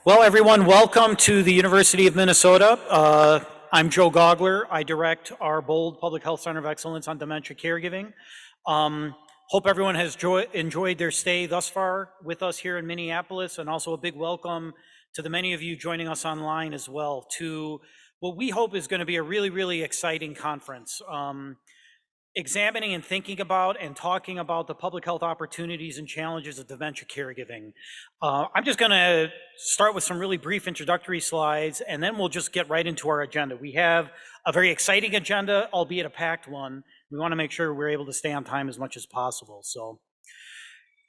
Well, everyone, welcome to the University of Minnesota. I'm Joe Gogler. I direct our BOLD Public Health Center of Excellence on Dementia Caregiving. Hope everyone has enjoyed their stay thus far with us here in Minneapolis, and also a big welcome to the many of you joining us online as well to what we hope is going to be a really, really exciting conference. Examining and thinking about and talking about the public health opportunities and challenges of dementia caregiving. I'm just going to start with some really brief introductory slides, and then we'll just get right into our agenda. We have a very exciting agenda, albeit a packed one. We want to make sure we're able to stay on time as much as possible. So,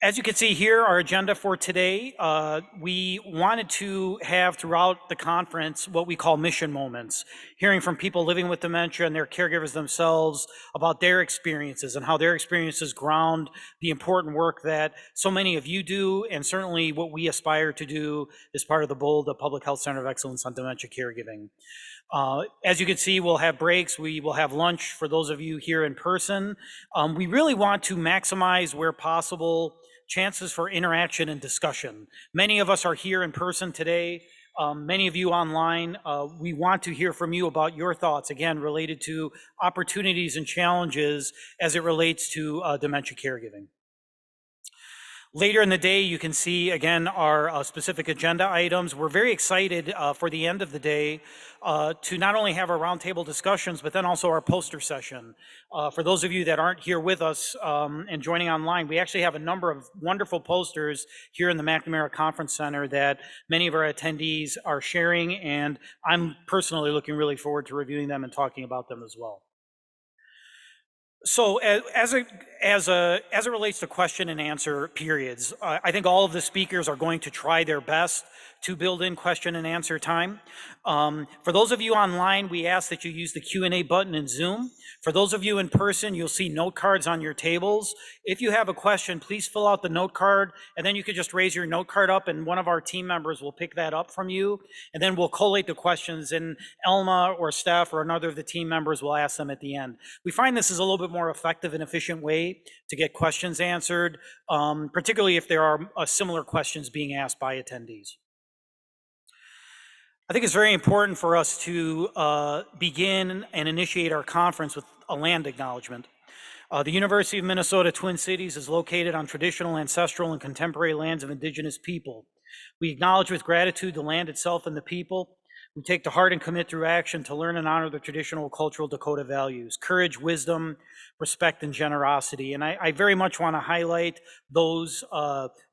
as you can see here, our agenda for today, we wanted to have throughout the conference what we call mission moments, hearing from people living with dementia and their caregivers themselves about their experiences and how their experiences ground the important work that so many of you do, and certainly what we aspire to do as part of the BOLD, the Public Health Center of Excellence on Dementia Caregiving. As you can see, we'll have breaks, we will have lunch for those of you here in person. We really want to maximize, where possible, chances for interaction and discussion. Many of us are here in person today. Many of you online. We want to hear from you about your thoughts, again, related to opportunities and challenges as it relates to dementia caregiving. Later in the day, you can see, again, our specific agenda items. We're very excited for the end of the day to not only have our roundtable discussions, but then also our poster session. For those of you that aren't here with us and joining online, we actually have a number of wonderful posters here in the McNamara Conference Center that many of our attendees are sharing, and I'm personally looking really forward to reviewing them and talking about them as well. So as it relates to question and answer periods, I think all of the speakers are going to try their best to build in question and answer time. For those of you online, we ask that you use the Q&A button in Zoom. For those of you in person, you'll see note cards on your tables. If you have a question, please fill out the note card, and then you could just raise your note card up, and one of our team members will pick that up from you, and then we'll collate the questions, and Elma or Steph or another of the team members will ask them at the end. We find this is a little bit more effective and efficient way to get questions answered, particularly if there are similar questions being asked by attendees. I think it's very important for us to begin and initiate our conference with a land acknowledgement. The University of Minnesota Twin Cities is located on traditional, ancestral, and contemporary lands of Indigenous people. We acknowledge with gratitude the land itself and the people. We take to heart and commit through action to learn and honor the traditional cultural Dakota values: courage, wisdom, respect, and generosity. And I very much want to highlight those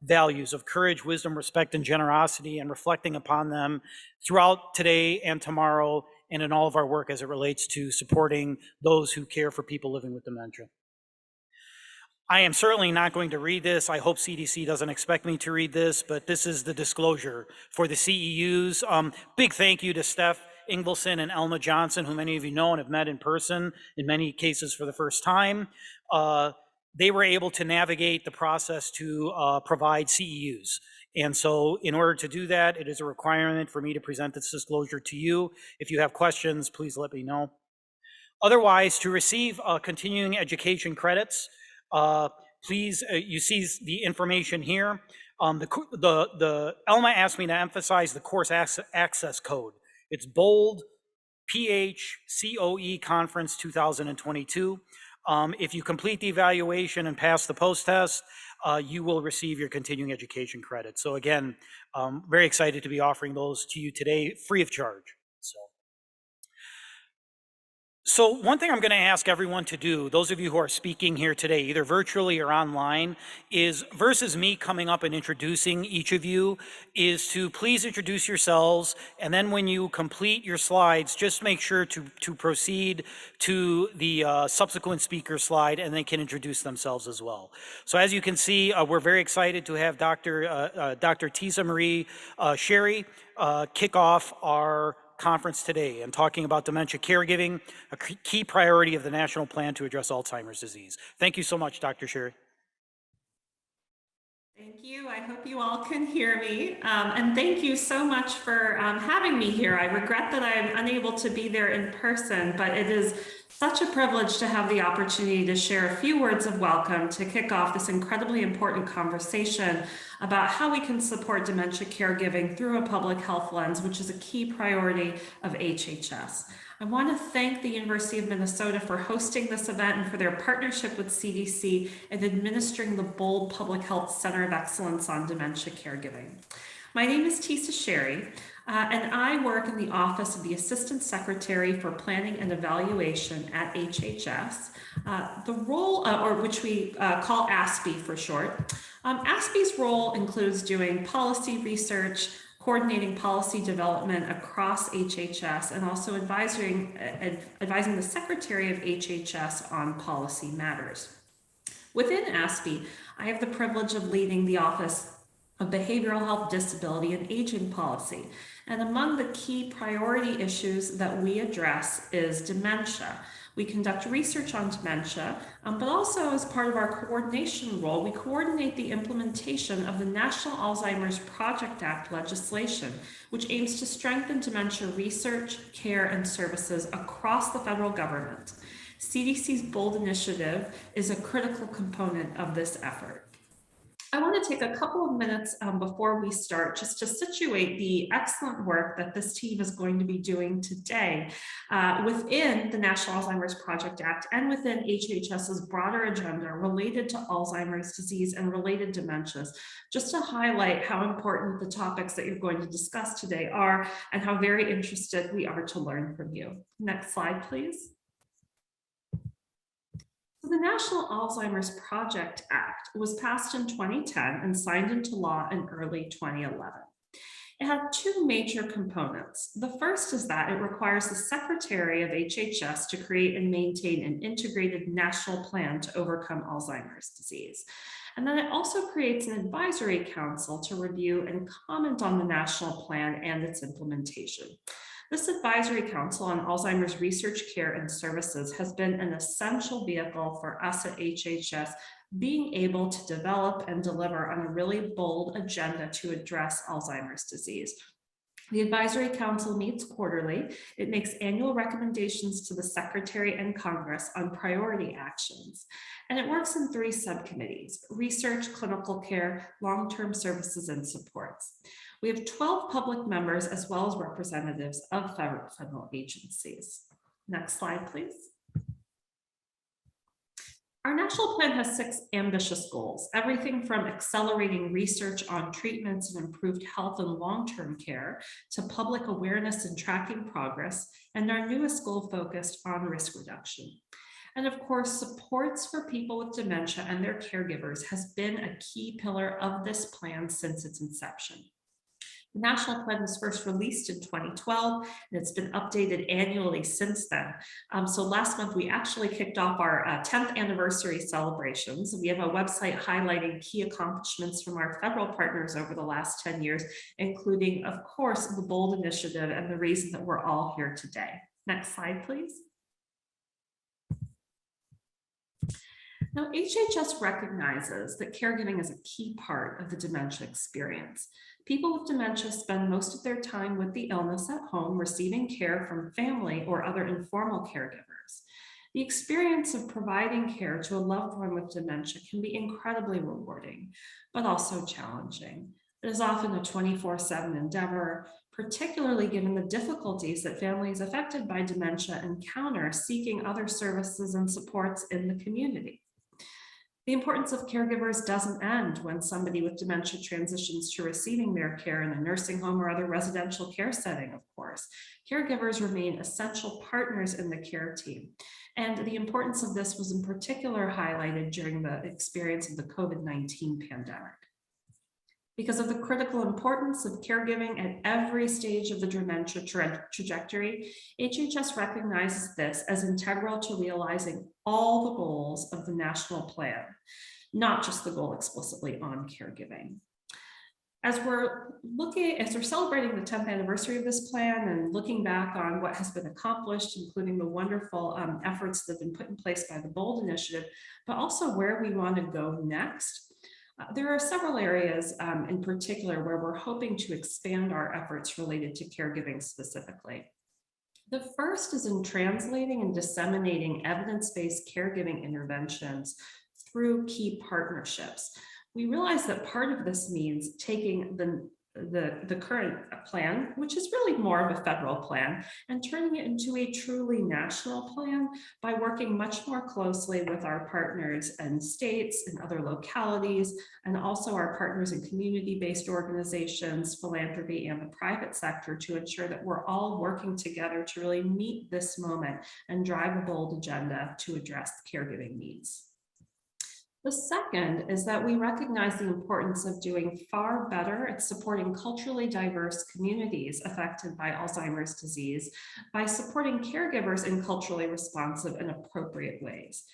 values of courage, wisdom, respect, and generosity, and reflecting upon them throughout today and tomorrow, and in all of our work as it relates to supporting those who care for people living with dementia. I am certainly not going to read this. I hope CDC doesn't expect me to read this, but this is the disclosure for the CEUs. Big thank you to Steph Ingvelson and Elma Johnson, who many of you know and have met in person, in many cases for the first time. They were able to navigate the process to provide CEUs. And so in order to do that, it is a requirement for me to present this disclosure to you. If you have questions, please let me know. Otherwise, to receive continuing education credits, please, you see the information here. Elma asked me to emphasize the course access code. It's BOLD PHCOE Conference 2022. If you complete the evaluation and pass the post-test, you will receive your continuing education credit. So again, very excited to be offering those to you today, free of charge. So one thing I'm going to ask everyone to do, those of you who are speaking here today, either virtually or online, is versus me coming up and introducing each of you, is to please introduce yourselves, and then when you complete your slides, just make sure to proceed to the subsequent speaker slide, and they can introduce themselves as well. So as you can see, we're very excited to have Dr. Tisa Marie Sherry kick off our conference today and talking about dementia caregiving, a key priority of the national plan to address Alzheimer's disease. Thank you so much, Dr. Sherry. Thank you. I hope you all can hear me. And thank you so much for having me here. I regret that I'm unable to be there in person, but it is such a privilege to have the opportunity to share a few words of welcome to kick off this incredibly important conversation about how we can support dementia caregiving through a public health lens, which is a key priority of HHS. I want to thank the University of Minnesota for hosting this event and for their partnership with CDC in administering the BOLD Public Health Center of Excellence on Dementia Caregiving. My name is Tisa Sherry, and I work in the Office of the Assistant Secretary for Planning and Evaluation at HHS. The role, or which we call ASPE for short. ASPE's role includes doing policy research, coordinating policy development across HHS, and also advising the Secretary of HHS on policy matters. Within ASPE, I have the privilege of leading the Office of Behavioral Health, Disability, and Aging Policy. And among the key priority issues that we address is dementia. We conduct research on dementia, but also as part of our coordination role, we coordinate the implementation of the National Alzheimer's Project Act legislation, which aims to strengthen dementia research, care, and services across the federal government. CDC's BOLD initiative is a critical component of this effort. I want to take a couple of minutes before we start just to situate the excellent work that this team is going to be doing today within the National Alzheimer's Project Act and within HHS's broader agenda related to Alzheimer's disease and related dementias, just to highlight how important the topics that you're going to discuss today are and how very interested we are to learn from you. Next slide, please. The National Alzheimer's Project Act was passed in 2010 and signed into law in early 2011. It had two major components. The first is that it requires the Secretary of HHS to create and maintain an integrated national plan to overcome Alzheimer's disease. And then it also creates an advisory council to review and comment on the national plan and its implementation. This advisory council on Alzheimer's research, care, and services has been an essential vehicle for us at HHS being able to develop and deliver on a really bold agenda to address Alzheimer's disease. The Advisory Council meets quarterly. It makes annual recommendations to the Secretary and Congress on priority actions. And it works in three subcommittees: research, clinical care, long-term services, and supports. We have 12 public members as well as representatives of federal agencies. Next slide, please. Our national plan has 6 ambitious goals, everything from accelerating research on treatments and improved health and long-term care to public awareness and tracking progress, and our newest goal focused on risk reduction. And of course, supports for people with dementia and their caregivers has been a key pillar of this plan since its inception. The national plan was first released in 2012, and it's been updated annually since then. So last month, we actually kicked off our 10th anniversary celebrations. We have a website highlighting key accomplishments from our federal partners over the last 10 years, including, of course, the BOLD initiative and the reason that we're all here today. Next slide, please. Now, HHS recognizes that caregiving is a key part of the dementia experience. People with dementia spend most of their time with the illness at home, receiving care from family or other informal caregivers. The experience of providing care to a loved one with dementia can be incredibly rewarding, but also challenging. It is often a 24/7 endeavor, particularly given the difficulties that families affected by dementia encounter seeking other services and supports in the community. The importance of caregivers doesn't end when somebody with dementia transitions to receiving their care in a nursing home or other residential care setting, of course. Caregivers remain essential partners in the care team. And the importance of this was in particular highlighted during the experience of the COVID-19 pandemic. Because of the critical importance of caregiving at every stage of the dementia trajectory, HHS recognizes this as integral to realizing all the goals of the national plan, not just the goal explicitly on caregiving. As we're celebrating the 10th anniversary of this plan and looking back on what has been accomplished, including the wonderful efforts that have been put in place by the BOLD initiative, but also where we want to go next, There are several areas in particular where we're hoping to expand our efforts related to caregiving specifically. The first is in translating and disseminating evidence-based caregiving interventions through key partnerships. We realize that part of this means taking the current plan, which is really more of a federal plan, and turning it into a truly national plan by working much more closely with our partners and states and other localities, and also our partners in community-based organizations, philanthropy, and the private sector to ensure that we're all working together to really meet this moment and drive a bold agenda to address the caregiving needs. The second is that we recognize the importance of doing far better at supporting culturally diverse communities affected by Alzheimer's disease by supporting caregivers in culturally responsive and appropriate ways.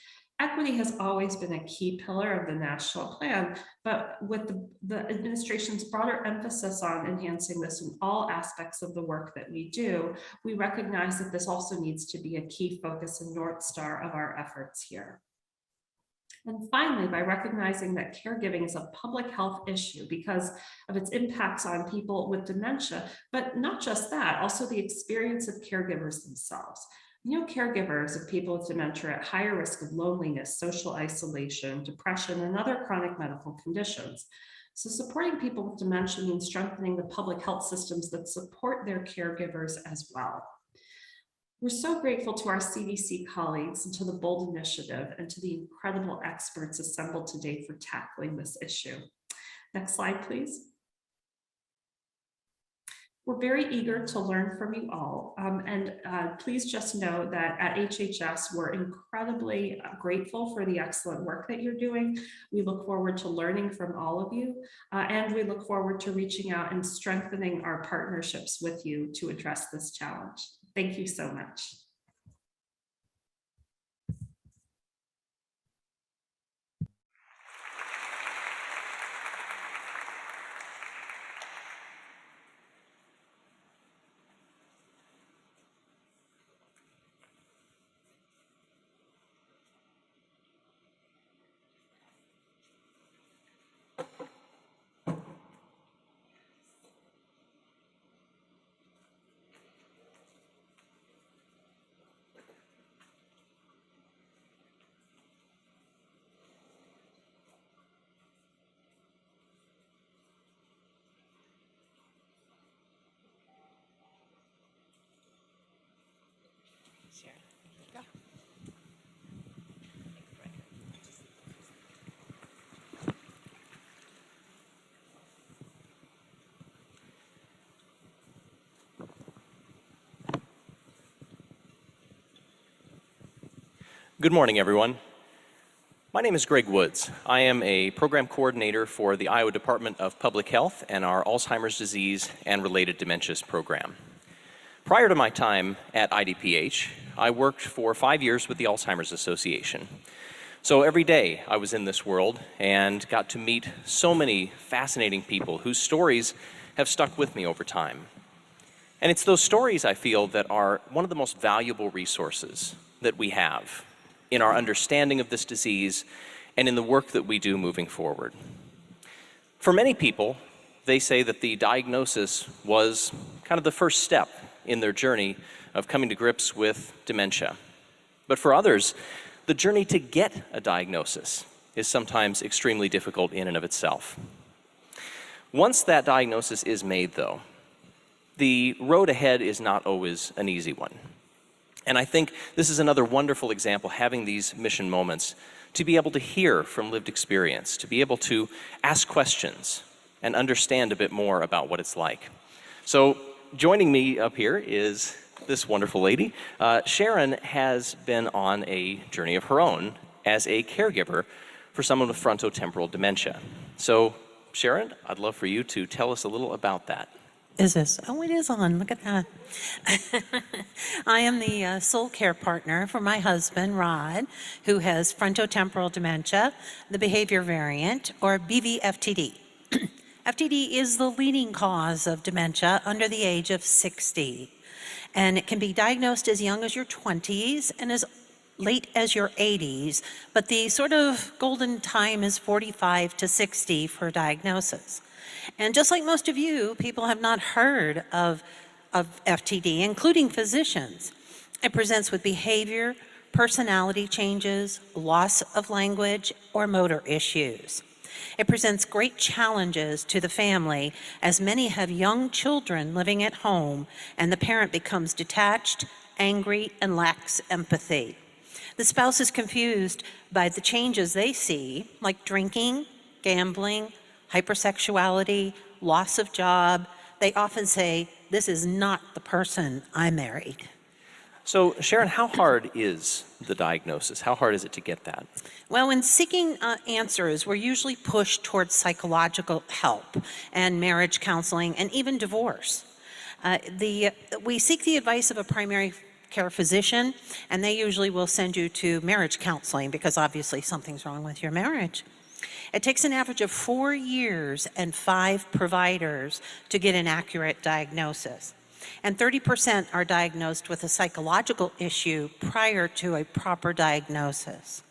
Equity has always been a key pillar of the national plan, but with the administration's broader emphasis on enhancing this in all aspects of the work that we do, we recognize that this also needs to be a key focus and North Star of our efforts here. And finally, by recognizing that caregiving is a public health issue because of its impacts on people with dementia, but not just that, also the experience of caregivers themselves. You know, caregivers of people with dementia are at higher risk of loneliness, social isolation, depression, and other chronic medical conditions. So supporting people with dementia means strengthening the public health systems that support their caregivers as well. We're so grateful to our CDC colleagues and to the BOLD initiative and to the incredible experts assembled today for tackling this issue. Next slide, please. We're very eager to learn from you all. Please just know that at HHS, we're incredibly grateful for the excellent work that you're doing. We look forward to learning from all of you, and we look forward to reaching out and strengthening our partnerships with you to address this challenge. Thank you so much. Good morning, everyone. My name is Greg Woods. I am a program coordinator for the Iowa Department of Public Health and our Alzheimer's disease and related dementias program. Prior to my time at IDPH, I worked for 5 years with the Alzheimer's Association. So every day I was in this world and got to meet so many fascinating people whose stories have stuck with me over time. And it's those stories, I feel, that are one of the most valuable resources that we have in our understanding of this disease and in the work that we do moving forward. For many people, they say that the diagnosis was kind of the first step in their journey of coming to grips with dementia. But for others, the journey to get a diagnosis is sometimes extremely difficult in and of itself. Once that diagnosis is made, though, the road ahead is not always an easy one. And I think this is another wonderful example, having these mission moments, to be able to hear from lived experience, to be able to ask questions and understand a bit more about what it's like. So joining me up here is this wonderful lady. Sharon has been on a journey of her own as a caregiver for someone with frontotemporal dementia. So Sharon, I'd love for you to tell us a little about that. Is this? Oh, it is on. Look at that. I am the sole care partner for my husband, Rod, who has frontotemporal dementia, the behavior variant, or BVFTD. FTD is the leading cause of dementia under the age of 60. And it can be diagnosed as young as your 20s and is late as your 80s, but the sort of golden time is 45 to 60 for diagnosis. And just like most of you, people have not heard of FTD, including physicians. It presents with behavior, personality changes, loss of language, or motor issues. It presents great challenges to the family, as many have young children living at home, and the parent becomes detached, angry, and lacks empathy. The spouse is confused by the changes they see, like drinking, gambling, hypersexuality, loss of job. They often say, "This is not the person I married." So, Sharon, how hard is the diagnosis? How hard is it to get that? Well, in seeking answers, we're usually pushed towards psychological help and marriage counseling and even divorce. We seek the advice of a primary care physician, and they usually will send you to marriage counseling because obviously something's wrong with your marriage. It takes an average of 4 years and 5 providers to get an accurate diagnosis. And 30% are diagnosed with a psychological issue prior to a proper diagnosis.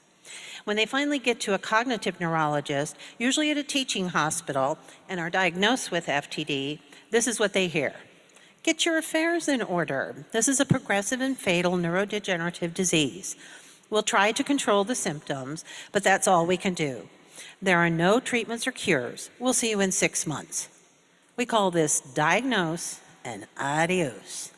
When they finally get to a cognitive neurologist, usually at a teaching hospital, and are diagnosed with FTD, this is what they hear. "Get your affairs in order. This is a progressive and fatal neurodegenerative disease. We'll try to control the symptoms, but that's all we can do. There are no treatments or cures. We'll see you in 6 months." We call this diagnose and adios.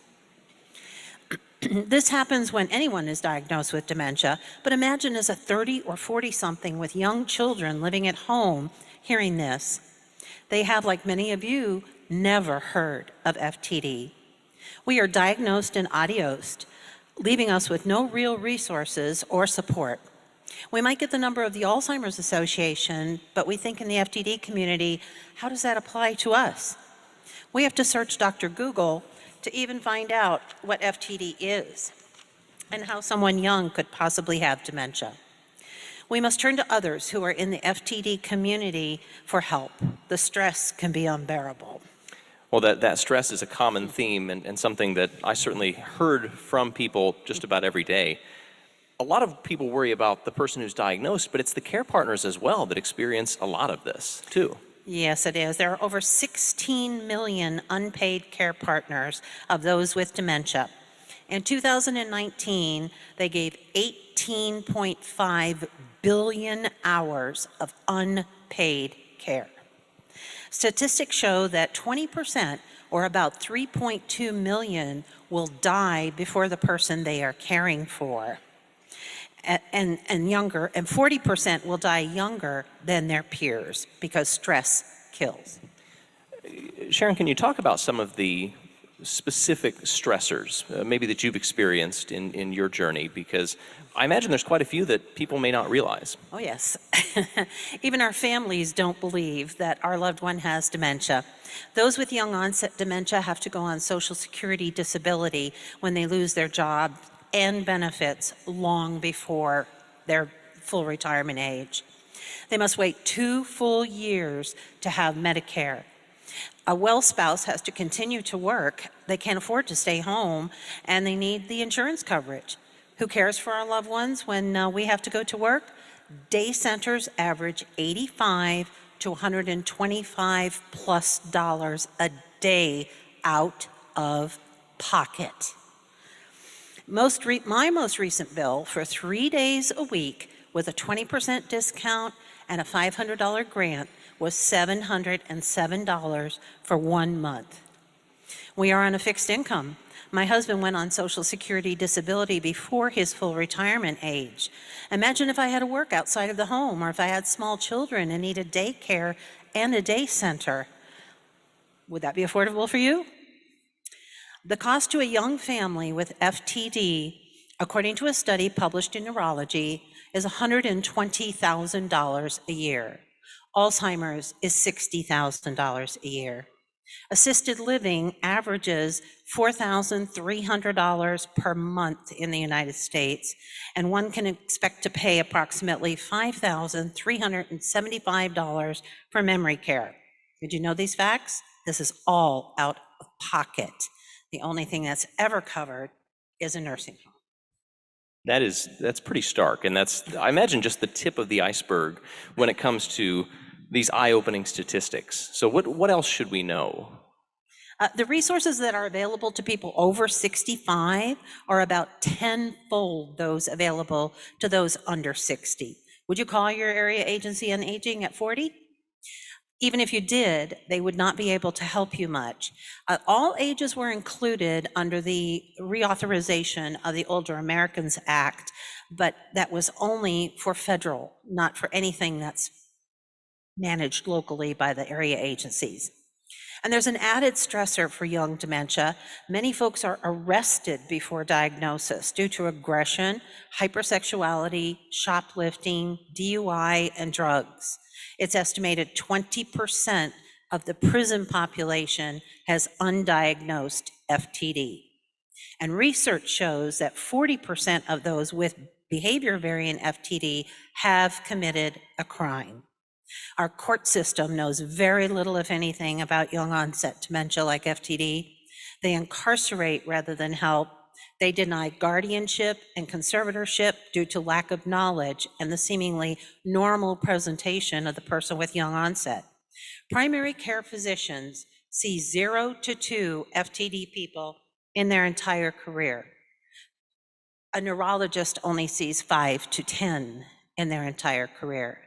This happens when anyone is diagnosed with dementia, but imagine as a 30 or 40-something with young children living at home hearing this. They have, like many of you, never heard of FTD. We are diagnosed and adiosed, leaving us with no real resources or support. We might get the number of the Alzheimer's Association, but we think in the FTD community, how does that apply to us? We have to search Dr. Google to even find out what FTD is and how someone young could possibly have dementia. We must turn to others who are in the FTD community for help. The stress can be unbearable. Well, that stress is a common theme and something that I certainly heard from people just about every day. A lot of people worry about the person who's diagnosed, but it's the care partners as well that experience a lot of this, too. Yes, it is. There are over 16 million unpaid care partners of those with dementia. In 2019, they gave 18.5 billion hours of unpaid care. Statistics show that 20%, or about 3.2 million, will die before the person they are caring for. And younger, and 40% will die younger than their peers because stress kills. Sharon, can you talk about some of the specific stressors, maybe that you've experienced in your journey? Because I imagine there's quite a few that people may not realize. Oh, yes. Even our families don't believe that our loved one has dementia. Those with young onset dementia have to go on Social Security disability when they lose their job and benefits long before their full retirement age. They must wait 2 full years to have Medicare. A well spouse has to continue to work. They can't afford to stay home, and they need the insurance coverage. Who cares for our loved ones when we have to go to work? Day centers average $85 to $125 plus a day out of pocket. My most recent bill for 3 days a week with a 20% discount and a $500 grant was $707 for 1 month. We are on a fixed income. My husband went on Social Security disability before his full retirement age. Imagine if I had to work outside of the home, or if I had small children and needed daycare and a day center. Would that be affordable for you? The cost to a young family with FTD, according to a study published in Neurology, is $120,000 a year. Alzheimer's is $60,000 a year. Assisted living averages $4,300 per month in the United States, and one can expect to pay approximately $5,375 for memory care. Did you know these facts? This is all out of pocket. The only thing that's ever covered is a nursing home. That's pretty stark, and that's, I imagine, just the tip of the iceberg when it comes to these eye-opening statistics. So what else should we know? The resources that are available to people over 65 are about tenfold those available to those under 60. Would you call your area agency on aging at 40? Even if you did, they would not be able to help you much. All ages were included under the reauthorization of the Older Americans Act, but that was only for federal, not for anything that's managed locally by the area agencies. And there's an added stressor for young dementia. Many folks are arrested before diagnosis due to aggression, hypersexuality, shoplifting, DUI, and drugs. It's estimated 20% of the prison population has undiagnosed FTD. And research shows that 40% of those with behavior variant FTD have committed a crime. Our court system knows very little, if anything, about young onset dementia like FTD. They incarcerate rather than help. They deny guardianship and conservatorship due to lack of knowledge and the seemingly normal presentation of the person with young onset. Primary care physicians see 0 to 2 FTD people in their entire career. A neurologist only sees 5 to 10 in their entire career.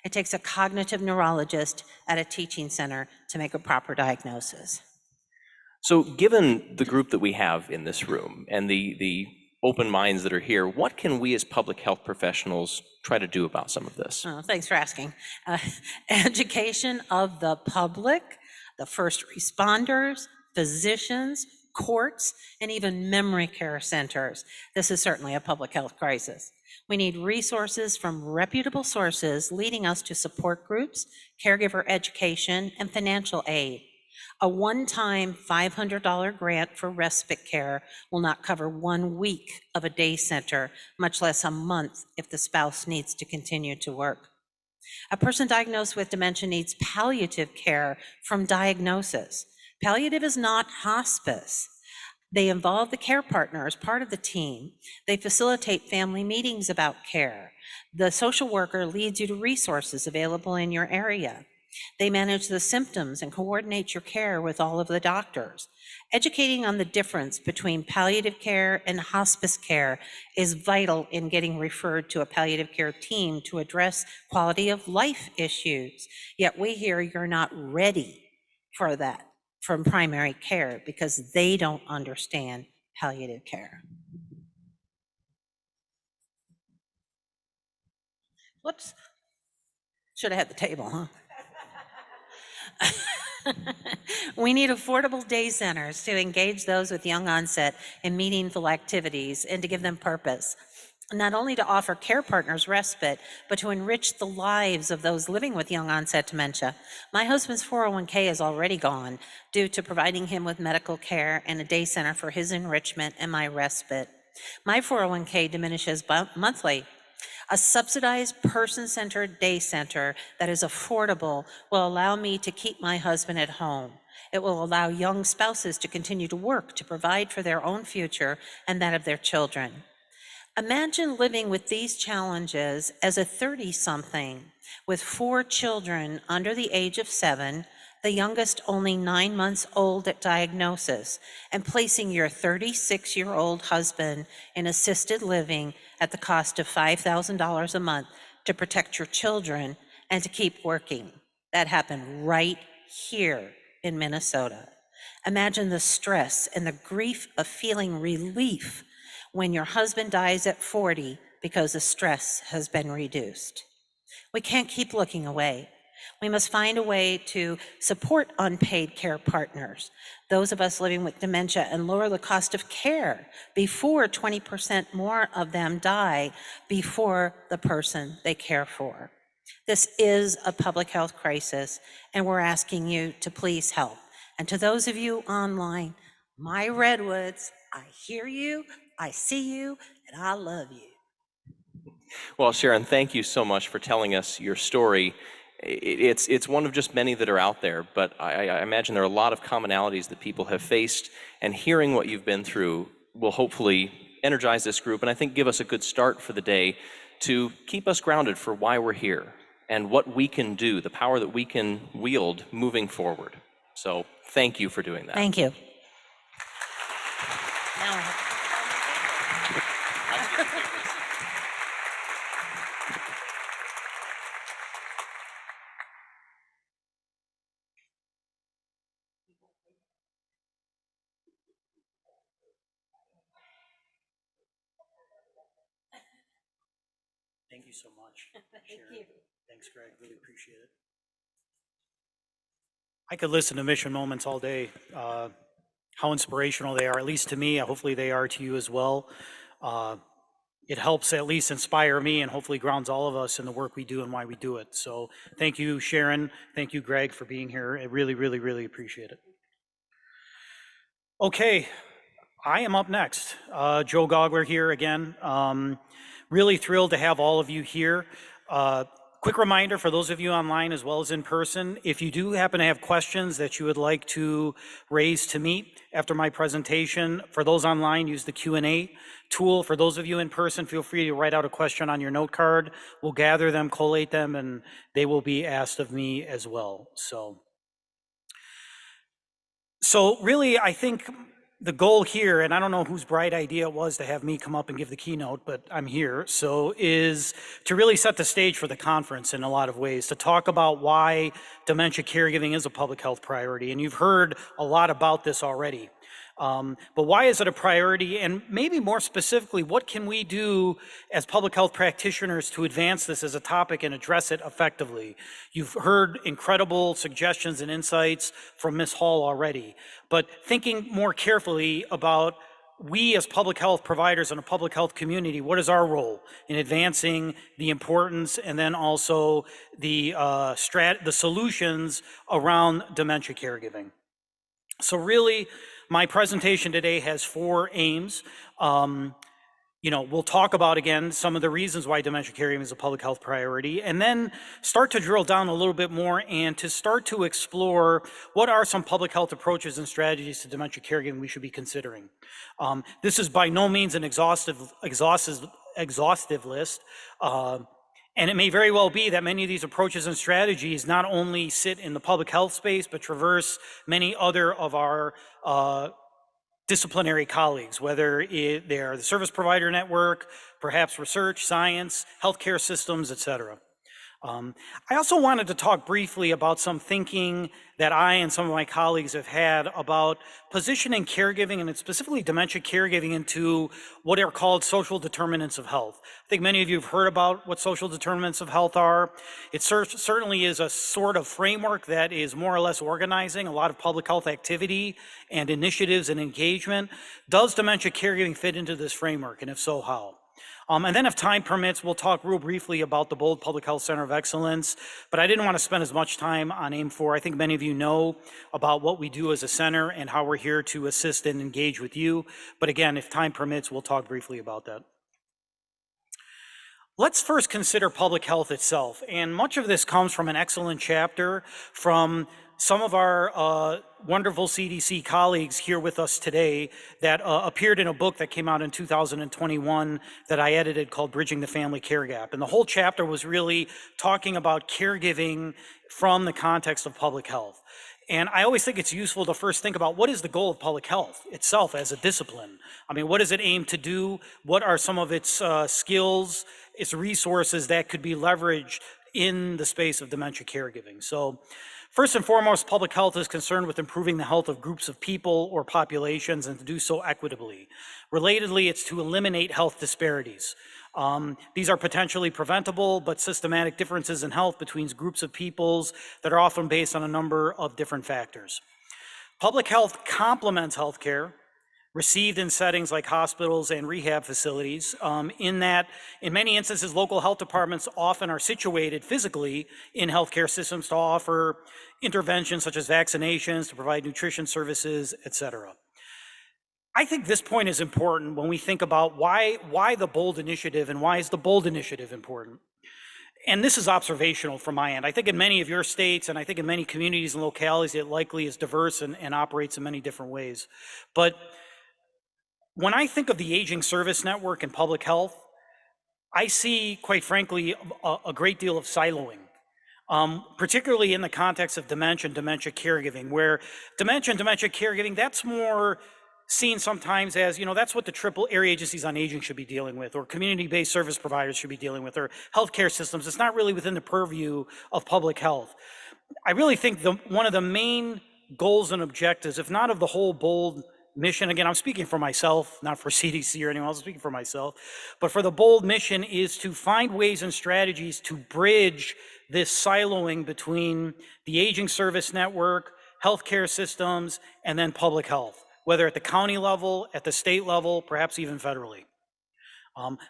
It takes a cognitive neurologist at a teaching center to make a proper diagnosis. So given the group that we have in this room and the open minds that are here, what can we as public health professionals try to do about some of this? Oh, thanks for asking. Education of the public, the first responders, physicians, courts, and even memory care centers. This is certainly a public health crisis. We need resources from reputable sources leading us to support groups, caregiver education, and financial aid. A one-time $500 grant for respite care will not cover 1 week of a day center, much less a month if the spouse needs to continue to work. A person diagnosed with dementia needs palliative care from diagnosis. Palliative is not hospice. They involve the care partner as part of the team. They facilitate family meetings about care. The social worker leads you to resources available in your area. They manage the symptoms and coordinate your care with all of the doctors. Educating on the difference between palliative care and hospice care is vital in getting referred to a palliative care team to address quality of life issues. Yet we hear you're not ready for that from primary care because they don't understand palliative care. Whoops. Should have had the table, huh? We need affordable day centers to engage those with young onset in meaningful activities and to give them purpose. Not only to offer care partners respite, but to enrich the lives of those living with young onset dementia. My husband's 401k is already gone due to providing him with medical care and a day center for his enrichment and my respite. My 401k diminishes monthly. A subsidized person-centered day center that is affordable will allow me to keep my husband at home. It will allow young spouses to continue to work to provide for their own future and that of their children. Imagine living with these challenges as a 30-something with 4 children under the age of 7, the youngest only 9 months old at diagnosis, and placing your 36-year-old husband in assisted living at the cost of $5,000 a month to protect your children and to keep working. That happened right here in Minnesota. Imagine the stress and the grief of feeling relief when your husband dies at 40 because the stress has been reduced. We can't keep looking away. We must find a way to support unpaid care partners, those of us living with dementia, and lower the cost of care before 20% more of them die before the person they care for. This is a public health crisis, and we're asking you to please help. And to those of you online, my redwoods, I hear you, I see you, and I love you. Well, Sharon, thank you so much for telling us your story. It's one of just many that are out there, but I imagine there are a lot of commonalities that people have faced, and hearing what you've been through will hopefully energize this group and I think give us a good start for the day to keep us grounded for why we're here and what we can do, the power that we can wield moving forward. So thank you for doing that. Thank you. Now, Thank you so much, Sharon. Thanks, Greg. Really appreciate it. I could listen to mission moments all day. How inspirational they are, at least to me. Hopefully they are to you as well. It helps at least inspire me and hopefully grounds all of us in the work we do and why we do it. So thank you, Sharon. Thank you, Greg, for being here. I really, really, really appreciate it. Okay, I am up next. Joe Gogler here again. Really thrilled to have all of you here. Quick reminder for those of you online as well as in person, if you do happen to have questions that you would like to raise to me after my presentation, for those online, use the Q&A tool. For those of you in person, feel free to write out a question on your note card. We'll gather them, collate them, and they will be asked of me as well. So really, I think the goal here, and I don't know whose bright idea it was to have me come up and give the keynote, but I'm here, so is to really set the stage for the conference in a lot of ways, to talk about why dementia caregiving is a public health priority. And you've heard a lot about this already. But why is it a priority? And maybe more specifically, what can we do as public health practitioners to advance this as a topic and address it effectively? You've heard incredible suggestions and insights from Ms. Hall already, but thinking more carefully about we as public health providers in a public health community, what is our role in advancing the importance and then also the solutions around dementia caregiving? So really, my presentation today has 4 aims. We'll talk about, again, some of the reasons why dementia caregiving is a public health priority, and then start to drill down a little bit more and to start to explore what are some public health approaches and strategies to dementia caregiving we should be considering. This is by no means an exhaustive list. And it may very well be that many of these approaches and strategies not only sit in the public health space, but traverse many other of our disciplinary colleagues, whether they're the service provider network, perhaps research, science, healthcare systems, et cetera. I also wanted to talk briefly about some thinking that I and some of my colleagues have had about positioning caregiving, and specifically dementia caregiving, into what are called social determinants of health. I think many of you have heard about what social determinants of health are. It certainly is a sort of framework that is more or less organizing a lot of public health activity and initiatives and engagement. Does dementia caregiving fit into this framework, and if so, how? And then if time permits, we'll talk real briefly about the Bold Public Health Center of Excellence, but I didn't want to spend as much time on AIM4. I think many of you know about what we do as a center and how we're here to assist and engage with you. But again, if time permits, we'll talk briefly about that. Let's first consider public health itself. And much of this comes from an excellent chapter from some of our wonderful CDC colleagues here with us today that appeared in a book that came out in 2021 that I edited called Bridging the Family Care Gap. And the whole chapter was really talking about caregiving from the context of public health. And I always think it's useful to first think about what is the goal of public health itself as a discipline. I mean, what does it aim to do? What are some of its skills, its resources that could be leveraged in the space of dementia caregiving? So first and foremost, public health is concerned with improving the health of groups of people or populations and to do so equitably. Relatedly, it's to eliminate health disparities. These are potentially preventable, but systematic differences in health between groups of peoples that are often based on a number of different factors. Public health complements healthcare received in settings like hospitals and rehab facilities, in that in many instances, local health departments often are situated physically in healthcare systems to offer interventions such as vaccinations, to provide nutrition services, et cetera. I think this point is important when we think about why the BOLD initiative and why is the BOLD initiative important. And this is observational from my end. I think in many of your states and I think in many communities and localities, it likely is diverse and operates in many different ways. But when I think of the aging service network in public health, I see, quite frankly, a great deal of siloing. Particularly in the context of dementia and dementia caregiving, where dementia and dementia caregiving, that's more seen sometimes as, that's what the triple area agencies on aging should be dealing with, or community-based service providers should be dealing with, or healthcare systems. It's not really within the purview of public health. I really think one of the main goals and objectives, if not of the whole BOLD mission, again, I'm speaking for myself, not for CDC or anyone else, I'm speaking for myself, but for the BOLD mission is to find ways and strategies to bridge this siloing between the aging service network, healthcare systems, and then public health, whether at the county level, at the state level, perhaps even federally.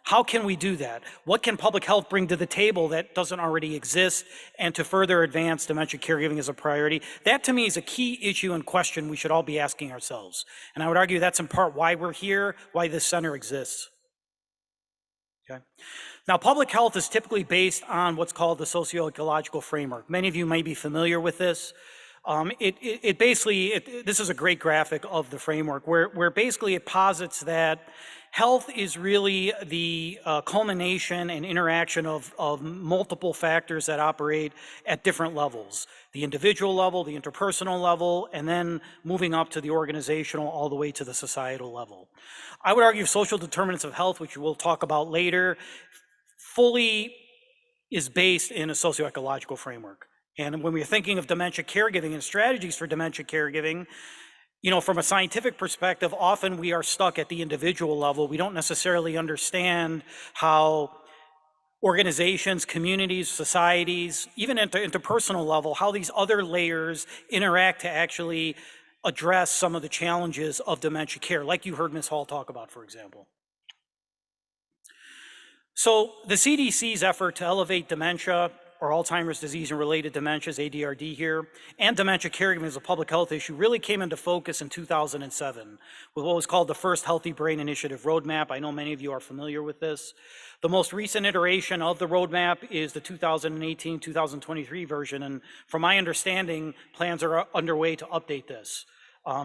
How can we do that? What can public health bring to the table that doesn't already exist, and to further advance dementia caregiving as a priority? That to me is a key issue and question we should all be asking ourselves. And I would argue that's in part why we're here, why this center exists. Okay. Now, public health is typically based on what's called the Socioecological Framework. Many of you may be familiar with this. This is a great graphic of the framework where basically it posits that health is really the culmination and interaction of multiple factors that operate at different levels. The individual level, the interpersonal level, and then moving up to the organizational all the way to the societal level. I would argue social determinants of health, which we'll talk about later, fully is based in a socioecological framework. And when we're thinking of dementia caregiving and strategies for dementia caregiving, from a scientific perspective, often we are stuck at the individual level. We don't necessarily understand how organizations, communities, societies, even at the interpersonal level, how these other layers interact to actually address some of the challenges of dementia care, like you heard Ms. Hall talk about, for example. So the CDC's effort to elevate dementia or Alzheimer's disease and related dementias, Adrd here, and dementia caregiving as a public health issue really came into focus in 2007 with what was called the first Healthy Brain Initiative roadmap. I know many of you are familiar with this. The most recent iteration of the roadmap is the 2018-2023 version, and from my understanding, plans are underway to update this.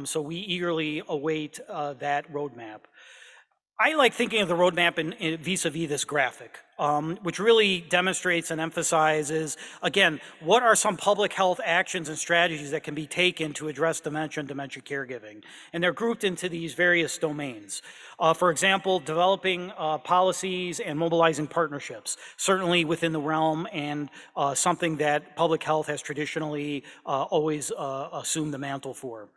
So we eagerly await that roadmap. I like thinking of the roadmap in vis-a-vis this graphic, which really demonstrates and emphasizes, again, what are some public health actions and strategies that can be taken to address dementia and dementia caregiving? And they're grouped into these various domains. For example, developing policies and mobilizing partnerships, certainly within the realm and something that public health has traditionally always assumed the mantle for.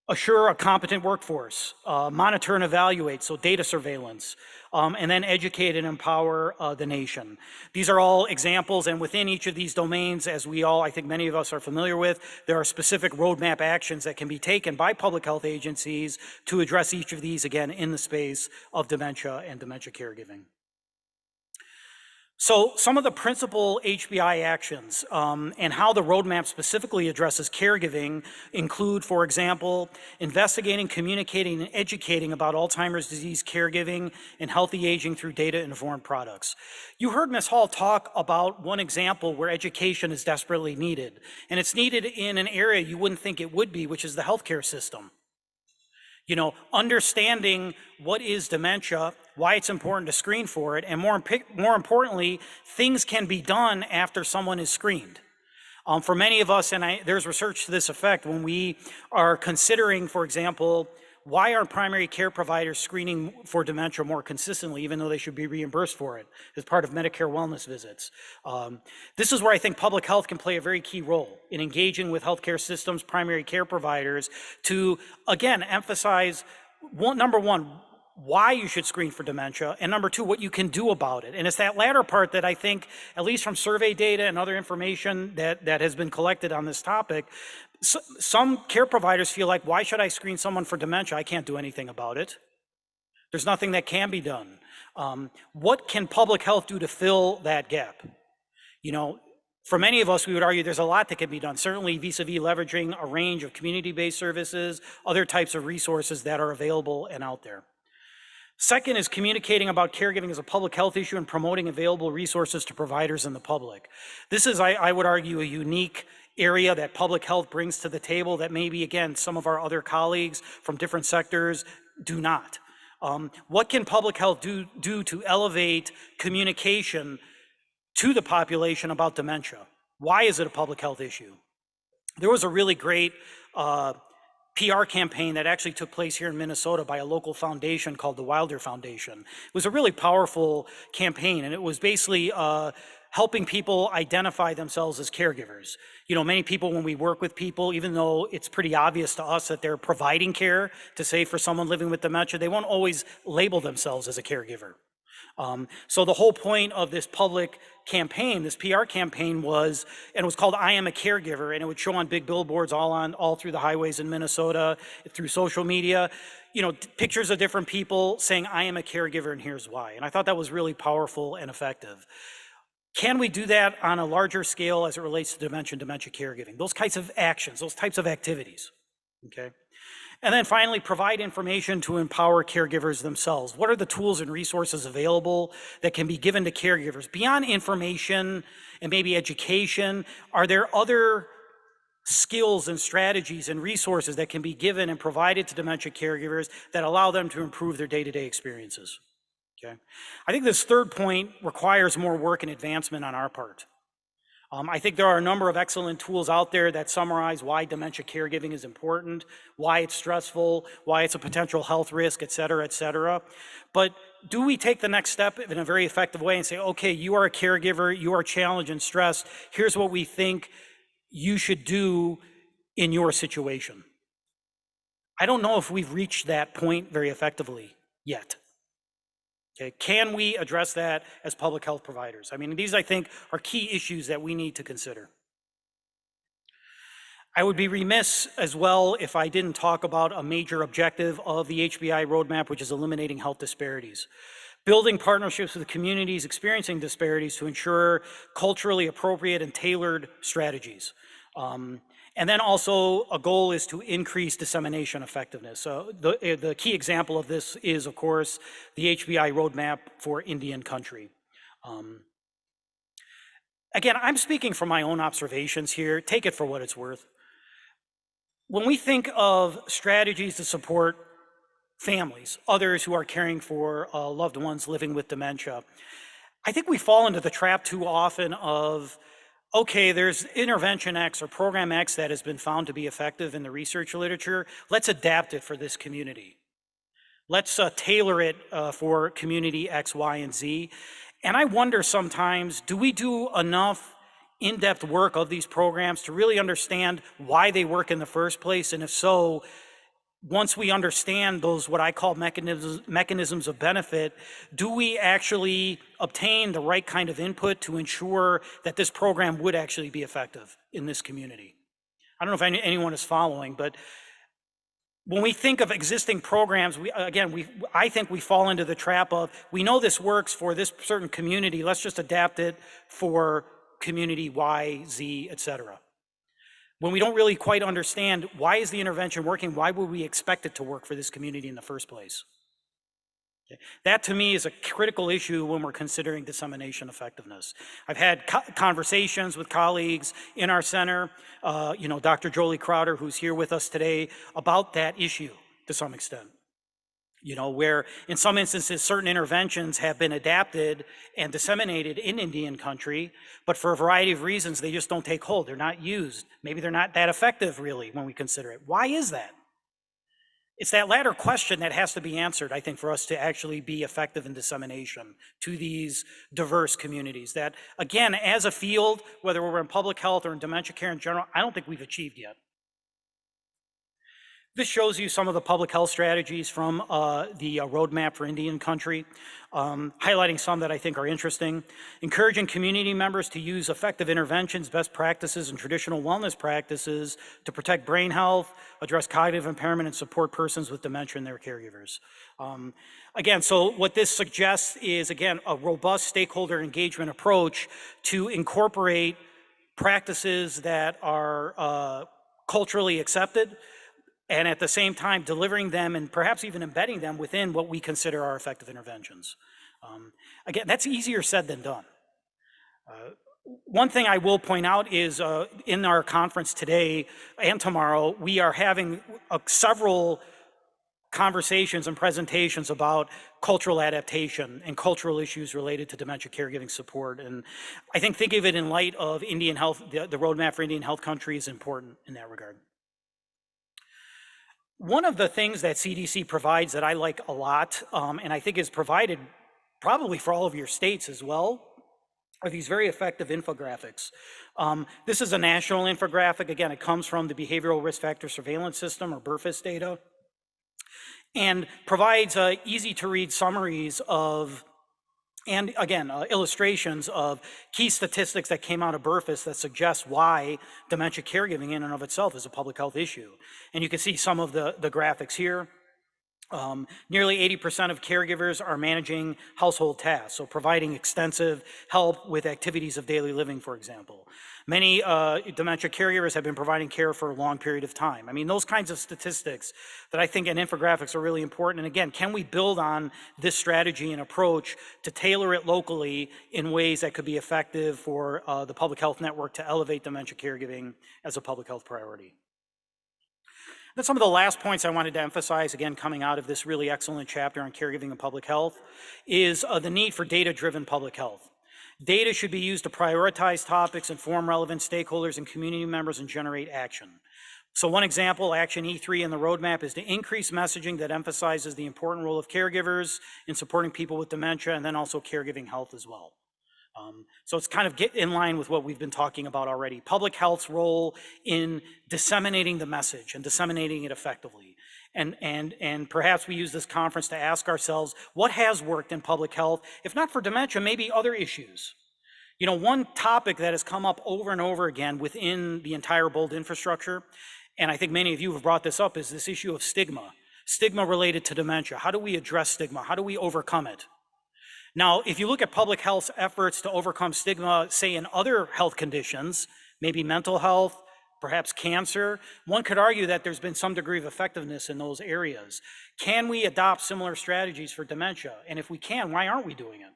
Assure a competent workforce, monitor and evaluate, so data surveillance, and then educate and empower the nation. These are all examples, and within each of these domains, as I think many of us are familiar with, there are specific roadmap actions that can be taken by public health agencies to address each of these, again, in the space of dementia and dementia caregiving. So some of the principal HBI actions and how the roadmap specifically addresses caregiving include, for example, investigating, communicating, and educating about Alzheimer's disease caregiving and healthy aging through data-informed products. You heard Ms. Hall talk about one example where education is desperately needed, and it's needed in an area you wouldn't think it would be, which is the healthcare system. Understanding what is dementia, why it's important to screen for it, and more importantly, things can be done after someone is screened. For many of us, and there's research to this effect, when we are considering, for example, why aren't primary care providers screening for dementia more consistently, even though they should be reimbursed for it as part of Medicare wellness visits? This is where I think public health can play a very key role in engaging with healthcare systems, primary care providers to, again, emphasize, number one, why you should screen for dementia, and number two, what you can do about it. And it's that latter part that I think, at least from survey data and other information that has been collected on this topic, some care providers feel like, why should I screen someone for dementia? I can't do anything about it. There's nothing that can be done. What can public health do to fill that gap? For many of us, we would argue there's a lot that can be done, certainly vis-a-vis leveraging a range of community-based services, other types of resources that are available and out there. Second is communicating about caregiving as a public health issue and promoting available resources to providers and the public. This is, I would argue, a unique area that public health brings to the table that maybe, again, some of our other colleagues from different sectors do not. What can public health do to elevate communication to the population about dementia? Why is it a public health issue? There was a really great PR campaign that actually took place here in Minnesota by a local foundation called the Wilder Foundation. It was a really powerful campaign, and it was basically helping people identify themselves as caregivers. You know, many people, when we work with people, even though it's pretty obvious to us that they're providing care, to say for someone living with dementia, they won't always label themselves as a caregiver. So the whole point of this public campaign, this PR campaign was, and it was called I Am a Caregiver, and it would show on big billboards all through the highways in Minnesota, through social media, you know, pictures of different people saying I am a caregiver and here's why. And I thought that was really powerful and effective. Can we do that on a larger scale as it relates to dementia caregiving? Those types of actions, those types of activities, okay? And then finally, provide information to empower caregivers themselves. What are the tools and resources available that can be given to caregivers? Beyond information and maybe education, are there other skills and strategies and resources that can be given and provided to dementia caregivers that allow them to improve their day-to-day experiences? Okay. I think this third point requires more work and advancement on our part. I think there are a number of excellent tools out there that summarize why dementia caregiving is important, why it's stressful, why it's a potential health risk, et cetera, et cetera. But do we take the next step in a very effective way and say, okay, you are a caregiver, you are challenged and stressed, here's what we think you should do in your situation? I don't know if we've reached that point very effectively yet. Okay, can we address that as public health providers? I mean, these, I think, are key issues that we need to consider. I would be remiss as well if I didn't talk about a major objective of the HBI roadmap, which is eliminating health disparities. Building partnerships with communities experiencing disparities to ensure culturally appropriate and tailored strategies. And then also a goal is to increase dissemination effectiveness. So the key example of this is, of course, the HBI roadmap for Indian country. Again, I'm speaking from my own observations here. Take it for what it's worth. When we think of strategies to support families, others who are caring for loved ones living with dementia, I think we fall into the trap too often of, okay, there's intervention X or program X that has been found to be effective in the research literature. Let's adapt it for this community. Let's tailor it for community X, Y, and Z. And I wonder sometimes, do we do enough in-depth work of these programs to really understand why they work in the first place? And if so, once we understand those, what I call mechanisms of benefit, do we actually obtain the right kind of input to ensure that this program would actually be effective in this community? I don't know if anyone is following, but when we think of existing programs, I think we fall into the trap of, we know this works for this certain community, let's just adapt it for community Y, Z, et cetera. When we don't really quite understand why is the intervention working, why would we expect it to work for this community in the first place? Okay. That to me is a critical issue when we're considering dissemination effectiveness. I've had conversations with colleagues in our center, Dr. Jolie Crowder, who's here with us today, about that issue to some extent. Where in some instances, certain interventions have been adapted and disseminated in Indian country, but for a variety of reasons, they just don't take hold. They're not used. Maybe they're not that effective, really, when we consider it. Why is that? It's that latter question that has to be answered, I think, for us to actually be effective in dissemination to these diverse communities that, again, as a field, whether we're in public health or in dementia care in general, I don't think we've achieved yet. This shows you some of the public health strategies from the roadmap for Indian country, highlighting some that I think are interesting. Encouraging community members to use effective interventions, best practices, and traditional wellness practices to protect brain health, address cognitive impairment, and support persons with dementia and their caregivers. Again, so what this suggests is, again, a robust stakeholder engagement approach to incorporate practices that are culturally accepted, and at the same time delivering them and perhaps even embedding them within what we consider our effective interventions. Again, that's easier said than done. One thing I will point out is in our conference today and tomorrow, we are having several conversations and presentations about cultural adaptation and cultural issues related to dementia caregiving support. And I think of it in light of Indian health, the roadmap for Indian health country is important in that regard. One of the things that CDC provides that I like a lot, and I think is provided probably for all of your states as well, are these very effective infographics. This is a national infographic. Again, it comes from the Behavioral Risk Factor Surveillance System, or BRFIS data, and provides easy to read summaries of, and again, illustrations of key statistics that came out of BRFIS that suggest why dementia caregiving in and of itself is a public health issue. And you can see some of the graphics here. Nearly 80% of caregivers are managing household tasks, so providing extensive help with activities of daily living, for example. Many dementia caregivers have been providing care for a long period of time. I mean, those kinds of statistics that I think in infographics are really important. And again, can we build on this strategy and approach to tailor it locally in ways that could be effective for the public health network to elevate dementia caregiving as a public health priority? Then some of the last points I wanted to emphasize, again, coming out of this really excellent chapter on caregiving and public health, is the need for data-driven public health. Data should be used to prioritize topics, inform relevant stakeholders and community members, and generate action. So one example, action E3 in the roadmap, is to increase messaging that emphasizes the important role of caregivers in supporting people with dementia, and then also caregiving health as well. So it's kind of in line with what we've been talking about already. Public health's role in disseminating the message and disseminating it effectively. And perhaps we use this conference to ask ourselves, what has worked in public health? If not for dementia, maybe other issues. You know, one topic that has come up over and over again within the entire BOLD infrastructure, and I think many of you have brought this up, is this issue of stigma. Stigma related to dementia. How do we address stigma? How do we overcome it? Now, if you look at public health's efforts to overcome stigma, say in other health conditions, maybe mental health, perhaps cancer, one could argue that there's been some degree of effectiveness in those areas. Can we adopt similar strategies for dementia? And if we can, why aren't we doing it?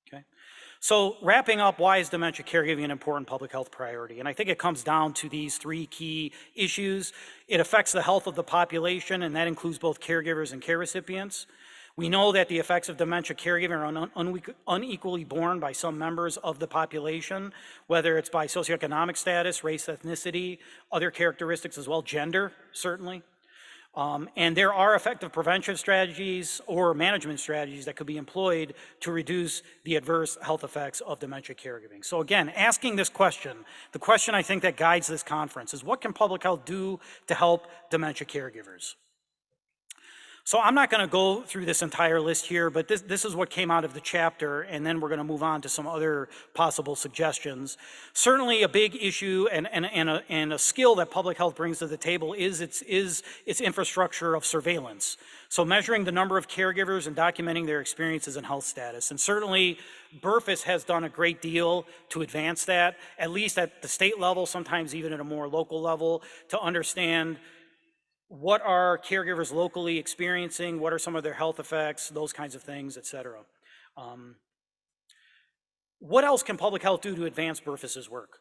Okay. So wrapping up, why is dementia caregiving an important public health priority? And I think it comes down to these three key issues. It affects the health of the population, and that includes both caregivers and care recipients. We know that the effects of dementia caregiving are unequally borne by some members of the population, whether it's by socioeconomic status, race, ethnicity, other characteristics as well, gender, certainly. And there are effective prevention strategies or management strategies that could be employed to reduce the adverse health effects of dementia caregiving. So again, asking this question, the question I think that guides this conference is, what can public health do to help dementia caregivers? So I'm not going to go through this entire list here, but this is what came out of the chapter, and then we're going to move on to some other possible suggestions. Certainly a big issue and a skill that public health brings to the table is its infrastructure of surveillance. So measuring the number of caregivers and documenting their experiences and health status. And certainly BRFIS has done a great deal to advance that, at least at the state level, sometimes even at a more local level, to understand what are caregivers locally experiencing, what are some of their health effects, those kinds of things, et cetera. What else can public health do to advance BRFIS's work?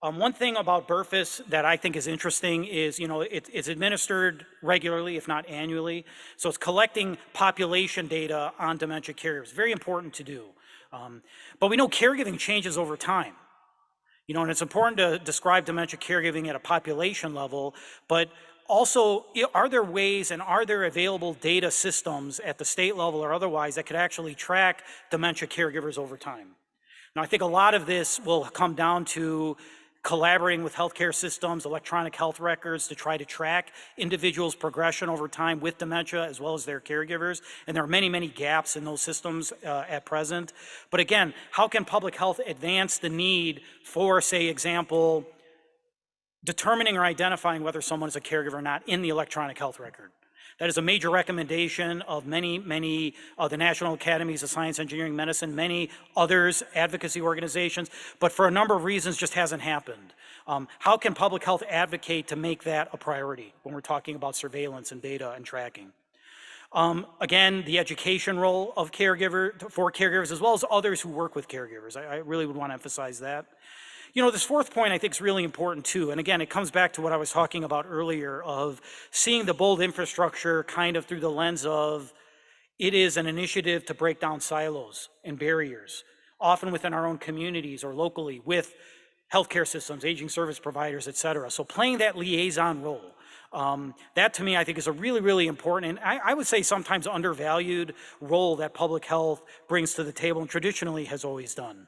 One thing about BRFIS that I think is interesting is, you know, it's administered regularly, if not annually. So it's collecting population data on dementia caregivers, very important to do. But we know caregiving changes over time. You know, and it's important to describe dementia caregiving at a population level, but also, are there ways and are there available data systems at the state level or otherwise that could actually track dementia caregivers over time? Now, I think a lot of this will come down to collaborating with healthcare systems, electronic health records to try to track individuals' progression over time with dementia as well as their caregivers. And there are many, many gaps in those systems at present. But again, how can public health advance the need for, say, example, determining or identifying whether someone is a caregiver or not in the electronic health record? That is a major recommendation of many of the National Academies of Science, Engineering, Medicine, many others, advocacy organizations, but for a number of reasons just hasn't happened. How can public health advocate to make that a priority when we're talking about surveillance and data and tracking? Again, the education role of for caregivers, as well as others who work with caregivers. I really would want to emphasize that. You know, this fourth point I think is really important too. And again, it comes back to what I was talking about earlier of seeing the bold infrastructure kind of through the lens of it is an initiative to break down silos and barriers, often within our own communities or locally with healthcare systems, aging service providers, et cetera. So playing that liaison role, that to me I think is a really, really important, and I would say sometimes undervalued role that public health brings to the table and traditionally has always done.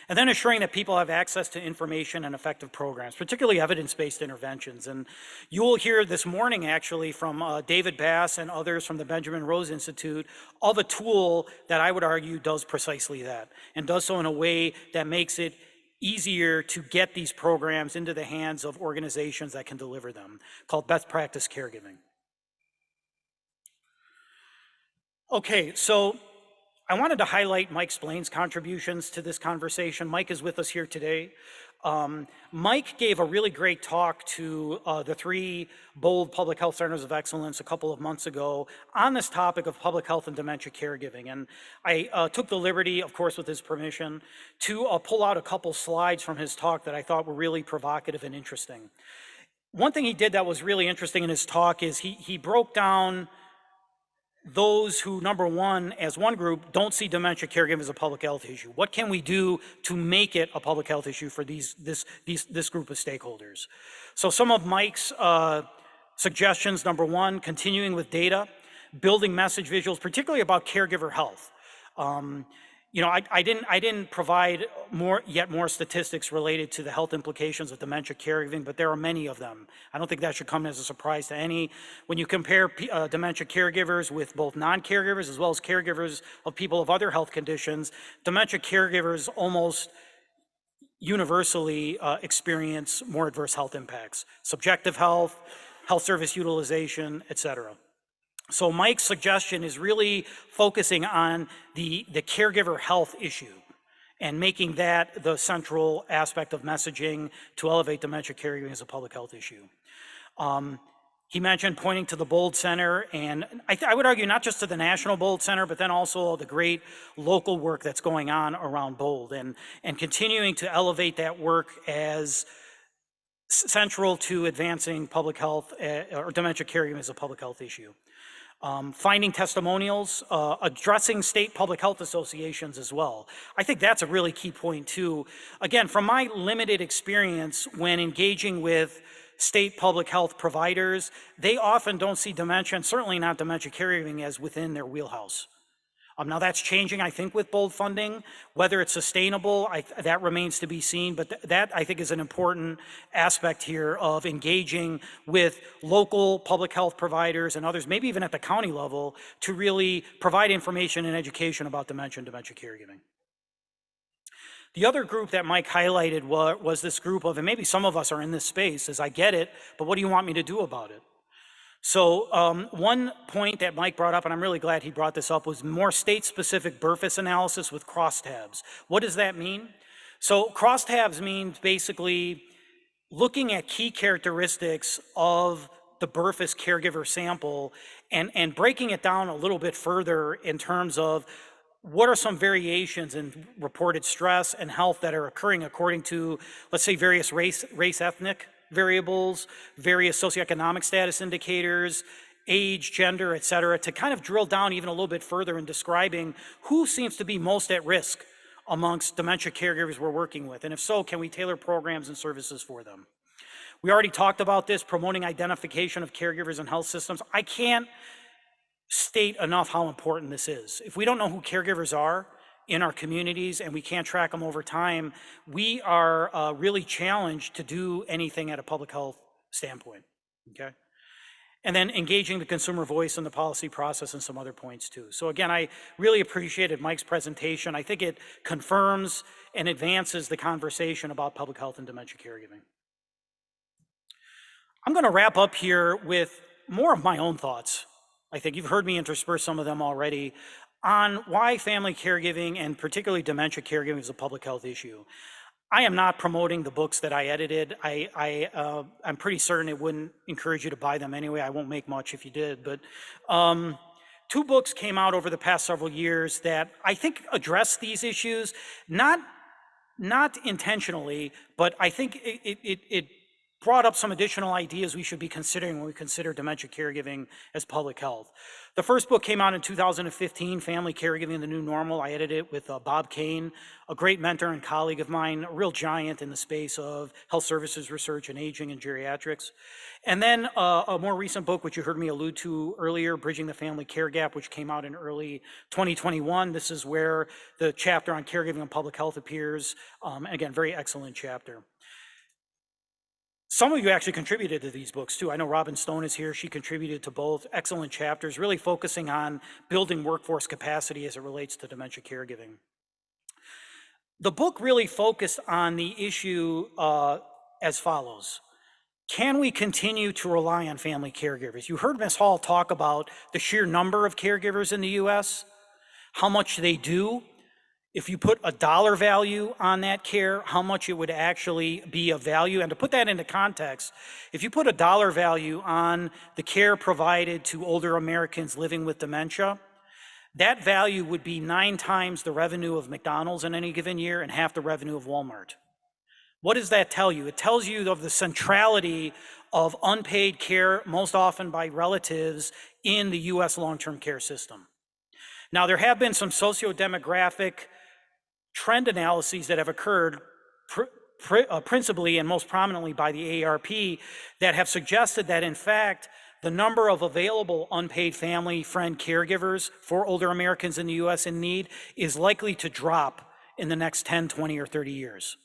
And then ensuring that people have access to information and effective programs, particularly evidence-based interventions. And you will hear this morning actually from David Bass and others from the Benjamin Rose Institute of a tool that I would argue does precisely that, and does so in a way that makes it easier to get these programs into the hands of organizations that can deliver them, called Best Practice Caregiving. Okay, so I wanted to highlight Mike Splain's contributions to this conversation. Mike is with us here today. Mike gave a really great talk to the 3 bold public health centers of excellence a couple of months ago on this topic of public health and dementia caregiving. And I took the liberty, of course, with his permission, to pull out a couple slides from his talk that I thought were really provocative and interesting. One thing he did that was really interesting in his talk is he broke down those who, number one, as one group, don't see dementia caregiving as a public health issue. What can we do to make it a public health issue for this group of stakeholders? So some of Mike's suggestions: number one, continuing with data, building message visuals, particularly about caregiver health. You know, I didn't provide yet more statistics related to the health implications of dementia caregiving, but there are many of them. I don't think that should come as a surprise to any. When you compare dementia caregivers with both non-caregivers as well as caregivers of people of other health conditions, dementia caregivers almost universally experience more adverse health impacts: subjective health, health service utilization, et cetera. So Mike's suggestion is really focusing on the caregiver health issue and making that the central aspect of messaging to elevate dementia caregiving as a public health issue. He mentioned pointing to the Bold Center, and I would argue not just to the National Bold Center, but then also the great local work that's going on around Bold, and continuing to elevate that work as central to advancing public health or dementia caregiving as a public health issue. Finding testimonials, addressing state public health associations as well. I think that's a really key point too. Again, from my limited experience when engaging with state public health providers, they often don't see dementia, and certainly not dementia caregiving, as within their wheelhouse. Now that's changing, I think, with bold funding. Whether it's sustainable, that remains to be seen, but that I think is an important aspect here of engaging with local public health providers and others, maybe even at the county level, to really provide information and education about dementia and dementia caregiving. The other group that Mike highlighted was this group of, and maybe some of us are in this space, is I get it, but what do you want me to do about it? So one point that Mike brought up, and I'm really glad he brought this up, was more state-specific BRFIS analysis with crosstabs. What does that mean? So crosstabs means basically looking at key characteristics of the BRFIS caregiver sample and breaking it down a little bit further in terms of what are some variations in reported stress and health that are occurring according to, let's say, various race ethnic variables, various socioeconomic status indicators, age, gender, et cetera, to kind of drill down even a little bit further in describing who seems to be most at risk amongst dementia caregivers we're working with. And if so, can we tailor programs and services for them? We already talked about this, promoting identification of caregivers and health systems. I can't state enough how important this is. If we don't know who caregivers are in our communities and we can't track them over time, we are really challenged to do anything at a public health standpoint, okay? And then engaging the consumer voice in the policy process and some other points too. So again, I really appreciated Mike's presentation. I think it confirms and advances the conversation about public health and dementia caregiving. I'm gonna wrap up here with more of my own thoughts. I think you've heard me intersperse some of them already, on why family caregiving and particularly dementia caregiving is a public health issue. I am not promoting the books that I edited. I'm pretty certain it wouldn't encourage you to buy them anyway. I won't make much if you did, but two books came out over the past several years that I think address these issues, not intentionally, but I think it brought up some additional ideas we should be considering when we consider dementia caregiving as public health. The first book came out in 2015, Family Caregiving, the New Normal. I edited it with Bob Kane, a great mentor and colleague of mine, a real giant in the space of health services research and aging and geriatrics. And then a more recent book, which you heard me allude to earlier, Bridging the Family Care Gap, which came out in early 2021. This is where the chapter on caregiving and public health appears. Again, very excellent chapter. Some of you actually contributed to these books too. I know Robin Stone is here. She contributed to both. Excellent chapters, really focusing on building workforce capacity as it relates to dementia caregiving. The book really focused on the issue as follows. Can we continue to rely on family caregivers? You heard Ms. Hall talk about the sheer number of caregivers in the US, how much they do. If you put a dollar value on that care, how much it would actually be of value. And to put that into context, if you put a dollar value on the care provided to older Americans living with dementia, that value would be 9 times the revenue of McDonald's in any given year and half the revenue of Walmart. What does that tell you? It tells you of the centrality of unpaid care, most often by relatives, in the US long-term care system. Now, there have been some socio-demographic trend analyses that have occurred principally and most prominently by the AARP that have suggested that, in fact, the number of available unpaid family friend caregivers for older Americans in the US in need is likely to drop in the next 10, 20, or 30 years.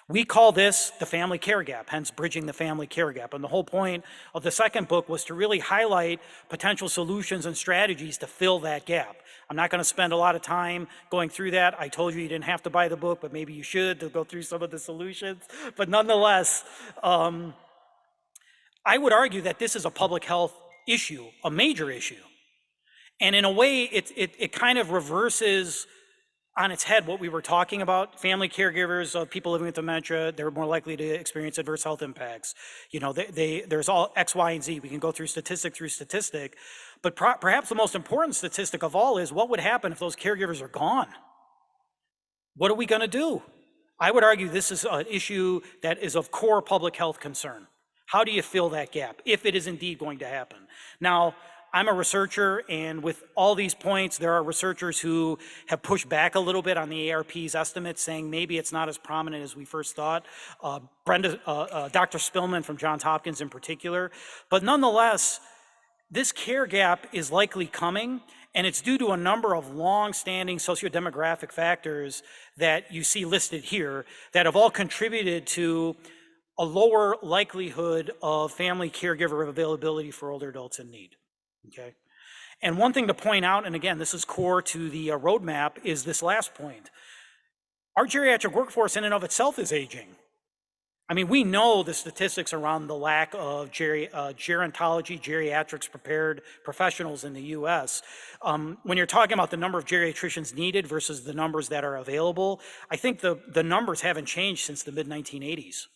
We call this the family care gap, hence bridging the family care gap. And the whole point of the second book was to really highlight potential solutions and strategies to fill that gap. I'm not going to spend a lot of time going through that. I told you didn't have to buy the book, but maybe you should to go through some of the solutions. But nonetheless, I would argue that this is a public health issue, a major issue. And in a way, it kind of reverses on its head what we were talking about. Family caregivers of people living with dementia, they're more likely to experience adverse health impacts. You know, there's all X, Y, and Z. We can go through statistic, but perhaps the most important statistic of all is what would happen if those caregivers are gone? What are we gonna do? I would argue this is an issue that is of core public health concern. How do you fill that gap, if it is indeed going to happen? Now, I'm a researcher, and with all these points, there are researchers who have pushed back a little bit on the AARP's estimates, saying maybe it's not as prominent as we first thought. Dr. Spillman from Johns Hopkins in particular. But nonetheless, this care gap is likely coming, and it's due to a number of long-standing socio-demographic factors that you see listed here that have all contributed to a lower likelihood of family caregiver availability for older adults in need. Okay, and one thing to point out, and again, this is core to the roadmap, is this last point. Our geriatric workforce in and of itself is aging. I mean, we know the statistics around the lack of gerontology, geriatrics prepared professionals in the US. When you're talking about the number of geriatricians needed versus the numbers that are available, I think the numbers haven't changed since the mid-1980s.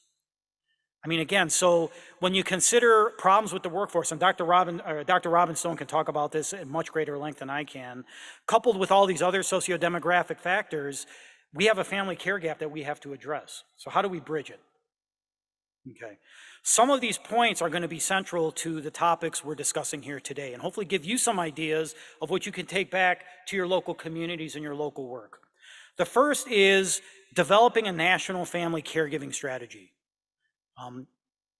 I mean, again, so when you consider problems with the workforce, and Dr. Robin Stone can talk about this at much greater length than I can, coupled with all these other socio-demographic factors, we have a family care gap that we have to address. So how do we bridge it? Okay. Some of these points are going to be central to the topics we're discussing here today, and hopefully give you some ideas of what you can take back to your local communities and your local work. The first is developing a national family caregiving strategy.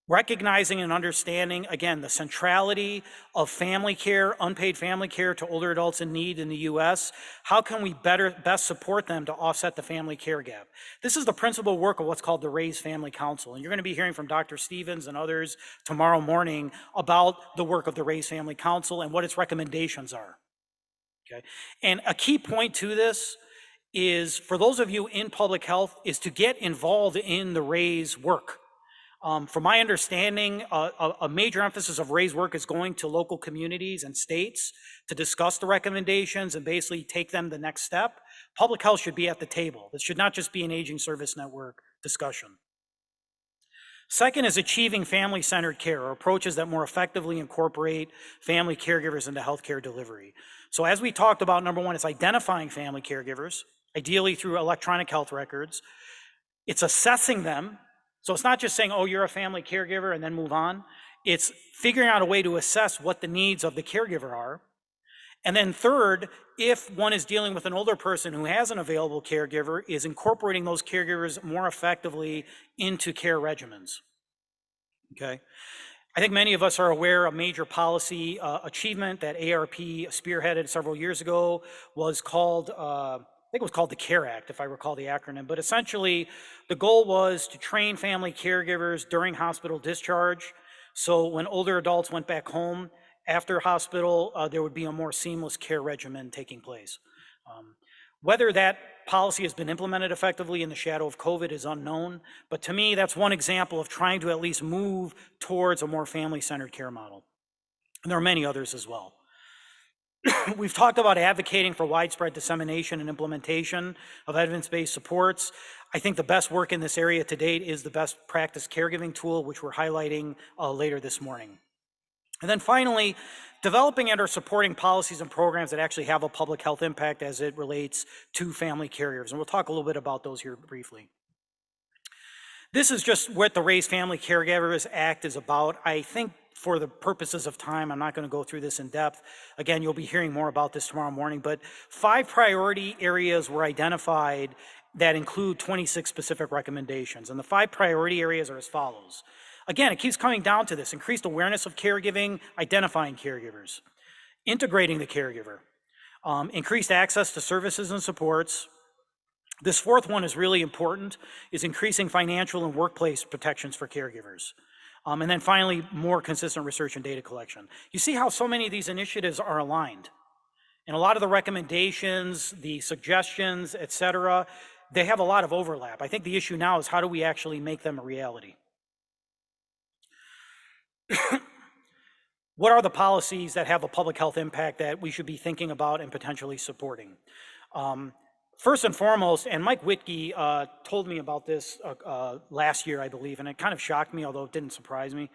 Recognizing and understanding, again, the centrality of family care, unpaid family care to older adults in need in the US. How can we best support them to offset the family care gap? This is the principal work of what's called the Raise Family Council. And you're gonna be hearing from Dr. Stevens and others tomorrow morning about the work of the Raise Family Council and what its recommendations are, okay? And a key point to this is, for those of you in public health, is to get involved in the Raise work. From my understanding, a major emphasis of RAISE work is going to local communities and states to discuss the recommendations and basically take them the next step. Public health should be at the table. This should not just be an aging service network discussion. Second is achieving family-centered care, or approaches that more effectively incorporate family caregivers into healthcare delivery. So as we talked about, number one, it's identifying family caregivers, ideally through electronic health records. It's assessing them. So it's not just saying, oh, you're a family caregiver and then move on. It's figuring out a way to assess what the needs of the caregiver are. And then third, if one is dealing with an older person who has an available caregiver, is incorporating those caregivers more effectively into care regimens, okay? I think many of us are aware a major policy achievement that ARP spearheaded several years ago was called, I think it was called the CARE Act, if I recall the acronym, but essentially the goal was to train family caregivers during hospital discharge. So when older adults went back home, after hospital, there would be a more seamless care regimen taking place. Whether that policy has been implemented effectively in the shadow of COVID is unknown, but to me, that's one example of trying to at least move towards a more family-centered care model. And there are many others as well. We've talked about advocating for widespread dissemination and implementation of evidence-based supports. I think the best work in this area to date is the best practice caregiving tool, which we're highlighting later this morning. And then finally, developing and or supporting policies and programs that actually have a public health impact as it relates to family caregivers. And we'll talk a little bit about those here briefly. This is just what the Raise Family Caregivers Act is about. I think for the purposes of time, I'm not going to go through this in depth. Again, you'll be hearing more about this tomorrow morning, but 5 priority areas were identified that include 26 specific recommendations. And the 5 priority areas are as follows. Again, it keeps coming down to this: increased awareness of caregiving, identifying caregivers, integrating the caregiver, increased access to services and supports. This 4th one is really important, is increasing financial and workplace protections for caregivers. And then finally, more consistent research and data collection. You see how so many of these initiatives are aligned. And a lot of the recommendations, the suggestions, et cetera, they have a lot of overlap. I think the issue now is how do we actually make them a reality? What are the policies that have a public health impact that we should be thinking about and potentially supporting? First and foremost, and Mike Whitkey told me about this last year, I believe, and it kind of shocked me, although it didn't surprise me,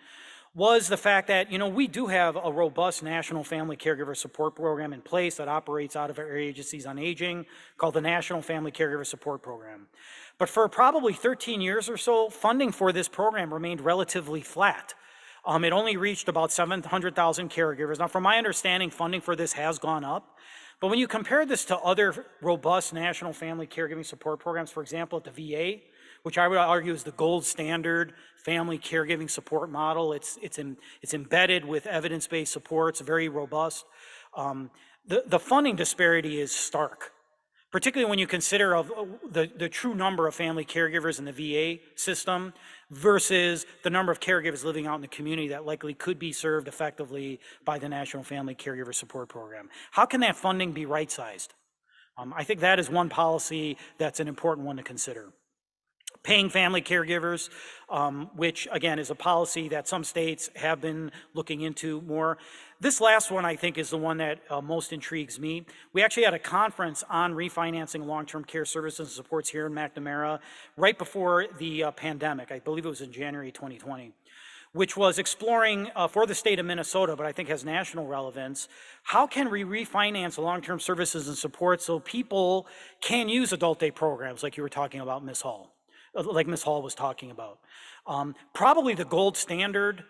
was the fact that, you know, we do have a robust national family caregiver support program in place that operates out of our agencies on aging called the National Family Caregiver Support Program. But for probably 13 years or so, funding for this program remained relatively flat. It only reached about 700,000 caregivers. Now, from my understanding, funding for this has gone up. But when you compare this to other robust national family caregiving support programs, for example, at the VA, which I would argue is the gold standard family caregiving support model, it's embedded with evidence-based supports, very robust. The funding disparity is stark, particularly when you consider the true number of family caregivers in the VA system versus the number of caregivers living out in the community that likely could be served effectively by the National Family Caregiver Support Program. How can that funding be right-sized? I think that is one policy that's an important one to consider. Paying family caregivers, which again is a policy that some states have been looking into more. This last one I think is the one that most intrigues me. We actually had a conference on refinancing long-term care services and supports here in McNamara right before the pandemic. I believe it was in January 2020, which was exploring for the state of Minnesota, but I think has national relevance, how can we refinance long-term services and supports so people can use adult day programs like you were talking about, Ms. Hall, like Ms. Hall was talking about. Probably the gold standard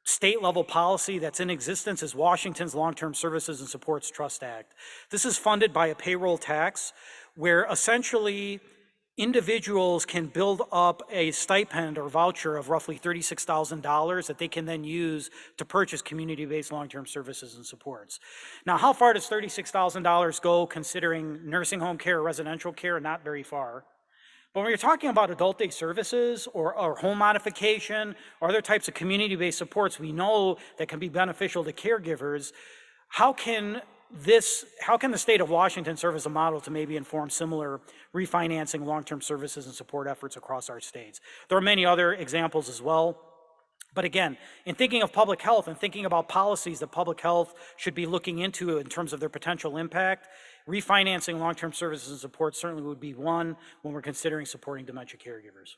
state level policy that's in existence is Washington's Long-Term Services and Supports Trust Act. This is funded by a payroll tax where essentially individuals can build up a stipend or voucher of roughly $36,000 that they can then use to purchase community-based long-term services and supports. Now, how far does $36,000 go considering nursing home care or residential care? Not very far. But when you're talking about adult day services or home modification or other types of community-based supports we know that can be beneficial to caregivers, how can the state of Washington serve as a model to maybe inform similar refinancing long-term services and support efforts across our states? There are many other examples as well. But again, in thinking of public health and thinking about policies that public health should be looking into in terms of their potential impact, refinancing long-term services and support certainly would be one when we're considering supporting dementia caregivers.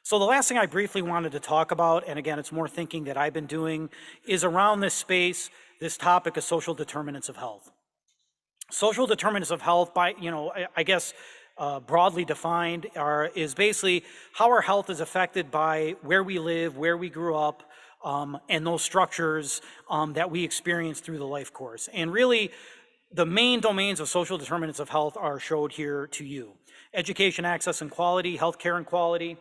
So the last thing I briefly wanted to talk about, and again, it's more thinking that I've been doing, is around this space, this topic of social determinants of health. Social determinants of health, by, I guess, broadly defined, is basically how our health is affected by where we live, where we grew up, and those structures that we experience through the life course. And really, the main domains of social determinants of health are showed here to you. Education, access, and quality, healthcare and quality,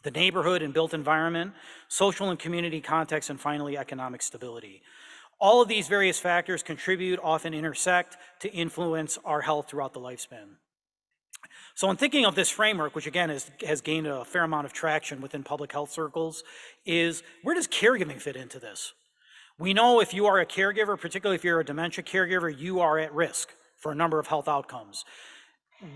the neighborhood and built environment, social and community context, and finally, economic stability. All of these various factors contribute, often intersect, to influence our health throughout the lifespan. So in thinking of this framework, which again has gained a fair amount of traction within public health circles, is where does caregiving fit into this? We know if you are a caregiver, particularly if you're a dementia caregiver, you are at risk for a number of health outcomes.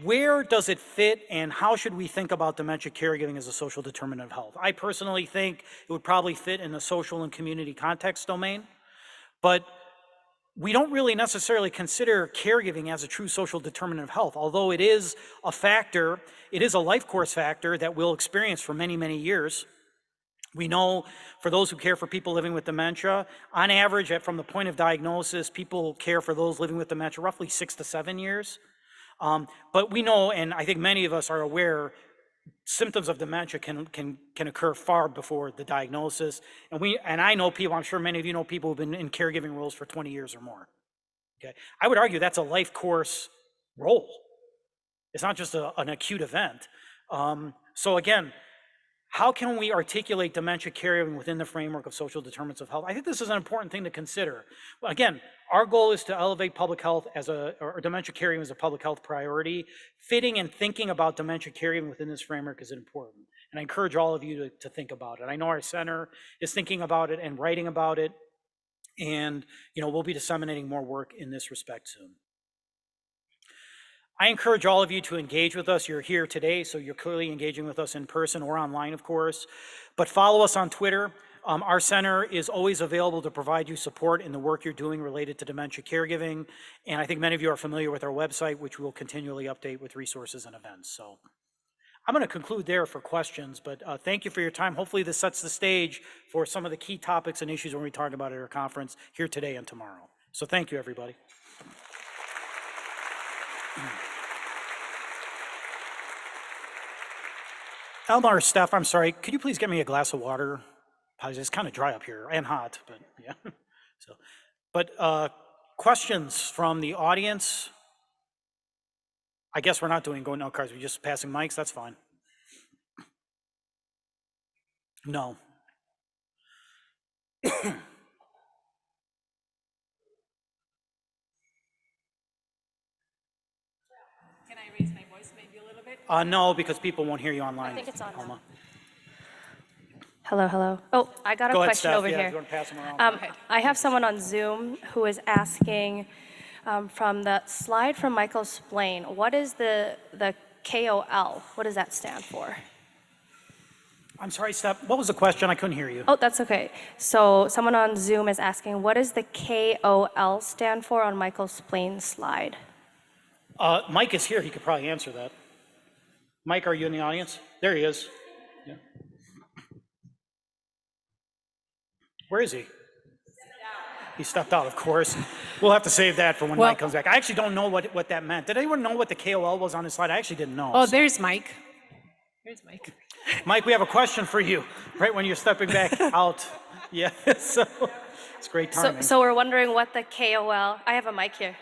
Where does it fit, and how should we think about dementia caregiving as a social determinant of health? I personally think it would probably fit in the social and community context domain, but we don't really necessarily consider caregiving as a true social determinant of health, although it is a factor, it is a life course factor that we'll experience for many, many years. We know for those who care for people living with dementia, on average, from the point of diagnosis, people care for those living with dementia roughly 6 to 7 years. But we know, and I think many of us are aware, symptoms of dementia can occur far before the diagnosis. And I know people, I'm sure many of you know people who've been in caregiving roles for 20 years or more. Okay, I would argue that's a life course role. It's not just an acute event. So again, how can we articulate dementia caregiving within the framework of social determinants of health? I think this is an important thing to consider. Again, our goal is to elevate public health or dementia caregiving as a public health priority. Fitting and thinking about dementia caregiving within this framework is important. And I encourage all of you to think about it. I know our center is thinking about it and writing about it. And we'll be disseminating more work in this respect soon. I encourage all of you to engage with us. You're here today, so you're clearly engaging with us in person or online, of course. But follow us on Twitter. Our center is always available to provide you support in the work you're doing related to dementia caregiving. And I think many of you are familiar with our website, which we'll continually update with resources and events. So I'm going to conclude there for questions, but thank you for your time. Hopefully this sets the stage for some of the key topics and issues when we talk about at our conference here today and tomorrow. So thank you, everybody. Elma or Steph, I'm sorry, could you please get me a glass of water? It's kind of dry up here and hot, but yeah. Questions from the audience? I guess we're not doing going out cards, we're just passing mics, that's fine. No. Can I raise my voice maybe a little bit? No, because people won't hear you online. I think it's on now. Elma. Hello, hello. Oh, I got a Go ahead, question Steph. over Yeah, if here. you want to pass them around. I have someone on Zoom who is asking from the slide from Michael Splain, what is the KOL? What does that stand for? I'm sorry, Steph, what was the question? I couldn't hear you. Oh, that's okay. So someone on Zoom is asking, what does the KOL stand for on Michael Splain's slide? Mike is here, he could probably answer that. Mike, are you in the audience? There he is. Yeah. Where is he? He stepped out, of course. We'll have to save that for when Mike comes back. I actually don't know what that meant. Did anyone know what the KOL was on his slide? I actually didn't know. Oh, there's Mike. There's Mike. Mike, we have a question for you, right when you're stepping back out. Yeah, so it's great timing. So we're wondering what the KOL, I have a mic here.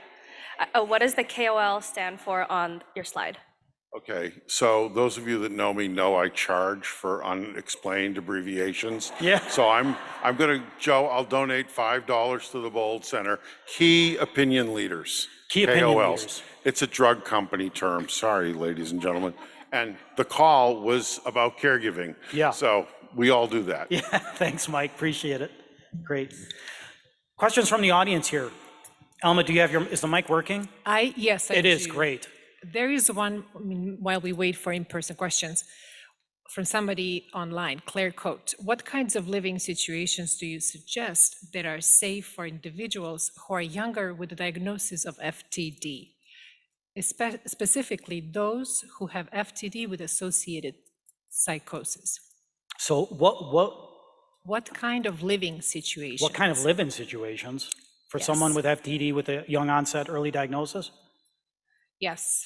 What does the KOL stand for on your slide? Okay, so those of you that know me know I charge for unexplained abbreviations. Yeah. So I'm gonna, Joe, I'll donate $5 to the Bold Center. Key opinion leaders. Key opinion KOLs. leaders. It's a drug company term, sorry, ladies and gentlemen. And the call was about caregiving. Yeah. So we all do that. Yeah, thanks, Mike, appreciate it. Great. Questions from the audience here? Elma, do you have is the mic working? Yes, I It is, do. great. There is one, while we wait for in-person questions, from somebody online, Claire Coate. What kinds of living situations do you suggest that are safe for individuals who are younger with a diagnosis of FTD? Specifically, those who have FTD with associated psychosis. So What kind of living situation? what kind of living situations for Yes. someone with FTD with a young onset early diagnosis? Yes,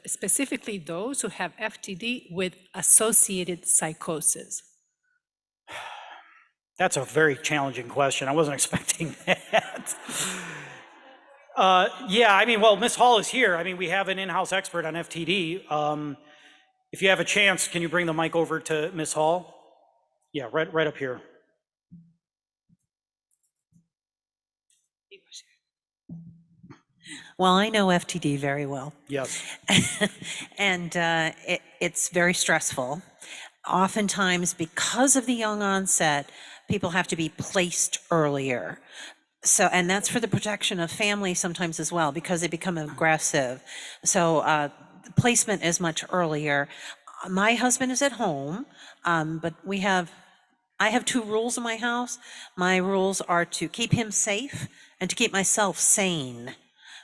specifically those who have FTD with associated psychosis. That's a very challenging question. I wasn't expecting that. Yeah, I mean, well, Ms. Hall is here. I mean, we have an in-house expert on FTD. If you have a chance, can you bring the mic over to Ms. Hall? Yeah, right up here. Well, I know FTD very well. Yes. And it's very stressful. Oftentimes, because of the young onset, people have to be placed earlier. So, and that's for the protection of families sometimes as well, because they become aggressive. So placement is much earlier. My husband is at home, but I have 2 rules in my house. My rules are to keep him safe and to keep myself sane.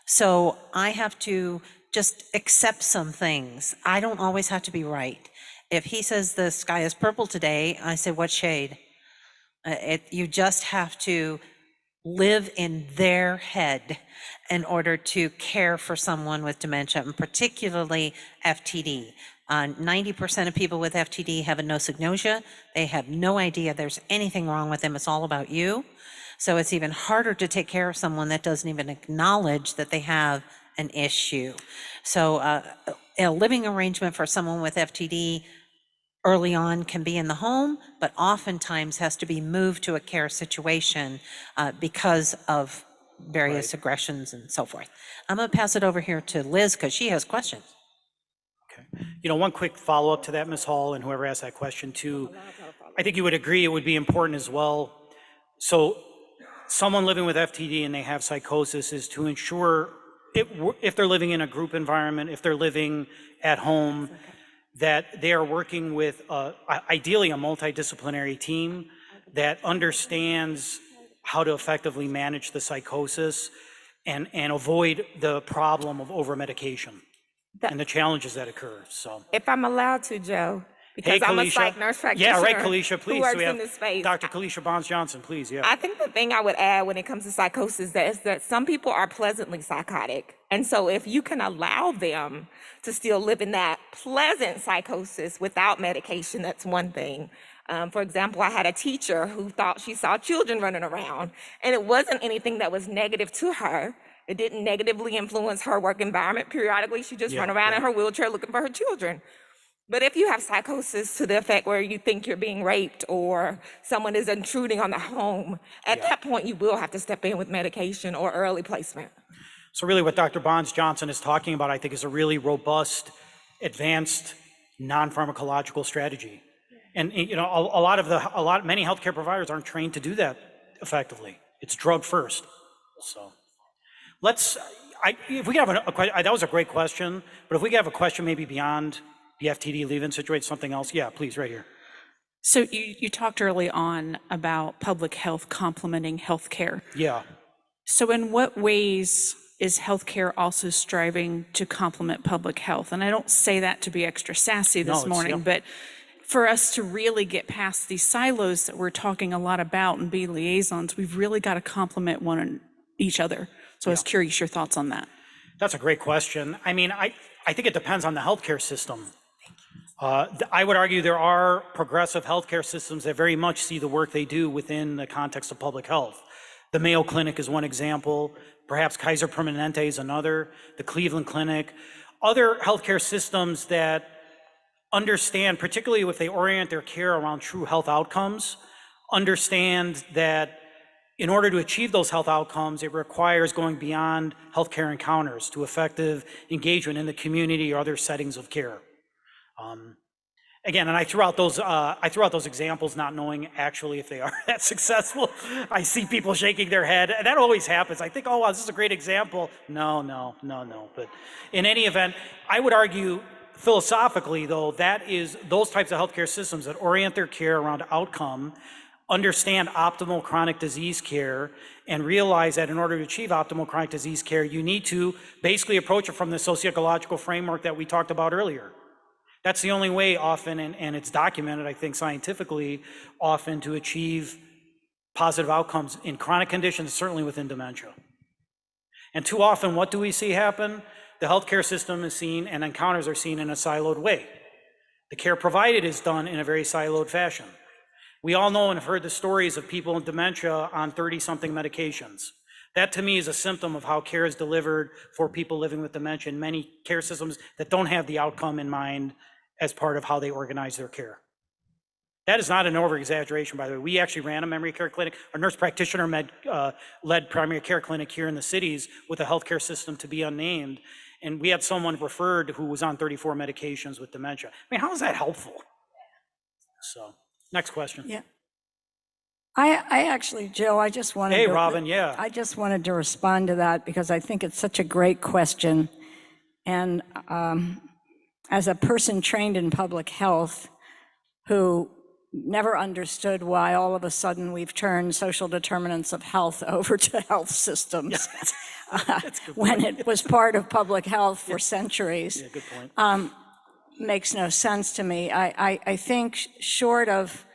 So I have to just accept some things. I don't always have to be right. If he says the sky is purple today, I say, what shade? You just have to live in their head in order to care for someone with dementia, and particularly FTD. 90% of people with FTD have a anosognosia. They have no idea there's anything wrong with them. It's all about you. So it's even harder to take care of someone that doesn't even acknowledge that they have an issue. So a living arrangement for someone with FTD early on can be in the home, but oftentimes has to be moved to a care situation because of various aggressions and so forth. I'm going to pass it over here to Liz because she has questions. Okay. You know, one quick follow-up to that, Ms. Hall, and whoever asked that question too. I think you would agree it would be important as well. So someone living with FTD and they have psychosis is to ensure if they're living in a group environment, if they're living at home, that they are working with ideally a multidisciplinary team that understands how to effectively manage the psychosis and avoid the problem of over-medication and the challenges that occur, so. If I'm allowed to, Joe, because Hey, I'm a Kalisha. psych nurse practitioner. Yeah, right, Kalisha, please. Who works So we have in this space. Dr. Kalisha Bonds-Johnson, please, yeah. I think the thing I would add when it comes to psychosis is that some people are pleasantly psychotic. And so if you can allow them to still live in that pleasant psychosis without medication, that's one thing. For example, I had a teacher who thought she saw children running around, and it wasn't anything that was negative to her. It didn't negatively influence her work environment. Periodically, she just run around in her wheelchair looking for her children. But if you have psychosis to the effect where you think you're being raped or someone is intruding on the home, at that point, you will have to step in with medication or early placement. So really what Dr. Bonds-Johnson is talking about, I think, is a really robust, advanced, non-pharmacological strategy. And you know, many healthcare providers aren't trained to do that effectively. It's drug first. So if we could have a question, that was a great question, but if we could have a question maybe beyond the FTD leave-in situation, something else, yeah, please, right here. So you talked early on about public health complementing healthcare. Yeah. So in what ways is healthcare also striving to complement public health? And I don't say that to be extra sassy this morning, but for us to really get past these silos that we're talking a lot about and be liaisons, we've really got to complement each other. So I was curious your thoughts on that. That's a great question. I mean, I think it depends on the healthcare system. I would argue there are progressive healthcare systems that very much see the work they do within the context of public health. The Mayo Clinic is one example, perhaps Kaiser Permanente is another, the Cleveland Clinic. Other healthcare systems that understand, particularly if they orient their care around true health outcomes, understand that in order to achieve those health outcomes, it requires going beyond healthcare encounters to effective engagement in the community or other settings of care. Again, and I threw out those examples not knowing actually if they are that successful. I see people shaking their head, and that always happens. I think, oh, wow, this is a great example. No. But in any event, I would argue philosophically, though, that is those types of healthcare systems that orient their care around outcome, understand optimal chronic disease care, and realize that in order to achieve optimal chronic disease care, you need to basically approach it from the socioecological framework that we talked about earlier. That's the only way often, and it's documented, I think, scientifically, often to achieve positive outcomes in chronic conditions, certainly within dementia. And too often, what do we see happen? The healthcare system is seen and encounters are seen in a siloed way. The care provided is done in a very siloed fashion. We all know and have heard the stories of people in dementia on 30-something medications. That to me is a symptom of how care is delivered for people living with dementia in many care systems that don't have the outcome in mind as part of how they organize their care. That is not an over-exaggeration, by the way. We actually ran a memory care clinic, a nurse practitioner led primary care clinic here in the cities with a healthcare system to be unnamed. And we had someone referred who was on 34 medications with dementia. I mean, how is that helpful? So, next question. Yeah. I actually, Joe, I just wanted Hey, to, Robin, yeah. I just wanted to respond to that because I think it's such a great question. And as a person trained in public health who never understood why all of a sudden we've turned social determinants of health over to health systems when it was part of public health for centuries. Yeah, good point. Makes no sense to me. I think short of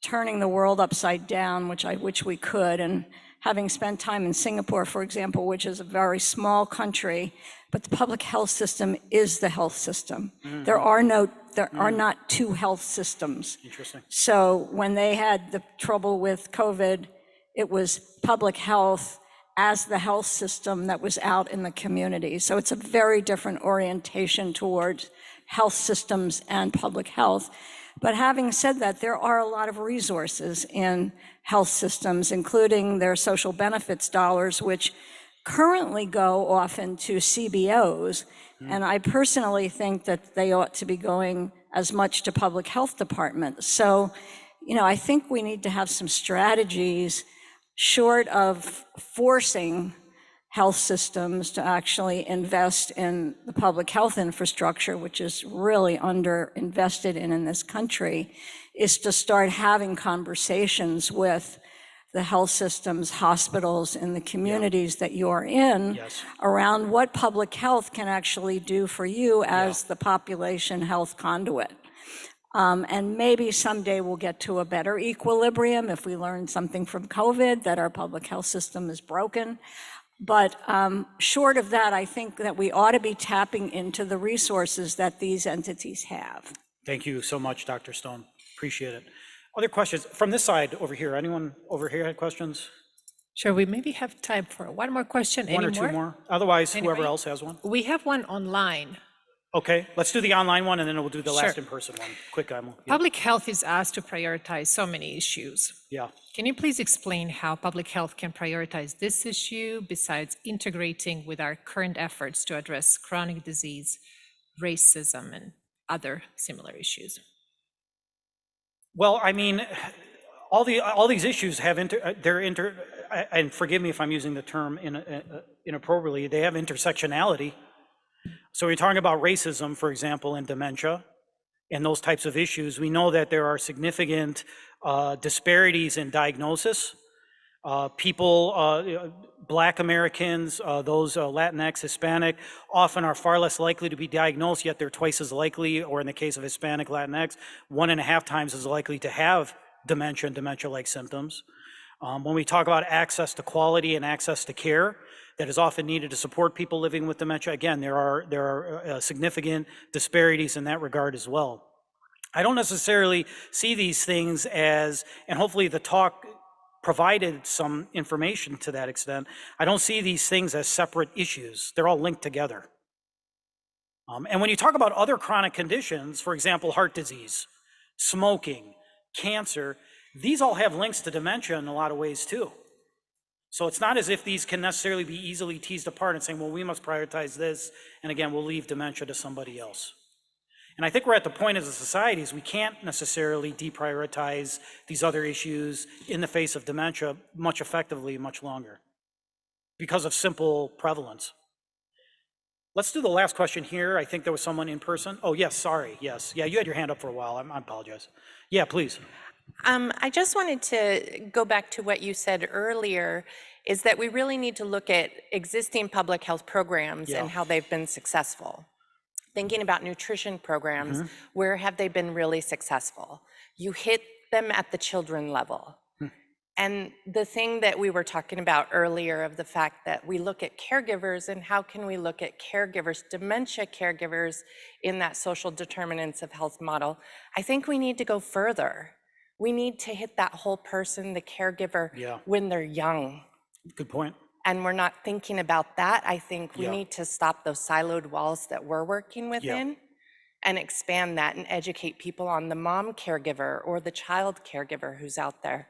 turning the world upside down, which we could, and having spent time in Singapore, for example, which is a very small country, but the public health system is the health system. Mm-hmm. There are not two health systems. Interesting. So when they had the trouble with COVID, it was public health as the health system that was out in the community. So it's a very different orientation towards health systems and public health. But having said that, there are a lot of resources in health systems, including their social benefits dollars, which currently go often to CBOs. And I personally think that they ought to be going as much to public health departments. So, I think we need to have some strategies short of forcing health systems to actually invest in the public health infrastructure, which is really under-invested in this country, is to start having conversations with the health systems, hospitals, and the communities that you're in around what public health can actually do for you as the population health conduit. And maybe someday we'll get to a better equilibrium if we learn something from COVID, that our public health system is broken. But short of that, I think that we ought to be tapping into the resources that these entities have. Thank you so much, Dr. Stone. Appreciate it. Other questions from this side over here? Anyone over here had questions? Sure, we maybe have time for one more question. One or two more? Otherwise, whoever Anybody? else has one. We have one online. Okay, let's do the online one and then we'll do the last Sure. in-person one. Quick, Emil. Public health is asked to prioritize so many issues. Yeah. Can you please explain how public health can prioritize this issue besides integrating with our current efforts to address chronic disease, racism, and other similar issues? Well, I mean, all these issues have and forgive me if I'm using the term inappropriately, they have intersectionality. So we're talking about racism, for example, in dementia and those types of issues. We know that there are significant disparities in diagnosis. People, Black Americans, those Latinx, Hispanic, often are far less likely to be diagnosed, yet they're twice as likely, or in the case of Hispanic, Latinx, 1.5 times as likely to have dementia and dementia-like symptoms. When we talk about access to quality and access to care that is often needed to support people living with dementia, again, there are significant disparities in that regard as well. I don't necessarily see these things as, and hopefully the talk provided some information to that extent, I don't see these things as separate issues. They're all linked together. And when you talk about other chronic conditions, for example, heart disease, smoking, cancer, these all have links to dementia in a lot of ways too. So it's not as if these can necessarily be easily teased apart and saying, well, we must prioritize this, and again, we'll leave dementia to somebody else. And I think we're at the point as a society is we can't necessarily deprioritize these other issues in the face of dementia much effectively, much longer, because of simple prevalence. Let's do the last question here. I think there was someone in person. Oh, yes, sorry, yes. Yeah, you had your hand up for a while. I apologize. Yeah, please. I just wanted to go back to what you said earlier, is that we really need to look at existing public health programs and how they've been successful. thinking about nutrition programs, where have they been really successful? You hit them at the children level. And the thing that we were talking about earlier of the fact that we look at caregivers and how can we look at caregivers, dementia caregivers in that social determinants of health model, I think we need to go further. We need to hit that whole person, the caregiver, when they're young. Good point. And we're not thinking about that. I think we need to stop those siloed walls that we're working within and expand that and educate people on the mom caregiver or the child caregiver who's out there,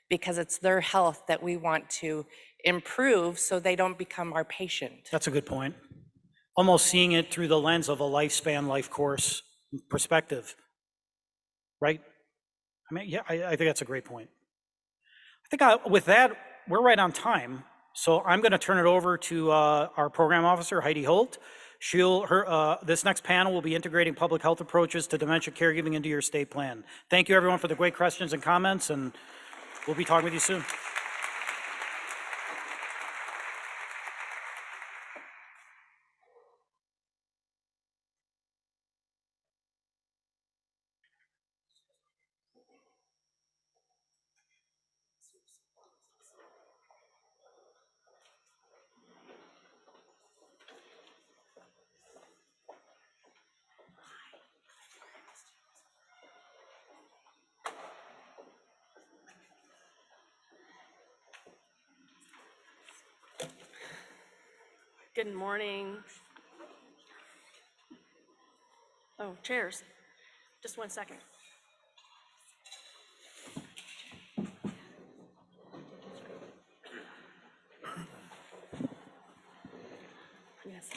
because it's their health that we want to improve so they don't become our patient. That's a good point. Almost seeing it through the lens of a lifespan, life course perspective, right? I mean, yeah, I think that's a great point. I think with that, we're right on time. So I'm going to turn it over to our program officer, Heidi Holt. This next panel will be integrating public health approaches to dementia caregiving into your state plan. Thank you, everyone, for the great questions and comments, and we'll be talking with you soon. Good morning. Oh, chairs. Just 1 second. Yes.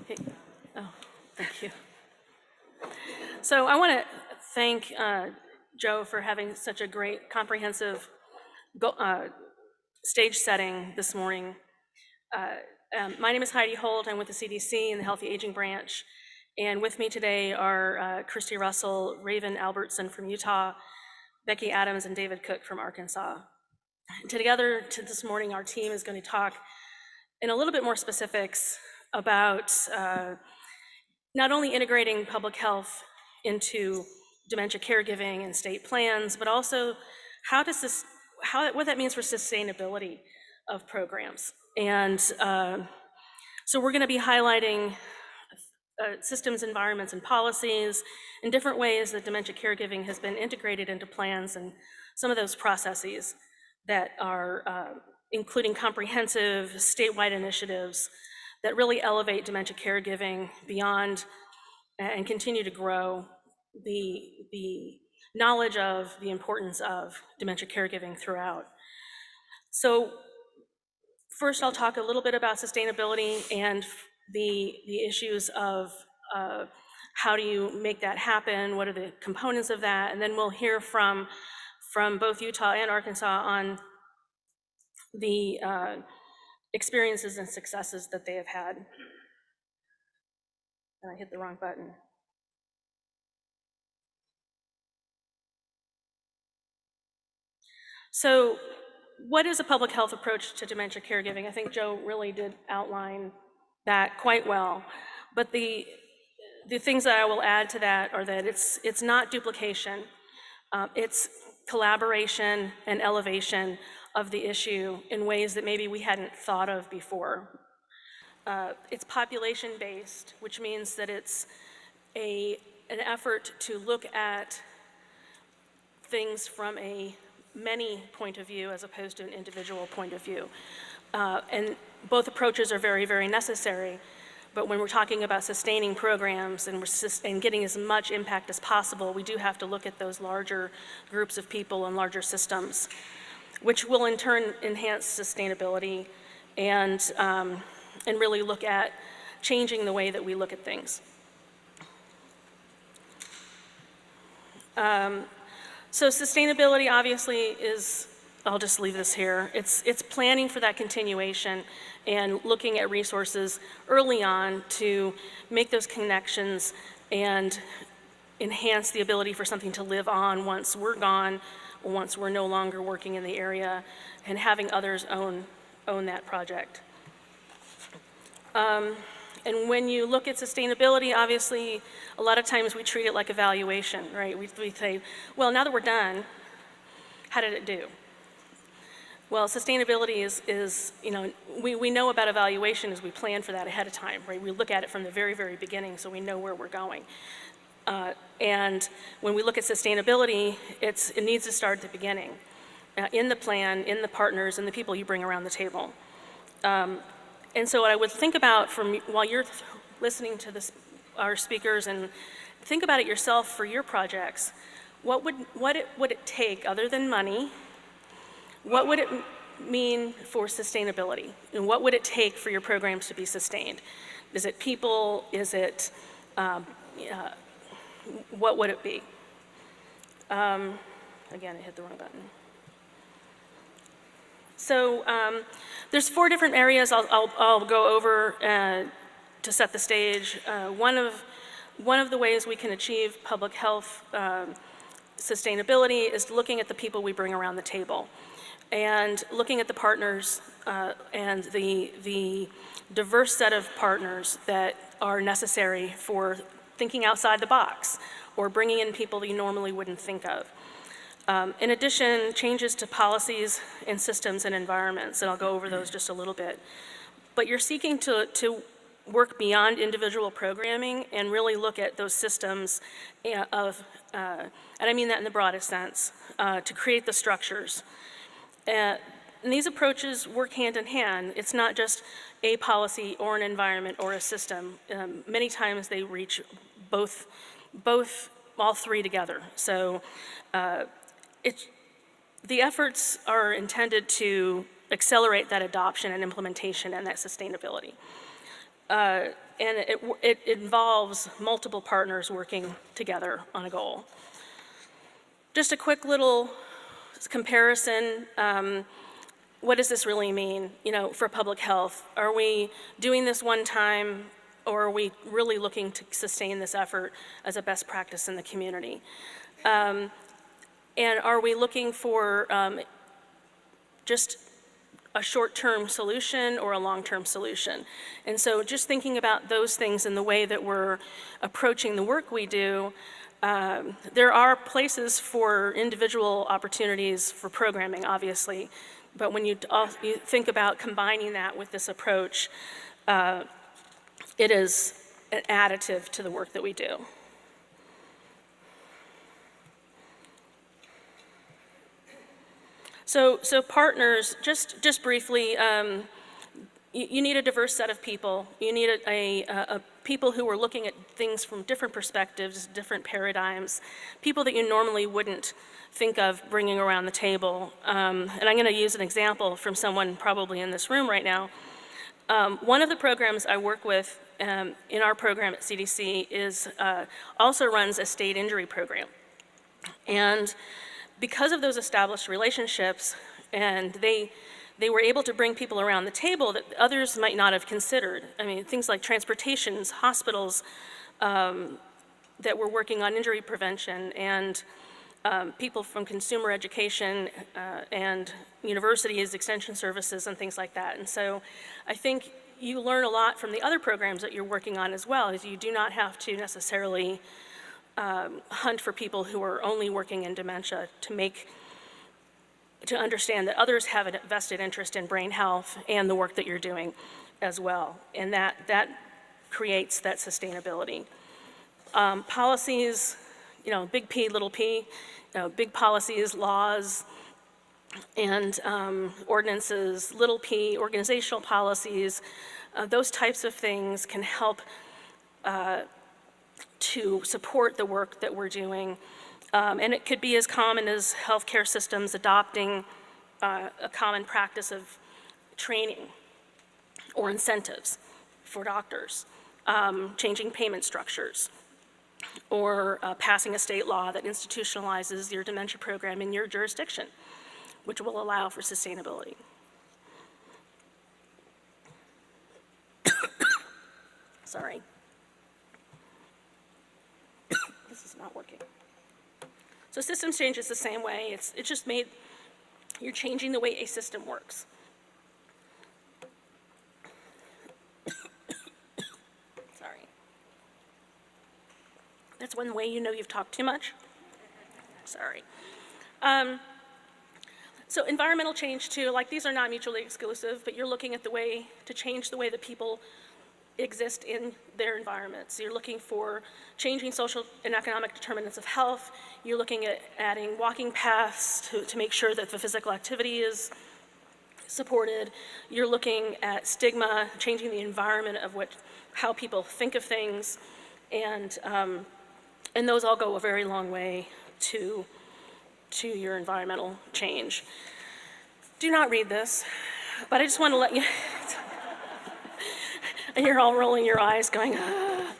Hey. Oh, thank you. So I want to thank Joe for having such a great comprehensive stage setting this morning. My name is Heidi Holt. I'm with the CDC in the Healthy Aging Branch. And with me today are Christy Russell, Raven Albertson from Utah, Becky Adams, and David Cook from Arkansas. Together this morning, our team is going to talk in a little bit more specifics about not only integrating public health into dementia caregiving and state plans, but also what that means for sustainability of programs. And so we're going to be highlighting systems, environments, and policies in different ways that dementia caregiving has been integrated into plans, and some of those processes that are including comprehensive statewide initiatives that really elevate dementia caregiving beyond and continue to grow the knowledge of the importance of dementia caregiving throughout. So first, I'll talk a little bit about sustainability and the issues of how do you make that happen, what are the components of that, and then we'll hear from both Utah and Arkansas on the experiences and successes that they have had. And I hit the wrong button. So what is a public health approach to dementia caregiving? I think Joe really did outline that quite well. But the things that I will add to that are that it's not duplication. It's collaboration and elevation of the issue in ways that maybe we hadn't thought of before. It's population-based, which means that it's an effort to look at things from a many point of view as opposed to an individual point of view. And both approaches are very, very necessary. But when we're talking about sustaining programs and getting as much impact as possible, we do have to look at those larger groups of people and larger systems, which will in turn enhance sustainability and really look at changing the way that we look at things. So sustainability obviously is, I'll just leave this here. It's planning for that continuation and looking at resources early on to make those connections and enhance the ability for something to live on once we're gone, or once we're no longer working in the area, and having others own own that project. And when you look at sustainability, obviously, a lot of times we treat it like evaluation, right? We say, well, now that we're done, how did it do? Well, sustainability is we know about evaluation as we plan for that ahead of time, right? We look at it from the very, very beginning so we know where we're going. And when we look at sustainability, it needs to start at the beginning, in the plan, in the partners, and the people you bring around the table. And so what I would think about while you're listening to our speakers, and think about it yourself for your projects, what would it take other than money? What would it mean for sustainability? And what would it take for your programs to be sustained? Is it people? Is it, what would it be? Again, I hit the wrong button. So there's 4 different areas I'll go over to set the stage. One of the ways we can achieve public health sustainability is looking at the people we bring around the table, and looking at the partners and the diverse set of partners that are necessary for thinking outside the box or bringing in people that you normally wouldn't think of. In addition, changes to policies and systems and environments, and I'll go over those just a little bit. But you're seeking to work beyond individual programming and really look at those systems and I mean that in the broadest sense, to create the structures. And these approaches work hand in hand. It's not just a policy or an environment or a system. Many times they reach all 3 together. So the efforts are intended to accelerate that adoption and implementation and that sustainability. And it involves multiple partners working together on a goal. Just a quick little comparison. What does this really mean, for public health? Are we doing this one time, or are we really looking to sustain this effort as a best practice in the community? And are we looking for just a short-term solution or a long-term solution? And so just thinking about those things in the way that we're approaching the work we do, there are places for individual opportunities for programming, obviously, but when you think about combining that with this approach, it is an additive to the work that we do. So partners, just briefly, you need a diverse set of people. You need a people who are looking at things from different perspectives, different paradigms, people that you normally wouldn't think of bringing around the table. And I'm going to use an example from someone probably in this room right now. One of the programs I work with in our program at CDC also runs a state injury program. And because of those established relationships, and they were able to bring people around the table that others might not have considered. I mean, things like transportations, hospitals that were working on injury prevention, and people from consumer education and universities, extension services, and things like that. And so I think you learn a lot from the other programs that you're working on as well, as you do not have to necessarily hunt for people who are only working in dementia to understand that others have a vested interest in brain health and the work that you're doing as well. And that creates that sustainability. Policies, big P, little p, big policies, laws, and ordinances, little p, organizational policies, those types of things can help to support the work that we're doing. And it could be as common as healthcare systems adopting a common practice of training or incentives for doctors, changing payment structures, or passing a state law that institutionalizes your dementia program in your jurisdiction, which will allow for sustainability. Sorry. This is not working. So systems change is the same way. It's just you're changing the way a system works. That's one way you know you've talked too much. Sorry. So environmental change too, like these are not mutually exclusive, but you're looking at the way to change the way that people exist in their environments. You're looking for changing social and economic determinants of health. You're looking at adding walking paths to make sure that the physical activity is supported. You're looking at stigma, changing the environment of how people think of things, and those all go a very long way to your environmental change. Do not read this, but I just want to let you, and you're all rolling your eyes going, ah.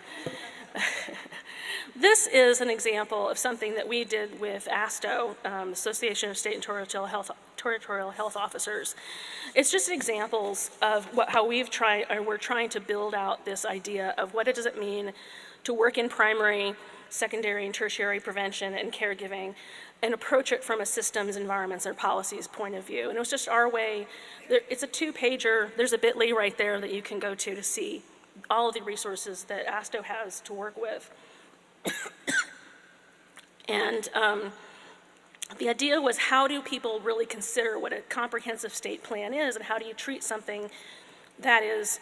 This is an example of something that we did with ASTO, Association of State and Territorial Health Officers. It's just examples of how we're trying to build out this idea of what does it mean to work in primary, secondary, and tertiary prevention and caregiving, and approach it from a systems, environments, and policies point of view. And it was just our way. It's a 2-pager. There's a bit.ly right there that you can go to see all of the resources that ASTO has to work with. And the idea was, how do people really consider what a comprehensive state plan is, and how do you treat something that is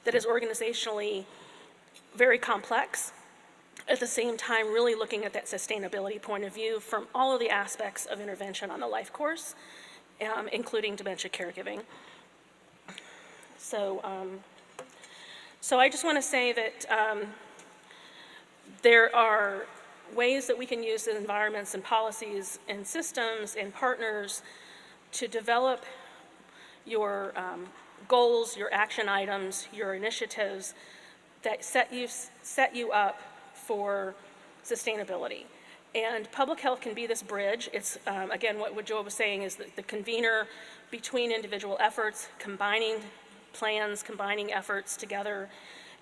organizationally very complex, at the same time really looking at that sustainability point of view from all of the aspects of intervention on the life course, including dementia caregiving. So I just want to say that there are ways that we can use the environments and policies and systems and partners to develop your goals, your action items, your initiatives that set you up for sustainability. And public health can be this bridge. It's, again, what Joe was saying is the convener between individual efforts, combining plans, combining efforts together,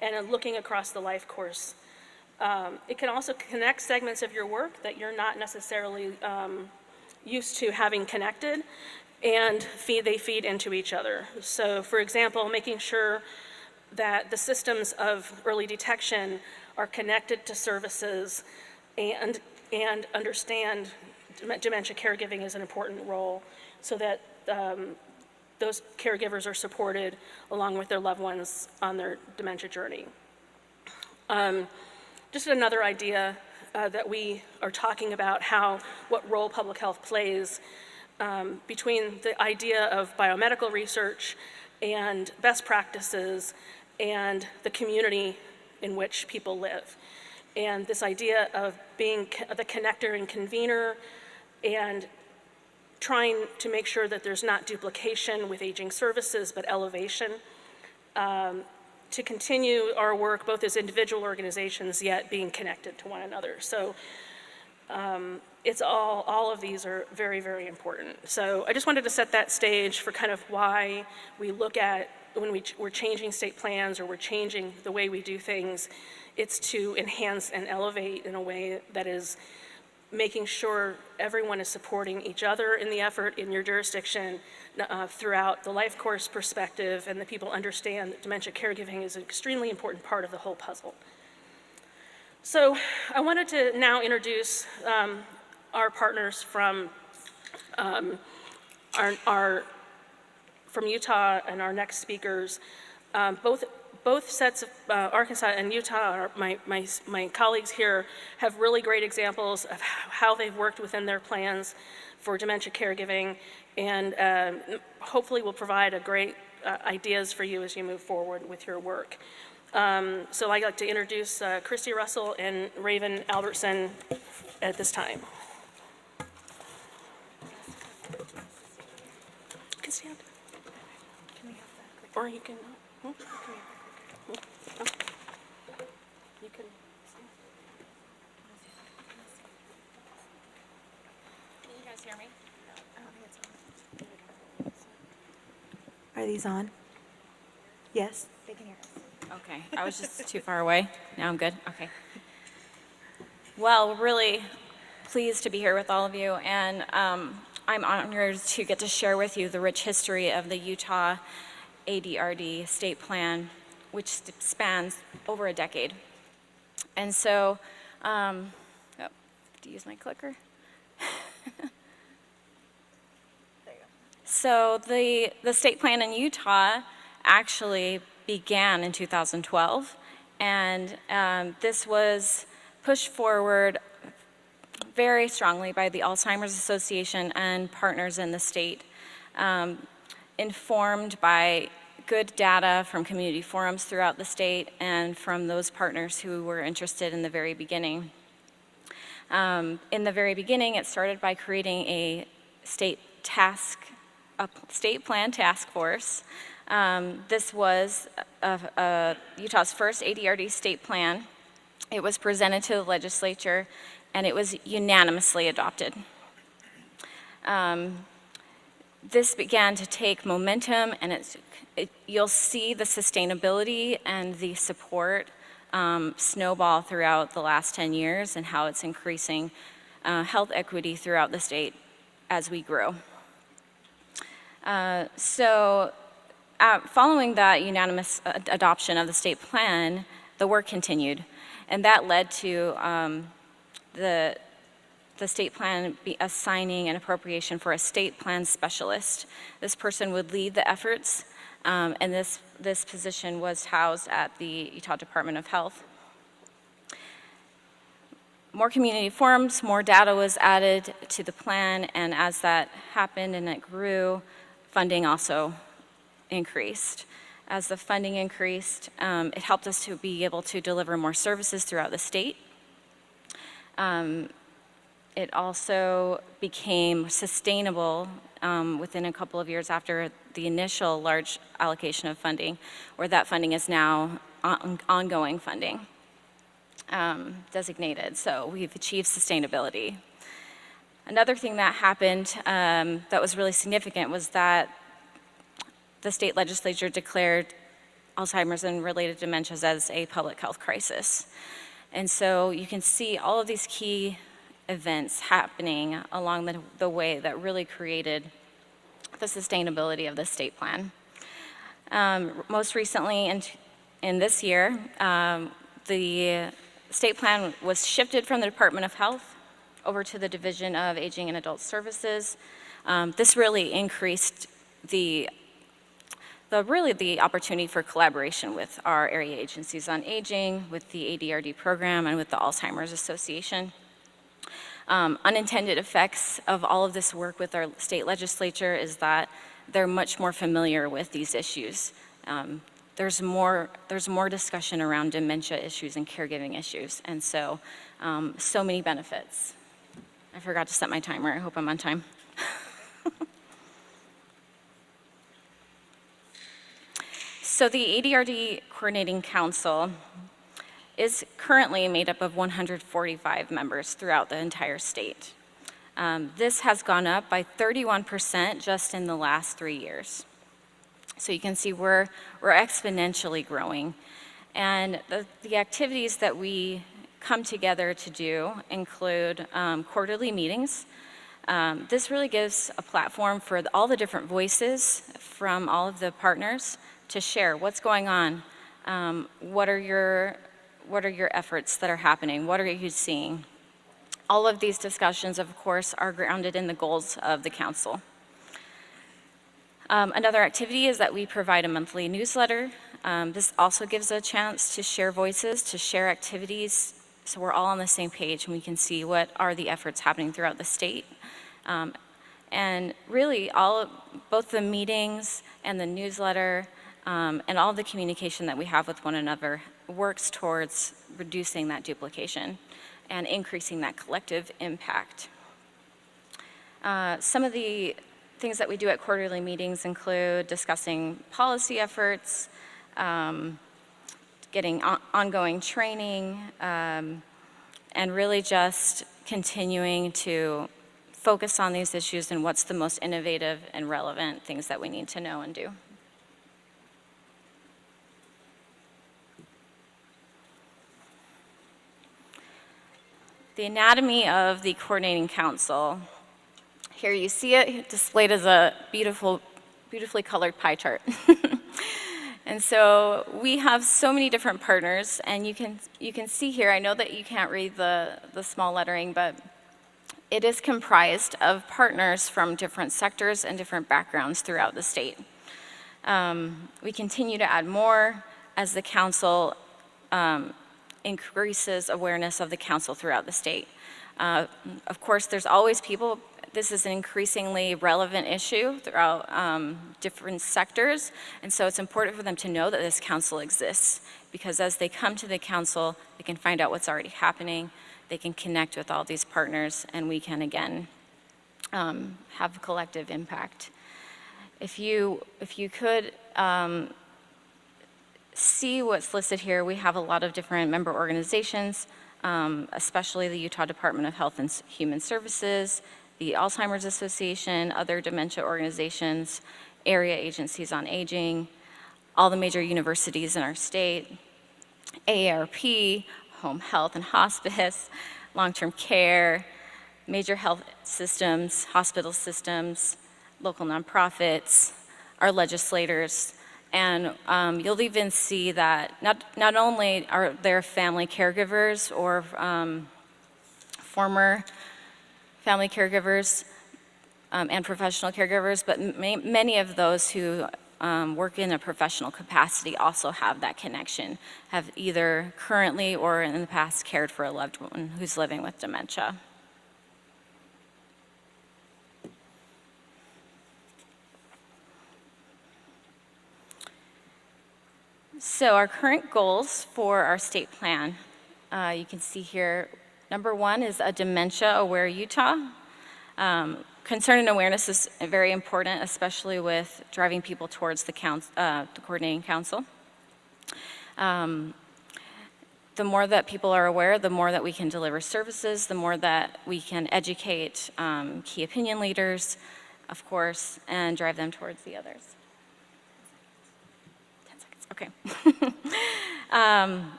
and looking across the life course. It can also connect segments of your work that you're not necessarily used to having connected, and they feed into each other. So, for example, making sure that the systems of early detection are connected to services and understand dementia caregiving is an important role, so that those caregivers are supported along with their loved ones on their dementia journey. Just another idea that we are talking about what role public health plays between the idea of biomedical research and best practices and the community in which people live. And this idea of being the connector and convener and trying to make sure that there's not duplication with aging services, but elevation, to continue our work both as individual organizations, yet being connected to one another. So it's all of these are very, very important. So I just wanted to set that stage for kind of why we look at when we're changing state plans or we're changing the way we do things, it's to enhance and elevate in a way that is making sure everyone is supporting each other in the effort in your jurisdiction throughout the life course perspective, and that people understand that dementia caregiving is an extremely important part of the whole puzzle. So I wanted to now introduce our partners from from Utah, and our next speakers. Both sets of Arkansas and Utah, my colleagues here, have really great examples of how they've worked within their plans for dementia caregiving, and hopefully will provide a great ideas for you as you move forward with your work. So I'd like to introduce Christy Russell and Raven Albertson at this time. You can stand. Or you can. You can. Can you guys hear me? I don't think it's on. Are these on? Yes? They can hear us. Okay, I was just too far away. Now I'm good. Okay. Well, really pleased to be here with all of you, and I'm honored to get to share with you the rich history of the Utah Adrd state plan, which spans over a decade. And so, oh, to use my clicker. So the state plan in Utah actually began in 2012, and this was pushed forward very strongly by the Alzheimer's Association and partners in the state, informed by good data from community forums throughout the state and from those partners who were interested in the very beginning. In the very beginning, it started by creating a state plan task force. This was Utah's first ADRD state plan. It was presented to the legislature, and it was unanimously adopted. This began to take momentum, and you'll see the sustainability and the support snowball throughout the last 10 years and how it's increasing health equity throughout the state as we grow. Following that unanimous adoption of the state plan, the work continued, and that led to the state plan assigning an appropriation for a state plan specialist. This person would lead the efforts, and this position was housed at the Utah Department of Health. More community forums, more data was added to the plan, and as that happened and it grew, funding also increased. As the funding increased, it helped us to be able to deliver more services throughout the state. It also became sustainable within a couple of years after the initial large allocation of funding, where that funding is now ongoing funding designated. So we've achieved sustainability. Another thing that happened that was really significant was that the state legislature declared Alzheimer's and related dementias as a public health crisis. And so you can see all of these key events happening along the way that really created the sustainability of the state plan. Most recently in this year, the state plan was shifted from the Department of Health over to the Division of Aging and Adult Services. This really increased the opportunity for collaboration with our area agencies on aging, with the ADRD program, and with the Alzheimer's Association. Unintended effects of all of this work with our state legislature is that they're much more familiar with these issues. There's more discussion around dementia issues and caregiving issues, and so many benefits. I forgot to set my timer. I hope I'm on time. So the ADRD Coordinating Council is currently made up of 145 members throughout the entire state. This has gone up by 31% just in the last 3 years. So you can see we're exponentially growing. And the activities that we come together to do include quarterly meetings. This really gives a platform for all the different voices from all of the partners to share what's going on, what are your efforts that are happening, what are you seeing. All of these discussions, of course, are grounded in the goals of the council. Another activity is that we provide a monthly newsletter. This also gives a chance to share voices, to share activities, so we're all on the same page and we can see what are the efforts happening throughout the state. And really, both the meetings and the newsletter and all the communication that we have with one another works towards reducing that duplication and increasing that collective impact. Some of the things that we do at quarterly meetings include discussing policy efforts, getting ongoing training, and really just continuing to focus on these issues and what's the most innovative and relevant things that we need to know and do. The anatomy of the Coordinating Council. Here you see it displayed as a beautifully colored pie chart. And so we have so many different partners, and you can see here, I know that you can't read the small lettering, but it is comprised of partners from different sectors and different backgrounds throughout the state. We continue to add more as the council increases awareness of the council throughout the state. Of course, there's always people. This is an increasingly relevant issue throughout different sectors, and so it's important for them to know that this council exists, because as they come to the council, they can find out what's already happening, they can connect with all these partners, and we can, again, have collective impact. If you could see what's listed here, we have a lot of different member organizations, especially the Utah Department of Health and Human Services, the Alzheimer's Association, other dementia organizations, area agencies on aging, all the major universities in our state, AARP, home health and hospice, long-term care, major health systems, hospital systems, local nonprofits, our legislators, and you'll even see that not only are there family caregivers or former family caregivers and professional caregivers, but many of those who work in a professional capacity also have that connection, have either currently or in the past cared for a loved one who's living with dementia. So our current goals for our state plan, you can see here, number 1 is a dementia-aware Utah. Concern and awareness is very important, especially with driving people towards the coordinating council. The more that people are aware, the more that we can deliver services, the more that we can educate key opinion leaders, of course, and drive them towards the others. 10 seconds, okay.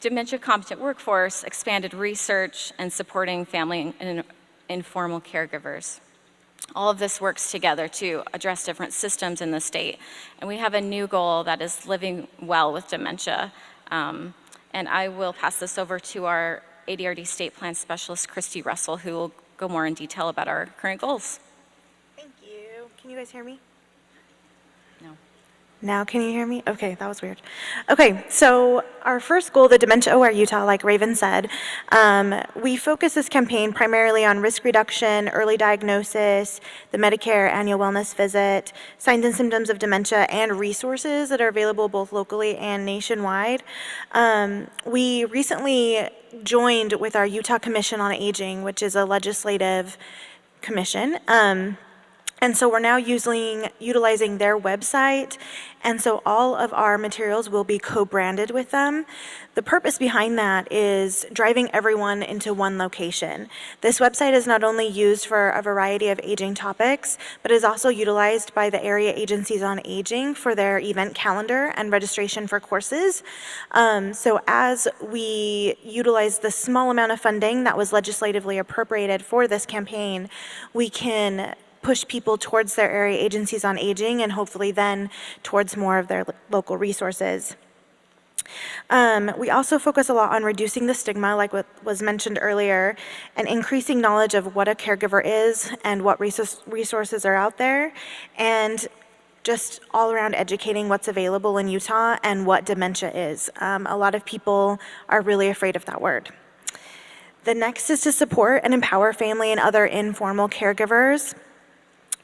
Dementia competent workforce, expanded research, and supporting family and informal caregivers. All of this works together to address different systems in the state. And we have a new goal that is living well with dementia. And I will pass this over to our Adrd state plan specialist, Christy Russell, who will go more in detail about our current goals. Thank you. Can you guys hear me? No. Now can you hear me? Okay, that was weird. Okay, so our first goal, the Dementia Aware Utah, like Raven said, we focus this campaign primarily on risk reduction, early diagnosis, the Medicare annual wellness visit, signs and symptoms of dementia, and resources that are available both locally and nationwide. We recently joined with our Utah Commission on Aging, which is a legislative commission. And so we're now utilizing their website, and so all of our materials will be co-branded with them. The purpose behind that is driving everyone into one location. This website is not only used for a variety of aging topics, but is also utilized by the area agencies on aging for their event calendar and registration for courses. So as we utilize the small amount of funding that was legislatively appropriated for this campaign, we can push people towards their area agencies on aging and hopefully then towards more of their local resources. We also focus a lot on reducing the stigma, like what was mentioned earlier, and increasing knowledge of what a caregiver is and what resources are out there, and just all around educating what's available in Utah and what dementia is. A lot of people are really afraid of that word. The next is to support and empower family and other informal caregivers.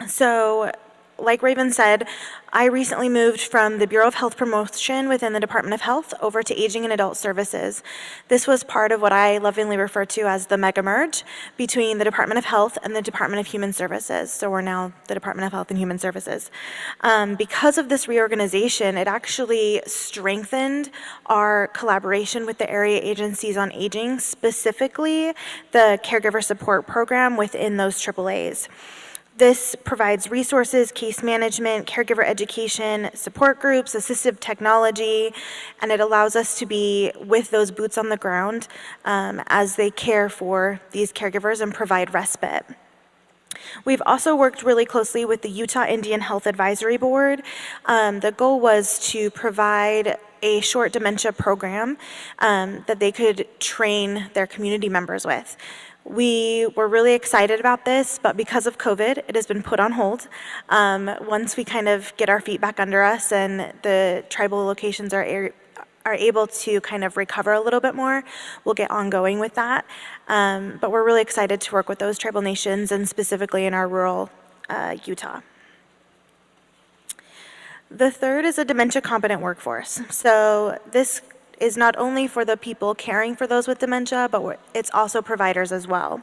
So, like Raven said, I recently moved from the Bureau of Health Promotion within the Department of Health over to Aging and Adult Services. This was part of what I lovingly refer to as the mega merge between the Department of Health and the Department of Human Services. So we're now the Department of Health and Human Services. Because of this reorganization, it actually strengthened our collaboration with the area agencies on aging, specifically the Caregiver Support Program within those AAAs. This provides resources, case management, caregiver education, support groups, assistive technology, and it allows us to be with those boots on the ground as they care for these caregivers and provide respite. We've also worked really closely with the Utah Indian Health Advisory Board. The goal was to provide a short dementia program that they could train their community members with. We were really excited about this, but because of COVID, it has been put on hold. Once we kind of get our feet back under us and the tribal locations are able to kind of recover a little bit more, we'll get ongoing with that. But we're really excited to work with those tribal nations and specifically in our rural Utah. The third is a dementia competent workforce. So this is not only for the people caring for those with dementia, but it's also providers as well.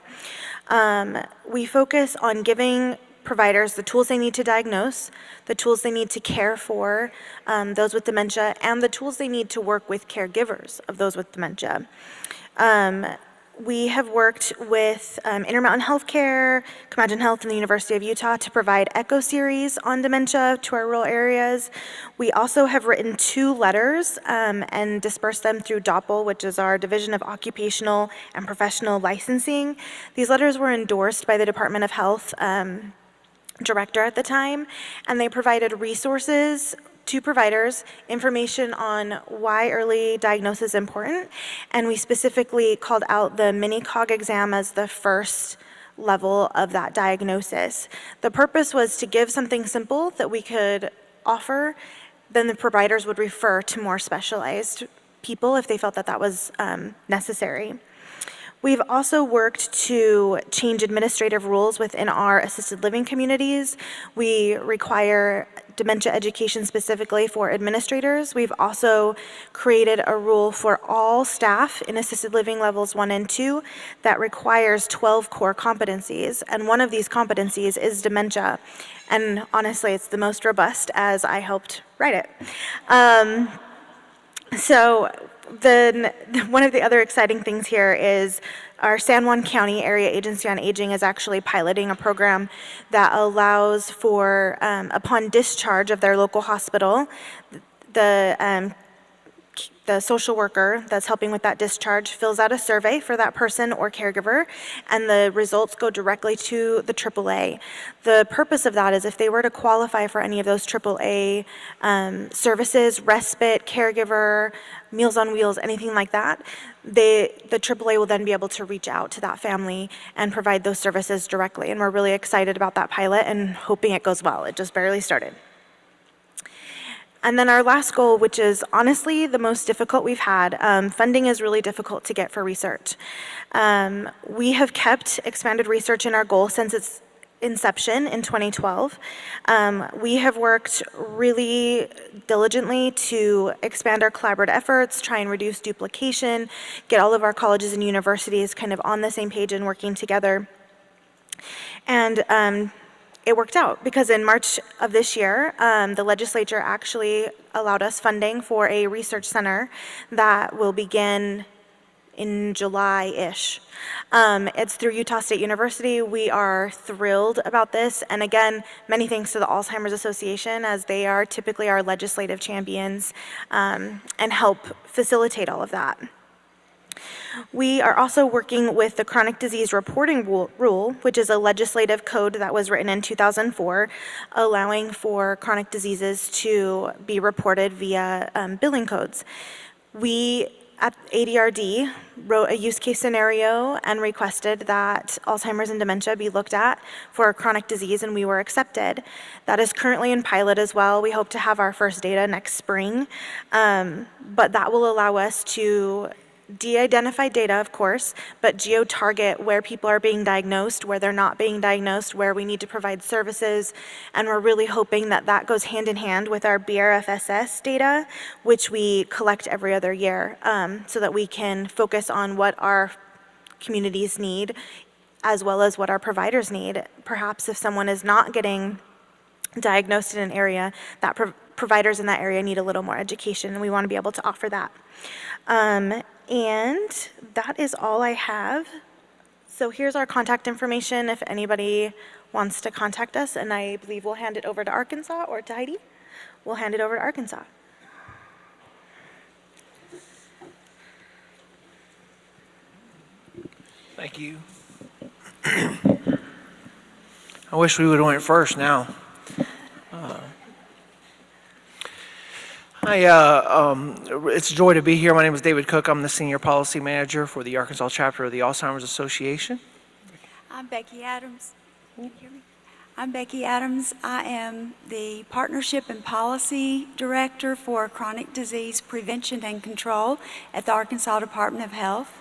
We focus on giving providers the tools they need to diagnose, the tools they need to care for those with dementia, and the tools they need to work with caregivers of those with dementia. We have worked with Intermountain Healthcare, Comadgen Health, and the University of Utah to provide echo series on dementia to our rural areas. We also have written 2 letters and dispersed them through DOPL, which is our Division of Occupational and Professional Licensing. These letters were endorsed by the Department of Health director at the time, and they provided resources to providers, information on why early diagnosis is important, and we specifically called out the mini-COG exam as the first level of that diagnosis. The purpose was to give something simple that we could offer, then the providers would refer to more specialized people if they felt that that was necessary. We've also worked to change administrative rules within our assisted living communities. We require dementia education specifically for administrators. We've also created a rule for all staff in assisted living levels 1 and 2 that requires 12 core competencies, and one of these competencies is dementia. And honestly, it's the most robust as I helped write it. So then one of the other exciting things here is our San Juan County Area Agency on Aging is actually piloting a program that allows for, upon discharge of their local hospital, the social worker that's helping with that discharge fills out a survey for that person or caregiver, and the results go directly to the AAA. The purpose of that is if they were to qualify for any of those AAA services, respite, caregiver, Meals on Wheels, anything like that, the AAA will then be able to reach out to that family and provide those services directly. And we're really excited about that pilot and hoping it goes well. It just barely started. And then our last goal, which is honestly the most difficult we've had, funding is really difficult to get for research. We have kept expanded research in our goal since its inception in 2012. We have worked really diligently to expand our collaborative efforts, try and reduce duplication, get all of our colleges and universities kind of on the same page and working together. And it worked out because in March of this year, the legislature actually allowed us funding for a research center that will begin in July-ish. It's through Utah State University. We are thrilled about this. And again, many thanks to the Alzheimer's Association, as they are typically our legislative champions and help facilitate all of that. We are also working with the Chronic Disease Reporting Rule, which is a legislative code that was written in 2004, allowing for chronic diseases to be reported via billing codes. We at Adrd wrote a use case scenario and requested that Alzheimer's and dementia be looked at for a chronic disease, and we were accepted. That is currently in pilot as well. We hope to have our first data next spring, but that will allow us to de-identify data, of course, but geo-target where people are being diagnosed, where they're not being diagnosed, where we need to provide services, and we're really hoping that that goes hand in hand with our BRFSS data, which we collect every other year, so that we can focus on what our communities need, as well as what our providers need. Perhaps if someone is not getting diagnosed in an area, that providers in that area need a little more education, and we want to be able to offer that. And that is all I have. So here's our contact information if anybody wants to contact us, and I believe we'll hand it over to Arkansas or to Heidi. We'll hand it over to Arkansas. Thank you. I wish we would have went first now. It's a joy to be here. My name is David Cook. I'm the Senior Policy Manager for the Arkansas chapter of the Alzheimer's Association. I'm Becky Adams. Can you hear me? I'm Becky Adams. I am the Partnership and Policy Director for Chronic Disease Prevention and Control at the Arkansas Department of Health,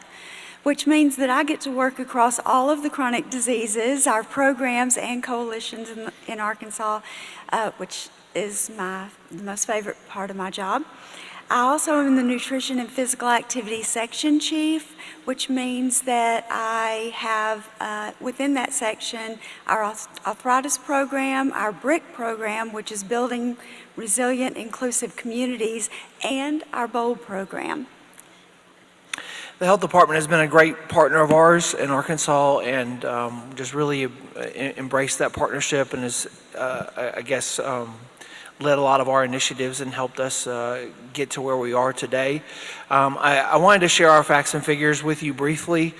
which means that I get to work across all of the chronic diseases, our programs and coalitions in Arkansas, which is the most favorite part of my job. I also am the Nutrition and Physical Activity Section Chief, which means that I have within that section our arthritis program, our BRIC program, which is Building Resilient Inclusive Communities, and our BOLD program. The health department has been a great partner of ours in Arkansas, and just really embraced that partnership, and has, I guess, led a lot of our initiatives and helped us get to where we are today. I wanted to share our facts and figures with you briefly,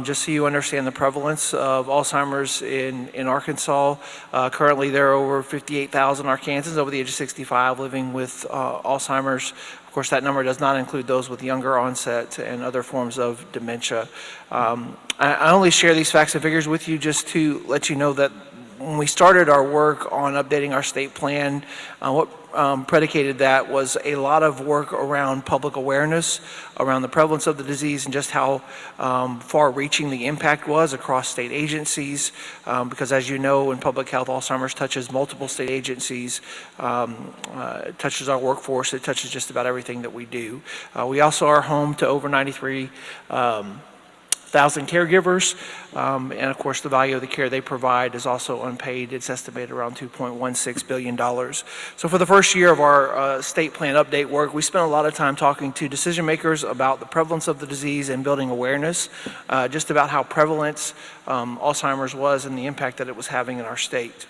just so you understand the prevalence of Alzheimer's in Arkansas. Currently, there are over 58,000 Arkansans over the age of 65 living with Alzheimer's. Of course, that number does not include those with younger onset and other forms of dementia. I only share these facts and figures with you just to let you know that when we started our work on updating our state plan, what predicated that was a lot of work around public awareness, around the prevalence of the disease, and just how far-reaching the impact was across state agencies. Because as you know, in public health, Alzheimer's touches multiple state agencies, it touches our workforce, it touches just about everything that we do. We also are home to over 93,000 caregivers, and of course the value of the care they provide is also unpaid. It's estimated around $2.16 billion. So for the first year of our state plan update work, we spent a lot of time talking to decision makers about the prevalence of the disease and building awareness, just about how prevalent Alzheimer's was and the impact that it was having in our state.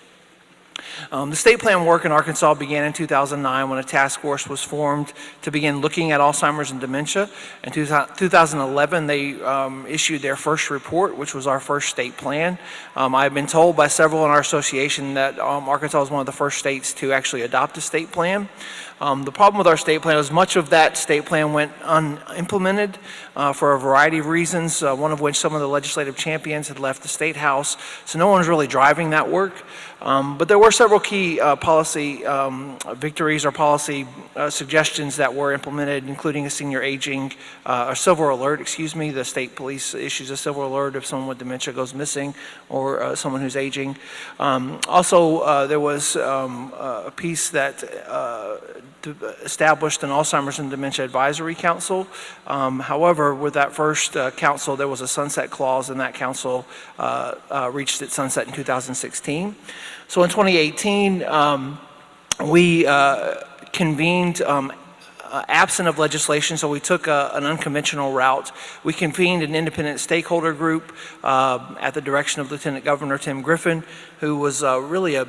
The state plan work in Arkansas began in 2009 when a task force was formed to begin looking at Alzheimer's and dementia. In 2011, they issued their first report, which was our first state plan. I've been told by several in our association that Arkansas is one of the first states to actually adopt a state plan. The problem with our state plan is much of that state plan went unimplemented for a variety of reasons, one of which some of the legislative champions had left the State House, so no one was really driving that work. But there were several key policy victories or policy suggestions that were implemented, including a senior aging, a silver alert, the state police issues a silver alert if someone with dementia goes missing or someone who's aging. Also, there was a piece that established an Alzheimer's and Dementia Advisory Council. However, with that first council, there was a sunset clause, and that council reached its sunset in 2016. So in 2018, we convened absent of legislation, so we took an unconventional route. We convened an independent stakeholder group at the direction of Lieutenant Governor Tim Griffin, who was really a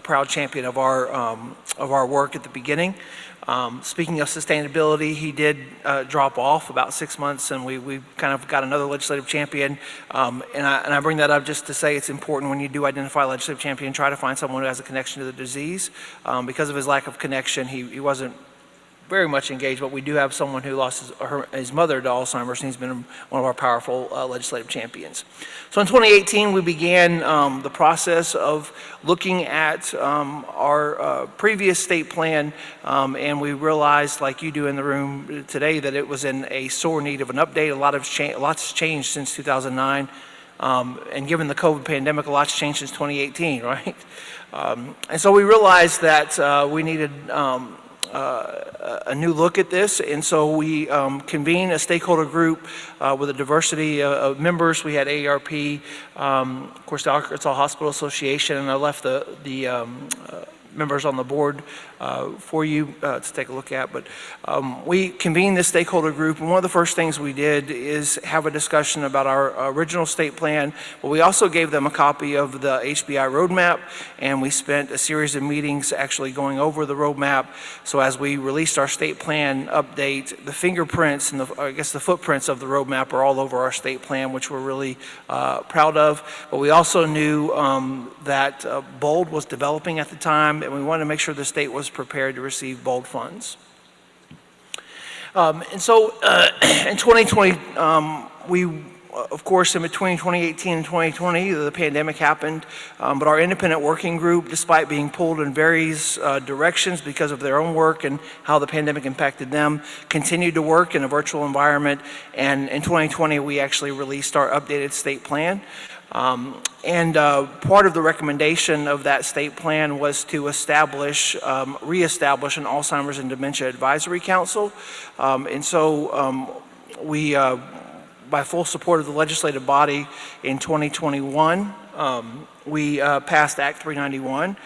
proud champion of our work at the beginning. Speaking of sustainability, he did drop off about 6 months, and we kind of got another legislative champion. And I bring that up just to say it's important when you do identify a legislative champion, try to find someone who has a connection to the disease. Because of his lack of connection, he wasn't very much engaged, but we do have someone who lost his mother to Alzheimer's, and he's been one of our powerful legislative champions. So in 2018, we began the process of looking at our previous state plan, and we realized, like you do in the room today, that it was in a sore need of an update. Lots changed since 2009, and given the COVID pandemic, a lot's changed since 2018, right? And so we realized that we needed a new look at this, and so we convened a stakeholder group with a diversity of members. We had AARP, of course, the Arkansas Hospital Association, and I left the members on the board for you to take a look at. But we convened this stakeholder group, and one of the first things we did is have a discussion about our original state plan, but we also gave them a copy of the HBI roadmap, and we spent a series of meetings actually going over the roadmap. So as we released our state plan update, the fingerprints and the footprints of the roadmap are all over our state plan, which we're really proud of. But we also knew that BOLD was developing at the time, and we wanted to make sure the state was prepared to receive BOLD funds. And so in 2020, of course, in between 2018 and 2020, the pandemic happened, but our independent working group, despite being pulled in various directions because of their own work and how the pandemic impacted them, continued to work in a virtual environment. And in 2020, we actually released our updated state plan. Part of the recommendation of that state plan was to reestablish an Alzheimer's and Dementia Advisory Council. We by full support of the legislative body in 2021, we passed Act 391,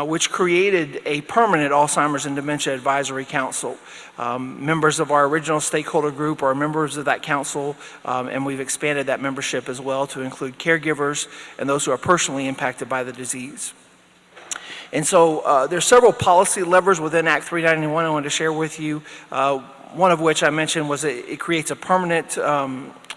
which created a permanent Alzheimer's and Dementia Advisory Council. Members of our original stakeholder group are members of that council, and we've expanded that membership as well to include caregivers and those who are personally impacted by the disease. And so there's several policy levers within Act 391 I wanted to share with you. One of which I mentioned was it creates a permanent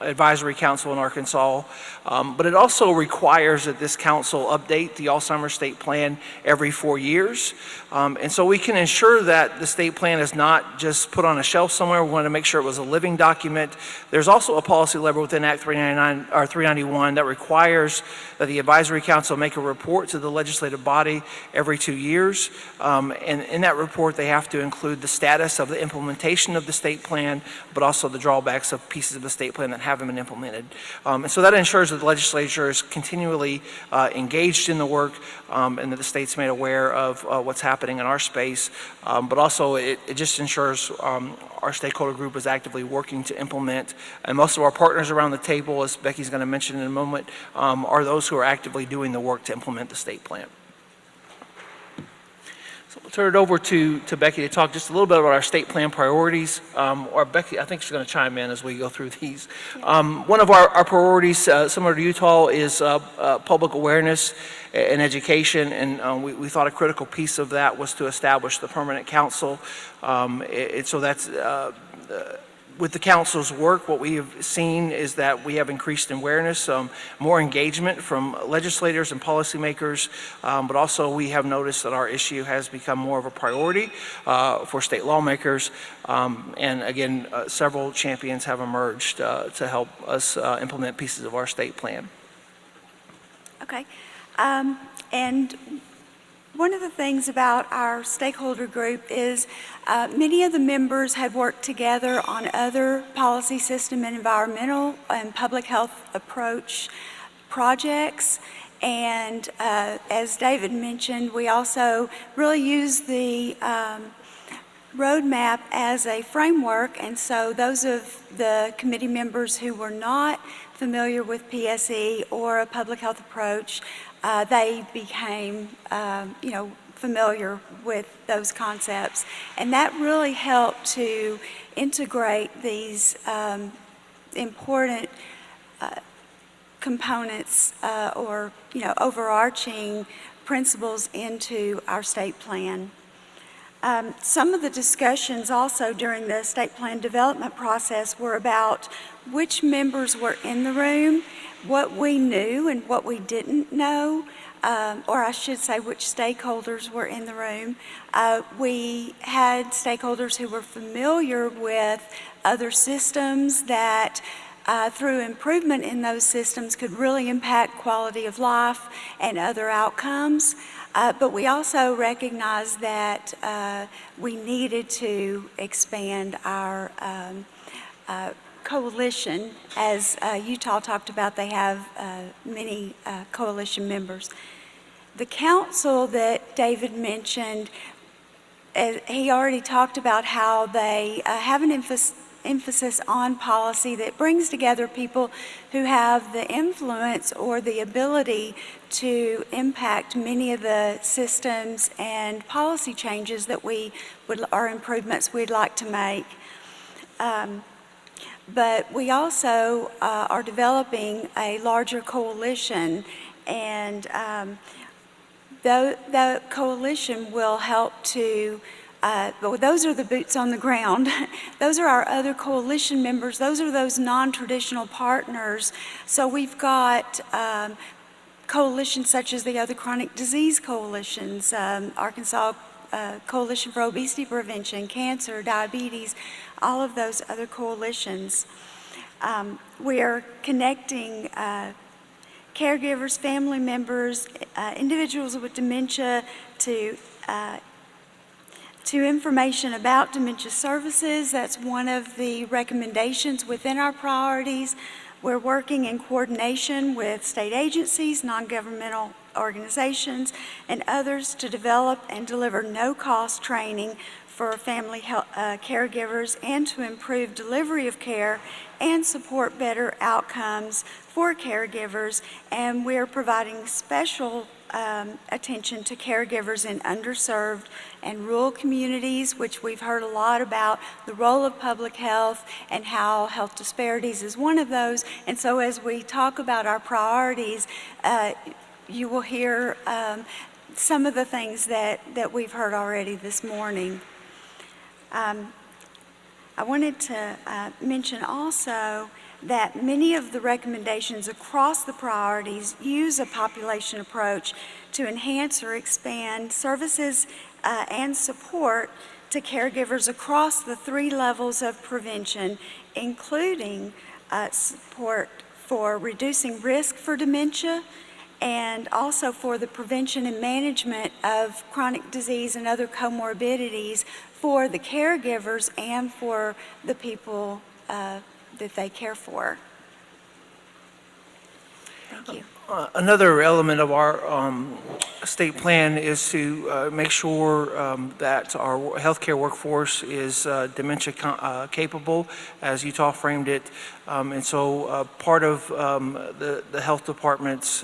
advisory council in Arkansas, but it also requires that this council update the Alzheimer's state plan every 4 years. And so we can ensure that the state plan is not just put on a shelf somewhere. We want to make sure it was a living document. There's also a policy lever within Act 399 or 391 that requires that the advisory council make a report to the legislative body every 2 years. And in that report, they have to include the status of the implementation of the state plan, but also the drawbacks of pieces of the state plan that haven't been implemented. And so that ensures that the legislature is continually engaged in the work, and that the state's made aware of what's happening in our space. But also it just ensures our stakeholder group is actively working to implement, and most of our partners around the table, as Becky's going to mention in a moment, are those who are actively doing the work to implement the state plan. So we'll turn it over to Becky to talk just a little bit about our state plan priorities. Or Becky, I think she's going to chime in as we go through these. One of our priorities, similar to Utah, is public awareness and education, and we thought a critical piece of that was to establish the permanent council. So that's with the council's work, what we have seen is that we have increased awareness, more engagement from legislators and policymakers, but also we have noticed that our issue has become more of a priority for state lawmakers. And again, several champions have emerged to help us implement pieces of our state plan. Okay. And one of the things about our stakeholder group is many of the members had worked together on other policy system and environmental and public health approach projects. And as David mentioned, we also really use the roadmap as a framework. And so those of the committee members who were not familiar with PSE or a public health approach, they became, familiar with those concepts. And that really helped to integrate these important components or, overarching principles into our state plan. Some of the discussions also during the state plan development process were about which members were in the room, what we knew and what we didn't know, or I should say which stakeholders were in the room. We had stakeholders who were familiar with other systems that through improvement in those systems could really impact quality of life and other outcomes. But we also recognized that we needed to expand our coalition. As Utah talked about, they have many coalition members. The council that David mentioned, he already talked about how they have an emphasis on policy that brings together people who have the influence or the ability to impact many of the systems and policy changes that or improvements we'd like to make. But we also are developing a larger coalition, and the coalition will help to, those are the boots on the ground. Those are our other coalition members. Those are those non-traditional partners. So we've got coalitions such as the other chronic disease coalitions, Arkansas Coalition for Obesity Prevention, Cancer, Diabetes, all of those other coalitions. We are connecting caregivers, family members, individuals with dementia to information about dementia services. That's one of the recommendations within our priorities. We're working in coordination with state agencies, non-governmental organizations, and others to develop and deliver no-cost training for family caregivers and to improve delivery of care and support better outcomes for caregivers. And we're providing special attention to caregivers in underserved and rural communities, which we've heard a lot about the role of public health and how health disparities is one of those. And so as we talk about our priorities, you will hear some of the things that we've heard already this morning. I wanted to mention also that many of the recommendations across the priorities use a population approach to enhance or expand services and support to caregivers across the 3 levels of prevention, including support for reducing risk for dementia, and also for the prevention and management of chronic disease and other comorbidities for the caregivers and for the people that they care for. Thank you. Another element of our state plan is to make sure that our healthcare workforce is dementia capable, as Utah framed it. And so part of the health department's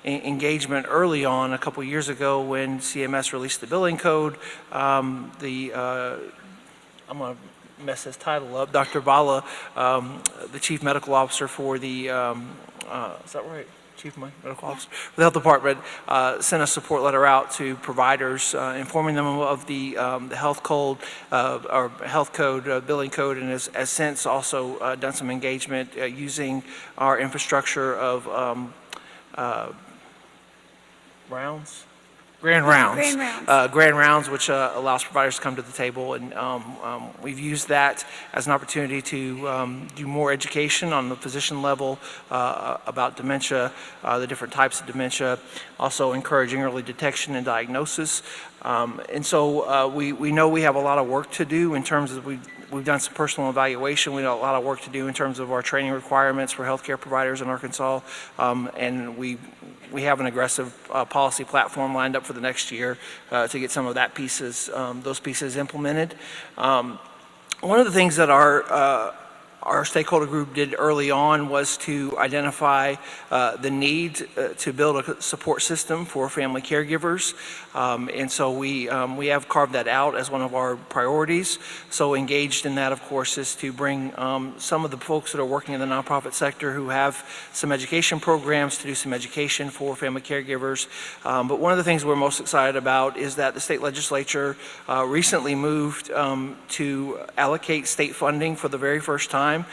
engagement early on, a couple years ago when CMS released the billing code, I'm going to mess his title up, Dr. Bala, the Chief Medical Officer for the, is that right? Chief Medical Officer for the Health Department, sent a support letter out to providers, informing them of the health code, or health code, billing code, and has since also done some engagement using our infrastructure of Grand rounds, which allows providers to come to the table, and we've used that as an opportunity to do more education on the physician level about dementia, the different types of dementia, also encouraging early detection and diagnosis. And so we know we have a lot of work to do in terms of we've done some personal evaluation. We have a lot of work to do in terms of our training requirements for healthcare providers in Arkansas, and we have an aggressive policy platform lined up for the next year to get some of that those pieces implemented. One of the things that our stakeholder group did early on was to identify the need to build a support system for family caregivers. And so we have carved that out as one of our priorities. So engaged in that, of course, is to bring some of the folks that are working in the nonprofit sector who have some education programs to do some education for family caregivers. But one of the things we're most excited about is that the state legislature recently moved to allocate state funding for the very first time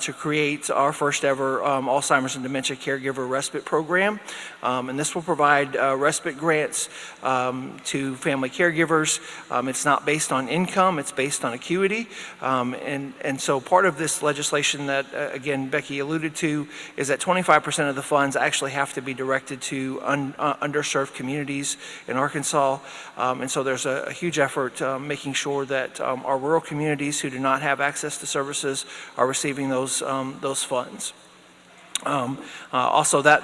to create our first ever Alzheimer's and Dementia Caregiver Respite Program. And this will provide respite grants to family caregivers. It's not based on income, it's based on acuity. And so part of this legislation that, again, Becky alluded to, is that 25% of the funds actually have to be directed to underserved communities in Arkansas. And so there's a huge effort making sure that our rural communities who do not have access to services are receiving those funds. Also, that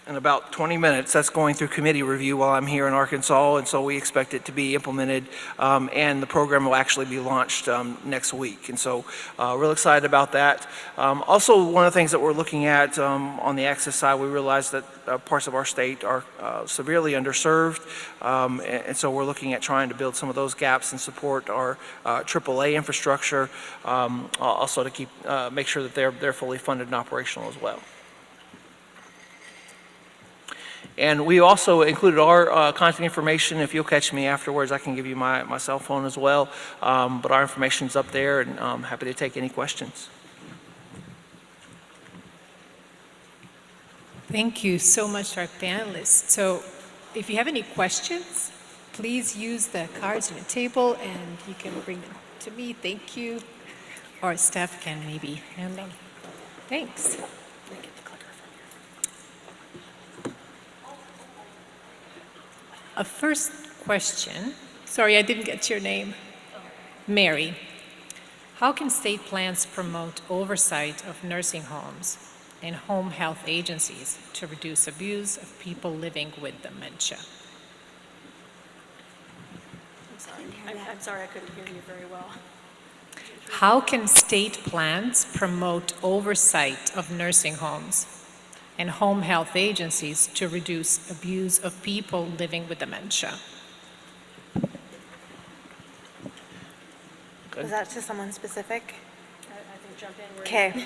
in about 20 minutes. That's going through committee review while I'm here in Arkansas, and so we expect it to be implemented, and the program will actually be launched next week. And so real excited about that. Also, one of the things that we're looking at on the access side, we realize that parts of our state are severely underserved, and so we're looking at trying to build some of those gaps and support our AAA infrastructure, also to keep make sure that they're fully funded and operational as well. And we also included our contact information. If you'll catch me afterwards, I can give you my cell phone as well. But our information's up there, and I'm happy to take any questions. Thank you so much to our panelists. So if you have any questions, please use the cards on the table, and you can bring them to me. Thank you. Or staff can maybe hand them. Thanks. A first question. Sorry, I didn't get your name. Mary. How can state plans promote oversight of nursing homes and home health agencies to reduce abuse of people living with dementia? I'm sorry, I couldn't hear you very well. How can state plans promote oversight of nursing homes and home health agencies to reduce abuse of people living with dementia? Was that to someone specific? I think jump in. Okay.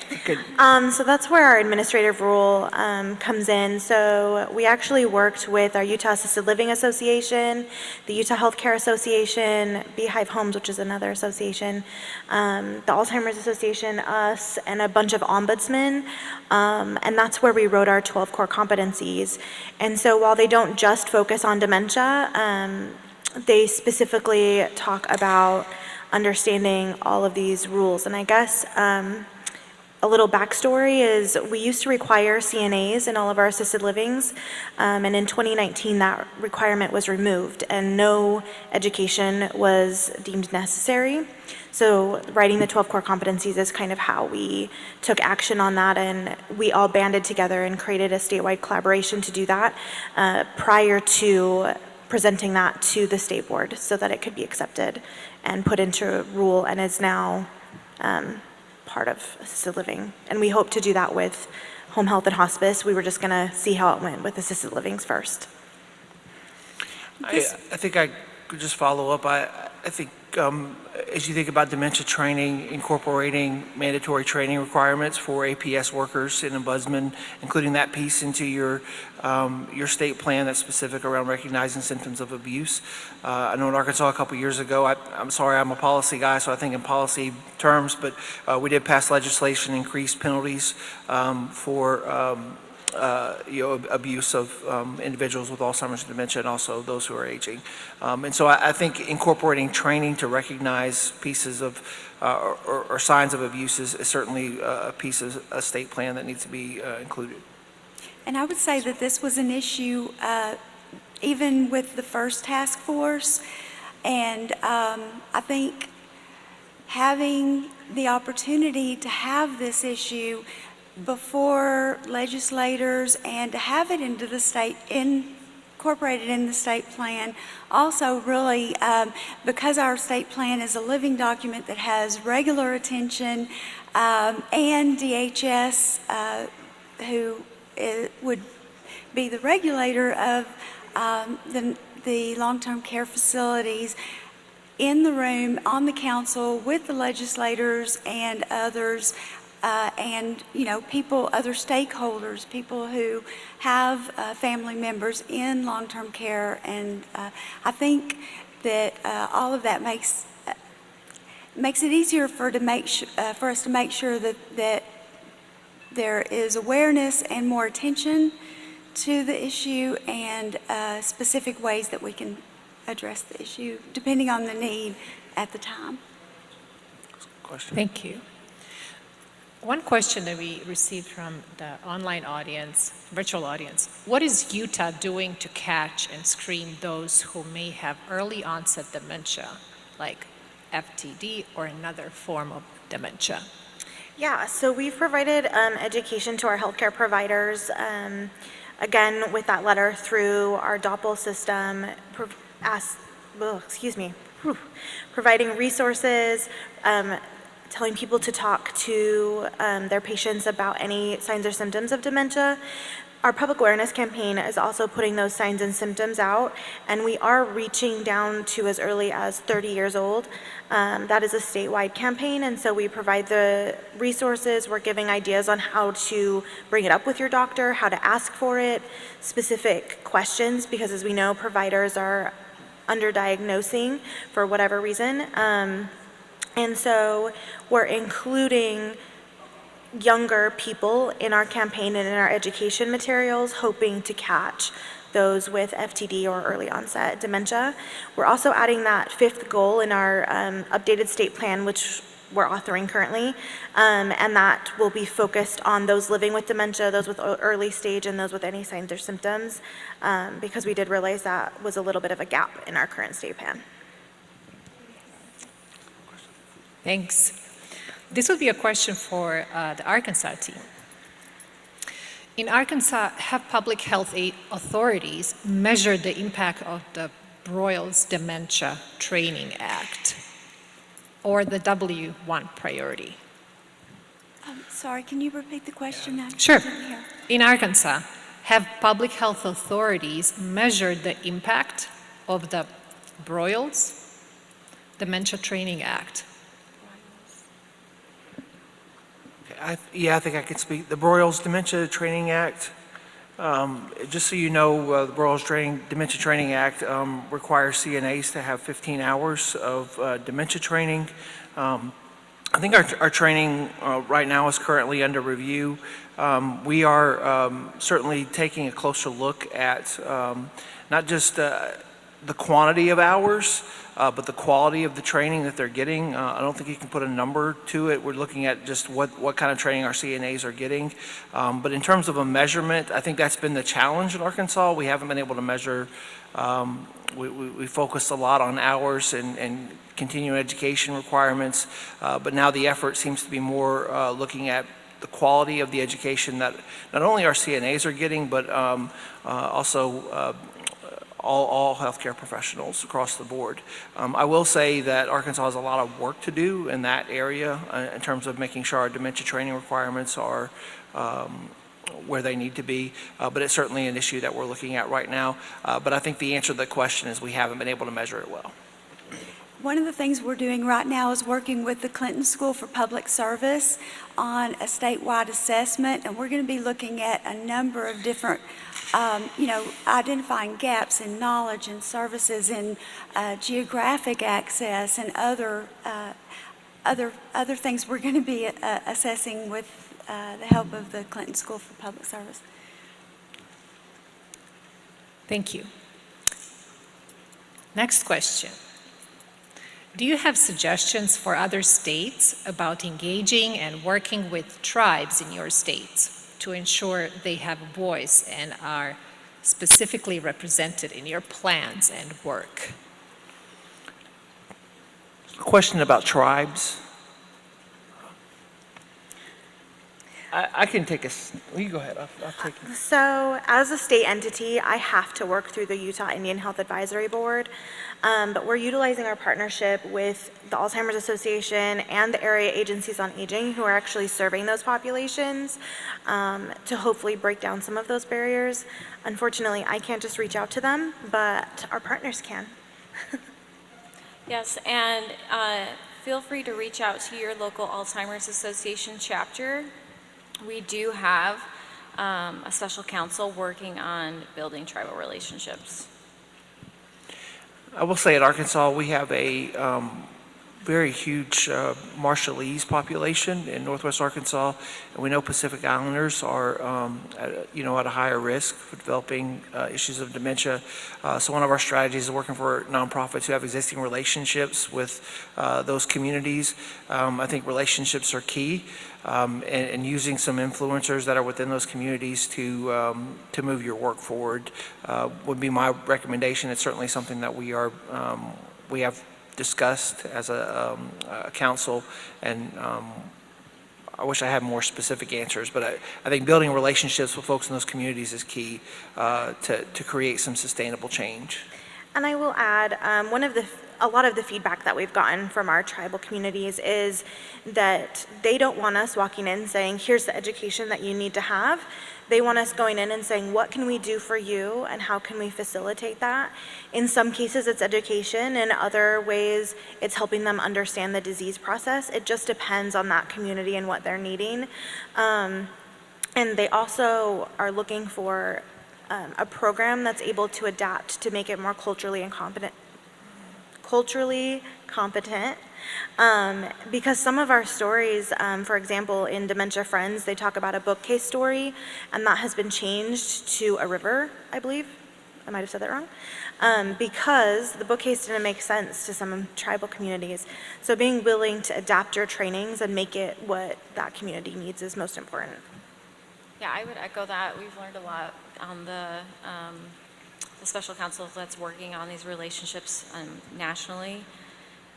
So that's where our administrative rule comes in. So we actually worked with our Utah Assisted Living Association, the Utah Healthcare Association, Beehive Homes, which is another association, the Alzheimer's Association, us, and a bunch of ombudsmen. And that's where we wrote our 12 core competencies. And so while they don't just focus on dementia, they specifically talk about understanding all of these rules. And I guess a little backstory is we used to require CNAs in all of our assisted livings, and in 2019 that requirement was removed and no education was deemed necessary. So writing the 12 core competencies is kind of how we took action on that, and we all banded together and created a statewide collaboration to do that prior to presenting that to the state board so that it could be accepted and put into rule, and is now part of assisted living. And we hope to do that with home health and hospice. We were just gonna see how it went with assisted livings first. I think I could just follow up. I think as you think about dementia training, incorporating mandatory training requirements for APS workers and ombudsmen, including that piece into your state plan that's specific around recognizing symptoms of abuse. I know in Arkansas a couple years ago, I'm sorry, I'm a policy guy, so I think in policy terms, but we did pass legislation, increased penalties for abuse of individuals with Alzheimer's and dementia, and also those who are aging. And so I think incorporating training to recognize pieces of or signs of abuse is certainly a piece of a state plan that needs to be included. And I would say that this was an issue even with the first task force. And I think having the opportunity to have this issue before legislators and to have it into the state, incorporated in the state plan, also really, because our state plan is a living document that has regular attention, and DHS, who would be the regulator of the long-term care facilities, in the room, on the council, with the legislators and others, and people, other stakeholders, people who have family members in long-term care, and I think that all of that makes it easier for us to make sure that there is awareness and more attention to the issue, and specific ways that we can address the issue depending on the need at the time. Thank you. One question that we received from the online audience, virtual audience: what is Utah doing to catch and screen those who may have early onset dementia, like FTD or another form of dementia? Yeah, so we've provided education to our healthcare providers again, with that letter through our DOPL system, providing resources, telling people to talk to their patients about any signs or symptoms of dementia. Our public awareness campaign is also putting those signs and symptoms out, and we are reaching down to as early as 30 years old. That is a statewide campaign, and so we provide the resources. We're giving ideas on how to bring it up with your doctor, how to ask for it, specific questions, because as we know, providers are underdiagnosing for whatever reason. And so we're including younger people in our campaign and in our education materials, hoping to catch those with FTD or early onset dementia. We're also adding that 5th goal in our updated state plan, which we're authoring currently, and that will be focused on those living with dementia, those with early stage, and those with any signs or symptoms, because we did realize that was a little bit of a gap in our current state plan. Thanks. This would be a question for the Arkansas team. In Arkansas, have public health authorities measured the impact of the Broyles Dementia Training Act or the W1 priority? Sorry, can you repeat the question? Sure. In Arkansas, have public health authorities measured the impact of the Broyles Dementia Training Act? I think I can speak. The Broyles Dementia Training Act, just so you know, the Broyles Dementia Training Act requires CNAs to have 15 hours of dementia training. I think our training right now is currently under review. We are certainly taking a closer look at not just the quantity of hours, but the quality of the training that they're getting. I don't think you can put a number to it. We're looking at just what kind of training our CNAs are getting. But in terms of a measurement, I think that's been the challenge in Arkansas. We haven't been able to measure. We focused a lot on hours and continuing education requirements, but now the effort seems to be more looking at the quality of the education that not only our CNAs are getting, but also all healthcare professionals across the board. I will say that Arkansas has a lot of work to do in that area in terms of making sure our dementia training requirements are where they need to be, but it's certainly an issue that we're looking at right now. But I think the answer to the question is we haven't been able to measure it well. One of the things we're doing right now is working with the Clinton School for Public Service on a statewide assessment, and we're going to be looking at a number of different identifying gaps in knowledge and services and geographic access and other things we're going to be assessing with the help of the Clinton School for Public Service. Thank you. Next question. Do you have suggestions for other states about engaging and working with tribes in your states to ensure they have a voice and are specifically represented in your plans and work? A question about tribes. I can take you go ahead, I'll take it. So as a state entity, I have to work through the Utah Indian Health Advisory Board, but we're utilizing our partnership with the Alzheimer's Association and the area agencies on aging who are actually serving those populations to hopefully break down some of those barriers. Unfortunately, I can't just reach out to them, but our partners can. Yes, and feel free to reach out to your local Alzheimer's Association chapter. We do have a special counsel working on building tribal relationships. I will say at Arkansas, we have a very huge Marshallese population in Northwest Arkansas, and we know Pacific Islanders are, at a higher risk for developing issues of dementia. So one of our strategies is working for nonprofits who have existing relationships with those communities. I think relationships are key, and using some influencers that are within those communities to move your work forward would be my recommendation. It's certainly something that we have discussed as a council, and I wish I had more specific answers, but I think building relationships with folks in those communities is key to create some sustainable change. And I will add, a lot of the feedback that we've gotten from our tribal communities is that they don't want us walking in saying, here's the education that you need to have. They want us going in and saying, what can we do for you and how can we facilitate that? In some cases, it's education. In other ways, it's helping them understand the disease process. It just depends on that community and what they're needing. And they also are looking for a program that's able to adapt to make it more culturally competent. Because some of our stories, for example, in Dementia Friends, they talk about a bookcase story, and that has been changed to a river, I believe. I might have said that wrong. Because the bookcase didn't make sense to some tribal communities. So being willing to adapt your trainings and make it what that community needs is most important. Yeah, I would echo that. We've learned a lot on the special counsel that's working on these relationships nationally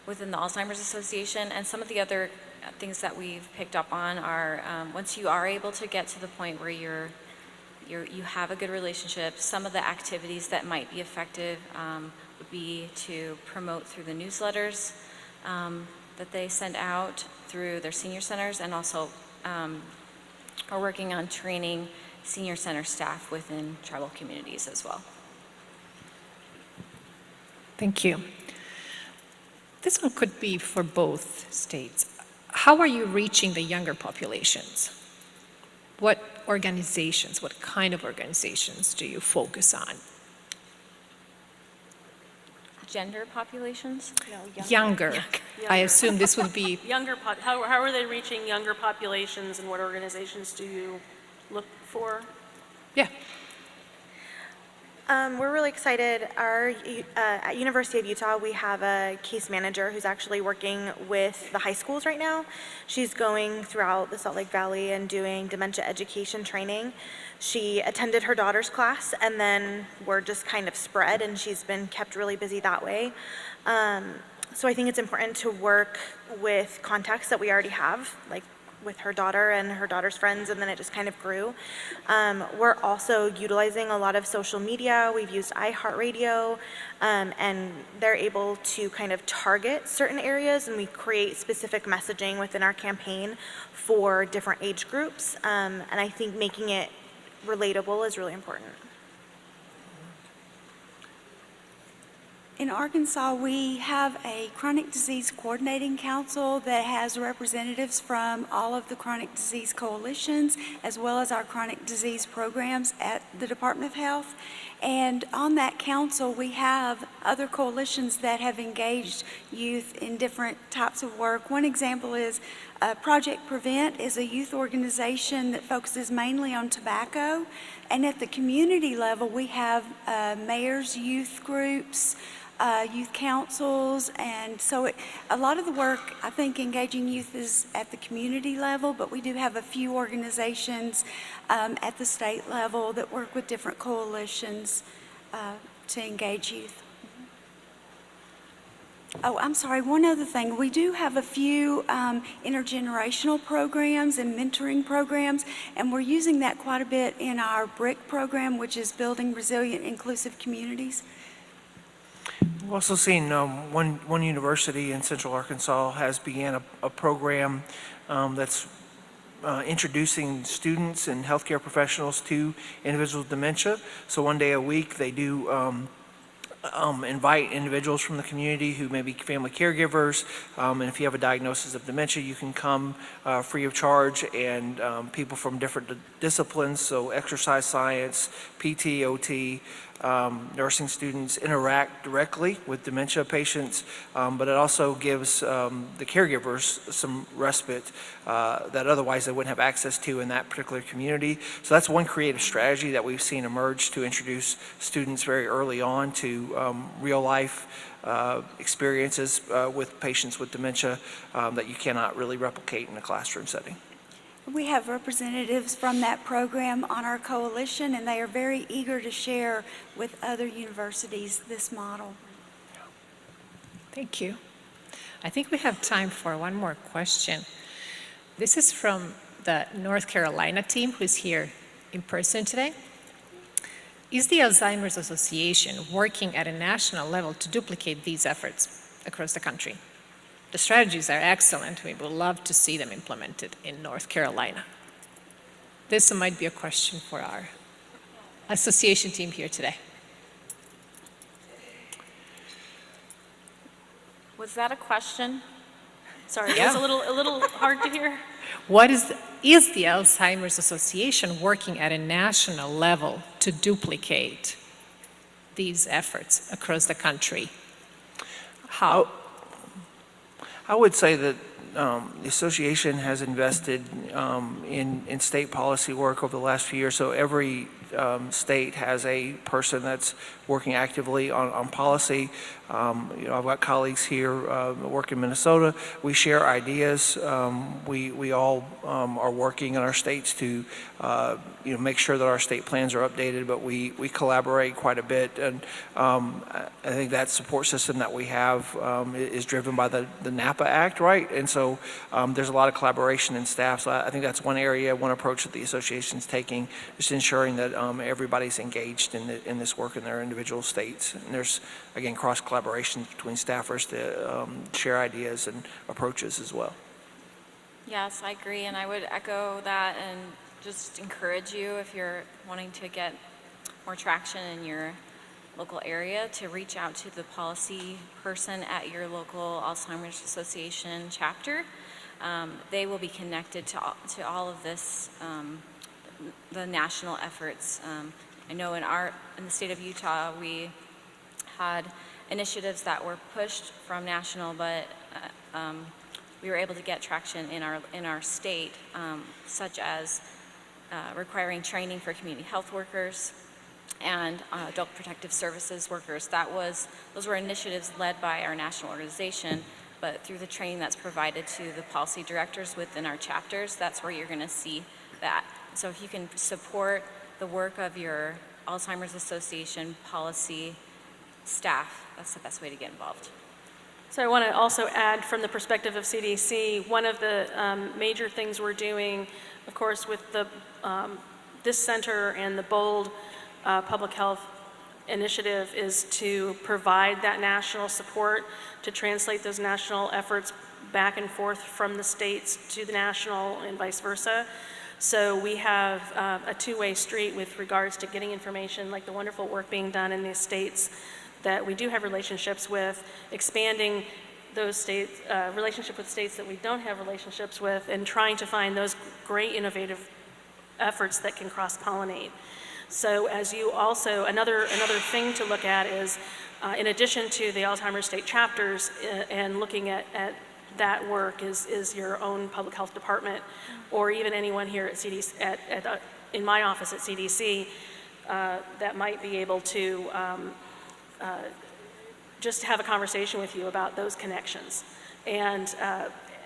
within the Alzheimer's Association. And some of the other things that we've picked up on are once you are able to get to the point where you have a good relationship, some of the activities that might be effective would be to promote through the newsletters that they send out through their senior centers, and also are working on training senior center staff within tribal communities as well. Thank you. This one could be for both states. How are you reaching the younger populations? What organizations, what kind of organizations do you focus on? Gender populations? No, younger. I assume this would be... How are they reaching younger populations, and what organizations do you look for? Yeah. We're really excited. At University of Utah, we have a case manager who's actually working with the high schools right now. She's going throughout the Salt Lake Valley and doing dementia education training. She attended her daughter's class, and then we're just kind of spread, and she's been kept really busy that way. So I think it's important to work with contacts that we already have, like with her daughter and her daughter's friends, and then it just kind of grew. We're also utilizing a lot of social media. We've used iHeartRadio, and they're able to kind of target certain areas, and we create specific messaging within our campaign for different age groups. And I think making it relatable is really important. In Arkansas, we have a chronic disease coordinating council that has representatives from all of the chronic disease coalitions, as well as our chronic disease programs at the Department of Health. And on that council, we have other coalitions that have engaged youth in different types of work. One example is Project Prevent is a youth organization that focuses mainly on tobacco. And at the community level, we have mayors' youth groups, youth councils, and so a lot of the work, I think, engaging youth is at the community level, but we do have a few organizations at the state level that work with different coalitions to engage youth. Oh, I'm sorry, one other thing. We do have a few intergenerational programs and mentoring programs, and we're using that quite a bit in our BRIC program, which is Building Resilient Inclusive Communities. We've also seen one university in Central Arkansas has began a program that's introducing students and healthcare professionals to individuals with dementia. So one day a week they do invite individuals from the community who may be family caregivers, and if you have a diagnosis of dementia, you can come free of charge, and people from different disciplines, so exercise science, PT, OT, nursing students interact directly with dementia patients, but it also gives the caregivers some respite that otherwise they wouldn't have access to in that particular community. So that's one creative strategy that we've seen emerge to introduce students very early on to real life experiences with patients with dementia that you cannot really replicate in a classroom setting. We have representatives from that program on our coalition, and they are very eager to share with other universities this model. Thank you. I think we have time for one more question. This is from the North Carolina team who is here in person today. Is the Alzheimer's Association working at a national level to duplicate these efforts across the country? The strategies are excellent. We would love to see them implemented in North Carolina. This might be a question for our association team here today. Was that a question? Sorry, it was a little hard to hear. What is the Alzheimer's Association working at a national level to duplicate these efforts across the country? How? I would say that the association has invested in state policy work over the last few years. So every state has a person that's working actively on policy. I've got colleagues here work in Minnesota. We share ideas. We all are working in our states to make sure that our state plans are updated, but we collaborate quite a bit. And I think that support system that we have is driven by the NAPA Act, right? And so there's a lot of collaboration in staff. So I think that's one area, one approach that the association's taking, just ensuring that everybody's engaged in this work in their individual states. And there's, again, cross-collaboration between staffers to share ideas and approaches as well. Yes, I agree, and I would echo that and just encourage you, if you're wanting to get more traction in your local area, to reach out to the policy person at your local Alzheimer's Association chapter. They will be connected to all of this, the national efforts. I know in the state of Utah, we had initiatives that were pushed from national, but we were able to get traction in our state, such as requiring training for community health workers and adult protective services workers. Those were initiatives led by our national organization, but through the training that's provided to the policy directors within our chapters, that's where you're going to see that. So if you can support the work of your Alzheimer's Association policy staff, that's the best way to get involved. So I want to also add, from the perspective of CDC, one of the major things we're doing, of course, with this center and the BOLD public health initiative, is to provide that national support, to translate those national efforts back and forth from the states to the national and vice versa. So we have a two-way street with regards to getting information, like the wonderful work being done in the states that we do have relationships with, expanding those states, relationship with states that we don't have relationships with, and trying to find those great innovative efforts that can cross-pollinate. So as you also, another thing to look at is, in addition to the Alzheimer's state chapters and looking at that work, is your own public health department, or even anyone here at CDC, in my office at CDC, that might be able to just have a conversation with you about those connections. And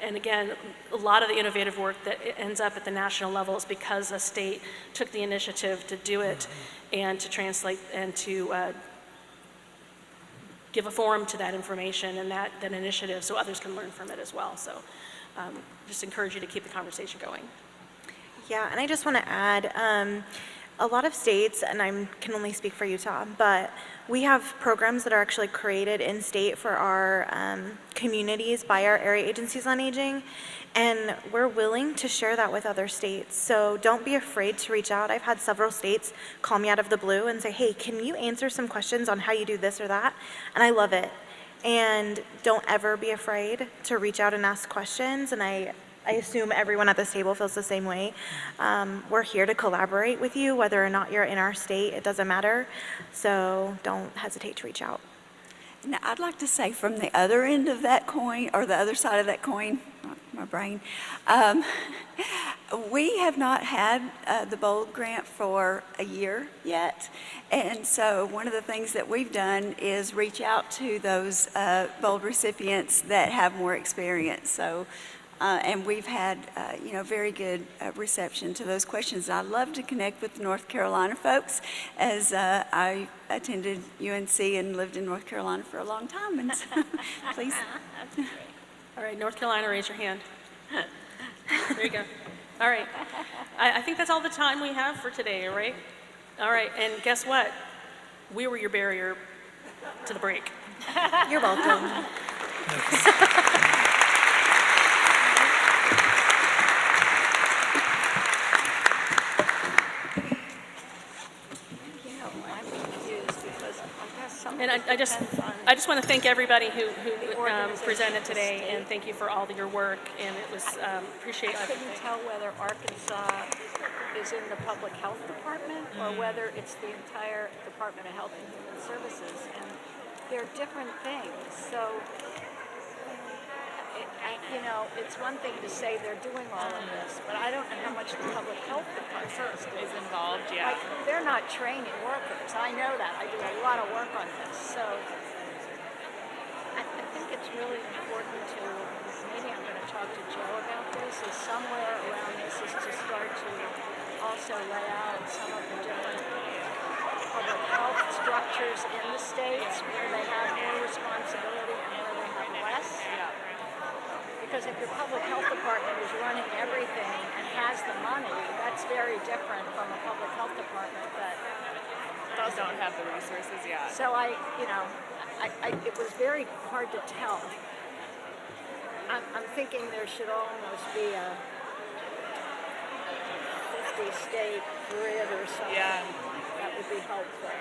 again, a lot of the innovative work that ends up at the national level is because a state took the initiative to do it and to translate and to give a forum to that information and that initiative so others can learn from it as well. So just encourage you to keep the conversation going. Yeah, and I just want to add, a lot of states, and I can only speak for Utah, but we have programs that are actually created in state for our communities by our area agencies on aging, and we're willing to share that with other states. So don't be afraid to reach out. I've had several states call me out of the blue and say, hey, can you answer some questions on how you do this or that? And I love it. And don't ever be afraid to reach out and ask questions, and I assume everyone at this table feels the same way. We're here to collaborate with you, whether or not you're in our state, it doesn't matter. So don't hesitate to reach out. Now, I'd like to say, from the other end of that coin, or the other side of that coin, my brain, we have not had the BOLD grant for a year yet. And so one of the things that we've done is reach out to those BOLD recipients that have more experience. So and we've had, very good reception to those questions. I'd love to connect with the North Carolina folks, as I attended UNC and lived in North Carolina for a long time. And so, please. All right, North Carolina, raise your hand. There you go. All right. I think that's all the time we have for today, right? All right, and guess what? We were your barrier to the break. You're welcome. And I just want to thank everybody who presented today, and thank you for all of your work, and it was, appreciate I couldn't tell whether Arkansas is in the Public Health Department or whether it's the entire Department of Health and Human Services, and they're different things. So, it's one thing to say they're doing all of this, but I don't know how much the Public Health Department is involved. Yeah. Like, they're not training workers. I know that. I do a lot of work on this. So I think it's really important to, maybe I'm going to talk to Joe about this, is somewhere around this is to start to also lay out some of the different public health structures in the states where they have more responsibility and where they have less. Because if your public health department is running everything and has the money, that's very different from a public health department that Don't have the resources yet. So it was very hard to tell. I'm thinking there should almost be a 50-state grid or something. Yeah. That would be helpful.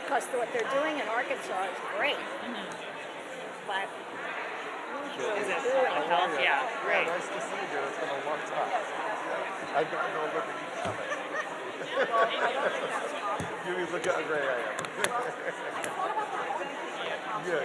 Because what they're doing in Arkansas is great. But Is it public health? Yeah, great. Nice to see you. It's been a long time. I've got no look at you coming. You look how great I am. Yeah.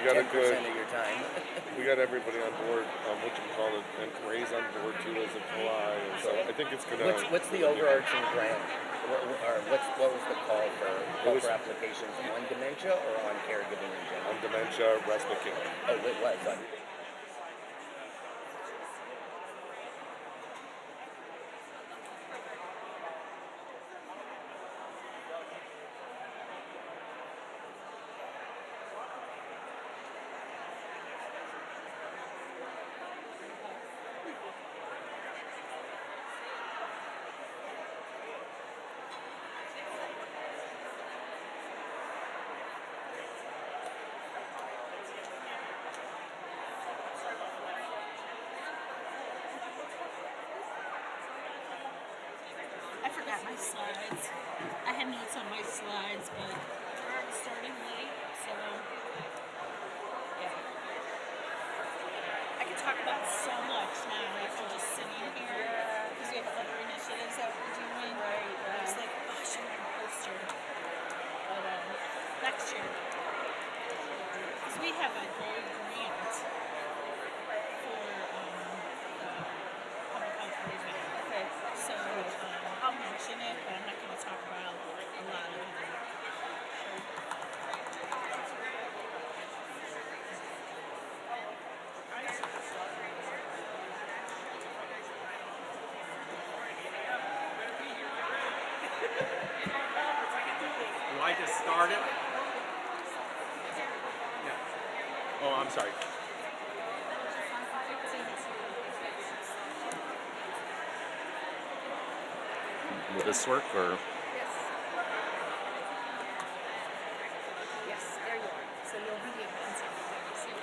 got a 10% good, of your time. we got everybody on board, whatchamacallit, and Ray's on board too as a PI, and so I think it's gonna. What's the overarching grant? Or what was the call for applications on dementia or on caregiving in general? On dementia, respite care. Oh, it was. I forgot my slides. I had notes on my slides, but we're already starting late, so yeah. I could talk about so much now after just sitting here because we have other initiatives that we're doing. Right. It's like, oh, I should have a poster. But next year, because we have a great grant for public health revamp. Okay. So I'll mention it, but I'm not going to talk about a lot of it. Do I just start it? Yeah. Oh, I'm sorry. Will this work or? Yes, there you are. So you'll be here.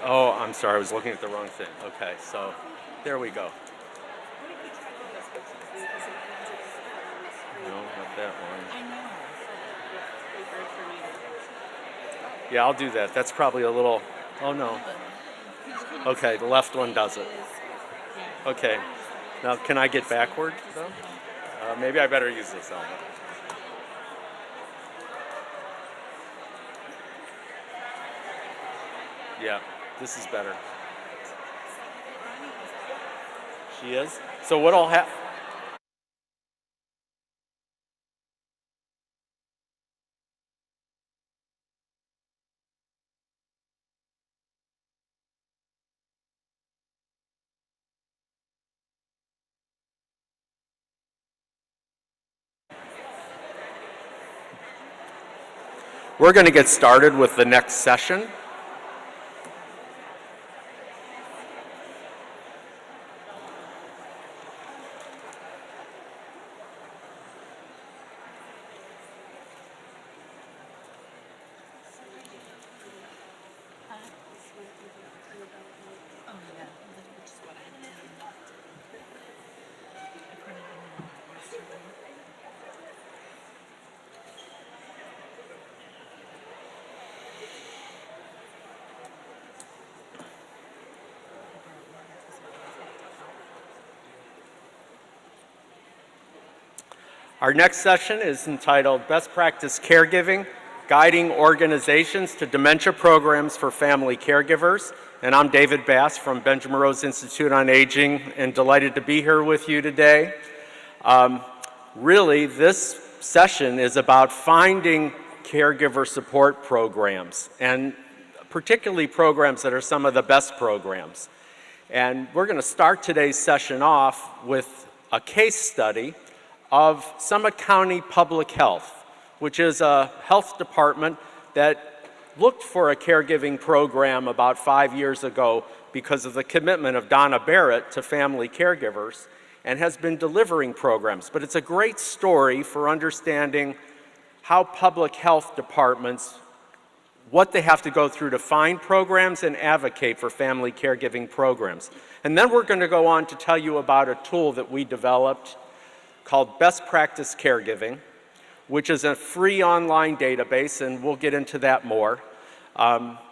Oh, I'm sorry, I was looking at the wrong thing. Okay, so there we go. No, not that one. I know. Yeah, I'll do that. That's probably a little, oh no. Okay, the left one does it. Okay, now can I get backward though? Maybe I better use this helmet. Yeah, this is better. She is? So what'll happen? We're going to get started with the next session. Our next session is entitled Best Practice Caregiving, Guiding Organizations to Dementia Programs for Family Caregivers. And I'm David Bass from Benjamin Rose Institute on Aging and delighted to be here with you today. Really, this session is about finding caregiver support programs, and particularly programs that are some of the best programs. And we're going to start today's session off with a case study of Summit County Public Health, which is a health department that looked for a caregiving program about 5 years ago because of the commitment of Donna Barrett to family caregivers, and has been delivering programs. But it's a great story for understanding how public health departments, what they have to go through to find programs and advocate for family caregiving programs. And then we're going to go on to tell you about a tool that we developed called Best Practice Caregiving, which is a free online database, and we'll get into that more.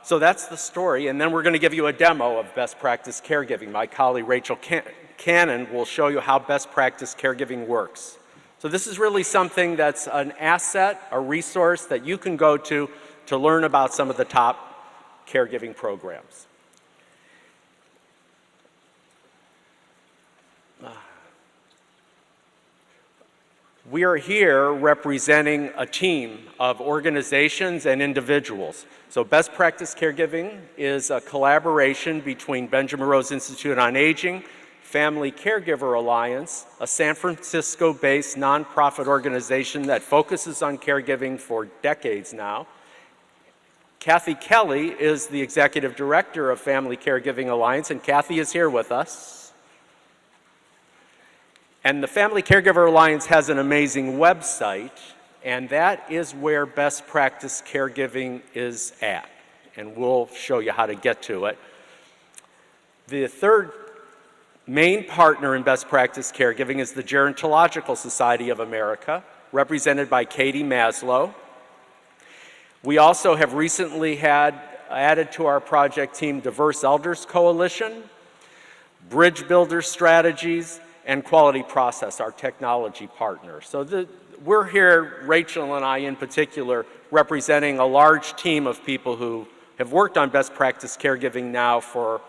So that's the story, and then we're going to give you a demo of Best Practice Caregiving. My colleague Rachel Cannon will show you how Best Practice Caregiving works. So this is really something that's an asset, a resource that you can go to learn about some of the top caregiving programs. We are here representing a team of organizations and individuals. So Best Practice Caregiving is a collaboration between Benjamin Rose Institute on Aging, Family Caregiver Alliance, a San Francisco-based nonprofit organization that focuses on caregiving for decades now. Kathy Kelly is the executive director of Family Caregiving Alliance, and Kathy is here with us. And the Family Caregiver Alliance has an amazing website, and that is where Best Practice Caregiving is at. And we'll show you how to get to it. The third main partner in Best Practice Caregiving is the Gerontological Society of America, represented by Katie Maslow. We also have recently had added to our project team Diverse Elders Coalition, Bridge Builder Strategies, and Quality Process, our technology partner. So we're here, Rachel and I in particular, representing a large team of people who have worked on Best Practice Caregiving now for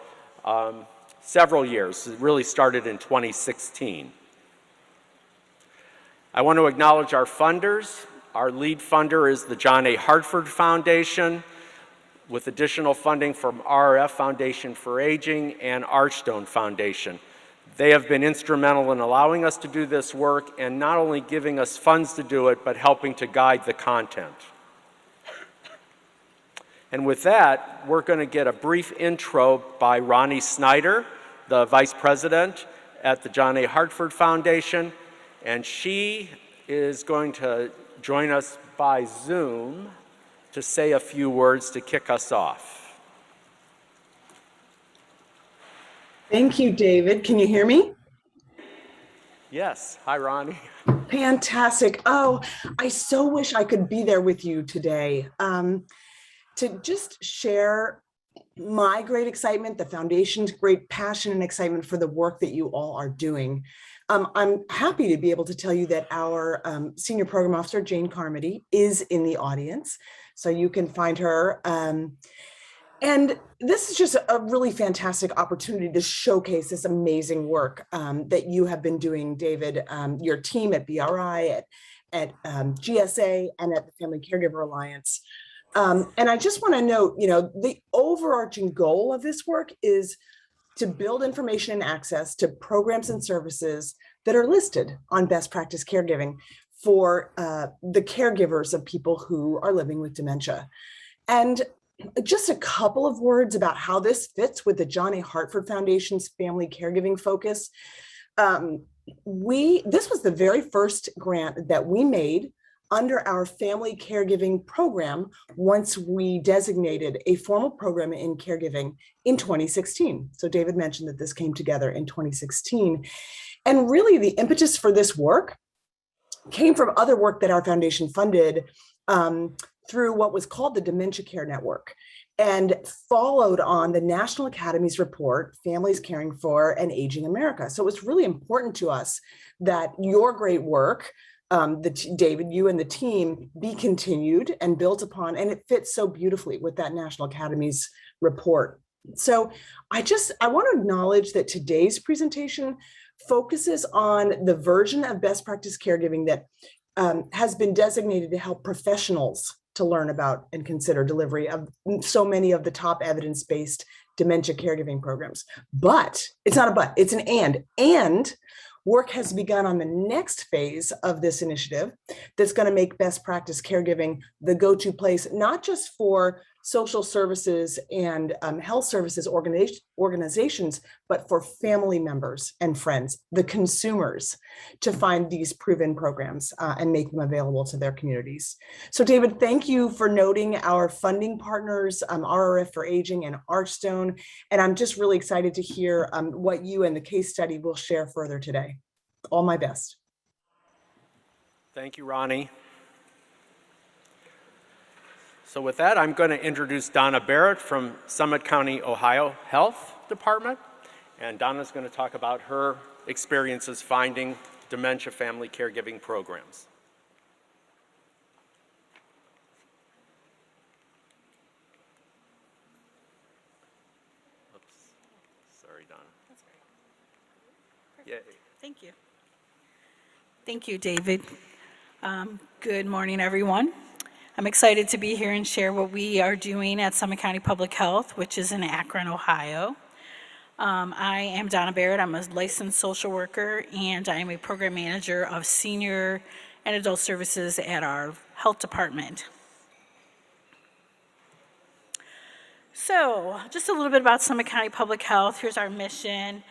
several years. It really started in 2016. I want to acknowledge our funders. Our lead funder is the John A. Hartford Foundation, with additional funding from RRF Foundation for Aging and Archstone Foundation. They have been instrumental in allowing us to do this work and not only giving us funds to do it, but helping to guide the content. And with that, we're going to get a brief intro by Ronnie Snyder, the Vice President at the John A. Hartford Foundation, and she is going to join us by Zoom to say a few words to kick us off. Thank you, David. Can you hear me? Yes. Hi, Ronnie. Fantastic. Oh, I so wish I could be there with you today to just share my great excitement, the Foundation's great passion and excitement for the work that you all are doing. I'm happy to be able to tell you that our Senior Program Officer, Jane Carmody, is in the audience, so you can find her. And this is just a really fantastic opportunity to showcase this amazing work that you have been doing, David, your team at BRI, at GSA, and at the Family Caregiver Alliance. And I just want to note, the overarching goal of this work is to build information and access to programs and services that are listed on Best Practice Caregiving for the caregivers of people who are living with dementia. And just a couple of words about how this fits with the John A. Hartford Foundation's family caregiving focus. This was the very first grant that we made under our family caregiving program once we designated a formal program in caregiving in 2016. So David mentioned that this came together in 2016. And really the impetus for this work came from other work that our foundation funded through what was called the Dementia Care Network, and followed on the National Academy's report, Families Caring for an Aging America. So it was really important to us that your great work, David, you and the team, be continued and built upon, and it fits so beautifully with that National Academy's report. So I want to acknowledge that today's presentation focuses on the version of Best Practice Caregiving that has been designated to help professionals to learn about and consider delivery of so many of the top evidence-based dementia caregiving programs. But it's not a but, it's an and work has begun on the next phase of this initiative that's going to make Best Practice Caregiving the go-to place, not just for social services and health services organizations, but for family members and friends, the consumers, to find these proven programs and make them available to their communities. So David, thank you for noting our funding partners, RRF for Aging and Archstone, and I'm just really excited to hear what you and the case study will share further today. All my best. Thank you, Ronnie. So with that, I'm going to introduce Donna Barrett from Summit County, Ohio Health Department. And Donna's going to talk about her experiences finding dementia family caregiving programs. done. Yay. Thank you. Thank you, David. Good morning, everyone. I'm excited to be here and share what we are doing at Summit County Public Health, which is in Akron, Ohio. I am Donna Barrett. I'm a licensed social worker, and I am a program manager of senior and adult services at our health department. So, just a little bit about Summit County Public Health. Here's our mission.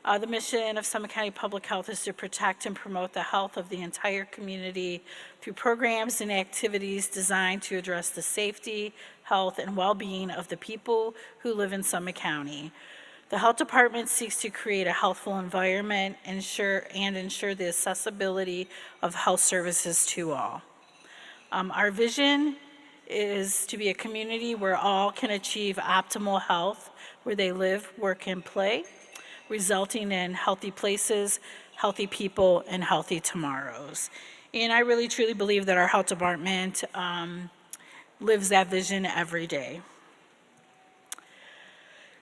The mission of Summit County Public Health is to protect and promote the health of the entire community through programs and activities designed to address the safety, health, and well-being of the people who live in Summit County. The health department seeks to create a healthful environment and ensure the accessibility of health services to all. Our vision is to be a community where all can achieve optimal health, where they live, work, and play, resulting in healthy places, healthy people, and healthy tomorrows. And I really truly believe that our health department lives that vision every day.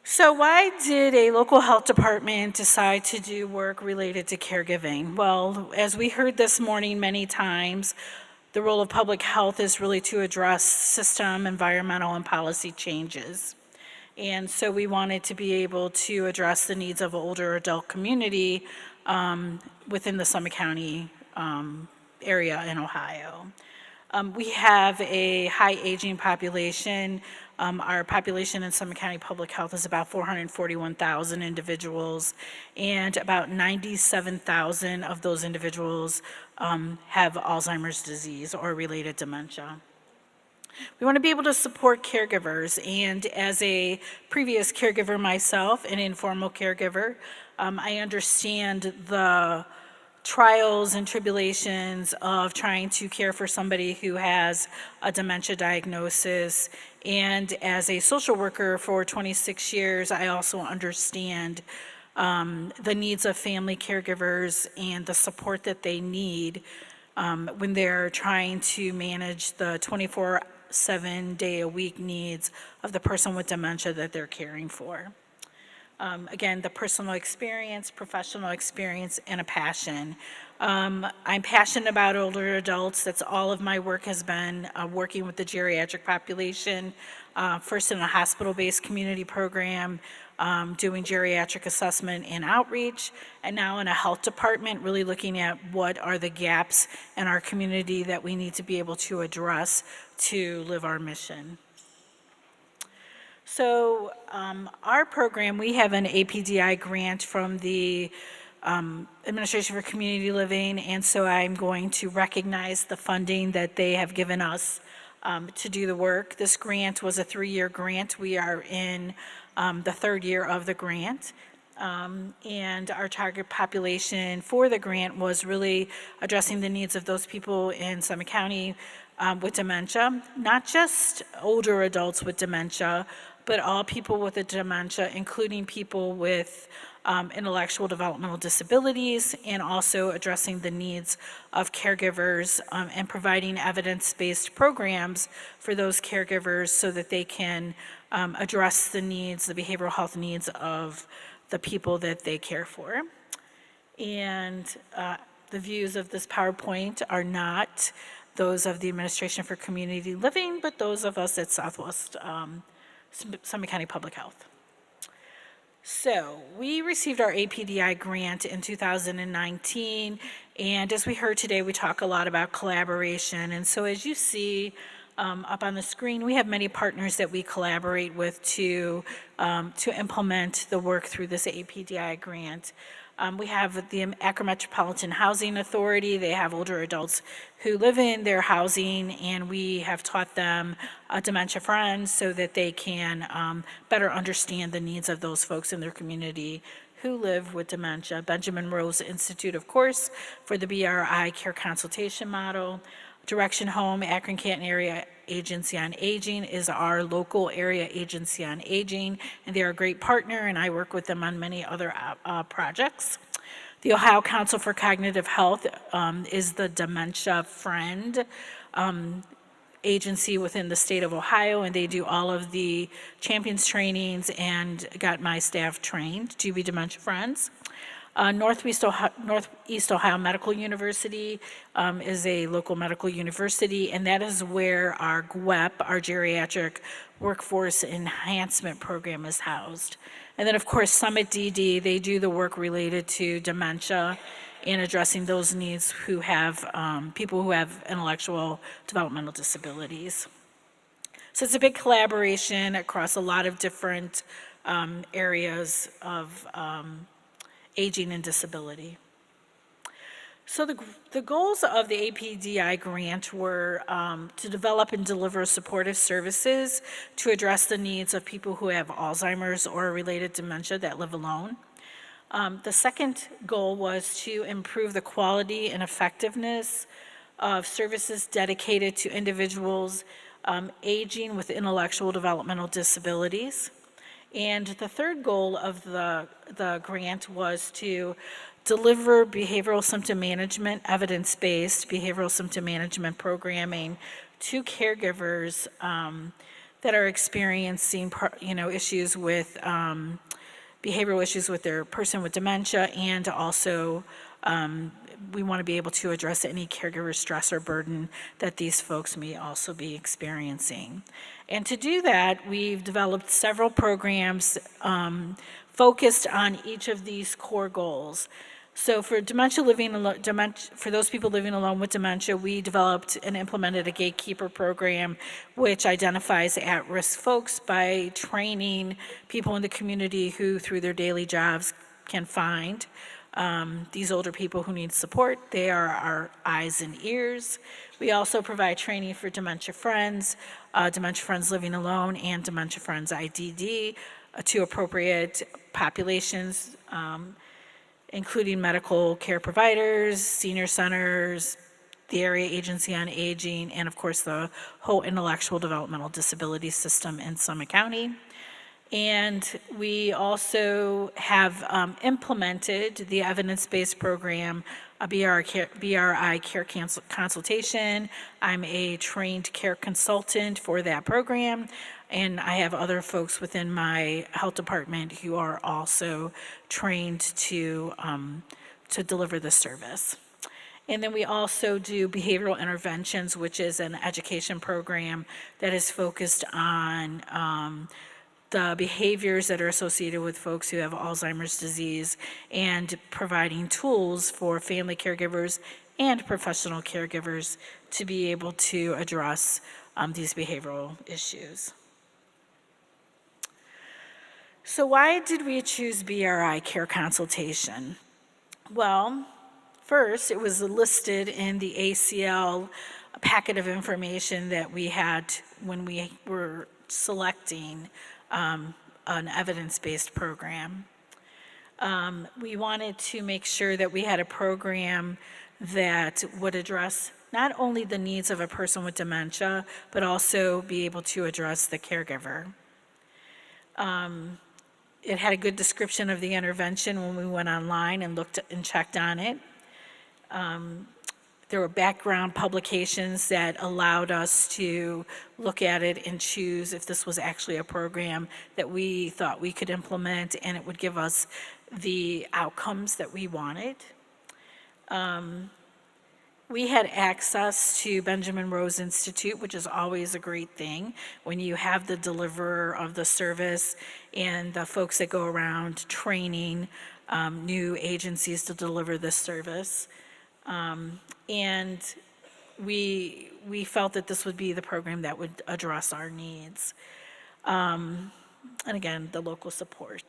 So why did a local health department decide to do work related to caregiving? Well, as we heard this morning many times, the role of public health is really to address system, environmental, and policy changes. And so we wanted to be able to address the needs of older adult community within the Summit County area in Ohio. We have a high aging population. Our population in Summit County Public Health is about 441,000 individuals, and about 97,000 of those individuals have Alzheimer's disease or related dementia. We want to be able to support caregivers, and as a previous caregiver myself, an informal caregiver, I understand the trials and tribulations of trying to care for somebody who has a dementia diagnosis. And as a social worker for 26 years, I also understand the needs of family caregivers and the support that they need when they're trying to manage the 24/7-day-a-week needs of the person with dementia that they're caring for. Again, the personal experience, professional experience, and a passion. I'm passionate about older adults. That's all of my work has been working with the geriatric population, first in a hospital-based community program, doing geriatric assessment and outreach, and now in a health department, really looking at what are the gaps in our community that we need to be able to address to live our mission. So our program, we have an APDI grant from the Administration for Community Living, and so I'm going to recognize the funding that they have given us to do the work. This grant was a 3-year grant. We are in the 3rd year of the grant. And our target population for the grant was really addressing the needs of those people in Summit County with dementia, not just older adults with dementia, but all people with a dementia, including people with intellectual developmental disabilities, and also addressing the needs of caregivers and providing evidence-based programs for those caregivers so that they can address the needs, the behavioral health needs of the people that they care for. And the views of this PowerPoint are not those of the Administration for Community Living, but those of us at Southwest Summit County Public Health. So we received our APDI grant in 2019, and as we heard today, we talk a lot about collaboration. And so as you see up on the screen, we have many partners that we collaborate with to implement the work through this APDI grant. We have the Akron Metropolitan Housing Authority. They have older adults who live in their housing, and we have taught them Dementia Friends so that they can better understand the needs of those folks in their community who live with dementia. Benjamin Rose Institute, of course, for the BRI Care Consultation Model. Direction Home, Akron Canton Area Agency on Aging is our local area agency on aging, and they're a great partner, and I work with them on many other projects. The Ohio Council for Cognitive Health is the Dementia Friend agency within the state of Ohio, and they do all of the champions trainings and got my staff trained to be dementia friends. Northeast Ohio Medical University is a local medical university, and that is where our GWEP, our Geriatric Workforce Enhancement Program, is housed. And then, of course, Summit DD, they do the work related to dementia and addressing those needs who have, people who have intellectual developmental disabilities. So it's a big collaboration across a lot of different areas of aging and disability. So the goals of the APDI grant were to develop and deliver supportive services to address the needs of people who have Alzheimer's or related dementia that live alone. The second goal was to improve the quality and effectiveness of services dedicated to individuals aging with intellectual developmental disabilities. And the third goal of the grant was to deliver behavioral symptom management, evidence-based behavioral symptom management programming to caregivers that are experiencing, issues with behavioral issues with their person with dementia, and also we want to be able to address any caregiver stress or burden that these folks may also be experiencing. And to do that, we've developed several programs focused on each of these core goals. So for for those people living alone with dementia, we developed and implemented a gatekeeper program which identifies at-risk folks by training people in the community who, through their daily jobs, can find these older people who need support. They are our eyes and ears. We also provide training for dementia friends living alone, and dementia friends IDD to appropriate populations, including medical care providers, senior centers, the Area Agency on Aging, and of course the whole intellectual developmental disability system in Summit County. And we also have implemented the evidence-based program, a BRI care consultation. I'm a trained care consultant for that program, and I have other folks within my health department who are also trained to deliver the service. And then we also do behavioral interventions, which is an education program that is focused on the behaviors that are associated with folks who have Alzheimer's disease, and providing tools for family caregivers and professional caregivers to be able to address these behavioral issues. So why did we choose BRI care consultation? Well, first, it was listed in the ACL packet of information that we had when we were selecting an evidence-based program. We wanted to make sure that we had a program that would address not only the needs of a person with dementia, but also be able to address the caregiver. It had a good description of the intervention when we went online and looked and checked on it. There were background publications that allowed us to look at it and choose if this was actually a program that we thought we could implement and it would give us the outcomes that we wanted. We had access to Benjamin Rose Institute, which is always a great thing when you have the deliverer of the service and the folks that go around training new agencies to deliver this service. And we felt that this would be the program that would address our needs. And again, the local support.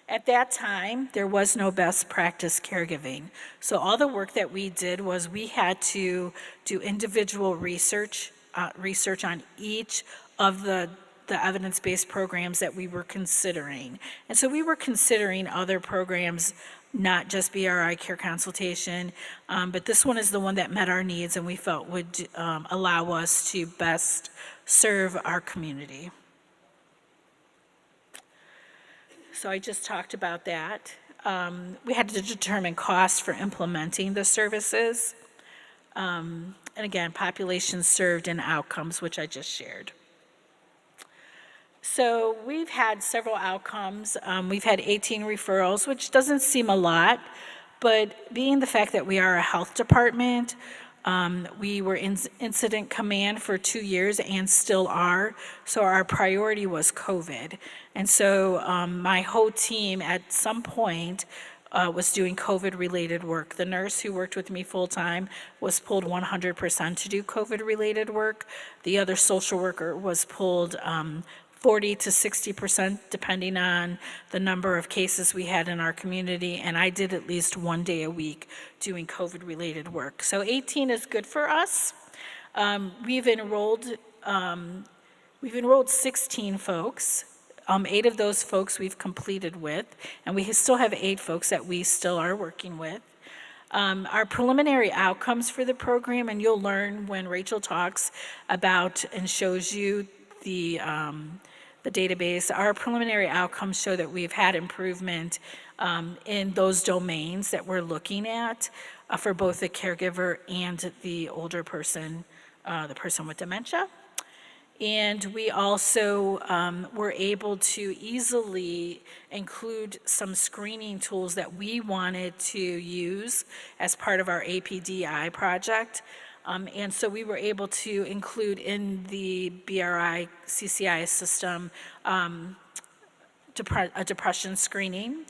At that time, there was no best practice caregiving. So all the work that we did was we had to do individual research on each of the evidence-based programs that we were considering. And so we were considering other programs, not just BRI care consultation, but this one is the one that met our needs and we felt would allow us to best serve our community. So I just talked about that. We had to determine costs for implementing the services. And again, populations served and outcomes, which I just shared. So we've had several outcomes. We've had 18 referrals, which doesn't seem a lot, but being the fact that we are a health department, we were in incident command for 2 years and still are, so our priority was COVID. And so my whole team at some point was doing COVID-related work. The nurse who worked with me full-time was pulled 100% to do COVID-related work. The other social worker was pulled 40 to 60%, depending on the number of cases we had in our community, and I did at least 1 day a week doing COVID-related work. So 18 is good for us. We've enrolled 16 folks. 8 of those folks we've completed with, and we still have 8 folks that we still are working with. Our preliminary outcomes for the program, and you'll learn when Rachel talks about and shows you the database, our preliminary outcomes show that we've had improvement in those domains that we're looking at for both the caregiver and the older person, the person with dementia. And we also were able to easily include some screening tools that we wanted to use as part of our APDI project. And so we were able to include in the BRI CCI system a depression screening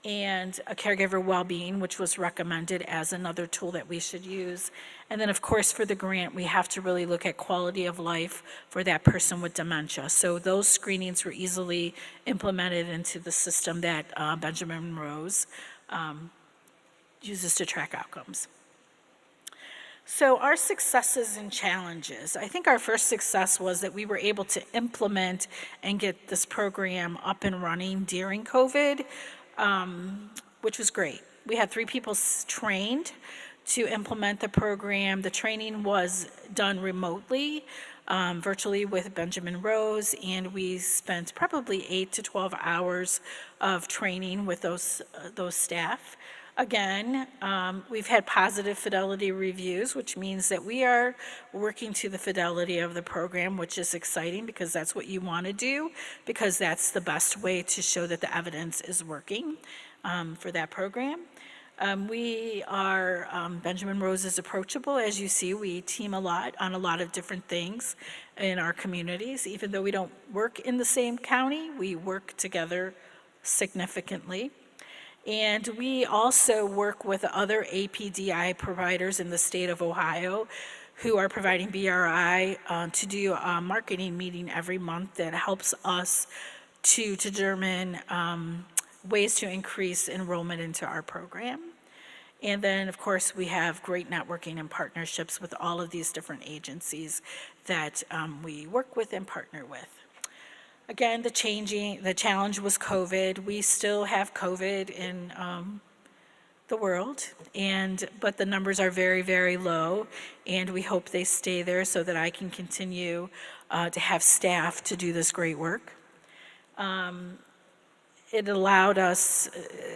and a caregiver well-being, which was recommended as another tool that we should use. And then, of course, for the grant, we have to really look at quality of life for that person with dementia. So those screenings were easily implemented into the system that Benjamin Rose uses to track outcomes. So our successes and challenges. I think our first success was that we were able to implement and get this program up and running during COVID, which was great. We had 3 people trained to implement the program. The training was done remotely, virtually with Benjamin Rose, and we spent probably 8 to 12 hours of training with those staff. Again, we've had positive fidelity reviews, which means that we are working to the fidelity of the program, which is exciting because that's what you want to do, because that's the best way to show that the evidence is working for that program. Benjamin Rose is approachable. As you see, we team a lot on a lot of different things in our communities. Even though we don't work in the same county, we work together significantly. And we also work with other APDI providers in the state of Ohio who are providing BRI to do a marketing meeting every month that helps us to determine ways to increase enrollment into our program. And then, of course, we have great networking and partnerships with all of these different agencies that we work with and partner with. Again, the challenge was COVID. We still have COVID in the world, but the numbers are very, very low, and we hope they stay there so that I can continue to have staff to do this great work. It allowed us,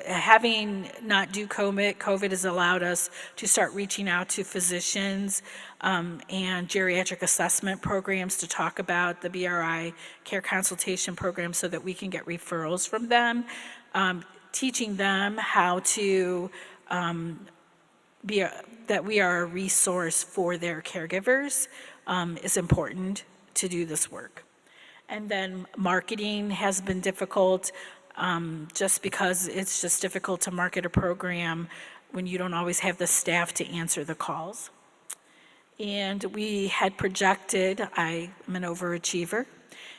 having not do COVID has allowed us to start reaching out to physicians and geriatric assessment programs to talk about the BRI care consultation program so that we can get referrals from them, teaching them how to that we are a resource for their caregivers is important to do this work. And then marketing has been difficult. Just because it's just difficult to market a program when you don't always have the staff to answer the calls. And we had projected, I am an overachiever,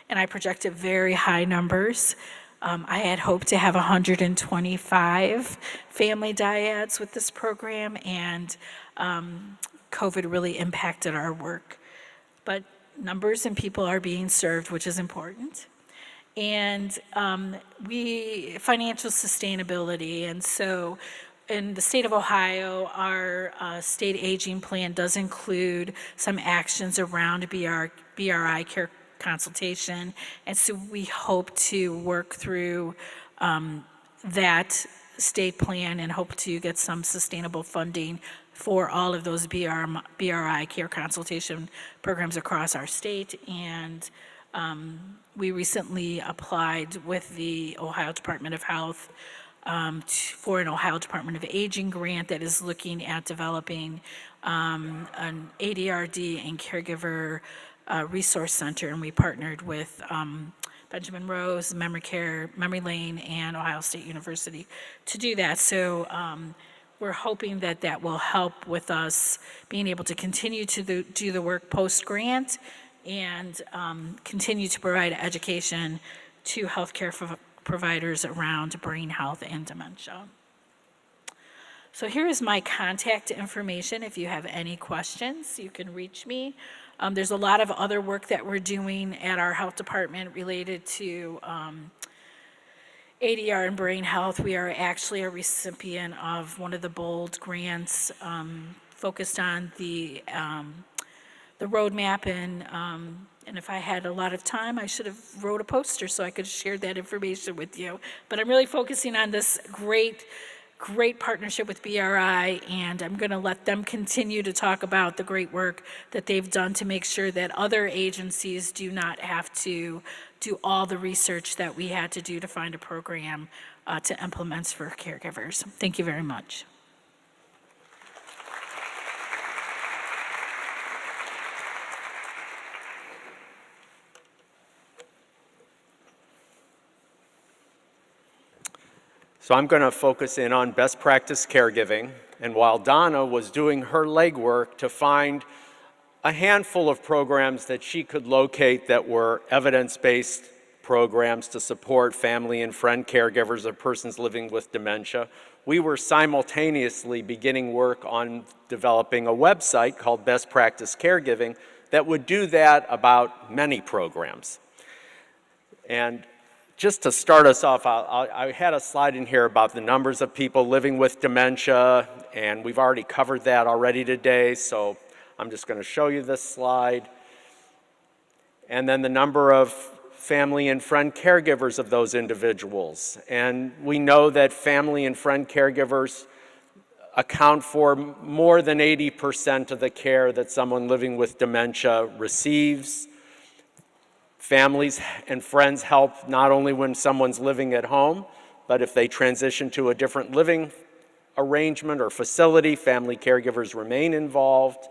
and I projected very high numbers. I had hoped to have 125 family dyads with this program, and COVID really impacted our work. But numbers and people are being served, which is important. And financial sustainability. And so in the state of Ohio, our state aging plan does include some actions around BRI care consultation. And so we hope to work through that state plan and hope to get some sustainable funding for all of those BRI care consultation programs across our state. And we recently applied with the Ohio Department of Health for an Ohio Department of Aging grant that is looking at developing an ADRD and caregiver resource center, and we partnered with Benjamin Rose, Memory Lane, and Ohio State University to do that. So we're hoping that that will help with us being able to continue to do the work post-grant and continue to provide education to healthcare providers around brain health and dementia. So here is my contact information. If you have any questions, you can reach me. There's a lot of other work that we're doing at our health department related to ADR and brain health. We are actually a recipient of one of the BOLD grants focused on the roadmap, and if I had a lot of time, I should have wrote a poster so I could share that information with you. But I'm really focusing on this great partnership with BRI, and I'm going to let them continue to talk about the great work that they've done to make sure that other agencies do not have to do all the research that we had to do to find a program to implement for caregivers. Thank you very much. So I'm going to focus in on best practice caregiving, and while Donna was doing her legwork to find a handful of programs that she could locate that were evidence-based programs to support family and friend caregivers of persons living with dementia, we were simultaneously beginning work on developing a website called Best Practice Caregiving that would do that about many programs. And just to start us off, I had a slide in here about the numbers of people living with dementia, and we've already covered that already today, so I'm just going to show you this slide. And then the number of family and friend caregivers of those individuals. And we know that family and friend caregivers account for more than 80% of the care that someone living with dementia receives. Families and friends help not only when someone's living at home, but if they transition to a different living arrangement or facility, family caregivers remain involved.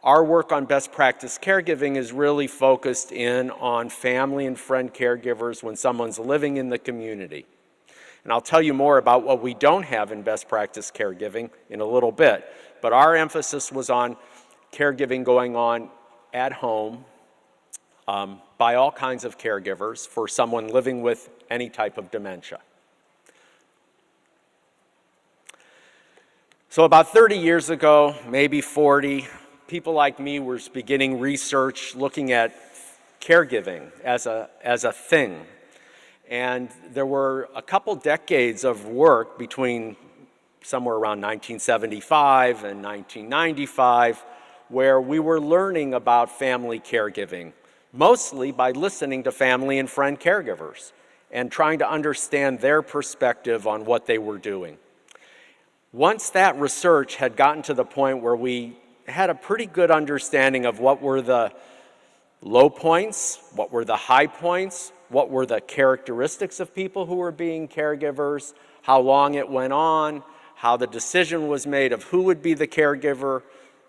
Our work on best practice caregiving is really focused in on family and friend caregivers when someone's living in the community. And I'll tell you more about what we don't have in best practice caregiving in a little bit, but our emphasis was on caregiving going on at home, by all kinds of caregivers for someone living with any type of dementia. So about 30 years ago, maybe 40, people like me were beginning research looking at caregiving as a thing. And there were a couple decades of work between somewhere around 1975 and 1995 where we were learning about family caregiving, mostly by listening to family and friend caregivers and trying to understand their perspective on what they were doing. Once that research had gotten to the point where we had a pretty good understanding of what were the low points, what were the high points, what were the characteristics of people who were being caregivers, how long it went on, how the decision was made of who would be the caregiver,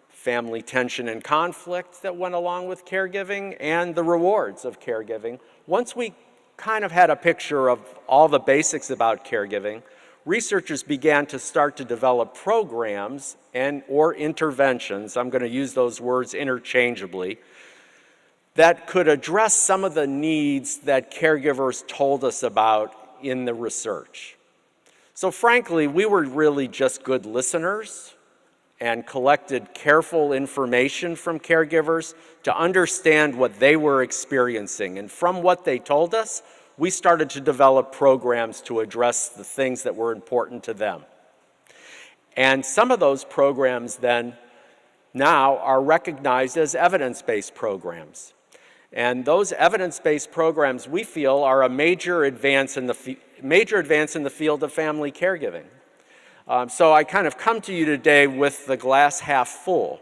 family tension and conflict that went along with caregiving, and the rewards of caregiving. Once we kind of had a picture of all the basics about caregiving, researchers began to start to develop programs or interventions, I'm going to use those words interchangeably, that could address some of the needs that caregivers told us about in the research. So frankly, we were really just good listeners and collected careful information from caregivers to understand what they were experiencing. And from what they told us, we started to develop programs to address the things that were important to them. And some of those programs then now are recognized as evidence-based programs. And those evidence-based programs, we feel, are a major advance in the field of family caregiving. So I kind of come to you today with the glass half full.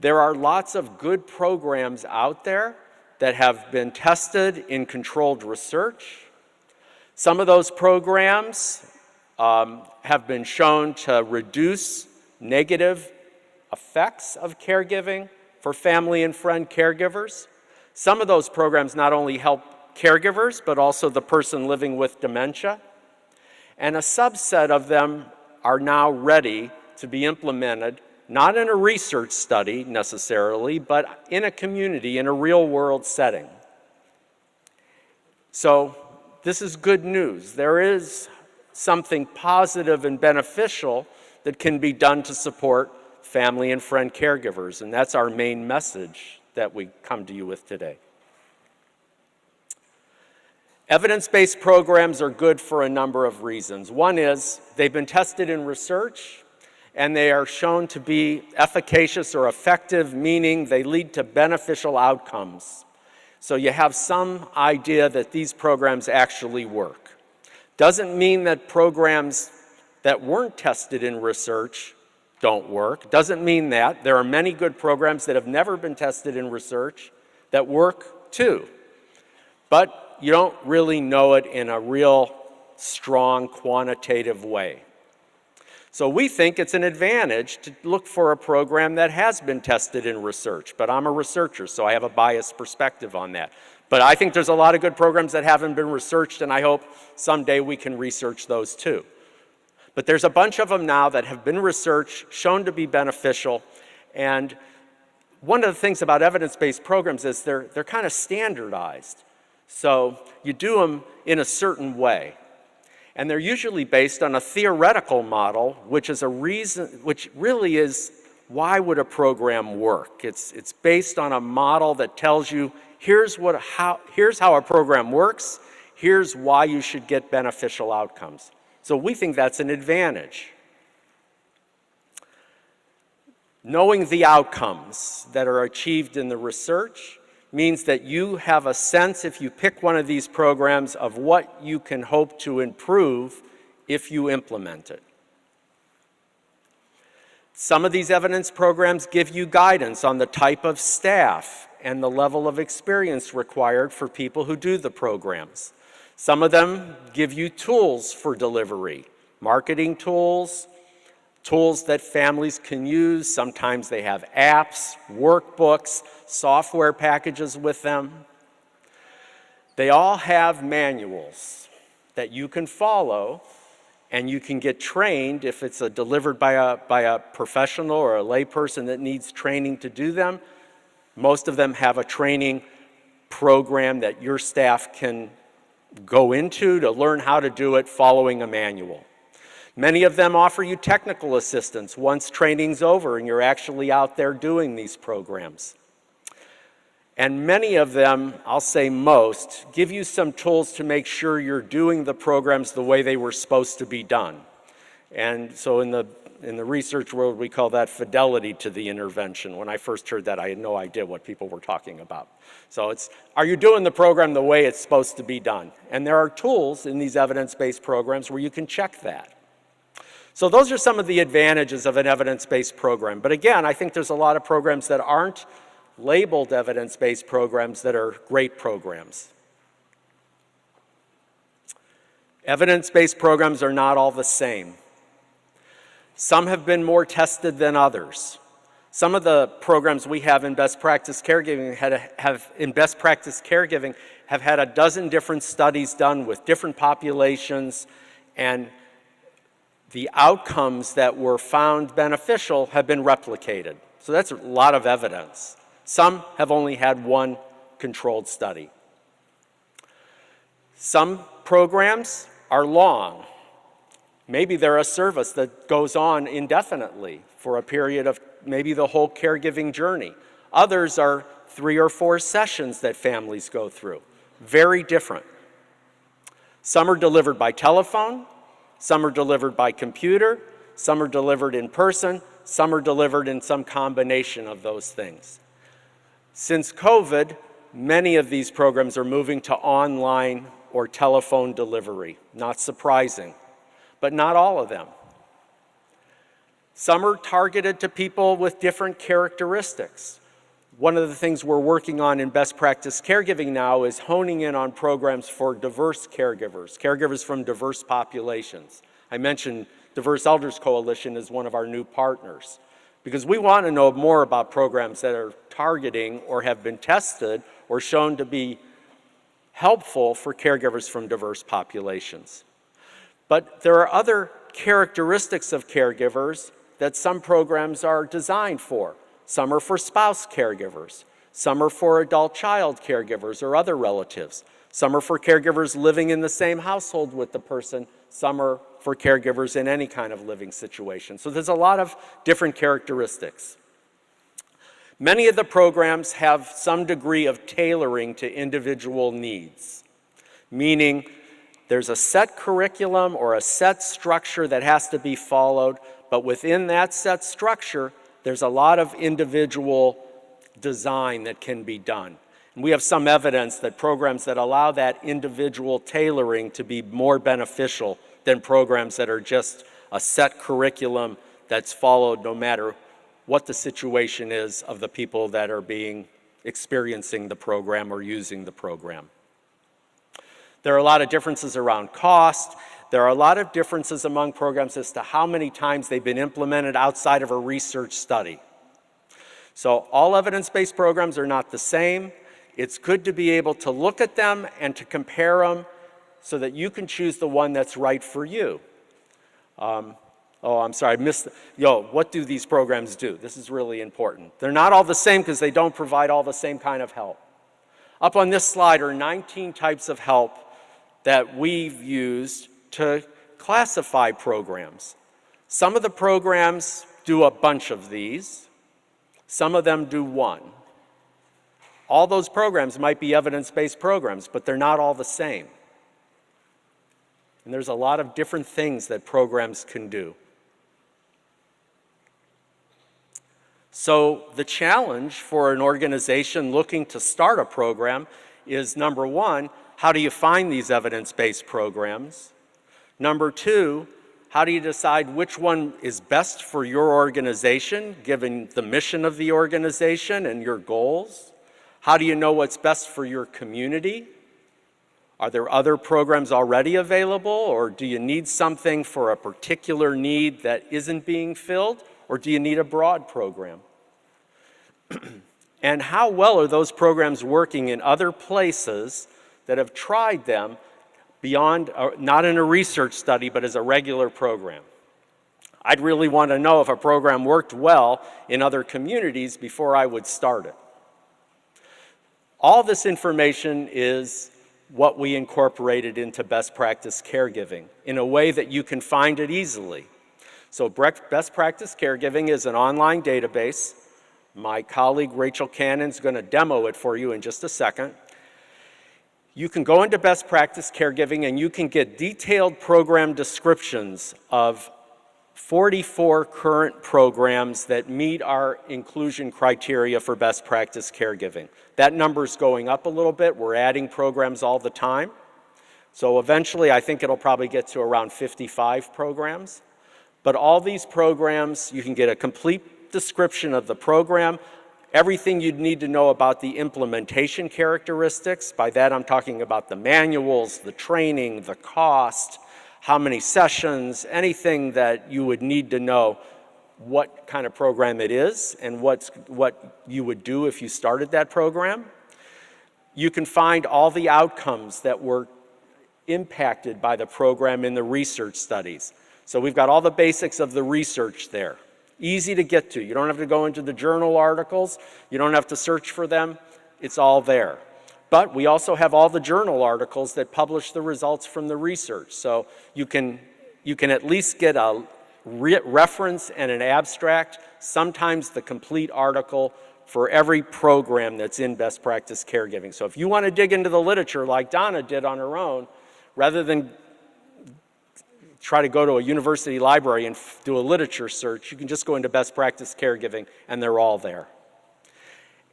There are lots of good programs out there that have been tested in controlled research. Some of those programs have been shown to reduce negative effects of caregiving for family and friend caregivers. Some of those programs not only help caregivers, but also the person living with dementia. And a subset of them are now ready to be implemented, not in a research study necessarily, but in a community, in a real-world setting. So this is good news. There is something positive and beneficial that can be done to support family and friend caregivers, and that's our main message that we come to you with today. Evidence-based programs are good for a number of reasons. One is they've been tested in research, and they are shown to be efficacious or effective, meaning they lead to beneficial outcomes. So you have some idea that these programs actually work. Doesn't mean that programs that weren't tested in research don't work. Doesn't mean that. There are many good programs that have never been tested in research that work too. But you don't really know it in a real strong quantitative way. So we think it's an advantage to look for a program that has been tested in research, but I'm a researcher, so I have a biased perspective on that. But I think there's a lot of good programs that haven't been researched, and I hope someday we can research those too. But there's a bunch of them now that have been researched, shown to be beneficial, and one of the things about evidence-based programs is they're kind of standardized. So you do them in a certain way. And they're usually based on a theoretical model, which really is, why would a program work? It's based on a model that tells you, here's how a program works, here's why you should get beneficial outcomes. So we think that's an advantage. Knowing the outcomes that are achieved in the research means that you have a sense, if you pick one of these programs, of what you can hope to improve if you implement it. Some of these evidence programs give you guidance on the type of staff and the level of experience required for people who do the programs. Some of them give you tools for delivery, marketing tools, tools that families can use. Sometimes they have apps, workbooks, software packages with them. They all have manuals that you can follow, and you can get trained if it's delivered by a professional or a layperson that needs training to do them. Most of them have a training program that your staff can go into to learn how to do it following a manual. Many of them offer you technical assistance once training's over and you're actually out there doing these programs. And many of them, I'll say most, give you some tools to make sure you're doing the programs the way they were supposed to be done. And so in the research world, we call that fidelity to the intervention. When I first heard that, I had no idea what people were talking about. So it's, are you doing the program the way it's supposed to be done? And there are tools in these evidence-based programs where you can check that. So those are some of the advantages of an evidence-based program. But again, I think there's a lot of programs that aren't labeled evidence-based programs that are great programs. Evidence-based programs are not all the same. Some have been more tested than others. Some of the programs we have in best practice caregiving have had a dozen different studies done with different populations, and the outcomes that were found beneficial have been replicated. So that's a lot of evidence. Some have only had one controlled study. Some programs are long. Maybe they're a service that goes on indefinitely for a period of maybe the whole caregiving journey. Others are 3 or 4 sessions that families go through. Very different. Some are delivered by telephone, some are delivered by computer, some are delivered in person, some are delivered in some combination of those things. Since COVID, many of these programs are moving to online or telephone delivery. Not surprising, but not all of them. Some are targeted to people with different characteristics. One of the things we're working on in best practice caregiving now is honing in on programs for diverse caregivers, caregivers from diverse populations. I mentioned Diverse Elders Coalition is one of our new partners because we want to know more about programs that are targeting or have been tested or shown to be helpful for caregivers from diverse populations. But there are other characteristics of caregivers that some programs are designed for. Some are for spouse caregivers. Some are for adult-child caregivers or other relatives. Some are for caregivers living in the same household with the person. Some are for caregivers in any kind of living situation. So there's a lot of different characteristics. Many of the programs have some degree of tailoring to individual needs, meaning there's a set curriculum or a set structure that has to be followed, but within that set structure, there's a lot of individual design that can be done. And we have some evidence that programs that allow that individual tailoring to be more beneficial than programs that are just a set curriculum that's followed no matter what the situation is of the people that are experiencing the program or using the program. There are a lot of differences around cost. There are a lot of differences among programs as to how many times they've been implemented outside of a research study. So all evidence-based programs are not the same. It's good to be able to look at them and to compare them so that you can choose the one that's right for you. Oh, I'm sorry, I missed. What do these programs do? This is really important. They're not all the same because they don't provide all the same kind of help. Up on this slide are 19 types of help that we've used to classify programs. Some of the programs do a bunch of these. Some of them do one. All those programs might be evidence-based programs, but they're not all the same. And there's a lot of different things that programs can do. So the challenge for an organization looking to start a program is, number one, how do you find these evidence-based programs? Number two, how do you decide which one is best for your organization, given the mission of the organization and your goals? How do you know what's best for your community? Are there other programs already available, or do you need something for a particular need that isn't being filled, or do you need a broad program? And how well are those programs working in other places that have tried them beyond, not in a research study, but as a regular program? I'd really want to know if a program worked well in other communities before I would start it. All this information is what we incorporated into best practice caregiving in a way that you can find it easily. So best practice caregiving is an online database. My colleague Rachel Cannon's going to demo it for you in just a second. You can go into best practice caregiving and you can get detailed program descriptions of 44 current programs that meet our inclusion criteria for best practice caregiving. That number's going up a little bit. We're adding programs all the time. So eventually I think it'll probably get to around 55 programs. But all these programs, you can get a complete description of the program, everything you'd need to know about the implementation characteristics. By that I'm talking about the manuals, the training, the cost, how many sessions, anything that you would need to know what kind of program it is and what you would do if you started that program. You can find all the outcomes that were impacted by the program in the research studies. So we've got all the basics of the research there. Easy to get to. You don't have to go into the journal articles. You don't have to search for them. It's all there. But we also have all the journal articles that publish the results from the research. So you can at least get a reference and an abstract, sometimes the complete article for every program that's in best practice caregiving. So if you want to dig into the literature like Donna did on her own, rather than try to go to a university library and do a literature search, you can just go into best practice caregiving and they're all there.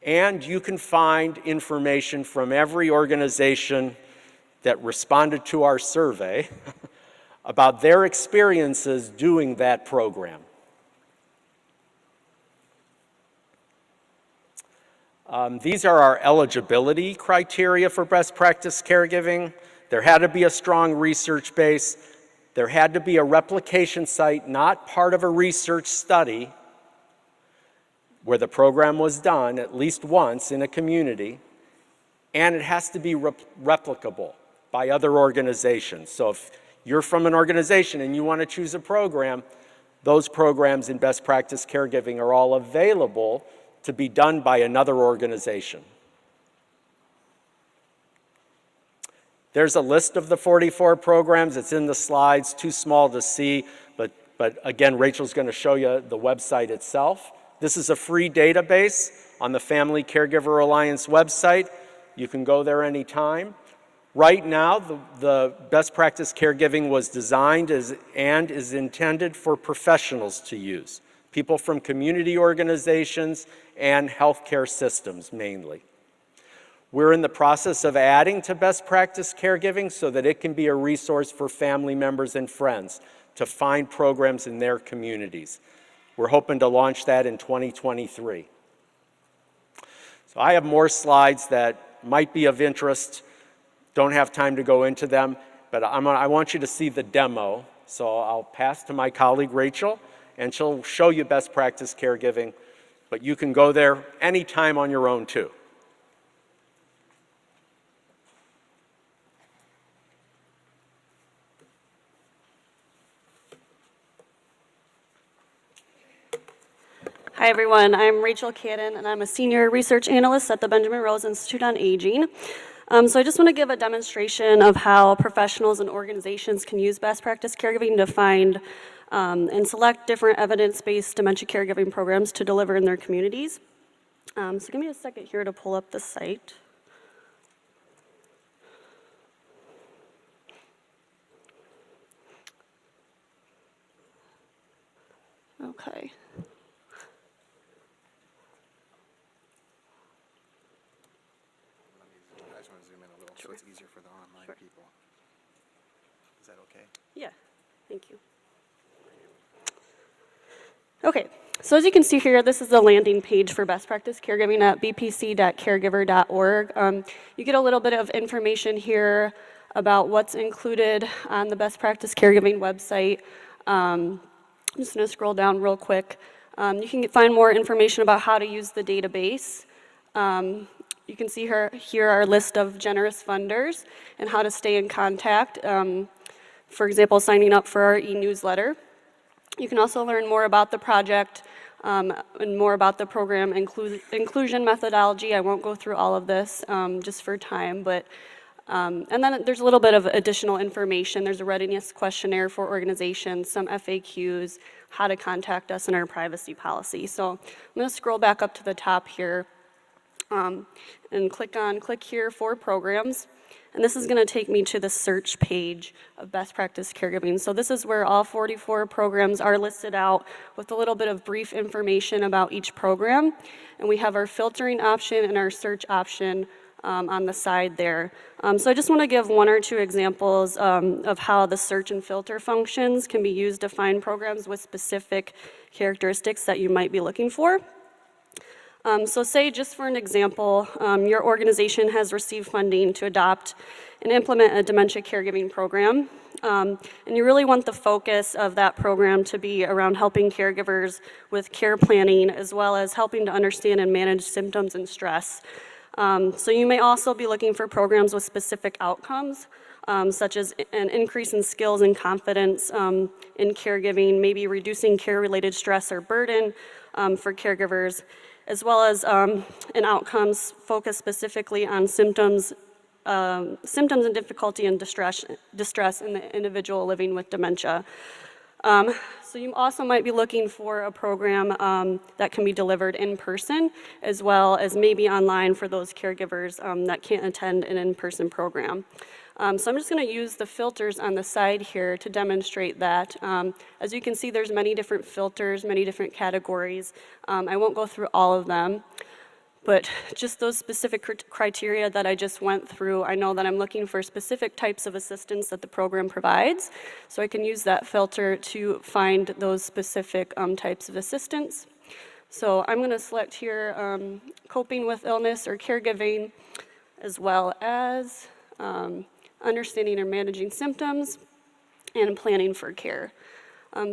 And you can find information from every organization that responded to our survey about their experiences doing that program. These are our eligibility criteria for best practice caregiving. There had to be a strong research base. There had to be a replication site, not part of a research study, where the program was done at least once in a community, and it has to be replicable by other organizations. So if you're from an organization and you want to choose a program, those programs in best practice caregiving are all available to be done by another organization. There's a list of the 44 programs. It's in the slides, too small to see, but again, Rachel's going to show you the website itself. This is a free database on the Family Caregiver Alliance website. You can go there anytime. Right now, the best practice caregiving was designed and is intended for professionals to use, people from community organizations and healthcare systems mainly. We're in the process of adding to best practice caregiving so that it can be a resource for family members and friends to find programs in their communities. We're hoping to launch that in 2023. So I have more slides that might be of interest. Don't have time to go into them, but I want you to see the demo. So I'll pass to my colleague Rachel, and she'll show you best practice caregiving, but you can go there anytime on your own too. Hi everyone, I'm Rachel Cadden and I'm a senior research analyst at the Benjamin Rose Institute on Aging. So I just want to give a demonstration of how professionals and organizations can use best practice caregiving to find and select different evidence-based dementia caregiving programs to deliver in their communities. So give me a second here to pull up the site. Okay. So it's easier for the online people. Is that okay? Yeah, thank you. Okay, so as you can see here, this is the landing page for best practice caregiving at bpc.caregiver.org. You get a little bit of information here about what's included on the best practice caregiving website. I'm just going to scroll down real quick. You can find more information about how to use the database. You can see here our list of generous funders and how to stay in contact. For example, signing up for our e-newsletter. You can also learn more about the project and more about the program inclusion methodology. I won't go through all of this just for time, but and then there's a little bit of additional information. There's a readiness questionnaire for organizations, some FAQs, how to contact us, and our privacy policy. So I'm going to scroll back up to the top here. And click here for programs. And this is going to take me to the search page of best practice caregiving. So this is where all 44 programs are listed out with a little bit of brief information about each program. And we have our filtering option and our search option on the side there. So I just want to give one or two examples of how the search and filter functions can be used to find programs with specific characteristics that you might be looking for. So say, just for an example, your organization has received funding to adopt and implement a dementia caregiving program, and you really want the focus of that program to be around helping caregivers with care planning, as well as helping to understand and manage symptoms and stress. So you may also be looking for programs with specific outcomes, such as an increase in skills and confidence in caregiving, maybe reducing care-related stress or burden for caregivers, as well as an outcomes focused specifically on symptoms and difficulty and distress in the individual living with dementia. So you also might be looking for a program that can be delivered in person, as well as maybe online for those caregivers that can't attend an in-person program. So I'm just going to use the filters on the side here to demonstrate that. As you can see, there's many different filters, many different categories. I won't go through all of them, but just those specific criteria that I just went through, I know that I'm looking for specific types of assistance that the program provides, so I can use that filter to find those specific types of assistance. So I'm going to select here coping with illness or caregiving, as well as understanding or managing symptoms and planning for care.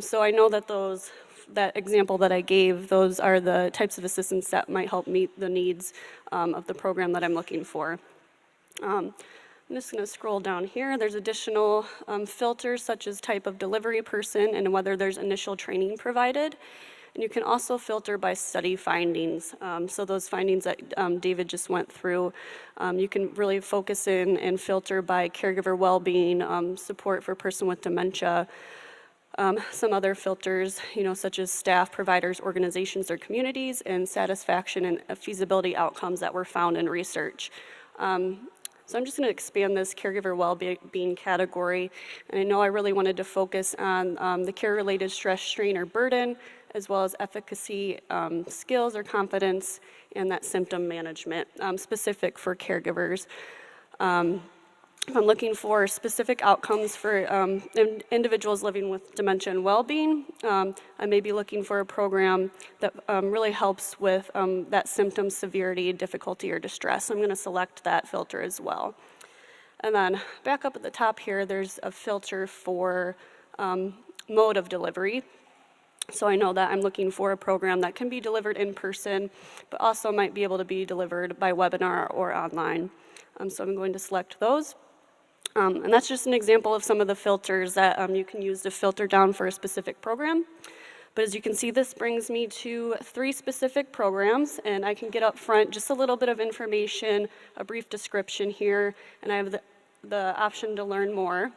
So I know that that example that I gave, those are the types of assistance that might help meet the needs of the program that I'm looking for. I'm just going to scroll down here. There's additional filters such as type of delivery person and whether there's initial training provided. And you can also filter by study findings. So those findings that David just went through, you can really focus in and filter by caregiver well-being, support for person with dementia, some other filters, such as staff, providers, organizations, or communities, and satisfaction and feasibility outcomes that were found in research. So I'm just going to expand this caregiver well-being category. And I know I really wanted to focus on the care-related stress, strain, or burden, as well as efficacy, skills or confidence, and that symptom management, specific for caregivers. If I'm looking for specific outcomes for individuals living with dementia and well-being, I may be looking for a program that really helps with that symptom severity, difficulty, or distress. So I'm going to select that filter as well. And then back up at the top here, there's a filter for mode of delivery. So I know that I'm looking for a program that can be delivered in person, but also might be able to be delivered by webinar or online. So I'm going to select those. And that's just an example of some of the filters that you can use to filter down for a specific program. But as you can see, this brings me to 3 specific programs, and I can get up front just a little bit of information, a brief description here, and I have the option to learn more.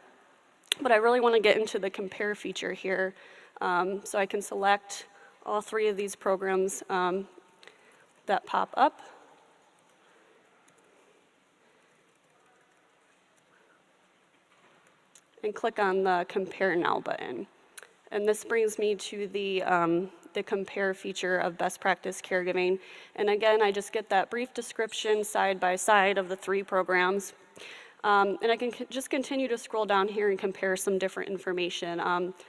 But I really want to get into the compare feature here. So I can select all 3 of these programs that pop up. And click on the Compare Now button. And this brings me to the Compare feature of Best Practice Caregiving. And again, I just get that brief description side by side of the 3 programs. And I can just continue to scroll down here and compare some different information.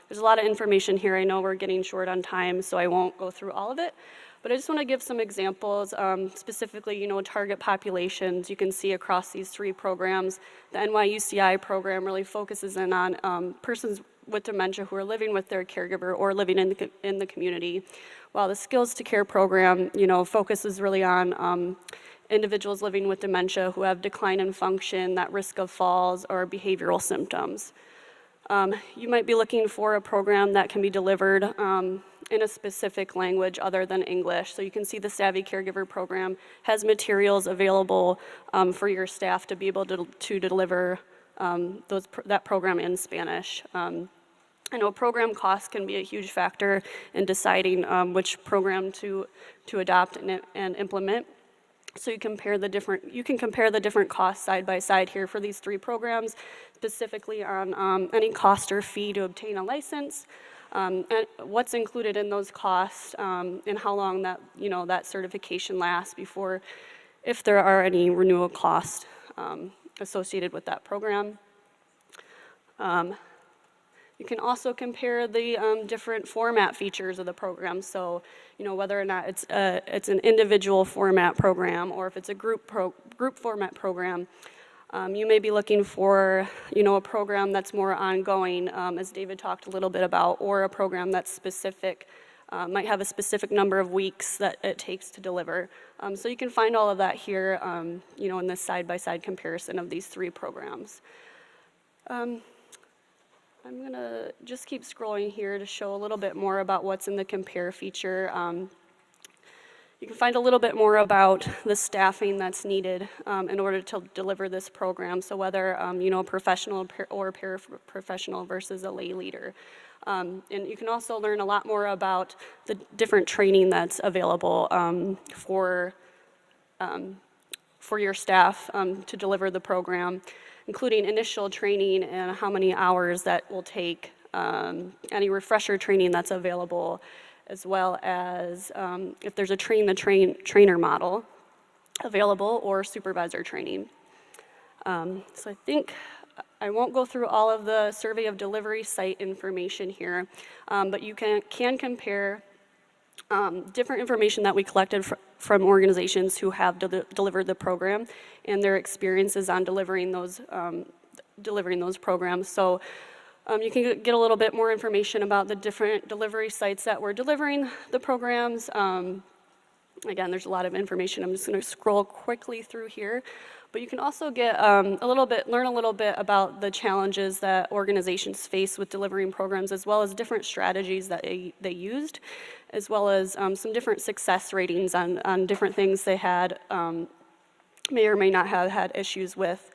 There's a lot of information here. I know we're getting short on time, so I won't go through all of it. But I just want to give some examples, specifically, target populations. You can see across these 3 programs, the NYUCI program really focuses in on persons with dementia who are living with their caregiver or living in the community, while the Skills to Care program, focuses really on individuals living with dementia who have decline in function, that risk of falls, or behavioral symptoms. You might be looking for a program that can be delivered in a specific language other than English. So you can see the Savvy Caregiver program has materials available for your staff to be able to deliver that program in Spanish. I know program costs can be a huge factor in deciding which program to adopt and implement. So you can compare the different costs side by side here for these 3 programs, specifically on any cost or fee to obtain a license, and what's included in those costs, and how long that certification lasts before, if there are any renewal costs associated with that program. You can also compare the different format features of the program. So, whether or not it's an individual format program or if it's a group format program. You may be looking for, a program that's more ongoing, as David talked a little bit about, or a program that's specific, might have a specific number of weeks that it takes to deliver. So you can find all of that here, in this side-by-side comparison of these 3 programs. I'm going to just keep scrolling here to show a little bit more about what's in the compare feature. You can find a little bit more about the staffing that's needed in order to deliver this program. So whether, a professional or paraprofessional versus a lay leader. And you can also learn a lot more about the different training that's available for your staff to deliver the program, including initial training and how many hours that will take, any refresher training that's available, as well as if there's a trainer model available or supervisor training. So I think I won't go through all of the survey of delivery site information here, but you can compare different information that we collected from organizations who have delivered the program and their experiences on delivering those programs. So you can get a little bit more information about the different delivery sites that were delivering the programs. Again, there's a lot of information. I'm just going to scroll quickly through here. But you can also get learn a little bit about the challenges that organizations face with delivering programs, as well as different strategies that they used, as well as some different success ratings on different things they had, may or may not have had issues with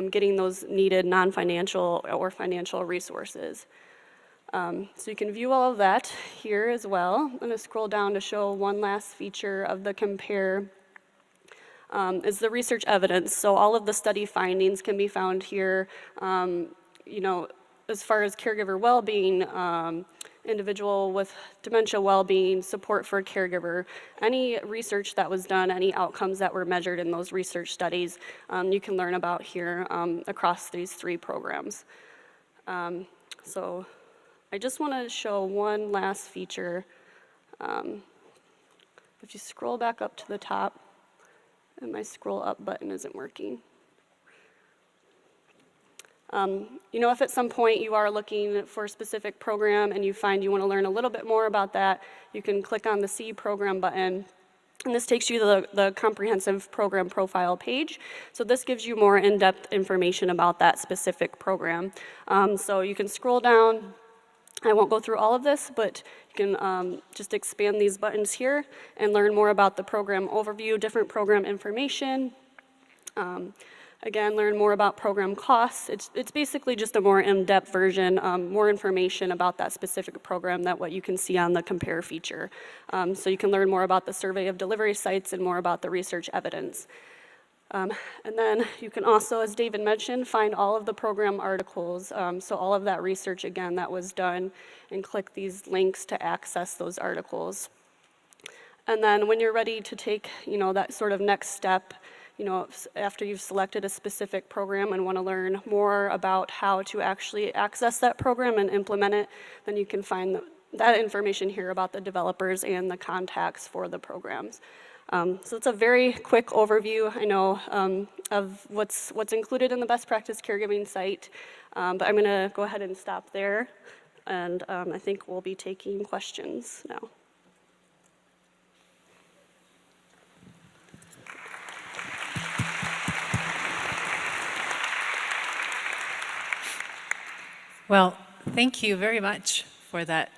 getting those needed non-financial or financial resources. So you can view all of that here as well. I'm going to scroll down to show one last feature of the compare. Is the research evidence. So all of the study findings can be found here. You know, as far as caregiver well-being, individual with dementia well-being, support for a caregiver, any research that was done, any outcomes that were measured in those research studies, you can learn about here across these 3 programs. So I just want to show one last feature. If you scroll back up to the top, and my scroll up button isn't working. You know, if at some point you are looking for a specific program and you find you want to learn a little bit more about that, you can click on the See Program button. And this takes you to the comprehensive program profile page. So this gives you more in-depth information about that specific program. So you can scroll down. I won't go through all of this, but you can just expand these buttons here and learn more about the program overview, different program information. Again, learn more about program costs. It's basically just a more in-depth version, more information about that specific program than what you can see on the compare feature. So you can learn more about the survey of delivery sites and more about the research evidence. And then you can also, as David mentioned, find all of the program articles, so all of that research, again, that was done, and click these links to access those articles. And then when you're ready to take, you know, that sort of next step, you know, after you've selected a specific program and want to learn more about how to actually access that program and implement it, then you can find that information here about the developers and the contacts for the programs. So it's a very quick overview, I know, of what's included in the best practice caregiving site, but I'm going to go ahead and stop there, and I think we'll be taking questions now. Well, thank you very much for that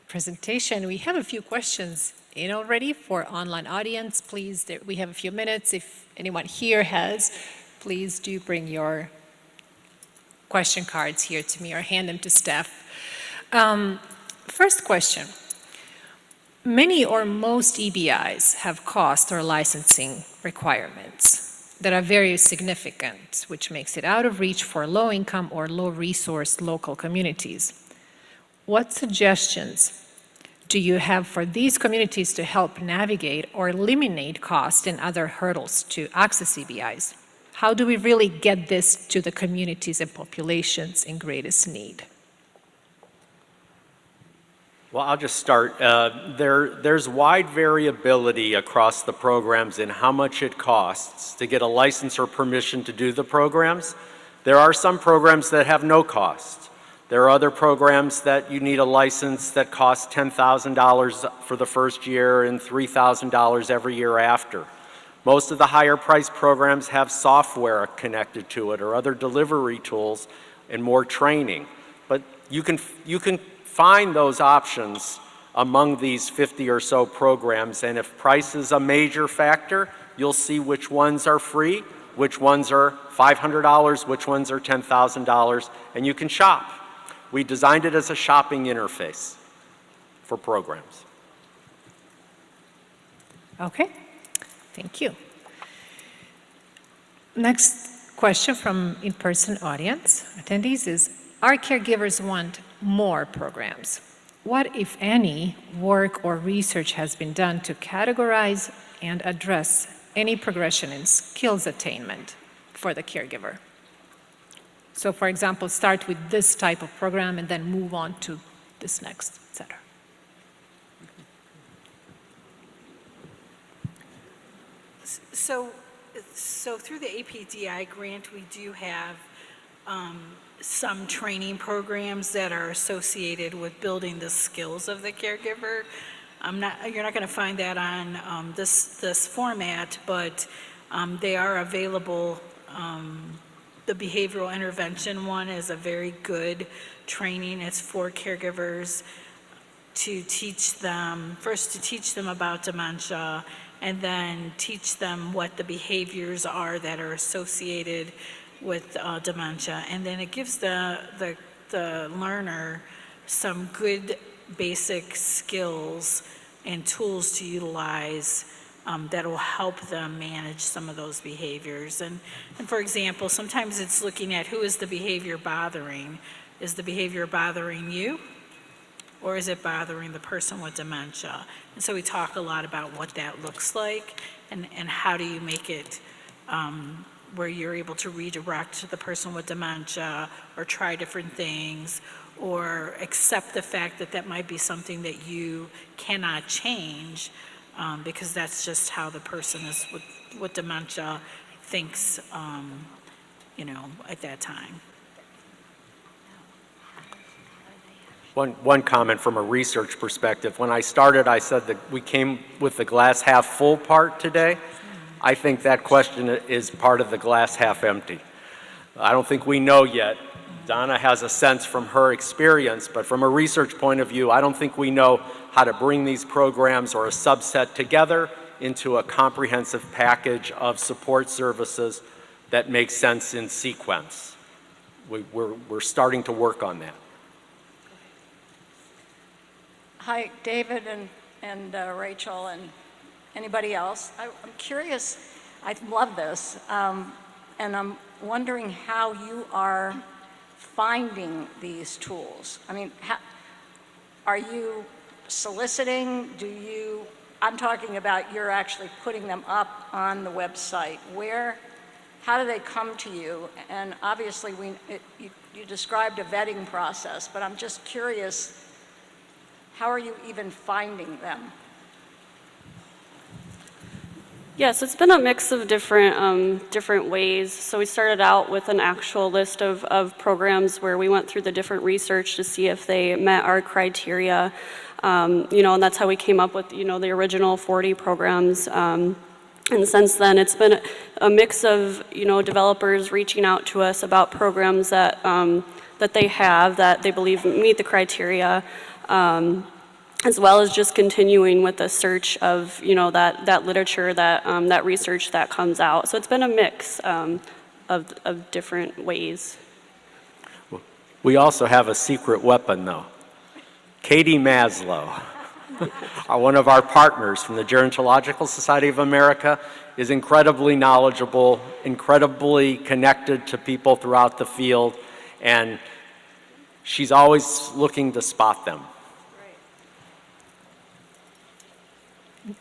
presentation. We have a few questions in already for online audience. Please, we have a few minutes. If anyone here has, please do bring your question cards here to me or hand them to staff. First question. Many or most EBIs have cost or licensing requirements that are very significant, which makes it out of reach for low-income or low-resource local communities. What suggestions do you have for these communities to help navigate or eliminate cost and other hurdles to access EBIs? How do we really get this to the communities and populations in greatest need? Well, I'll just start. There's wide variability across the programs in how much it costs to get a license or permission to do the programs. There are some programs that have no cost. There are other programs that you need a license that costs $10,000 for the first year and $3,000 every year after. Most of the higher priced programs have software connected to it or other delivery tools and more training. But you can find those options among these 50 or so programs, and if price is a major factor, you'll see which ones are free, which ones are $500, which ones are $10,000, and you can shop. We designed it as a shopping interface for programs. Okay, thank you. Next question from in-person audience attendees is, our caregivers want more programs. What, if any, work or research has been done to categorize and address any progression in skills attainment for the caregiver? So, for example, start with this type of program and then move on to this next, et cetera. So through the APDI grant, we do have some training programs that are associated with building the skills of the caregiver. You're not going to find that on this format, but they are available. The behavioral intervention one is a very good training. It's for caregivers to teach them, first to teach them about dementia, and then teach them what the behaviors are that are associated with dementia. And then it gives the learner some good basic skills and tools to utilize that will help them manage some of those behaviors. And for example, sometimes it's looking at who is the behavior bothering. Is the behavior bothering you? Or is it bothering the person with dementia? And so we talk a lot about what that looks like and how do you make it where you're able to redirect the person with dementia or try different things or accept the fact that that might be something that you cannot change because that's just how the person is with dementia thinks, at that time. One comment from a research perspective. When I started, I said that we came with the glass half full part today. I think that question is part of the glass half empty. I don't think we know yet. Donna has a sense from her experience, but from a research point of view, I don't think we know how to bring these programs or a subset together into a comprehensive package of support services that makes sense in sequence. We're starting to work on that. Hi, David and Rachel and anybody else. I'm curious, I love this, and I'm wondering how you are finding these tools. I mean, are you soliciting? I'm talking about you're actually putting them up on the website. How do they come to you? And obviously, you described a vetting process, but I'm just curious, how are you even finding them? Yes, it's been a mix of different ways. So we started out with an actual list of programs where we went through the different research to see if they met our criteria, and that's how we came up with, the original 40 programs. And since then, it's been a mix of, developers reaching out to us about programs that they have that they believe meet the criteria. As well as just continuing with the search of, that literature, that research that comes out. So it's been a mix of different ways. We also have a secret weapon, though. Katie Maslow, one of our partners from the Gerontological Society of America, is incredibly knowledgeable, incredibly connected to people throughout the field, and she's always looking to spot them.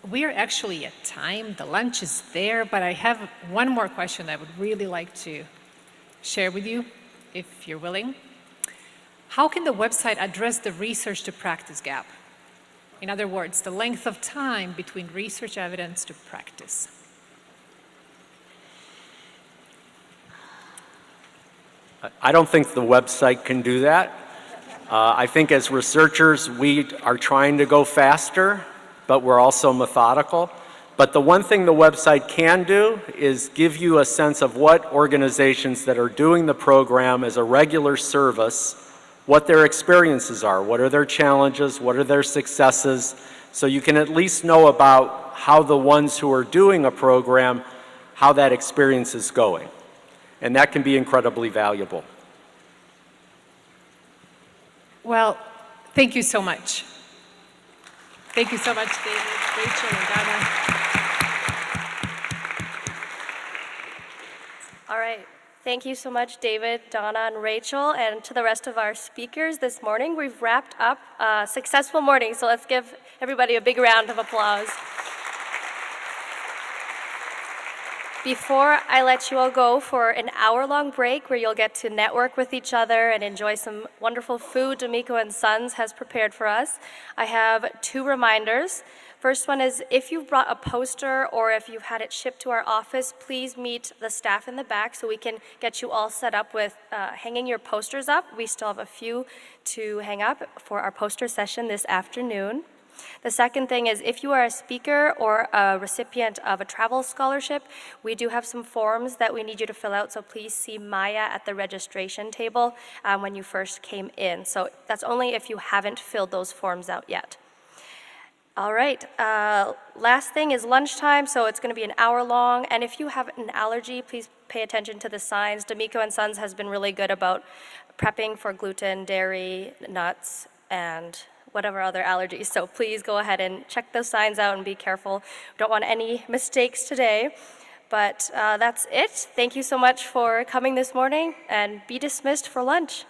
We are actually at time. The lunch is there, but I have one more question I would really like to share with you, if you're willing. How can the website address the research to practice gap? In other words, the length of time between research evidence to practice. I don't think the website can do that. I think as researchers, we are trying to go faster, but we're also methodical. But the one thing the website can do is give you a sense of what organizations that are doing the program as a regular service, what their experiences are, what are their challenges, what are their successes, so you can at least know about how the ones who are doing a program, how that experience is going. And that can be incredibly valuable. Well, thank you so much. Thank you so much, David, Rachel, and Donna. All right. Thank you so much, David, Donna, and Rachel, and to the rest of our speakers this morning. We've wrapped up a successful morning, so let's give everybody a big round of applause. Before I let you all go for an hour-long break where you'll get to network with each other and enjoy some wonderful food D'Amico and Sons has prepared for us, I have two reminders. First one is if you've brought a poster or if you've had it shipped to our office, please meet the staff in the back so we can get you all set up with hanging your posters up. We still have a few to hang up for our poster session this afternoon. The second thing is if you are a speaker or a recipient of a travel scholarship, we do have some forms that we need you to fill out, so please see Maya at the registration table when you first came in. So that's only if you haven't filled those forms out yet. All right, last thing is lunchtime, so it's gonna be an hour long, and if you have an allergy, please pay attention to the signs. D'Amico and Sons has been really good about prepping for gluten, dairy, nuts, and whatever other allergies. So please go ahead and check those signs out and be careful. We don't want any mistakes today. But that's it. Thank you so much for coming this morning, and be dismissed for lunch.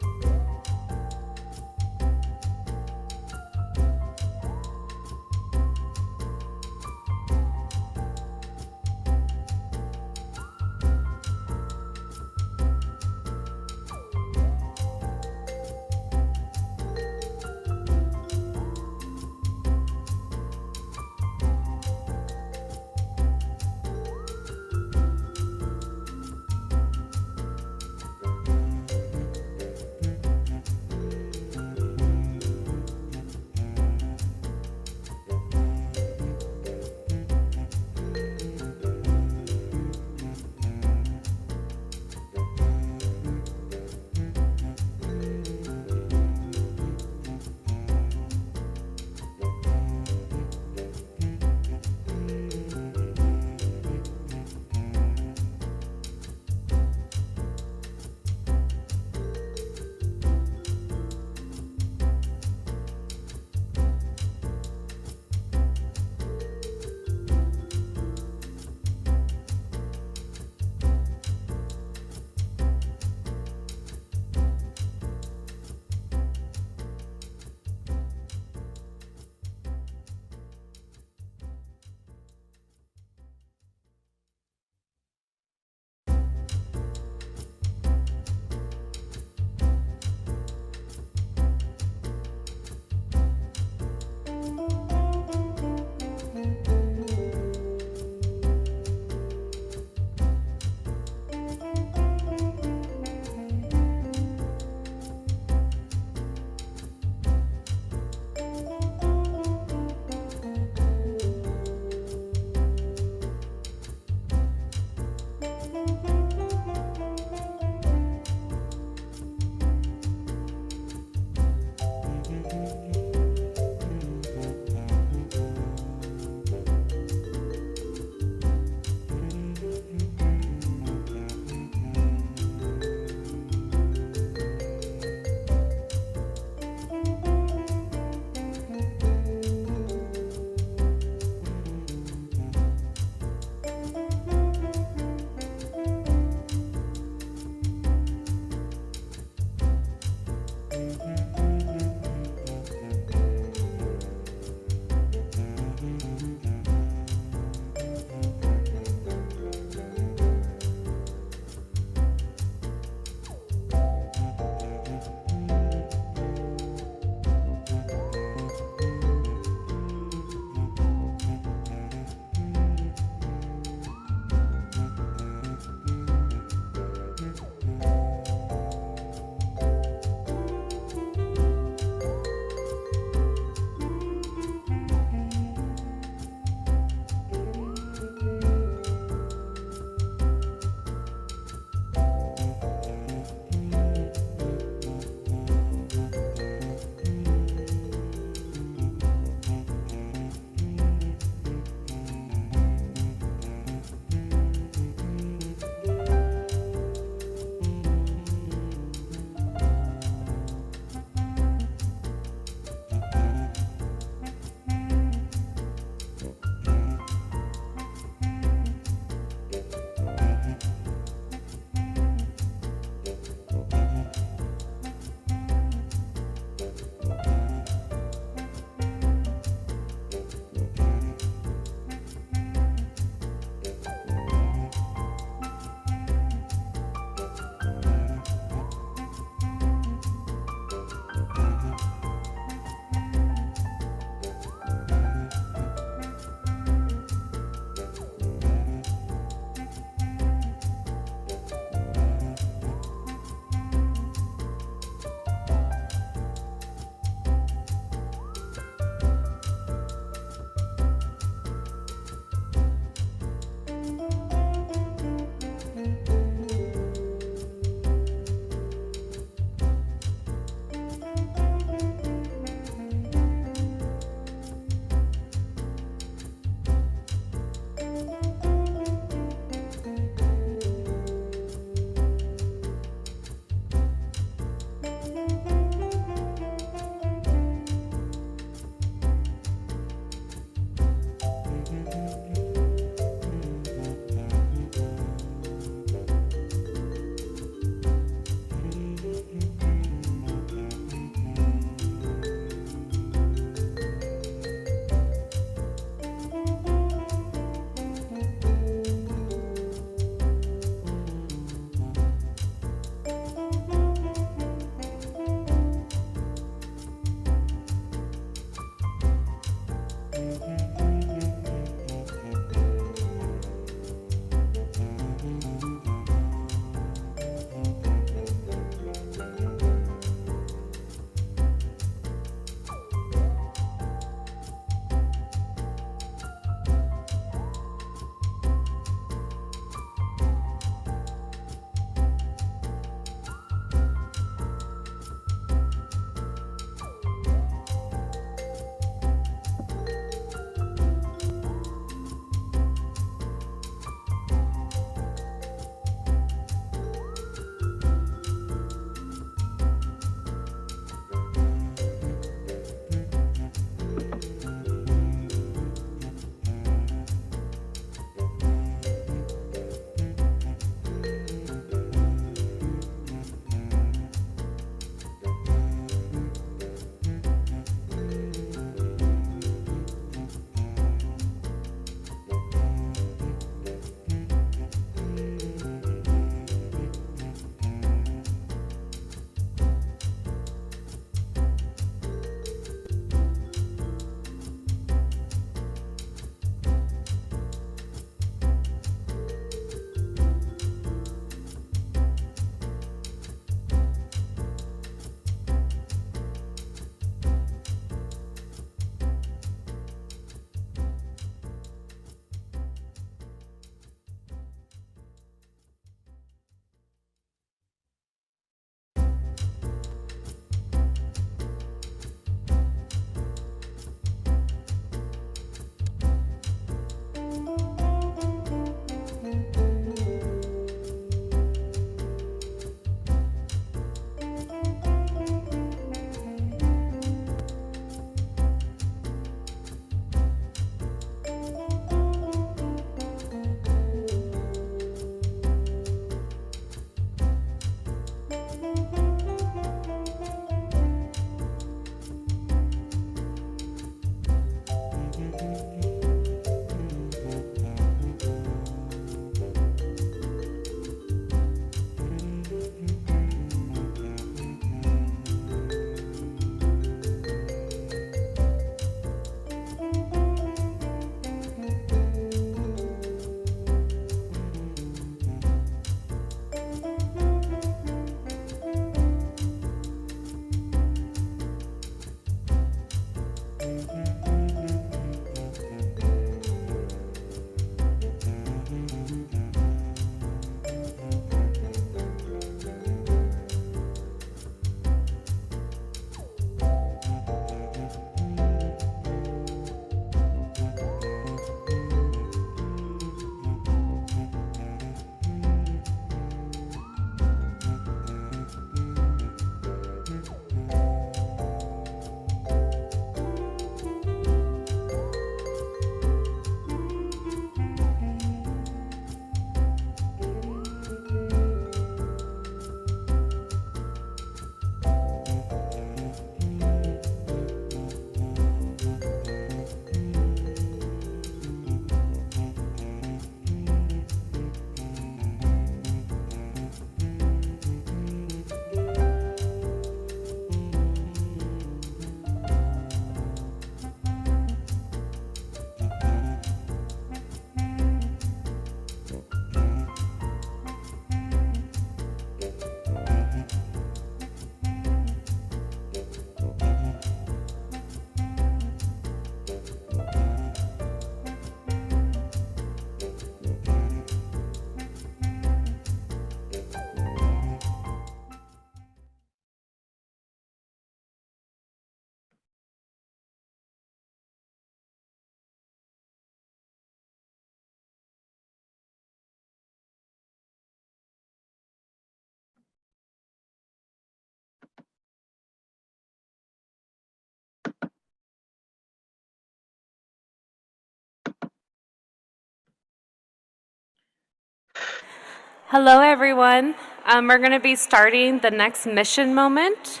Hello, everyone. We're going to be starting the next mission moment.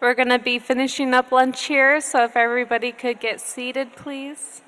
We're going to be finishing up lunch here, so if everybody could get seated, please.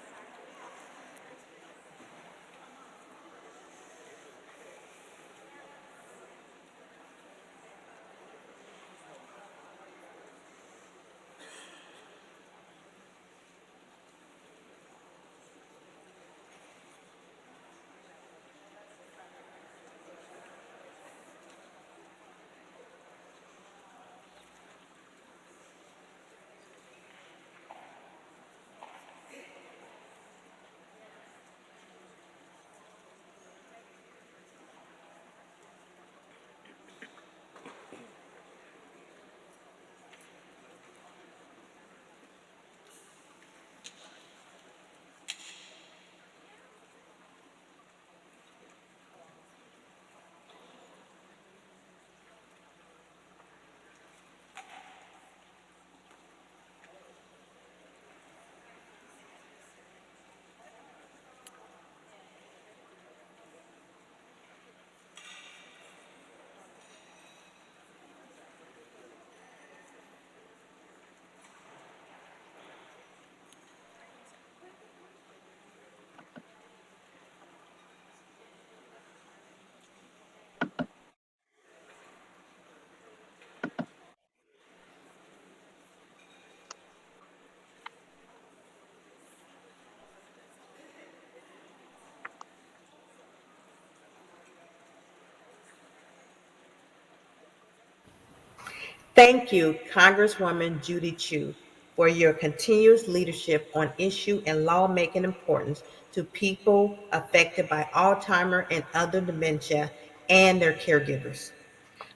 Thank you, Congresswoman Judy Chu, for your continuous leadership on issue and lawmaking importance to people affected by Alzheimer and other dementia and their caregivers.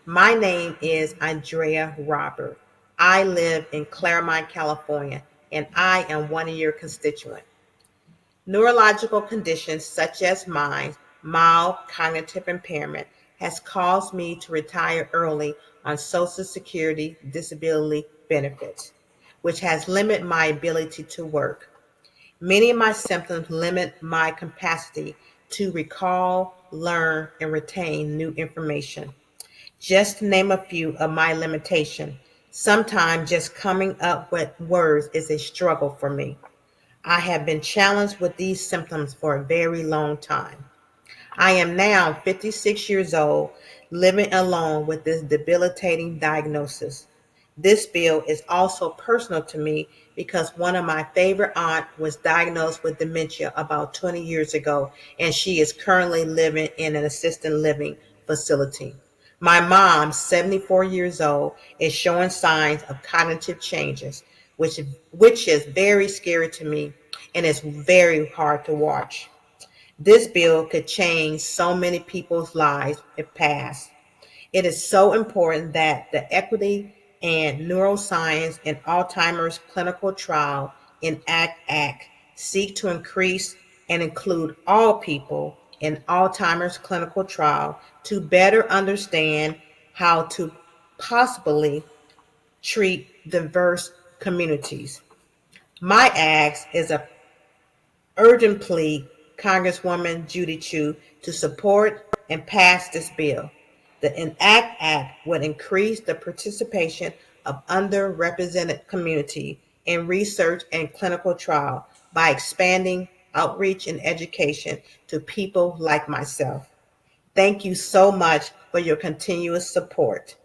My name is Andrea Robert. I live in Claremont, California, and I am one of your constituents. Neurological conditions such as mine, mild cognitive impairment, has caused me to retire early on Social Security disability benefits. which has limited my ability to work. Many of my symptoms limit my capacity to recall, learn, and retain new information. Just to name a few of my limitations, sometimes just coming up with words is a struggle for me. I have been challenged with these symptoms for a very long time. I am now 56 years old, living alone with this debilitating diagnosis. This bill is also personal to me because one of my favorite aunts was diagnosed with dementia about 20 years ago, and she is currently living in an assisted living facility. My mom, 74 years old, is showing signs of cognitive changes, which is very scary to me and is very hard to watch. This bill could change so many people's lives if passed. It is so important that the equity and neuroscience and Alzheimer's clinical trial in ACT seek to increase and include all people in Alzheimer's clinical trial to better understand how to possibly treat diverse communities. My ask is a urgent plea, Congresswoman Judy Chu, to support and pass this bill. The ENACT Act would increase the participation of underrepresented community in research and clinical trial by expanding outreach and education to people like myself. Thank you so much for your continuous support.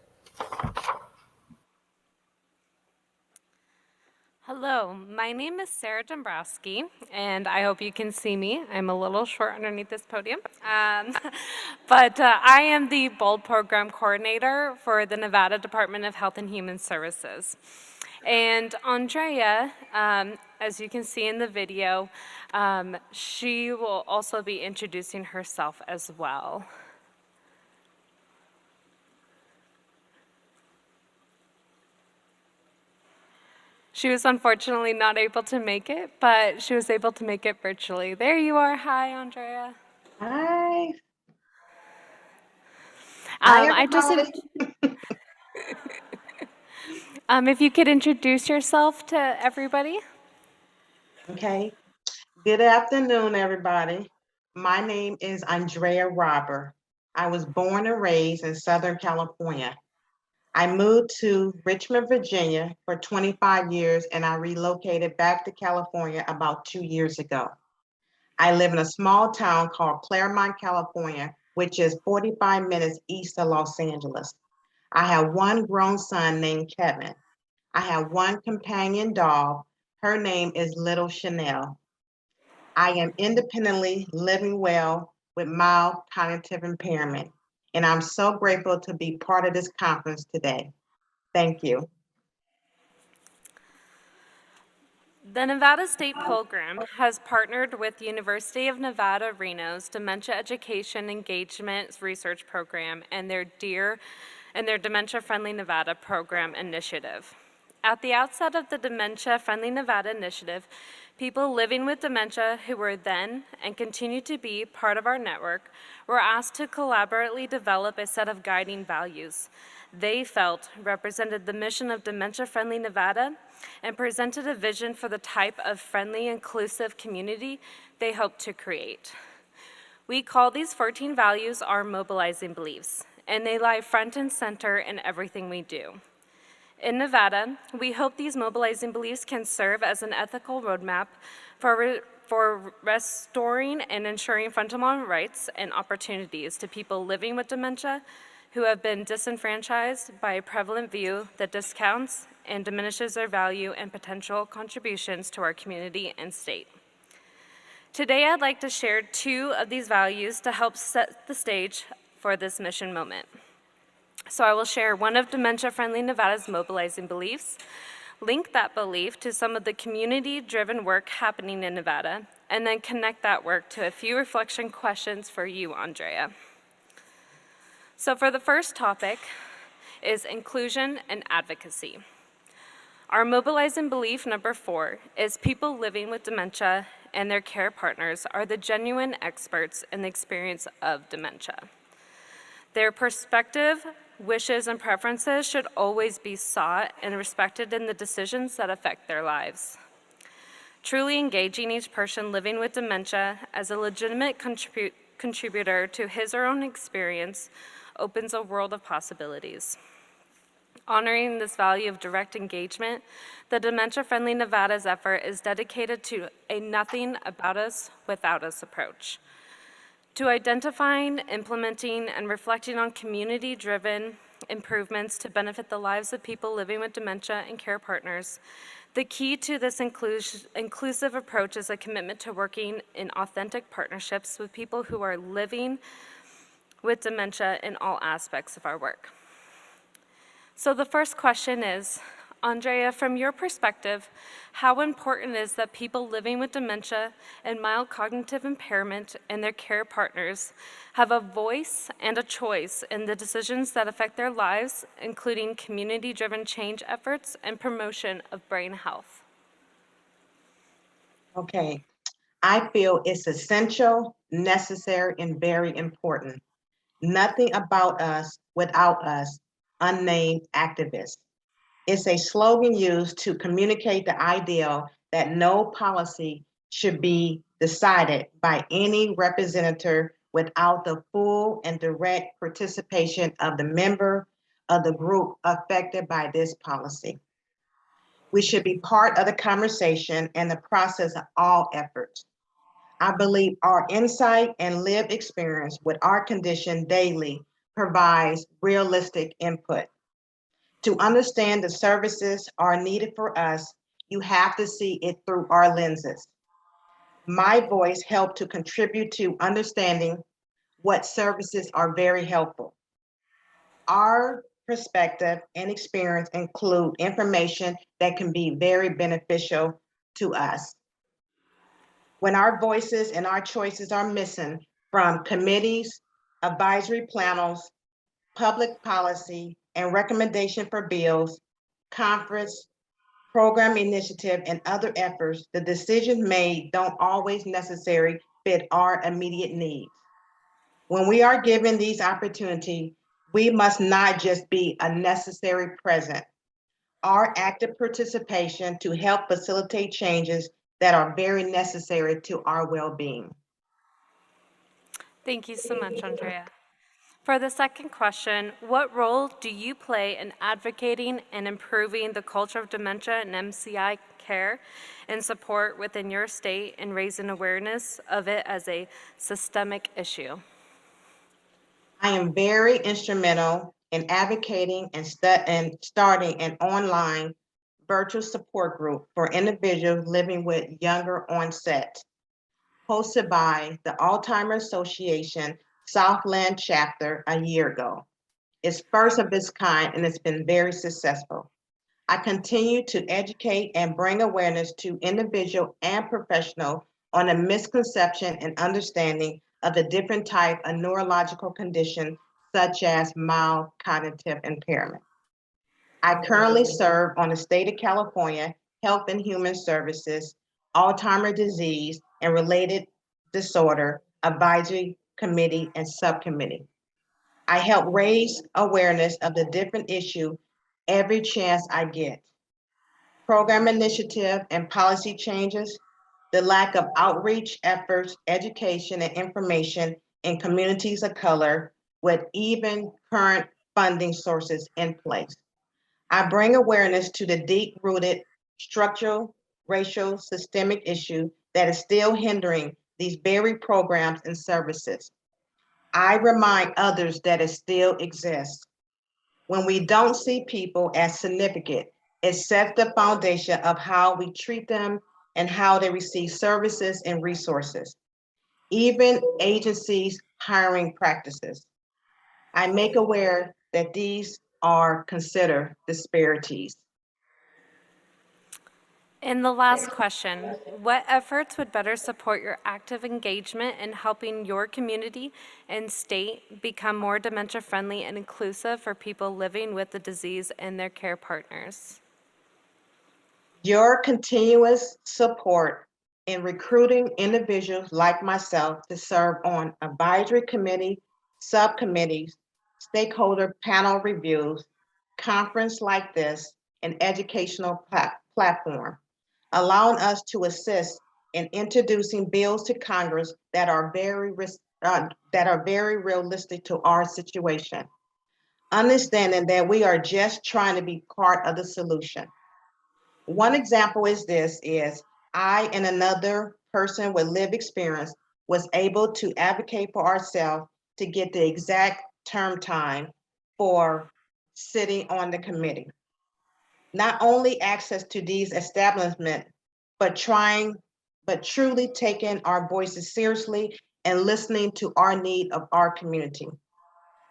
Hello, my name is Sarah Dombrowski, and I hope you can see me. I'm a little short underneath this podium. But I am the BOLD Program Coordinator for the Nevada Department of Health and Human Services. And Andrea, as you can see in the video, she will also be introducing herself as well. She was unfortunately not able to make it, but she was able to make it virtually. There you are. Hi, Andrea. Hi. If you could introduce yourself to everybody. Okay. Good afternoon, everybody. My name is Andrea Robber. I was born and raised in Southern California. I moved to Richmond, Virginia for 25 years, and I relocated back to California about 2 years ago. I live in a small town called Claremont, California, which is 45 minutes east of Los Angeles. I have one grown son named Kevin. I have one companion dog. Her name is Little Chanel. I am independently living well with mild cognitive impairment, and I'm so grateful to be part of this conference today. Thank you. The Nevada State Program has partnered with University of Nevada, Reno's Dementia Education Engagement Research Program and their Dementia Friendly Nevada Program initiative. At the outset of the Dementia Friendly Nevada initiative, people living with dementia who were then and continue to be part of our network were asked to collaboratively develop a set of guiding values they felt represented the mission of Dementia Friendly Nevada and presented a vision for the type of friendly, inclusive community they hoped to create. We call these 14 values our mobilizing beliefs, and they lie front and center in everything we do. In Nevada, we hope these mobilizing beliefs can serve as an ethical roadmap for restoring and ensuring fundamental rights and opportunities to people living with dementia who have been disenfranchised by a prevalent view that discounts and diminishes their value and potential contributions to our community and state. Today, I'd like to share 2 of these values to help set the stage for this mission moment. So I will share one of Dementia Friendly Nevada's mobilizing beliefs, link that belief to some of the community-driven work happening in Nevada, and then connect that work to a few reflection questions for you, Andrea. So for the first topic is inclusion and advocacy. Our mobilizing belief number 4 is people living with dementia and their care partners are the genuine experts in the experience of dementia. Their perspective wishes, and preferences should always be sought and respected in the decisions that affect their lives. Truly engaging each person living with dementia as a legitimate contributor to his or her own experience opens a world of possibilities. Honoring this value of direct engagement, the Dementia Friendly Nevada's effort is dedicated to a nothing about us without us approach. To identifying, implementing, and reflecting on community-driven improvements to benefit the lives of people living with dementia and care partners, the key to this inclusive approach is a commitment to working in authentic partnerships with people who are living with dementia in all aspects of our work. So the first question is, Andrea, from your perspective, how important is that people living with dementia and mild cognitive impairment and their care partners have a voice and a choice in the decisions that affect their lives, including community-driven change efforts and promotion of brain health? Okay, I feel it's essential, necessary, and very important. Nothing about us without us, unnamed activists. It's a slogan used to communicate the ideal that no policy should be decided by any representative without the full and direct participation of the member of the group affected by this policy. We should be part of the conversation and the process of all efforts. I believe our insight and lived experience with our condition daily provides realistic input. To understand the services are needed for us, you have to see it through our lenses. My voice helped to contribute to understanding what services are very helpful. Our perspective and experience include information that can be very beneficial to us. When our voices and our choices are missing from committees, advisory panels, public policy, and recommendation for bills, conference, program initiative, and other efforts, the decisions made don't always necessarily fit our immediate needs. When we are given these opportunities, we must not just be a necessary present. Our active participation to help facilitate changes that are very necessary to our well-being. Thank you so much, Andrea. For the second question, what role do you play in advocating and improving the culture of dementia and MCI care and support within your state and raising awareness of it as a systemic issue? I am very instrumental in advocating and starting an online virtual support group for individuals living with younger onset, hosted by the Alzheimer Association Southland chapter a year ago. It's first of its kind and it's been very successful. I continue to educate and bring awareness to individual and professional on a misconception and understanding of the different type of neurological conditions such as mild cognitive impairment. I currently serve on the state of California Health and Human Services, Alzheimer's disease and related disorder advisory committee and subcommittee. I help raise awareness of the different issues every chance I get. Program initiative and policy changes, the lack of outreach efforts, education and information in communities of color with even current funding sources in place. I bring awareness to the deep-rooted structural, racial, systemic issue that is still hindering these very programs and services. I remind others that it still exists. When we don't see people as significant, it sets the foundation of how we treat them and how they receive services and resources, even agencies' hiring practices. I make aware that these are considered disparities. And the last question, what efforts would better support your active engagement in helping your community and state become more dementia-friendly and inclusive for people living with the disease and their care partners? Your continuous support in recruiting individuals like myself to serve on advisory committee, subcommittees, stakeholder panel reviews, conference like this, and educational platform, allowing us to assist in introducing bills to Congress that are very realistic to our situation, understanding that we are just trying to be part of the solution. One example is I and another person with lived experience was able to advocate for ourselves to get the exact term time for sitting on the committee. Not only access to these establishments, but truly taking our voices seriously and listening to our need of our community.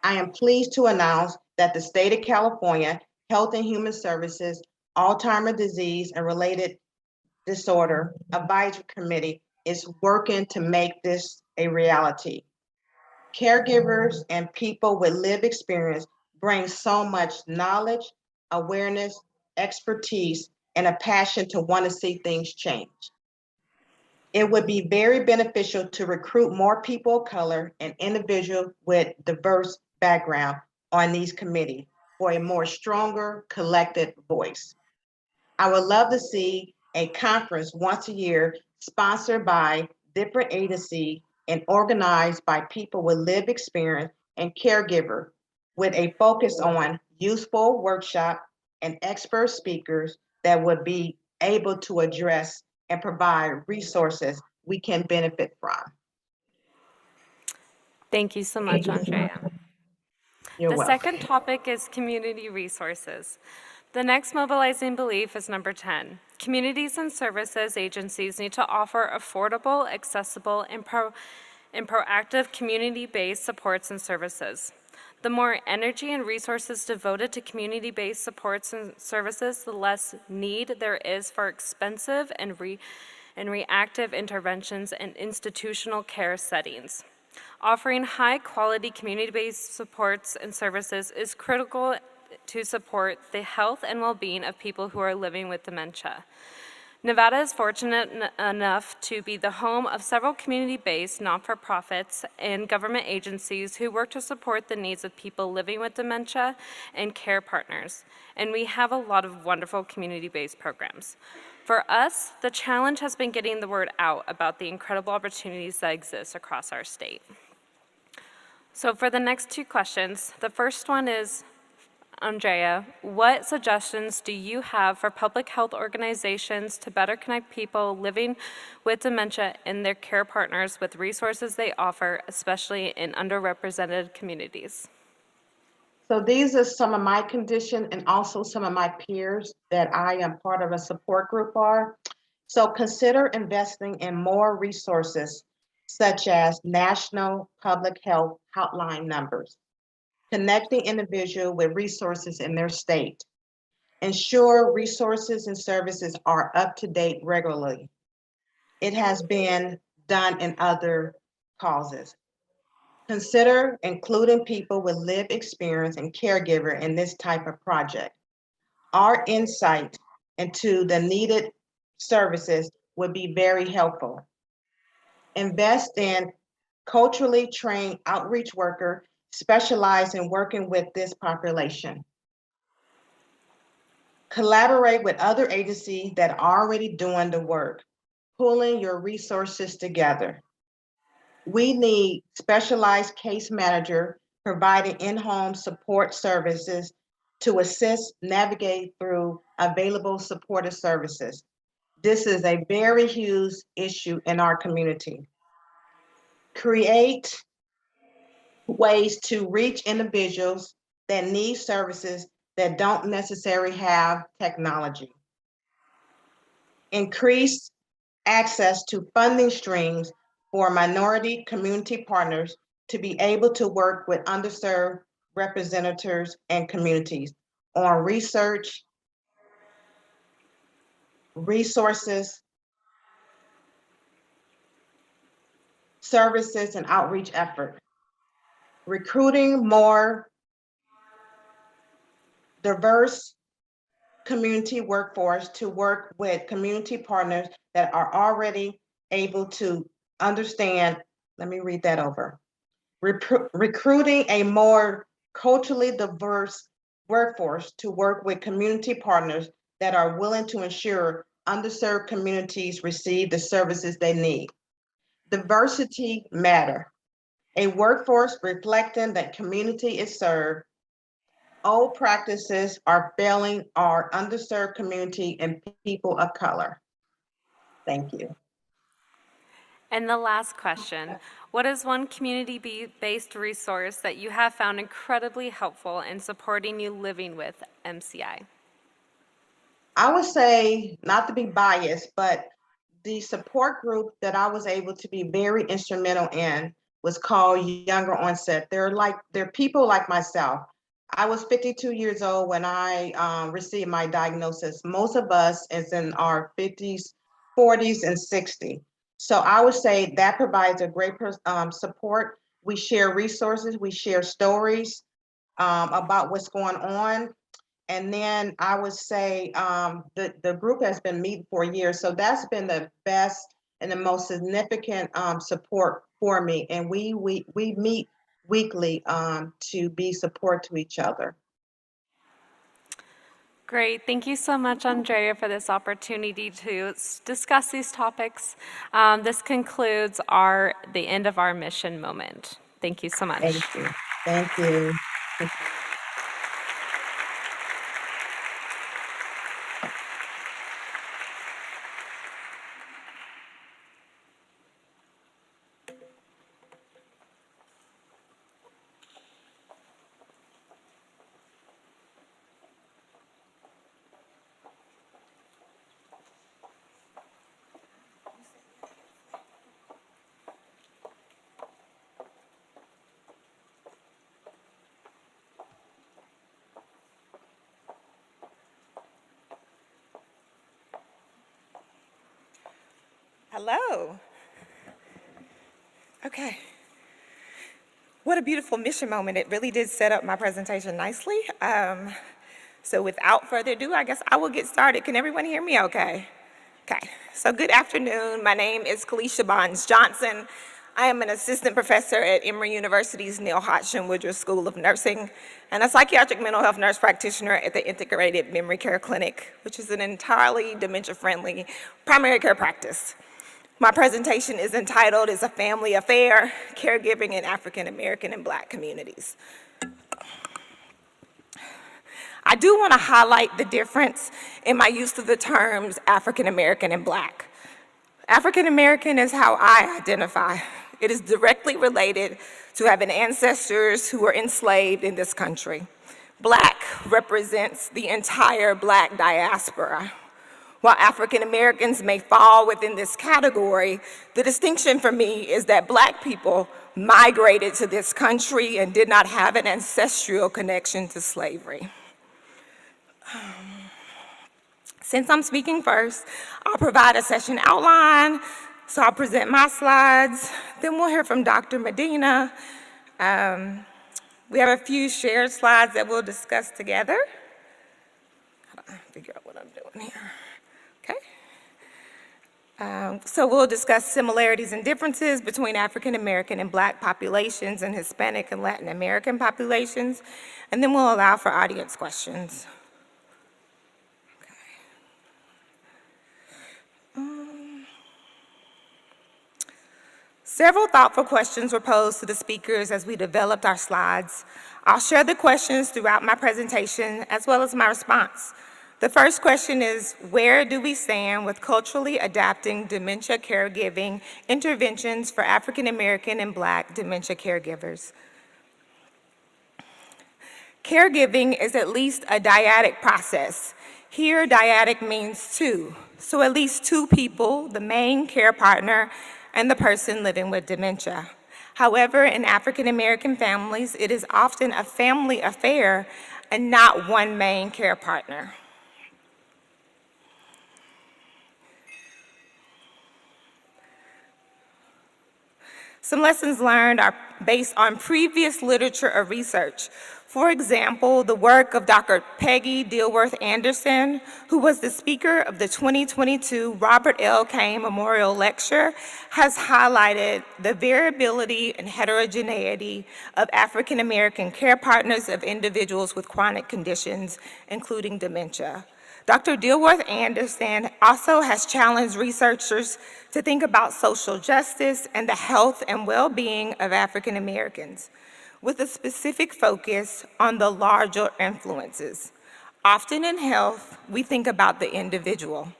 I am pleased to announce that the state of California Health and Human Services Alzheimer's Disease and Related Disorder Advisory Committee is working to make this a reality. Caregivers and people with lived experience bring so much knowledge, awareness, expertise, and a passion to want to see things change. It would be very beneficial to recruit more people of color and individuals with diverse background on these committees for a more stronger collective voice. I would love to see a conference once a year sponsored by different agencies and organized by people with lived experience and caregiver with a focus on useful workshop and expert speakers that would be able to address and provide resources we can benefit from. Thank you so much, Andrea. You're The welcome. second topic is community resources. The next mobilizing belief is number 10. Communities and services agencies need to offer affordable, accessible, and proactive community-based supports and services. The more energy and resources devoted to community-based supports and services, the less need there is for expensive and reactive interventions in institutional care settings. Offering high-quality community-based supports and services is critical to support the health and well-being of people who are living with dementia. Nevada is fortunate enough to be the home of several community-based not-for-profits and government agencies who work to support the needs of people living with dementia and care partners. And we have a lot of wonderful community-based programs. For us, the challenge has been getting the word out about the incredible opportunities that exist across our state. So for the next two questions, the first one is, Andrea, what suggestions do you have for public health organizations to better connect people living with dementia and their care partners with resources they offer, especially in underrepresented communities? So these are some of my conditions and also some of my peers that I am part of a support group for. So consider investing in more resources such as national public health hotline numbers, connecting individuals with resources in their state. Ensure resources and services are up to date regularly. It has been done in other causes. Consider including people with lived experience and caregiver in this type of project. Our insight into the needed services would be very helpful. Invest in culturally trained outreach worker specialized in working with this population. Collaborate with other agencies that are already doing the work, pulling your resources together. We need specialized case manager providing in-home support services to assist navigate through available supportive services. This is a very huge issue in our community. Create ways to reach individuals that need services that don't necessarily have technology. Increase access to funding streams for minority community partners to be able to work with underserved representatives and communities on research, resources, services, and outreach effort. Recruiting more diverse community workforce to work with community partners that are already able to understand. Let me read that over. Recruiting a more culturally diverse workforce to work with community partners that are willing to ensure underserved communities receive the services they need. Diversity matter. A workforce reflecting that community is served. Old practices are failing our underserved community and people of color. Thank you. And the last question, what is one community-based resource that you have found incredibly helpful in supporting you living with MCI? I would say, not to be biased, but the support group that I was able to be very instrumental in was called Younger Onset. They're people like myself. I was 52 years old when I received my diagnosis. Most of us is in our 50s, 40s, and 60s. So I would say that provides a great support. We share resources, we share stories about what's going on. And then I would say the group has been meeting for years. So that's been the best and the most significant support for me. And we meet weekly to be support to each other. Great. Thank you so much, Andrea, for this opportunity to discuss these topics. This concludes the end of our mission moment. Thank you so much. Thank you. Thank you. Hello. Okay. What a beautiful mission moment. It really did set up my presentation nicely. So without further ado, I guess I will get started. Can everyone hear me okay? Okay. So good afternoon. My name is Kalisha Bonds-Johnson. I am an assistant professor at Emory University's Neil Hodgson Woodruff School of Nursing and a psychiatric mental health nurse practitioner at the Integrated Memory Care Clinic, which is an entirely dementia-friendly primary care practice. My presentation is entitled, "Is a Family Affair, Caregiving in African American and Black Communities." I do want to highlight the difference in my use of the terms African American and Black. African American is how I identify. It is directly related to having ancestors who were enslaved in this country. Black represents the entire Black diaspora. While African Americans may fall within this category, the distinction for me is that Black people migrated to this country and did not have an ancestral connection to slavery. Since I'm speaking first, I'll provide a session outline, so I'll present my slides, then we'll hear from Dr. Medina. We have a few shared slides that we'll discuss together. I'll figure out what I'm doing here. Okay. So we'll discuss similarities and differences between African American and Black populations and Hispanic and Latin American populations, and then we'll allow for audience questions. Several thoughtful questions were posed to the speakers as we developed our slides. I'll share the questions throughout my presentation as well as my response. The first question is, where do we stand with culturally adapting dementia caregiving interventions for African American and Black dementia caregivers? Caregiving is at least a dyadic process. Here, dyadic means two. So at least two people, the main care partner and the person living with dementia. However, in African American families, it is often a family affair and not one main care partner. Some lessons learned are based on previous literature or research. For example, the work of Dr. Peggy Dilworth Anderson, who was the speaker of the 2022 Robert L. Kane Memorial Lecture, has highlighted the variability and heterogeneity of African American care partners of individuals with chronic conditions, including dementia. Dr. Dilworth Anderson also has challenged researchers to think about social justice and the health and well-being of African Americans, with a specific focus on the larger influences. Often in health, we think about the individual,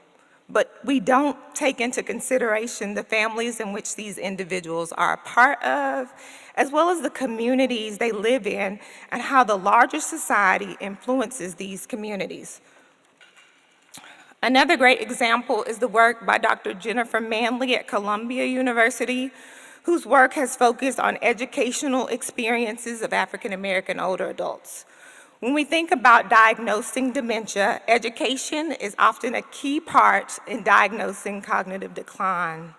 but we don't take into consideration the families in which these individuals are a part of, as well as the communities they live in, and how the larger society influences these communities. Another great example is the work by Dr. Jennifer Manley at Columbia University, whose work has focused on educational experiences of African American older adults. When we think about diagnosing dementia, education is often a key part in diagnosing cognitive decline.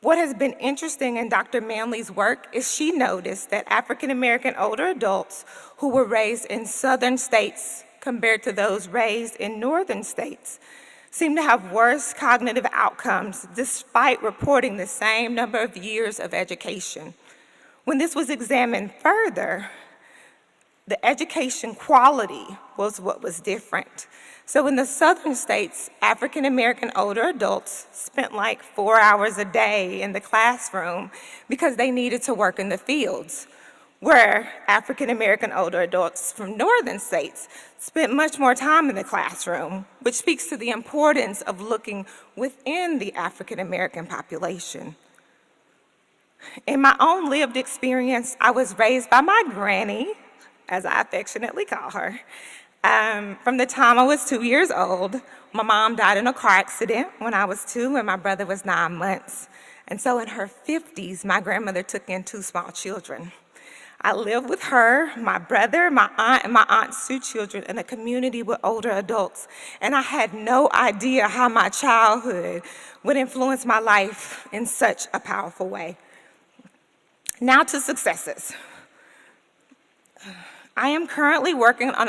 What has been interesting in Dr. Manley's work is she noticed that African American older adults who were raised in southern states compared to those raised in northern states seem to have worse cognitive outcomes despite reporting the same number of years of education. When this was examined further, the education quality was what was different. So in the southern states, African American older adults spent like 4 hours a day in the classroom because they needed to work in the fields, where African American older adults from northern states spent much more time in the classroom, which speaks to the importance of looking within the African American population. In my own lived experience, I was raised by my granny, as I affectionately call her. From the time I was 2 years old, my mom died in a car accident when I was 2 and my brother was 9 months. And so in her 50s, my grandmother took in 2 small children. I lived with her, my brother, my aunt, and my aunt's 2 children in a community with older adults. And I had no idea how my childhood would influence my life in such a powerful way. Now to successes. I am currently working on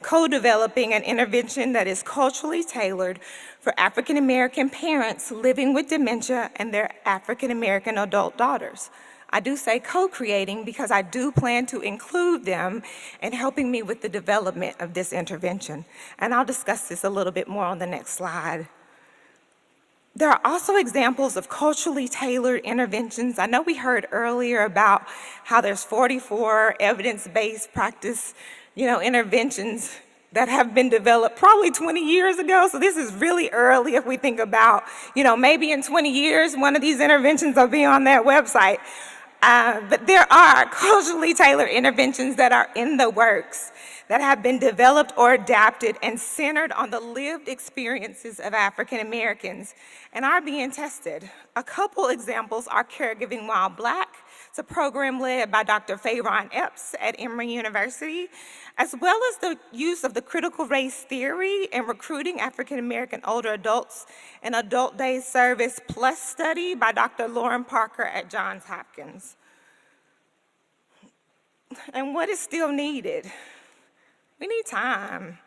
co-developing an intervention that is culturally tailored for African American parents living with dementia and their African American adult daughters. I do say co-creating because I do plan to include them in helping me with the development of this intervention. And I'll discuss this a little bit more on the next slide. There are also examples of culturally tailored interventions. I know we heard earlier about how there's 44 evidence-based practice, interventions that have been developed probably 20 years ago. So this is really early if we think about, maybe in 20 years, one of these interventions will be on that website. But there are culturally tailored interventions that are in the works that have been developed or adapted and centered on the lived experiences of African Americans and are being tested. A couple examples are Caregiving While Black. It's a program led by Dr. Fayron Epps at Emory University, as well as the use of the critical race theory in recruiting African American older adults, an Adult Day Service Plus study by Dr. Lauren Parker at Johns Hopkins. And what is still needed? We need time.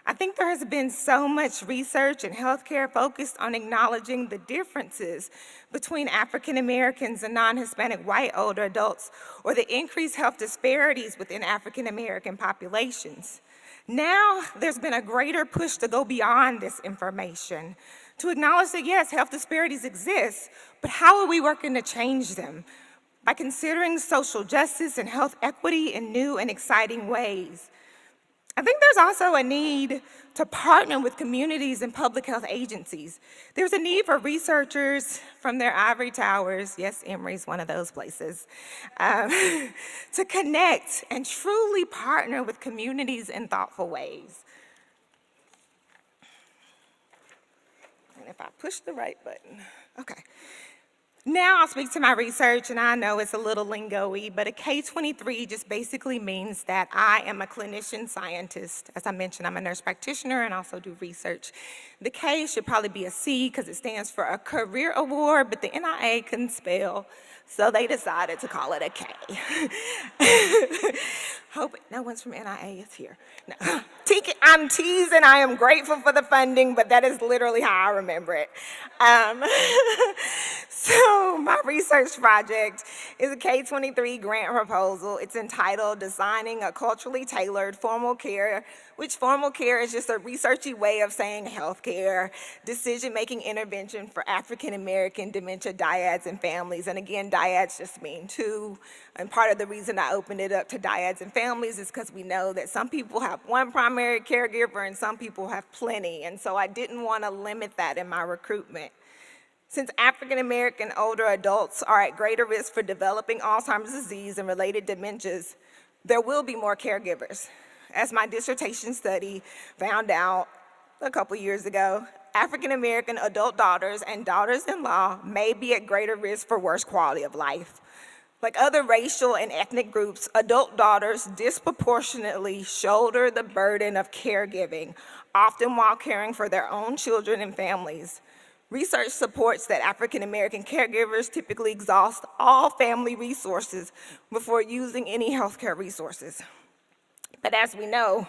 I think there has been so much research in healthcare focused on acknowledging the differences between African Americans and non-Hispanic white older adults, or the increased health disparities within African American populations. Now, there's been a greater push to go beyond this information, to acknowledge that yes, health disparities exist, but how are we working to change them? By considering social justice and health equity in new and exciting ways. I think there's also a need to partner with communities and public health agencies. There's a need for researchers from their ivory towers, yes, Emory's one of those places, to connect and truly partner with communities in thoughtful ways. And if I push the right button, okay. Now I'll speak to my research, and I know it's a little lingo-y, but a K-23 just basically means that I am a clinician scientist. As I mentioned, I'm a nurse practitioner and also do research. The K should probably be a C because it stands for a career award, but the NIA couldn't spell, so they decided to call it a K. Hope no one's from NIA is here. No. I'm teasing, I am grateful for the funding, but that is literally how I remember it. So my research project is a K-23 grant proposal. It's entitled Designing a Culturally Tailored Formal Care, which formal care is just a researchy way of saying healthcare, decision-making intervention for African-American dementia dyads and families. And again, dyads just mean two. And part of the reason I opened it up to dyads and families is because we know that some people have one primary caregiver and some people have plenty. And so I didn't want to limit that in my recruitment. Since African-American older adults are at greater risk for developing Alzheimer's disease and related dementias, there will be more caregivers. As my dissertation study found out a couple years ago, African-American adult daughters and daughters-in-law may be at greater risk for worse quality of life. Like other racial and ethnic groups, adult daughters disproportionately shoulder the burden of caregiving, often while caring for their own children and families. Research supports that African-American caregivers typically exhaust all family resources before using any healthcare resources. But as we know,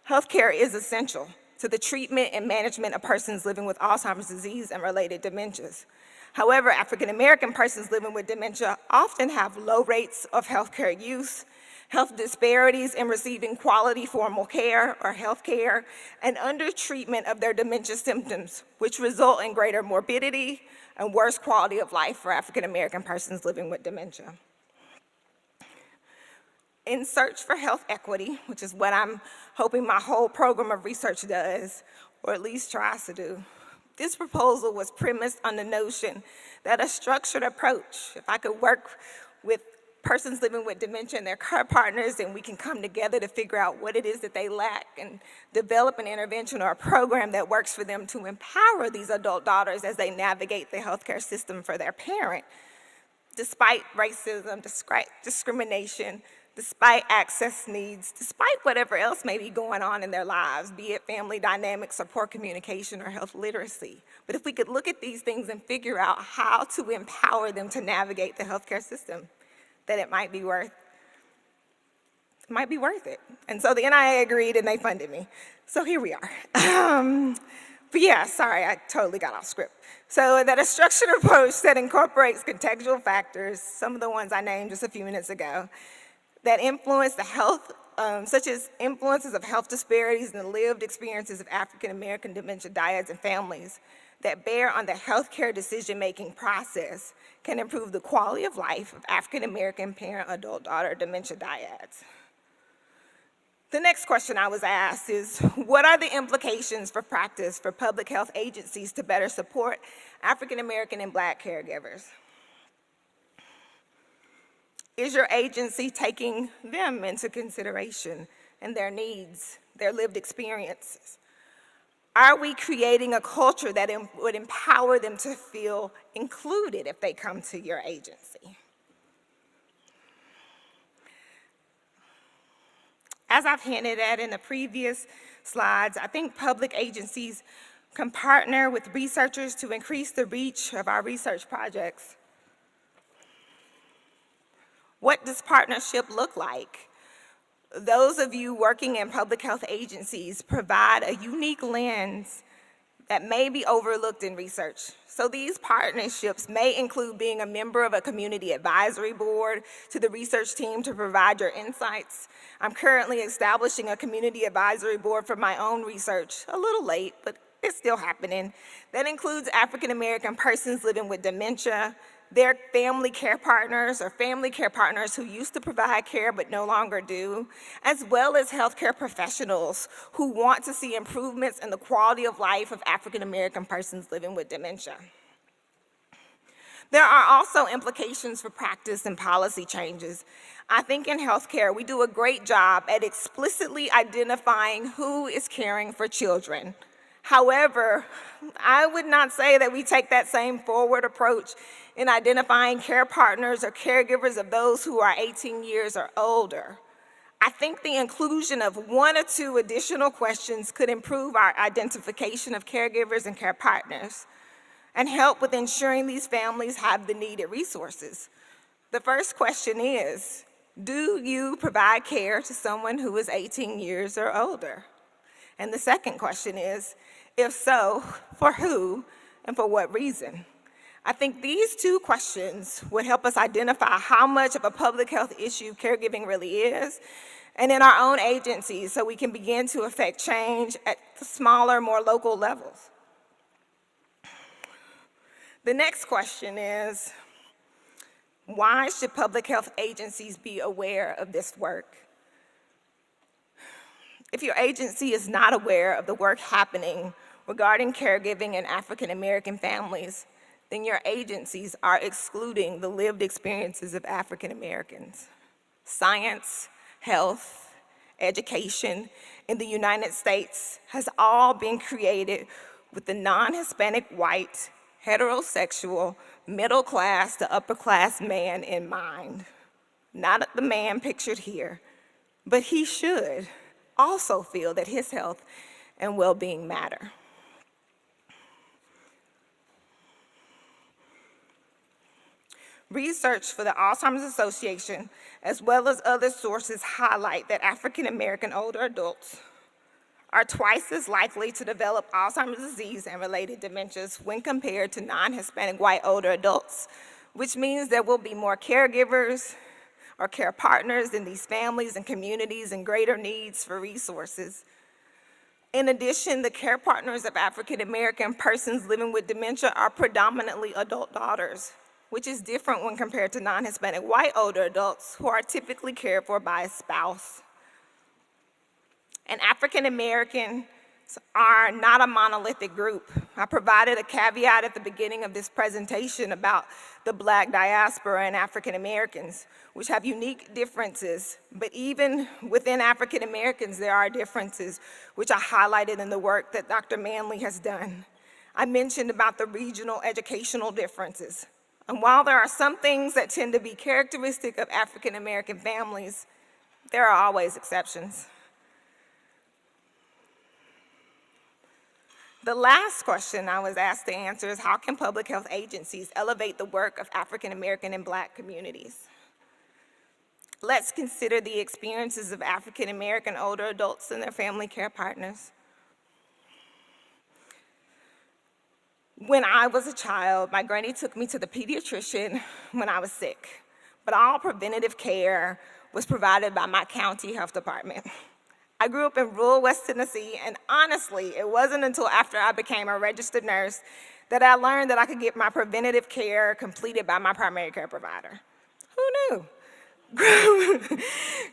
healthcare is essential to the treatment and management of persons living with Alzheimer's disease and related dementias. However, African-American persons living with dementia often have low rates of healthcare use, health disparities in receiving quality formal care or health care, and undertreatment of their dementia symptoms, which result in greater morbidity and worse quality of life for African-American persons living with dementia. In search for health equity, which is what I'm hoping my whole program of research does, or at least tries to do, this proposal was premised on the notion that a structured approach, if I could work with persons living with dementia and their care partners, and we can come together to figure out what it is that they lack and develop an intervention or a program that works for them to empower these adult daughters as they navigate the healthcare system for their parent, despite racism, despite discrimination, despite access needs, despite whatever else may be going on in their lives, be it family dynamics or poor communication or health literacy. But if we could look at these things and figure out how to empower them to navigate the healthcare system, that it might be worth it. And so the NIA agreed and they funded me. So here we are. But yeah, sorry, I totally got off script. So that a structured approach that incorporates contextual factors, some of the ones I named just a few minutes ago, that influence the health, such as influences of health disparities and the lived experiences of African-American dementia dyads and families that bear on the healthcare decision-making process can improve the quality of life of African-American parent, adult, daughter dementia dyads. The next question I was asked is, what are the implications for practice for public health agencies to better support African-American and Black caregivers? Is your agency taking them into consideration and their needs, their lived experiences? Are we creating a culture that would empower them to feel included if they come to your agency? As I've hinted at in the previous slides, I think public agencies can partner with researchers to increase the reach of our research projects. What does partnership look like? Those of you working in public health agencies provide a unique lens that may be overlooked in research. So these partnerships may include being a member of a community advisory board to the research team to provide your insights. I'm currently establishing a community advisory board for my own research, a little late, but it's still happening. That includes African-American persons living with dementia, their family care partners or family care partners who used to provide care but no longer do, as well as healthcare professionals who want to see improvements in the quality of life of African-American persons living with dementia. There are also implications for practice and policy changes. I think in healthcare, we do a great job at explicitly identifying who is caring for children, However, I would not say that we take that same forward approach in identifying care partners or caregivers of those who are 18 years or older. I think the inclusion of 1 or 2 additional questions could improve our identification of caregivers and care partners and help with ensuring these families have the needed resources. The first question is, do you provide care to someone who is 18 years or older? And the second question is, if so, for who and for what reason? I think these 2 questions would help us identify how much of a public health issue caregiving really is, and in our own agencies, so we can begin to affect change at the smaller, more local levels. The next question is, why should public health agencies be aware of this work? If your agency is not aware of the work happening regarding caregiving in African American families, then your agencies are excluding the lived experiences of African Americans. Science, health, education in the United States has all been created with the non-Hispanic white, heterosexual, middle class to upper class man in mind. Not the man pictured here, but he should also feel that his health and well-being matter. Research for the Alzheimer's Association, as well as other sources, highlight that African American older adults are twice as likely to develop Alzheimer's disease and related dementias when compared to non-Hispanic white older adults, which means there will be more caregivers or care partners in these families and communities and greater needs for resources. In addition, the care partners of African American persons living with dementia are predominantly adult daughters, which is different when compared to non-Hispanic white older adults who are typically cared for by a spouse. And African Americans are not a monolithic group. I provided a caveat at the beginning of this presentation about the Black diaspora and African Americans, which have unique differences, but even within African Americans, there are differences, which I highlighted in the work that Dr. Manley has done. I mentioned about the regional educational differences. And while there are some things that tend to be characteristic of African American families, there are always exceptions. The last question I was asked to answer is, how can public health agencies elevate the work of African American and Black communities? Let's consider the experiences of African American older adults and their family care partners. When I was a child, my granny took me to the pediatrician when I was sick, but all preventative care was provided by my county health department. I grew up in rural West Tennessee, and honestly, it wasn't until after I became a registered nurse that I learned that I could get my preventative care completed by my primary care provider. Who knew?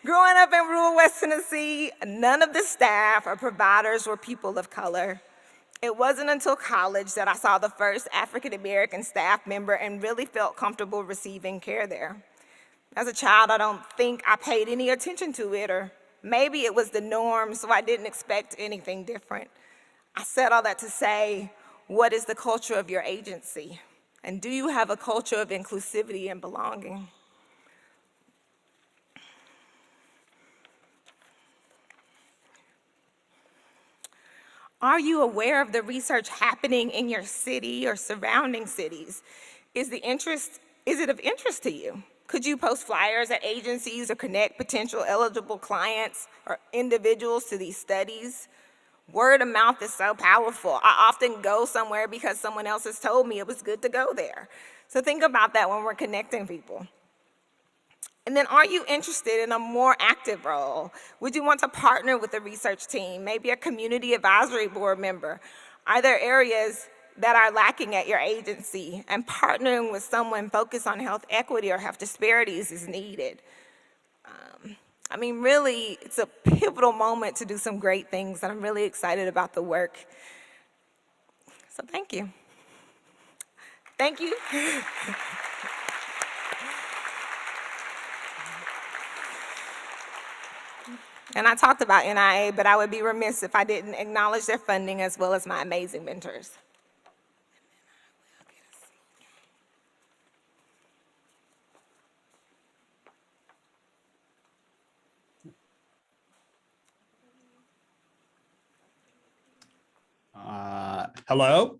Growing up in rural West Tennessee, none of the staff or providers were people of color. It wasn't until college that I saw the first African American staff member and really felt comfortable receiving care there. As a child, I don't think I paid any attention to it, or maybe it was the norm, so I didn't expect anything different. I said all that to say, what is the culture of your agency? And do you have a culture of inclusivity and belonging? Are you aware of the research happening in your city or surrounding cities? Is it of interest to you? Could you post flyers at agencies or connect potential eligible clients or individuals to these studies? Word of mouth is so powerful. I often go somewhere because someone else has told me it was good to go there. So think about that when we're connecting people. And then, are you interested in a more active role? Would you want to partner with a research team, maybe a community advisory board member? Are there areas that are lacking at your agency, and partnering with someone focused on health equity or health disparities is needed? I mean, really, it's a pivotal moment to do some great things, and I'm really excited about the work. So thank you. Thank you. And I talked about NIA, but I would be remiss if I didn't acknowledge their funding as well as my amazing mentors. Hello?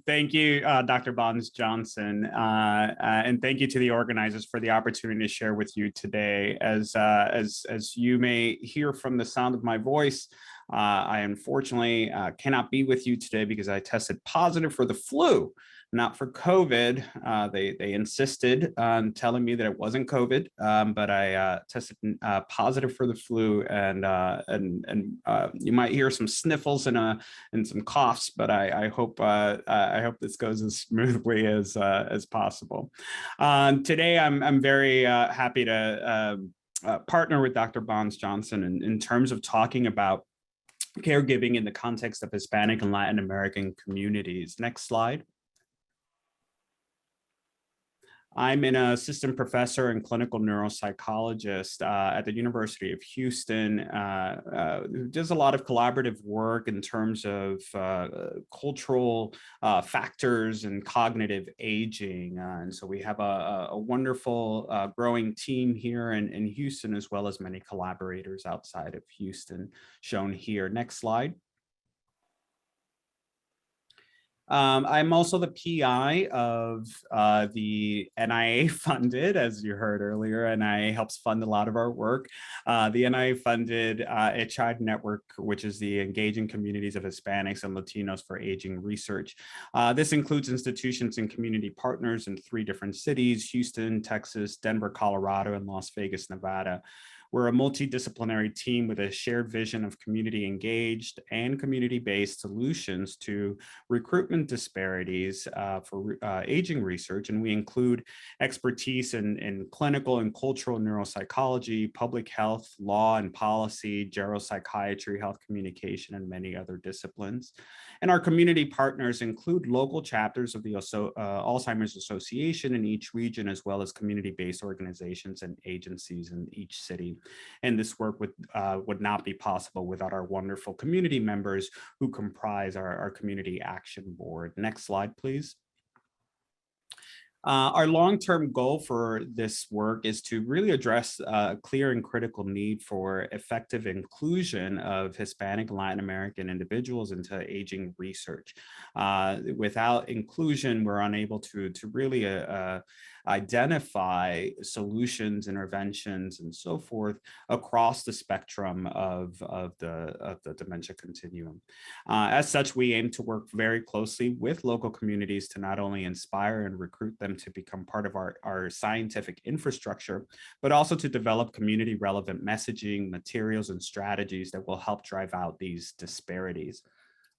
Thank you, Dr. Bonds-Johnson, and thank you to the organizers for the opportunity to share with you today. As you may hear from the sound of my voice, I unfortunately cannot be with you today because I tested positive for the flu, not for COVID. They insisted on telling me that it wasn't COVID, but I tested positive for the flu, and you might hear some sniffles and some coughs, but I hope this goes as smoothly as possible. Today, I'm very happy to partner with Dr. Bonds-Johnson in terms of talking about caregiving in the context of Hispanic and Latin American communities. Next slide. I'm an assistant professor and clinical neuropsychologist at the University of Houston, who does a lot of collaborative work in terms of cultural factors and cognitive aging. And so we have a wonderful growing team here in Houston, as well as many collaborators outside of Houston, shown here. Next slide. I'm also the PI of the NIA funded, as you heard earlier. NIA helps fund a lot of our work. The NIA funded Adrd network, which is the Engaging Communities of Hispanics and Latinos for Aging Research. This includes institutions and community partners in 3 different cities: Houston, Texas, Denver, Colorado, and Las Vegas, Nevada. We're a multidisciplinary team with a shared vision of community engaged and community-based solutions to recruitment disparities for aging research. And we include expertise in clinical and cultural neuropsychology, public health, law and policy, geropsychiatry, health communication, and many other disciplines. And our community partners include local chapters of the Alzheimer's Association in each region, as well as community-based organizations and agencies in each city. And this work would not be possible without our wonderful community members who comprise our Community Action Board. Next slide, please. Our long-term goal for this work is to really address a clear and critical need for effective inclusion of Hispanic and Latin American individuals into aging research. Without inclusion, we're unable to really identify solutions, interventions, and so forth across the spectrum of the dementia continuum. As such, we aim to work very closely with local communities to not only inspire and recruit them to become part of our scientific infrastructure, but also to develop community relevant messaging, materials, and strategies that will help drive out these disparities.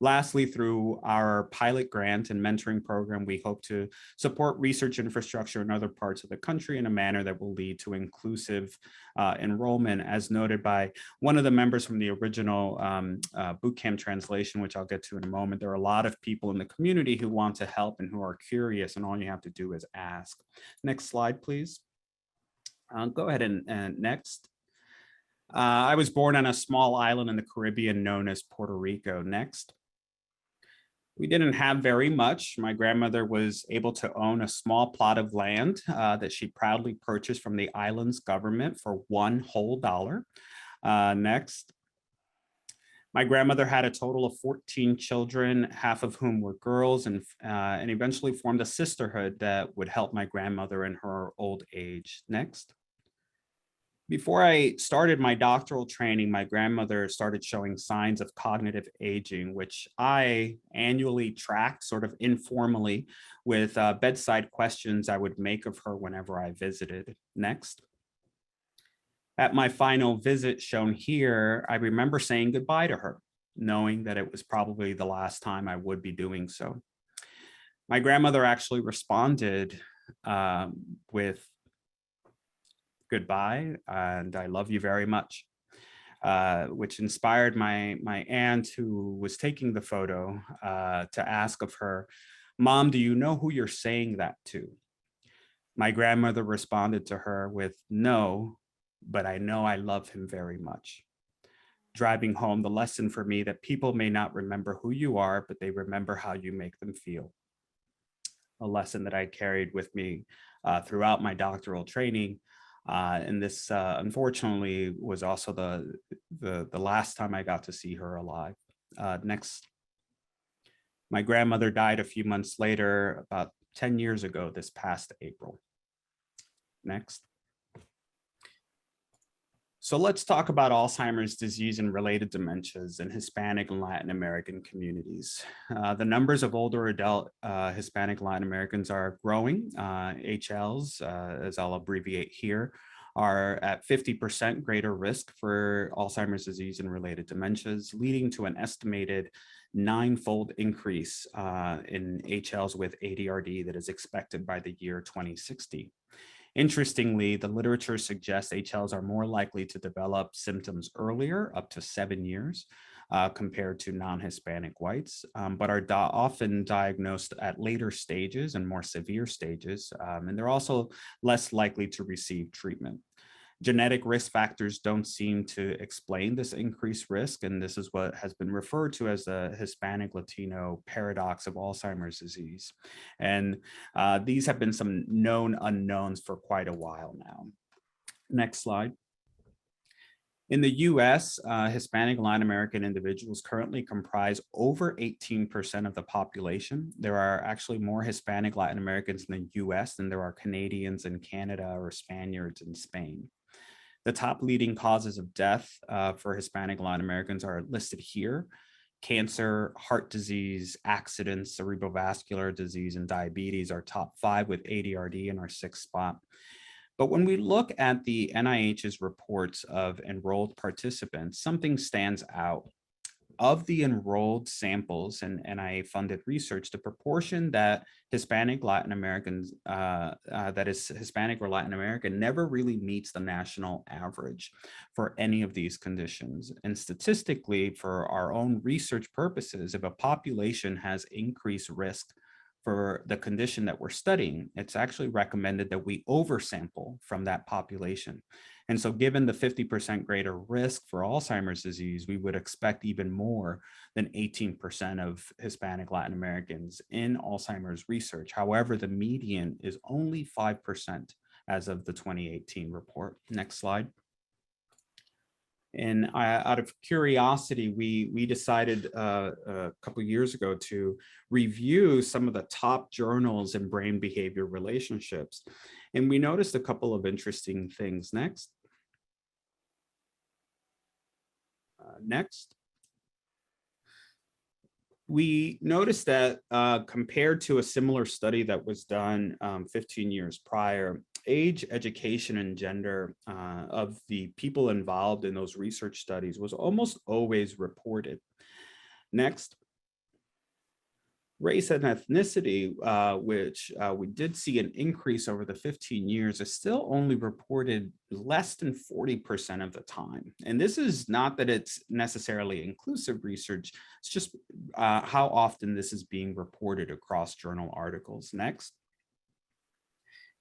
Lastly, through our pilot grant and mentoring program, we hope to support research infrastructure in other parts of the country in a manner that will lead to inclusive enrollment, as noted by one of the members from the original bootcamp translation, which I'll get to in a moment. There are a lot of people in the community who want to help and who are curious, and all you have to do is ask. Next slide, please. Go ahead and next. I was born on a small island in the Caribbean known as Puerto Rico. Next. We didn't have very much. My grandmother was able to own a small plot of land that she proudly purchased from the island's government for $1 whole. Next. My grandmother had a total of 14 children, half of whom were girls, and eventually formed a sisterhood that would help my grandmother in her old age. Next. Before I started my doctoral training, my grandmother started showing signs of cognitive aging, which I annually tracked sort of informally with bedside questions I would make of her whenever I visited. Next. At my final visit shown here, I remember saying goodbye to her, knowing that it was probably the last time I would be doing so. My grandmother actually responded with goodbye, and I love you very much, which inspired my aunt, who was taking the photo, to ask of her, "Mom, do you know who you're saying that to?" My grandmother responded to her with, "No, but I know I love him very much." Driving home the lesson for me that people may not remember who you are, but they remember how you make them feel. A lesson that I carried with me throughout my doctoral training. And this, unfortunately, was also the last time I got to see her alive. Next. My grandmother died a few months later, about 10 years ago, this past April. Next. So let's talk about Alzheimer's disease and related dementias in Hispanic and Latin American communities. The numbers of older adult Hispanic Latin Americans are growing. HLs, as I'll abbreviate here, are at 50% greater risk for Alzheimer's disease and related dementias, leading to an estimated 9-fold increase in HLs with ADRD that is expected by the year 2060. Interestingly, the literature suggests HLs are more likely to develop symptoms earlier, up to 7 years, compared to non-Hispanic whites, but are often diagnosed at later stages and more severe stages, and they're also less likely to receive treatment. Genetic risk factors don't seem to explain this increased risk, and this is what has been referred to as the Hispanic-Latino paradox of Alzheimer's disease. And these have been some known unknowns for quite a while now. Next slide. In the US, Hispanic Latin American individuals currently comprise over 18% of the population. There are actually more Hispanic Latin Americans in the US than there are Canadians in Canada or Spaniards in Spain. The top leading causes of death for Hispanic Latin Americans are listed here: cancer, heart disease, accidents, cerebrovascular disease, and diabetes are top 5, with ADRD in our 6th spot. But when we look at the NIH's reports of enrolled participants, something stands out. Of the enrolled samples in NIH-funded research, the proportion that Hispanic Latin Americans, that is Hispanic or Latin American, never really meets the national average for any of these conditions. And statistically, for our own research purposes, if a population has increased risk for the condition that we're studying, it's actually recommended that we oversample from that population. And so given the 50% greater risk for Alzheimer's disease, we would expect even more than 18% of Hispanic Latin Americans in Alzheimer's research. However, the median is only 5% as of the 2018 report. Next slide. And out of curiosity, we decided a couple of years ago to review some of the top journals in brain behavior relationships. And we noticed a couple of interesting things. Next. Next. We noticed that compared to a similar study that was done 15 years prior, age, education, and gender of the people involved in those research studies was almost always reported. Next. Race and ethnicity, which we did see an increase over the 15 years, is still only reported less than 40% of the time. And this is not that it's necessarily inclusive research, it's just how often this is being reported across journal articles. Next.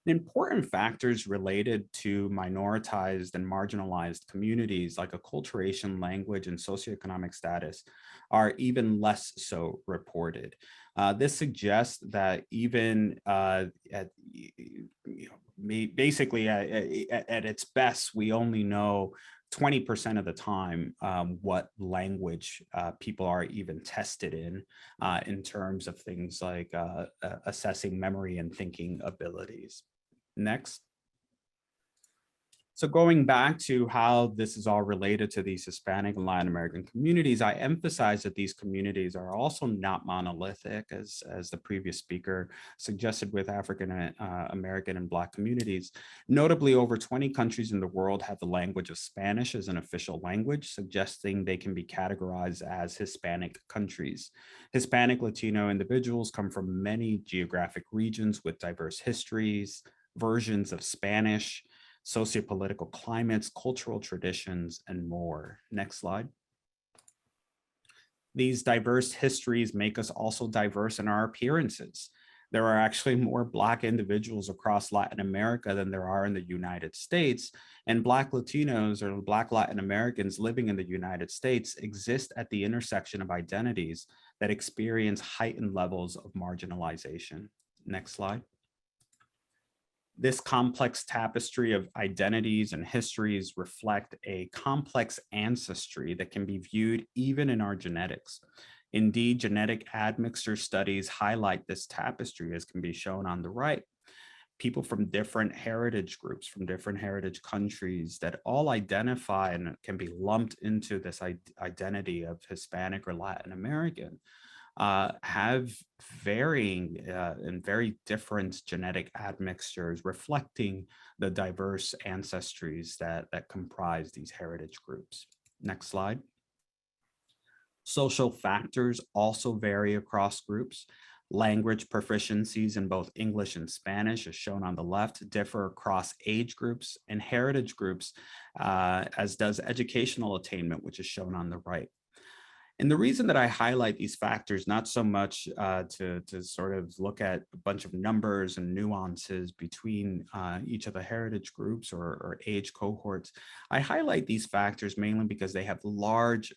Important factors related to minoritized and marginalized communities like acculturation, language, and socioeconomic status are even less so reported. This suggests that even basically at its best, we only know 20% of the time what language people are even tested in terms of things like assessing memory and thinking abilities. Next. So going back to how this is all related to these Hispanic and Latin American communities, I emphasize that these communities are also not monolithic, as the previous speaker suggested with African American and Black communities. Notably, over 20 countries in the world have the language of Spanish as an official language, suggesting they can be categorized as Hispanic countries. Hispanic Latino individuals come from many geographic regions with diverse histories, versions of Spanish, sociopolitical climates, cultural traditions, and more. Next slide. These diverse histories make us also diverse in our appearances. There are actually more Black individuals across Latin America than there are in the United States. And Black Latinos or Black Latin Americans living in the United States exist at the intersection of identities that experience heightened levels of marginalization. Next slide. This complex tapestry of identities and histories reflect a complex ancestry that can be viewed even in our genetics. Indeed, genetic admixture studies highlight this tapestry, as can be shown on the right. People from different heritage groups, from different heritage countries that all identify and can be lumped into this identity of Hispanic or Latin American have varying and very different genetic admixtures reflecting the diverse ancestries that comprise these heritage groups. Next slide. Social factors also vary across groups. Language proficiencies in both English and Spanish, as shown on the left, differ across age groups and heritage groups, as does educational attainment, which is shown on the right. And the reason that I highlight these factors, not so much to sort of look at a bunch of numbers and nuances between each of the heritage groups or age cohorts, I highlight these factors mainly because they have large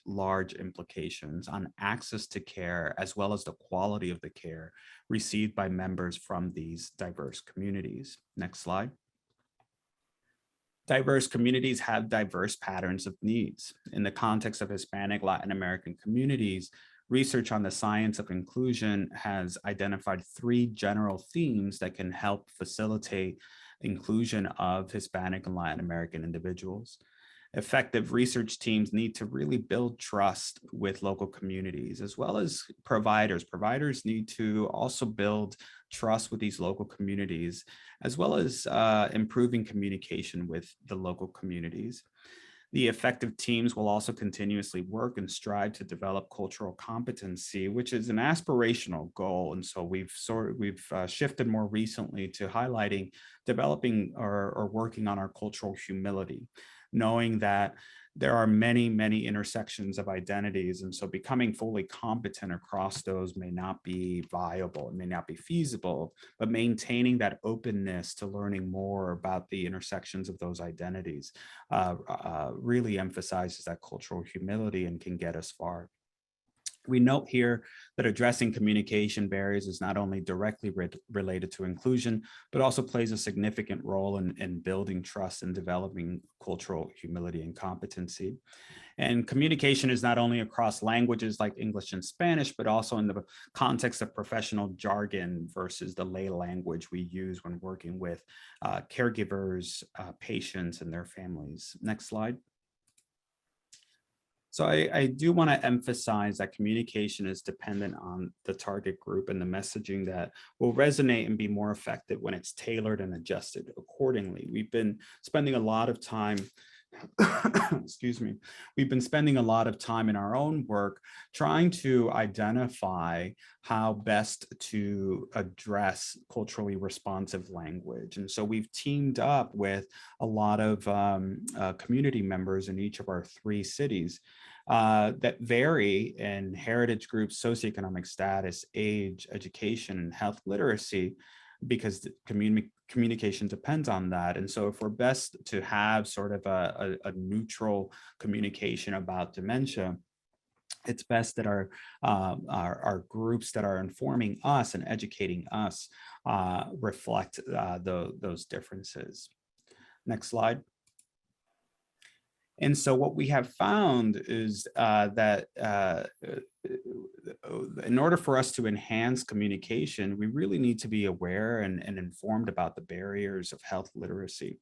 implications on access to care, as well as the quality of the care received by members from these diverse communities. Next slide. Diverse communities have diverse patterns of needs. In the context of Hispanic Latin American communities, research on the science of inclusion has identified 3 general themes that can help facilitate inclusion of Hispanic and Latin American individuals. Effective research teams need to really build trust with local communities, as well as providers. Providers need to also build trust with these local communities, as well as improving communication with the local communities. The effective teams will also continuously work and strive to develop cultural competency, which is an aspirational goal. And so we've shifted more recently to highlighting, developing or working on our cultural humility, knowing that there are many intersections of identities. And so becoming fully competent across those may not be viable, it may not be feasible, but maintaining that openness to learning more about the intersections of those identities really emphasizes that cultural humility and can get us far. We note here that addressing communication barriers is not only directly related to inclusion, but also plays a significant role in building trust and developing cultural humility and competency. And communication is not only across languages like English and Spanish, but also in the context of professional jargon versus the lay language we use when working with caregivers, patients, and their families. Next slide. So I do want to emphasize that communication is dependent on the target group and the messaging that will resonate and be more effective when it's tailored and adjusted accordingly. We've been spending a lot of time excuse me, we've been spending a lot of time in our own work trying to identify how best to address culturally responsive language. And so we've teamed up with a lot of community members in each of our 3 cities that vary in heritage groups, socioeconomic status, age, education, and health literacy, because the communication depends on that. And so if we're best to have sort of a neutral communication about dementia, it's best that our groups that are informing us and educating us reflect those differences. Next slide. And so what we have found is that in order for us to enhance communication, we really need to be aware and informed about the barriers of health literacy.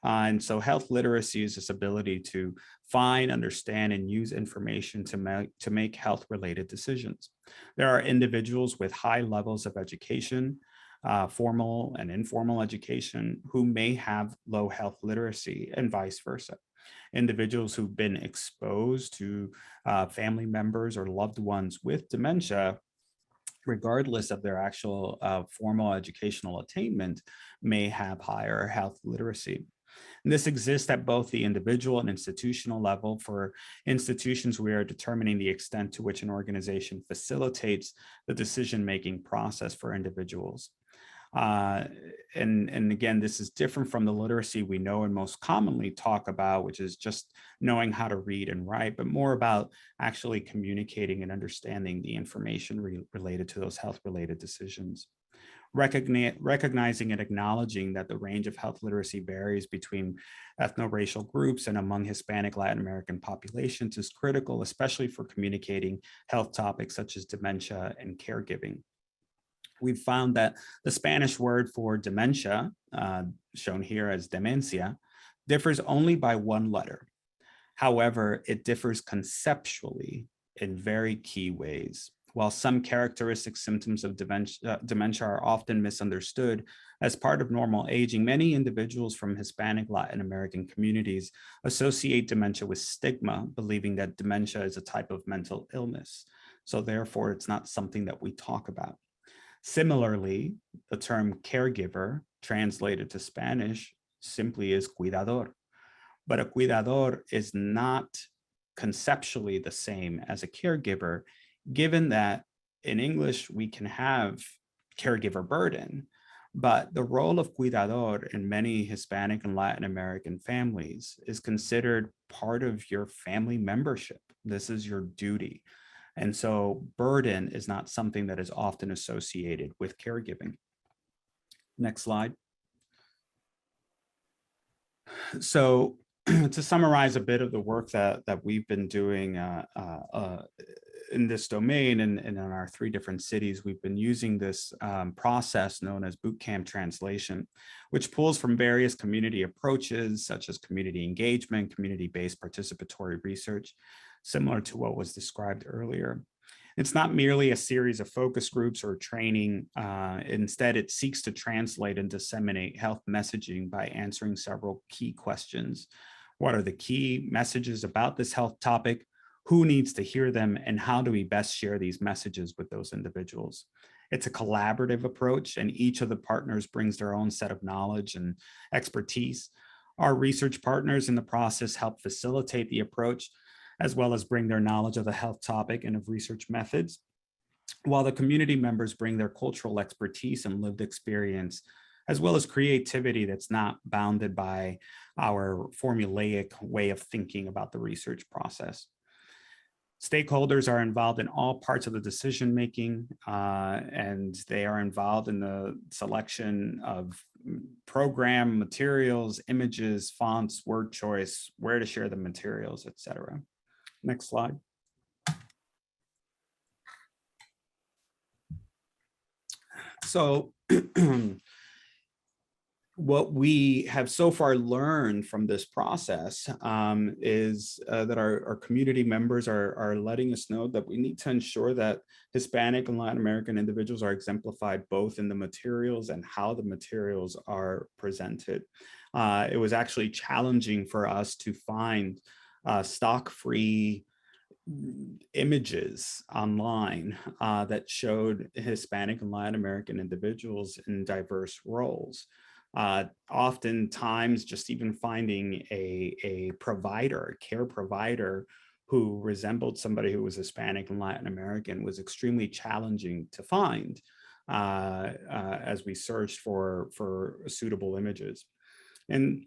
And so health literacy is this ability to find, understand, and use information to make health-related decisions. There are individuals with high levels of education, formal and informal education, who may have low health literacy, and vice versa. Individuals who've been exposed to family members or loved ones with dementia, regardless of their actual formal educational attainment, may have higher health literacy. And this exists at both the individual and institutional level. For institutions, we are determining the extent to which an organization facilitates the decision-making process for individuals. And again, this is different from the literacy we know and most commonly talk about, which is just knowing how to read and write, but more about actually communicating and understanding the information related to those health-related decisions. Recognizing and acknowledging that the range of health literacy varies between ethno-racial groups and among Hispanic Latin American populations is critical, especially for communicating health topics such as dementia and caregiving. We've found that the Spanish word for dementia, shown here as demencia, differs only by one letter. However, it differs conceptually in very key ways. While some characteristic symptoms of dementia are often misunderstood as part of normal aging, many individuals from Hispanic Latin American communities associate dementia with stigma, believing that dementia is a type of mental illness. So therefore, it's not something that we talk about. Similarly, the term caregiver, translated to Spanish, simply is cuidador. But a cuidador is not conceptually the same as a caregiver, given that in English we can have caregiver burden, but the role of cuidador in many Hispanic and Latin American families is considered part of your family membership. This is your duty. And so burden is not something that is often associated with caregiving. Next slide. So to summarize a bit of the work that we've been doing in this domain and in our 3 different cities, we've been using this process known as bootcamp translation, which pulls from various community approaches such as community engagement, community-based participatory research, similar to what was described earlier. It's not merely a series of focus groups or training. Instead, it seeks to translate and disseminate health messaging by answering several key questions. What are the key messages about this health topic? Who needs to hear them? And how do we best share these messages with those individuals? It's a collaborative approach, and each of the partners brings their own set of knowledge and expertise. Our research partners in the process help facilitate the approach, as well as bring their knowledge of the health topic and of research methods, while the community members bring their cultural expertise and lived experience, as well as creativity that's not bounded by our formulaic way of thinking about the research process. Stakeholders are involved in all parts of the decision-making, and they are involved in the selection of program materials, images, fonts, word choice, where to share the materials, etc. Next slide. So what we have so far learned from this process is that our community members are letting us know that we need to ensure that Hispanic and Latin American individuals are exemplified both in the materials and how the materials are presented. It was actually challenging for us to find stock-free images online that showed Hispanic and Latin American individuals in diverse roles. Oftentimes, just even finding a provider, a care provider who resembled somebody who was Hispanic and Latin American was extremely challenging to find as we searched for suitable images. And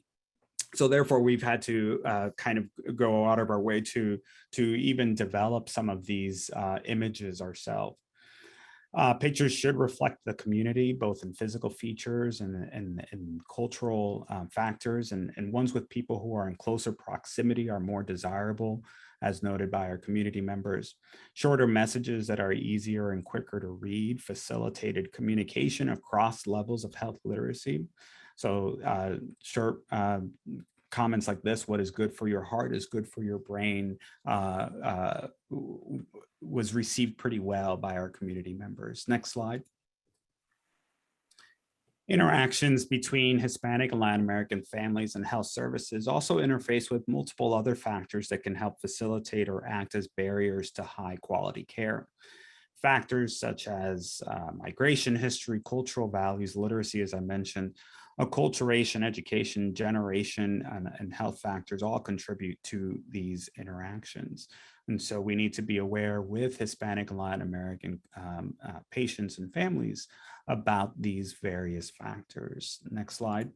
so therefore, we've had to kind of go out of our way to even develop some of these images ourselves. Pictures should reflect the community, both in physical features and cultural factors, and ones with people who are in closer proximity are more desirable, as noted by our community members. Shorter messages that are easier and quicker to read facilitated communication across levels of health literacy. So short comments like this, what is good for your heart is good for your brain, was received pretty well by our community members. Next slide. Interactions between Hispanic and Latin American families and health services also interface with multiple other factors that can help facilitate or act as barriers to high quality care. Factors such as migration history, cultural values, literacy, as I mentioned, Acculturation, education, generation, and health factors all contribute to these interactions. And so we need to be aware with Hispanic and Latin American patients and families about these various factors. Next slide.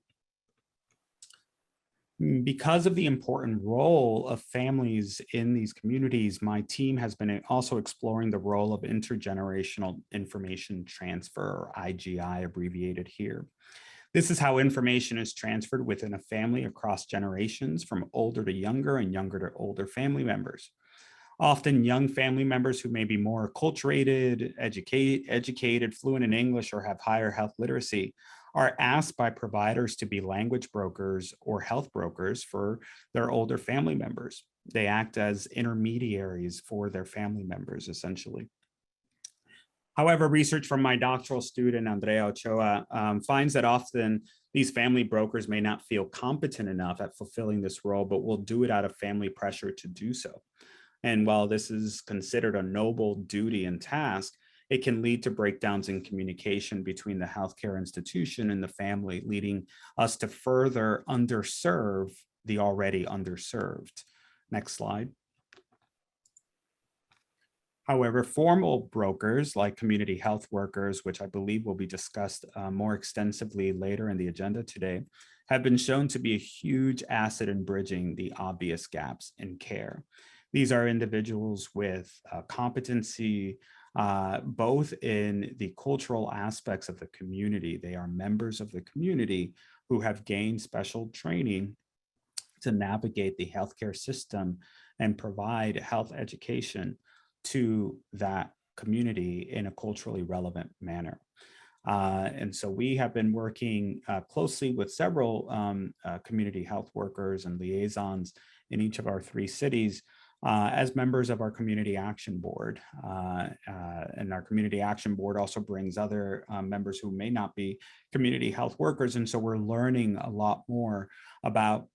Because of the important role of families in these communities, my team has been also exploring the role of intergenerational information transfer, or IGI abbreviated here. This is how information is transferred within a family across generations, from older to younger and younger to older family members. Often young family members who may be more acculturated, educated, fluent in English, or have higher health literacy are asked by providers to be language brokers or health brokers for their older family members. They act as intermediaries for their family members, essentially. However, research from my doctoral student, Andrea Ochoa, finds that often these family brokers may not feel competent enough at fulfilling this role, but will do it out of family pressure to do so. And while this is considered a noble duty and task, it can lead to breakdowns in communication between the healthcare institution and the family, leading us to further underserve the already underserved. Next slide. However, formal brokers like community health workers, which I believe will be discussed more extensively later in the agenda today, have been shown to be a huge asset in bridging the obvious gaps in care. These are individuals with competency, both in the cultural aspects of the community. They are members of the community who have gained special training to navigate the healthcare system and provide health education to that community in a culturally relevant manner. And so we have been working closely with several community health workers and liaisons in each of our 3 cities as members of our Community Action Board. And our Community Action Board also brings other members who may not be community health workers. And so we're learning a lot more about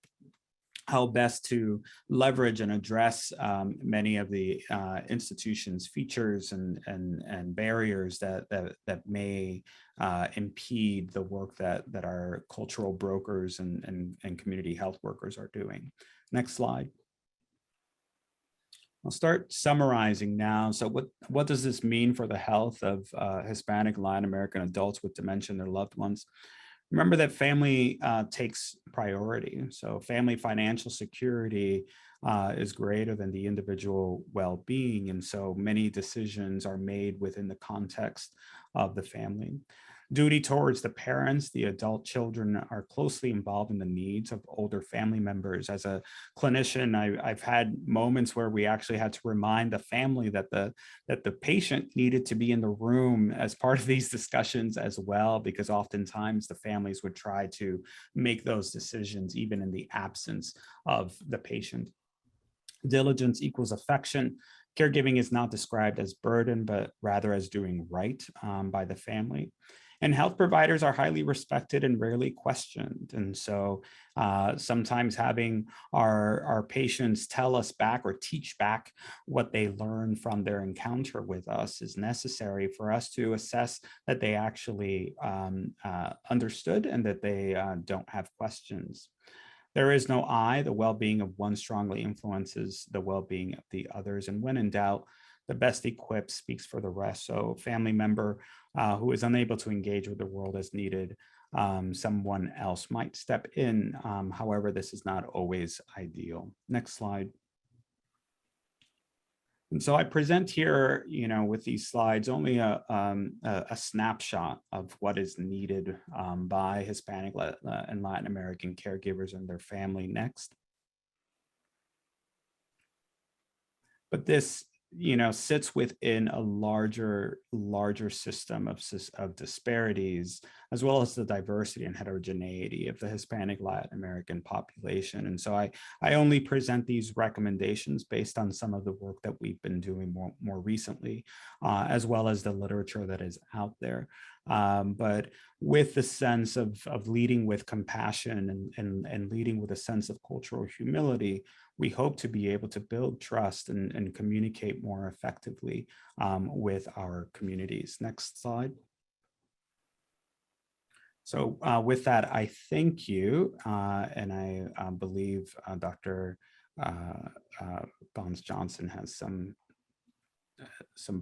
how best to leverage and address many of the institution's features and barriers that may impede the work that our cultural brokers and community health workers are doing. Next slide. I'll start summarizing now. So what does this mean for the health of Hispanic and Latin American adults with dementia and their loved ones? Remember that family takes priority. So family financial security is greater than the individual well-being. And so many decisions are made within the context of the family. Duty towards the parents, the adult children are closely involved in the needs of older family members. As a clinician, I've had moments where we actually had to remind the family that the patient needed to be in the room as part of these discussions as well, because oftentimes the families would try to make those decisions even in the absence of the patient. Diligence equals affection. Caregiving is not described as burden, but rather as doing right by the family. And health providers are highly respected and rarely questioned. And so sometimes having our patients tell us back or teach back what they learn from their encounter with us is necessary for us to assess that they actually understood and that they don't have questions. There is no I. The well-being of one strongly influences the well-being of the others. And when in doubt, the best equipped speaks for the rest. So a family member who is unable to engage with the world as needed, someone else might step in. However, this is not always ideal. Next slide. And so I present here, with these slides, only a snapshot of what is needed by Hispanic and Latin American caregivers and their family next. But this sits within a larger system of disparities, as well as the diversity and heterogeneity of the Hispanic Latin American population. And so I only present these recommendations based on some of the work that we've been doing more recently, as well as the literature that is out there. But with the sense of leading with compassion and leading with a sense of cultural humility, we hope to be able to build trust and communicate more effectively with our communities. Next slide. So with that, I thank you, and I believe Dr. Bonds Johnson has some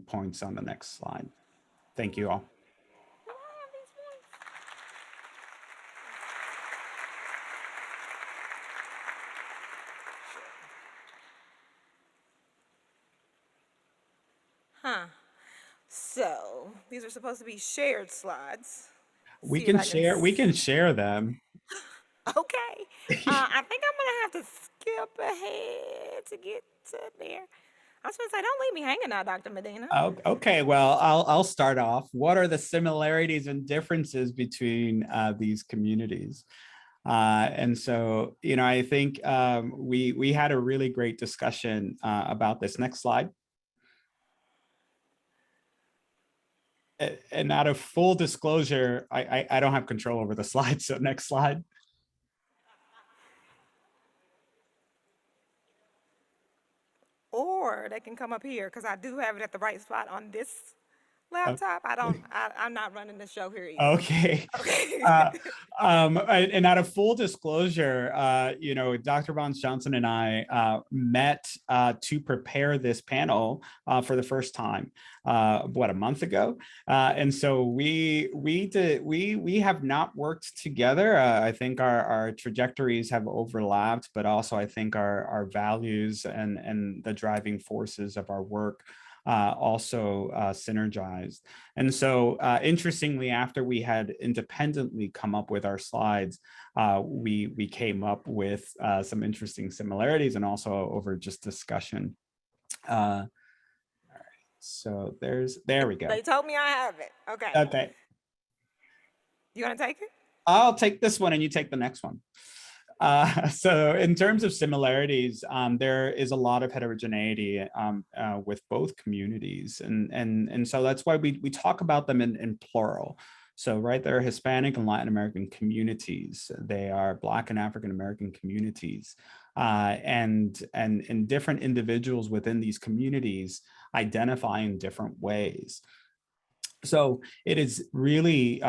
points on the next slide. Thank you all. Huh. So these are supposed to be shared slides. We See if can I can share. We can share them. Okay. I think I'm gonna have to skip ahead to get to there. I was gonna say, don't leave me hanging now, Dr. Medina. Oh, okay, well, I'll start off. What are the similarities and differences between these communities? And so, you know, I think we had a really great discussion about this. Next slide. And out of full disclosure, I don't have control over the slides. So next slide. Or they can come up here because I do have it at the right spot on this laptop. I'm not running the show here either. Okay. Okay. And out of full disclosure, you know, Dr. Bonds Johnson and I met to prepare this panel for the first time, what, a month ago? And so we have not worked together. I think our trajectories have overlapped, but also I think our values and the driving forces of our work also synergized. And so interestingly, after we had independently come up with our slides, we came up with some interesting similarities and also over just discussion. All right, so there we go. They told me I have it. Okay. Okay. You want to take it? I'll take this one and you take the next one. So in terms of similarities, there is a lot of heterogeneity with both communities. And so that's why we talk about them in plural. So right, there are Hispanic and Latin American communities. They are Black and African American communities. And different individuals within these communities identify in different ways. So it is really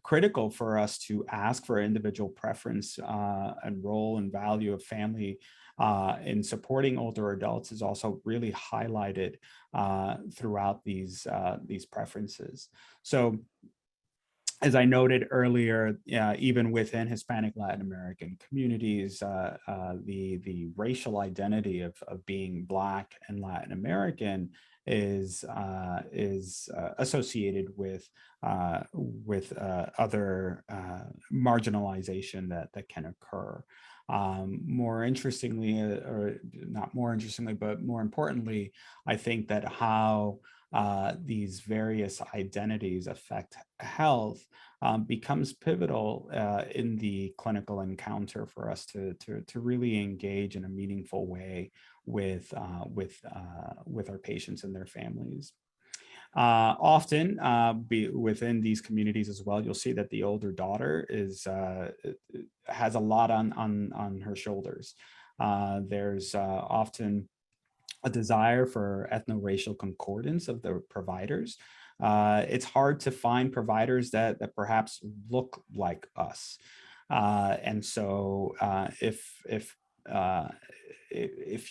critical for us to ask for individual preference and role and value of family in supporting older adults is also really highlighted throughout these preferences. So as I noted earlier, even within Hispanic Latin American communities, the racial identity of being Black and Latin American is associated with other marginalization that can occur. More interestingly, or not more interestingly, but more importantly, I think that how these various identities affect health becomes pivotal in the clinical encounter for us to really engage in a meaningful way with our patients and their families. Often within these communities as well, you'll see that the older daughter has a lot on her shoulders. There's often a desire for ethno-racial concordance of the providers. It's hard to find providers that perhaps look like us. And so if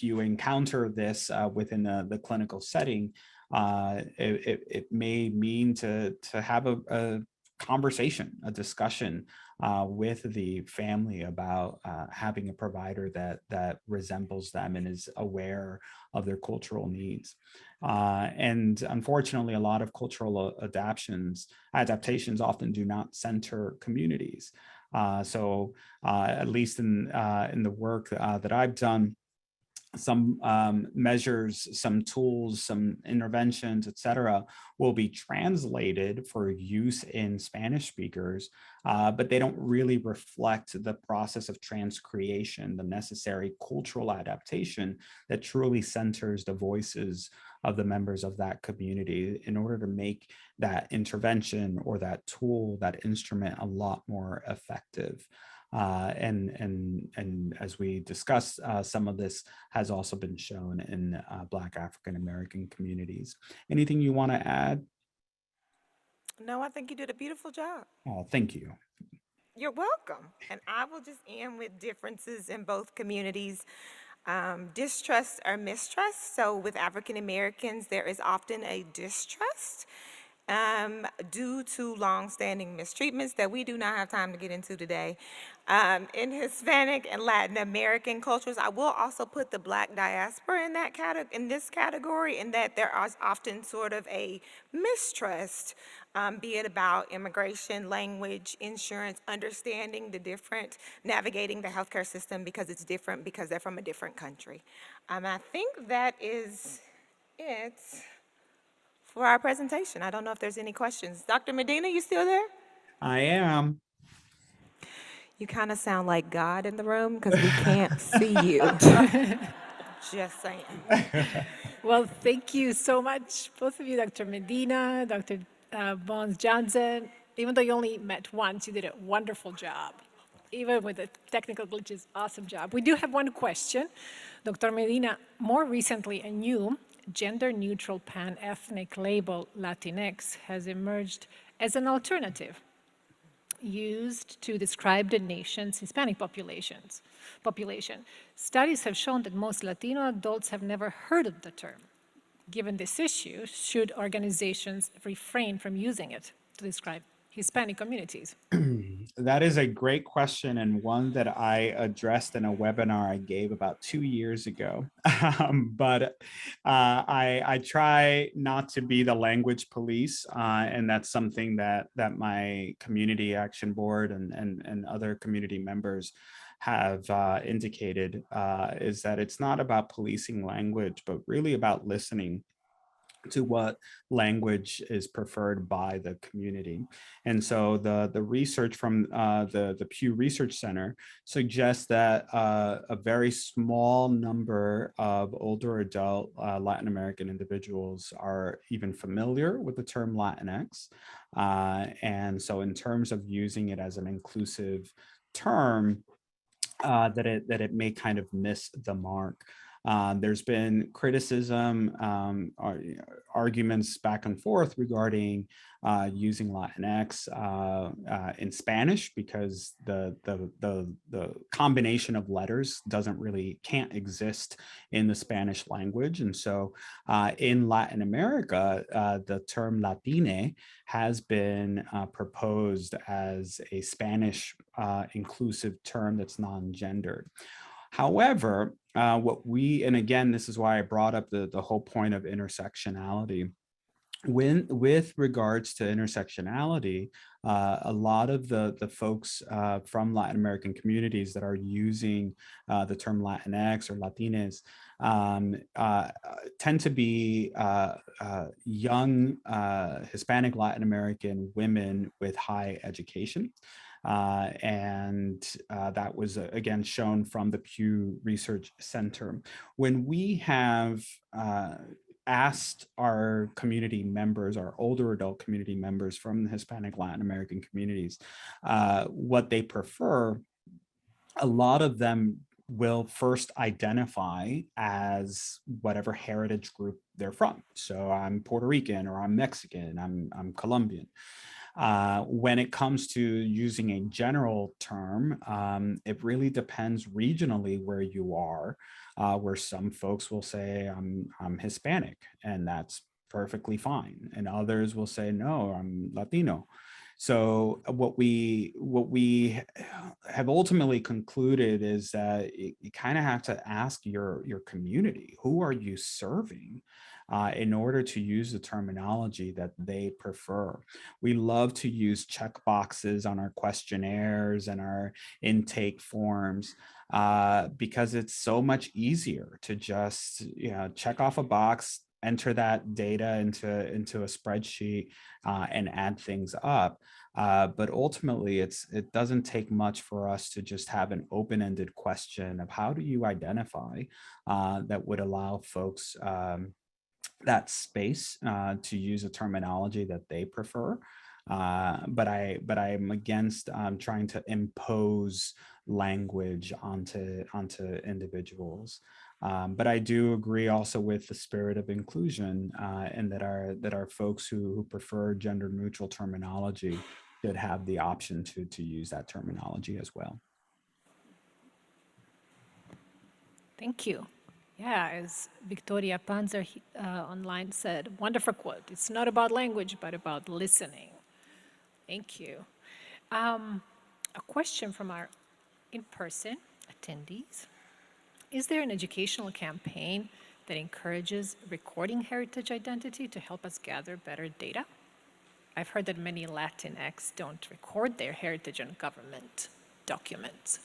you encounter this within the clinical setting, it may mean to have a conversation, a discussion with the family about having a provider that resembles them and is aware of their cultural needs. And unfortunately, a lot of cultural adaptations often do not center communities. So at least in the work that I've done, some measures, some tools, some interventions, et cetera, will be translated for use in Spanish speakers, but they don't really reflect the process of transcreation, the necessary cultural adaptation that truly centers the voices of the members of that community in order to make that intervention or that tool, that instrument, a lot more effective. And as we discussed, some of this has also been shown in Black African American communities. Anything you want to add? No, I think you did a beautiful job. Oh, thank you. You're welcome. And I will just end with differences in both communities. Distrust or mistrust. So with African Americans, there is often a distrust due to longstanding mistreatments that we do not have time to get into today. In Hispanic and Latin American cultures, I will also put the Black diaspora in that in this category, in that there is often sort of a mistrust, be it about immigration, language, insurance, understanding the different, navigating the healthcare system because it's different because they're from a different country. I think that is it for our presentation. I don't know if there's any questions. Dr. Medina, you still there? I am. You kind of sound like God in the room because we can't see you. Just saying. Well, thank you so much, both of you, Dr. Medina, Dr. Bones Johnson. Even though you only met once, you did a wonderful job. Even with the technical glitches, awesome job. We do have one question. Dr. Medina, more recently, a new gender-neutral pan-ethnic label, Latinx, has emerged as an alternative used to describe the nation's Hispanic population. Studies have shown that most Latino adults have never heard of the term. Given this issue, should organizations refrain from using it to describe Hispanic communities? That is a great question, and one that I addressed in a webinar I gave about 2 years ago. But I try not to be the language police, and that's something that my community action board and other community members have indicated, is that it's not about policing language, but really about listening to what language is preferred by the community. And so the research from the Pew Research Center suggests that a very small number of older adult Latin American individuals are even familiar with the term Latinx. And so in terms of using it as an inclusive term, that it may kind of miss the mark. There's been criticism, arguments back and forth regarding using Latinx in Spanish, because the combination of letters can't exist in the Spanish language. And so in Latin America, the term Latine has been proposed as a Spanish inclusive term that's non-gendered. However, and again, this is why I brought up the whole point of intersectionality. With regards to intersectionality, a lot of the folks from Latin American communities that are using the term Latinx or Latinas tend to be young Hispanic Latin American women with high education. And that was, again, shown from the Pew Research Center. When we have asked our community members, our older adult community members from the Hispanic Latin American communities, what they prefer, a lot of them will first identify as whatever heritage group they're from. So I'm Puerto Rican, or I'm Mexican, I'm Colombian. When it comes to using a general term, it really depends regionally where you are, where some folks will say I'm Hispanic, and that's perfectly fine. And others will say, no, I'm Latino. So what we have ultimately concluded is that you kind of have to ask your community, who are you serving, in order to use the terminology that they prefer. We love to use check boxes on our questionnaires and our intake forms because it's so much easier to just check off a box, enter that data into a spreadsheet, and add things up. But ultimately, it doesn't take much for us to just have an open-ended question of how do you identify that would allow folks that space to use a terminology that they prefer. But I'm against trying to impose language onto individuals. But I do agree also with the spirit of inclusion, and that our folks who prefer gender neutral terminology should have the option to use that terminology as well. Thank you. Yeah, as Victoria Panzer online said, wonderful quote. It's not about language, but about listening. Thank you. A question from our in-person attendees. Is there an educational campaign that encourages recording heritage identity to help us gather better data? I've heard that many Latinx don't record their heritage on government documents.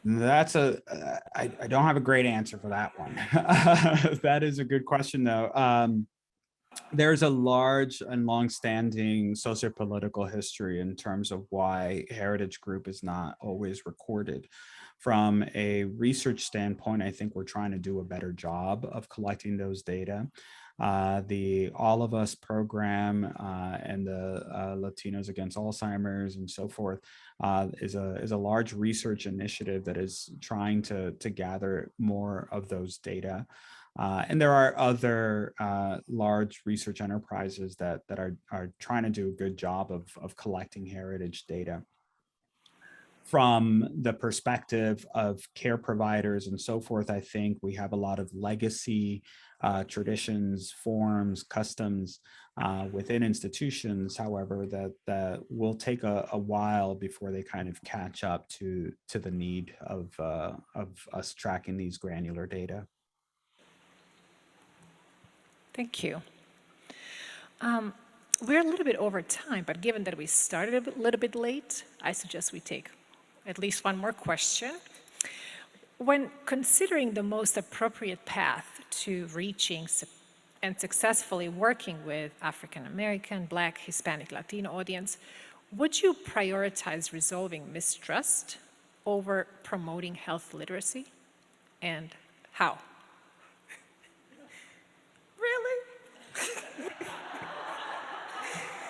I don't have a great answer for that one. That is a good question, though. There's a large and long-standing sociopolitical history in terms of why heritage group is not always recorded. From a research standpoint, I think we're trying to do a better job of collecting those data. The All of Us program and the Latinos Against Alzheimer's and so forth is a large research initiative that is trying to gather more of those data. And there are other large research enterprises that are trying to do a good job of collecting heritage data. From the perspective of care providers and so forth, I think we have a lot of legacy traditions, forms, customs within institutions, however, that will take a while before they kind of catch up to the need of us tracking these granular data. Thank you. We're a little bit over time, but given that we started a little bit late, I suggest we take at least one more question. When considering the most appropriate path to reaching and successfully working with African American, Black, Hispanic, Latino audience, would you prioritize resolving mistrust over promoting health literacy? And how? Really?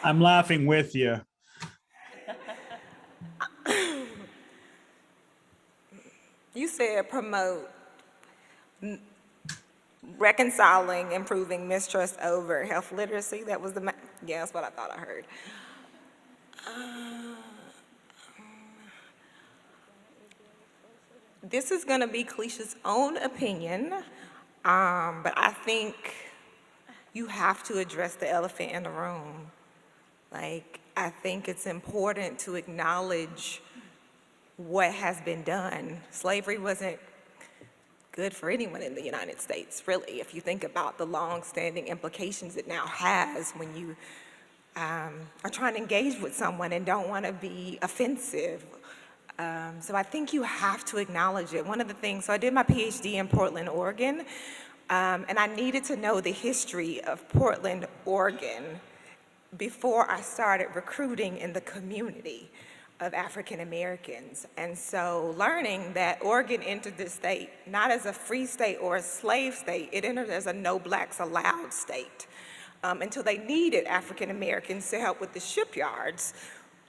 I'm laughing with you. You said promote reconciling, improving mistrust over health literacy. That was yeah, that's what I thought I heard. This is gonna be Cleisha's own opinion, but I think you have to address the elephant in the room. Like, I think it's important to acknowledge what has been done. Slavery wasn't good for anyone in the United States, really, if you think about the long-standing implications it now has when you are trying to engage with someone and don't want to be offensive. So I think you have to acknowledge it. One of the things, so I did my PhD in Portland, Oregon, and I needed to know the history of Portland, Oregon before I started recruiting in the community of African Americans. And so learning that Oregon entered the state not as a free state or a slave state, it entered as a no blacks allowed state until they needed African Americans to help with the shipyards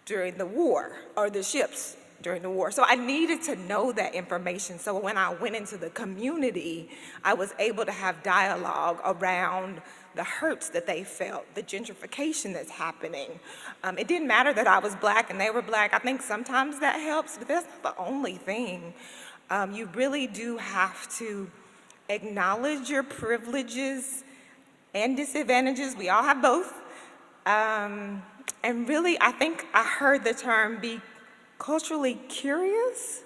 during the war, or the ships during the war. So I needed to know that information. So when I went into the community, I was able to have dialogue around the hurts that they felt, the gentrification that's happening. It didn't matter that I was Black and they were Black. I think sometimes that helps, but that's not the only thing. You really do have to acknowledge your privileges and disadvantages. We all have both. And really, I think I heard the term be culturally curious,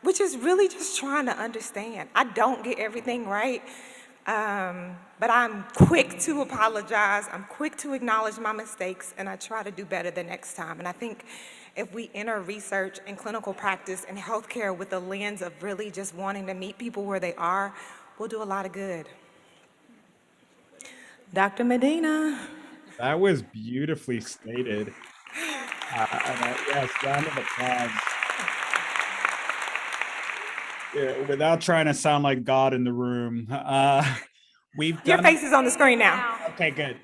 which is really just trying to understand. I don't get everything right. But I'm quick to apologize, I'm quick to acknowledge my mistakes, and I try to do better the next time. And I think if we enter research and clinical practice and healthcare with the lens of really just wanting to meet people where they are, we'll do a lot of good. Dr. Medina. That was beautifully stated. Yes, round of applause. Without trying to sound like God in the room, Your face is on the screen now. Okay, good.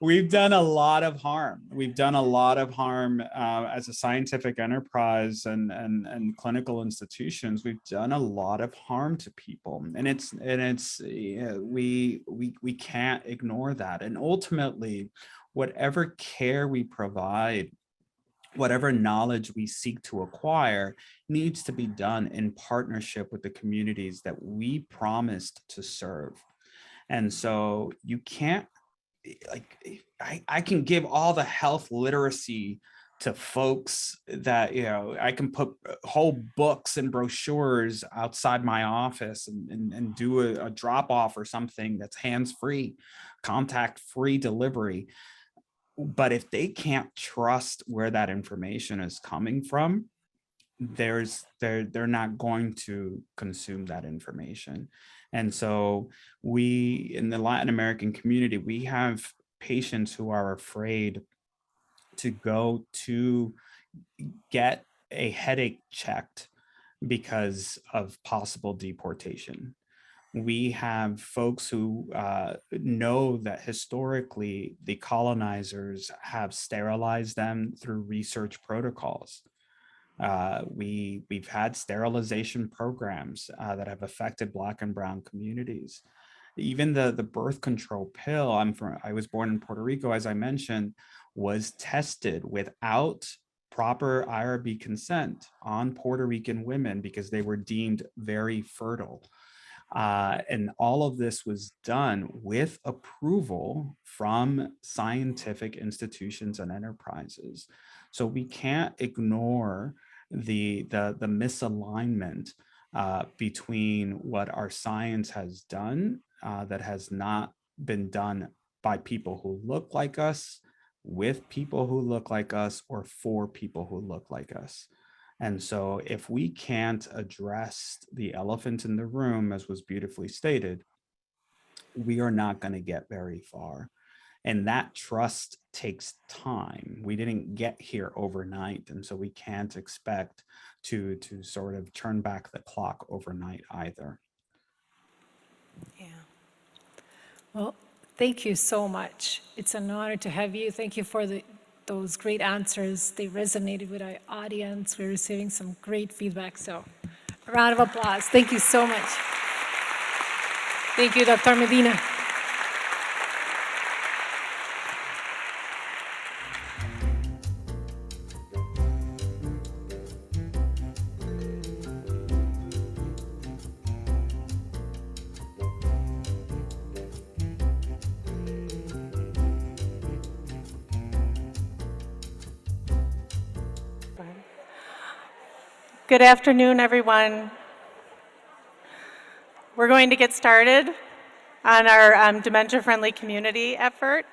we've done a lot of harm. We've done a lot of harm as a scientific enterprise and clinical institutions. We've done a lot of harm to people, and we can't ignore that. And ultimately, whatever care we provide, whatever knowledge we seek to acquire, needs to be done in partnership with the communities that we promised to serve. And so you can't, like, I can give all the health literacy to folks that, I can put whole books and brochures outside my office and do a drop off or something that's hands-free, contact-free delivery. But if they can't trust where that information is coming from, they're not going to consume that information. And so we, in the Latin American community, we have patients who are afraid to go to get a headache checked because of possible deportation. We have folks who know that historically the colonizers have sterilized them through research protocols. We've had sterilization programs that have affected Black and Brown communities. Even the birth control pill, I was born in Puerto Rico, as I mentioned, was tested without proper IRB consent on Puerto Rican women because they were deemed very fertile. And all of this was done with approval from scientific institutions and enterprises. So we can't ignore the misalignment between what our science has done that has not been done by people who look like us, with people who look like us, or for people who look like us. And so if we can't address the elephant in the room, as was beautifully stated, we are not going to get very far. And that trust takes time. We didn't get here overnight. And so we can't expect to sort of turn back the clock overnight either. Yeah. Well, thank you so much. It's an honor to have you. Thank you for those great answers. They resonated with our audience. We're receiving some great feedback. So a round of applause. Thank you so much. Thank you, Dr. Medina. Good afternoon, everyone. We're going to get started on our dementia-friendly community effort.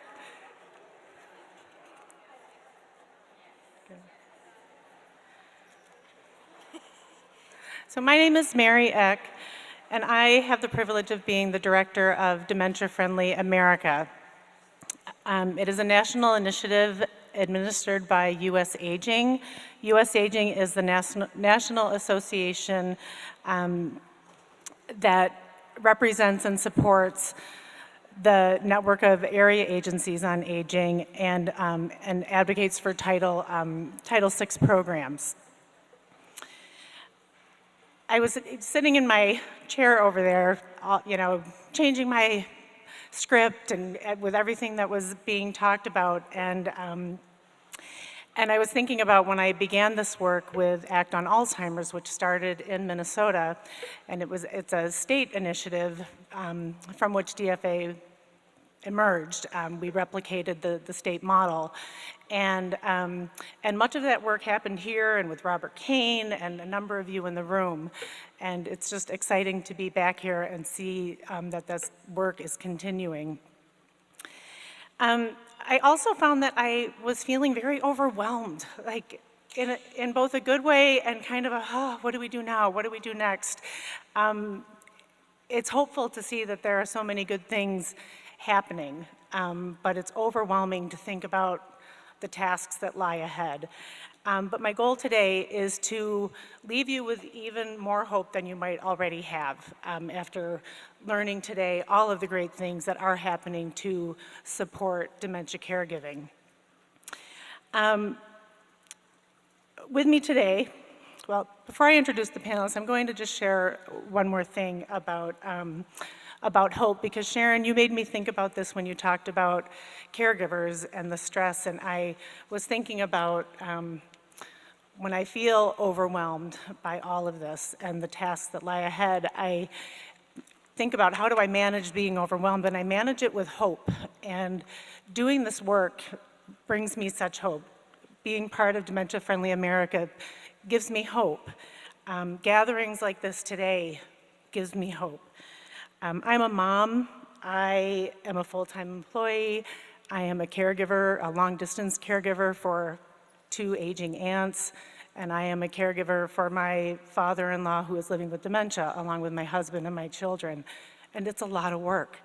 So my name is Mary Eck, and I have the privilege of being the director of Dementia Friendly America. It is a national initiative administered by U.S. Aging. U.S. Aging is the national association that represents and supports the network of area agencies on aging and advocates for Title VI programs. I was sitting in my chair over there, changing my script and with everything that was being talked about, and I was thinking about when I began this work with Act on Alzheimer's, which started in Minnesota, and it's a state initiative from which DFA emerged. We replicated the state model, and much of that work happened here and with Robert Kane and a number of you in the room, and it's just exciting to be back here and see that this work is continuing. I also found that I was feeling very overwhelmed, like in both a good way and kind of what do we do now? What do we do next? It's hopeful to see that there are so many good things happening, but it's overwhelming to think about the tasks that lie ahead. But my goal today is to leave you with even more hope than you might already have after learning today all of the great things that are happening to support dementia caregiving. With me today, well, before I introduce the panelists, I'm going to just share one more thing about hope, because Sharon, you made me think about this when you talked about caregivers and the stress, and I was thinking about when I feel overwhelmed by all of this and the tasks that lie ahead, I think about how do I manage being overwhelmed, and I manage it with hope. And doing this work brings me such hope. Being part of Dementia Friendly America gives me hope. Gatherings like this today gives me hope. I'm a mom, I am a full-time employee, I am a caregiver, a long-distance caregiver for 2 aging aunts, and I am a caregiver for my father-in-law who is living with dementia, along with my husband and my children. And it's a lot of work.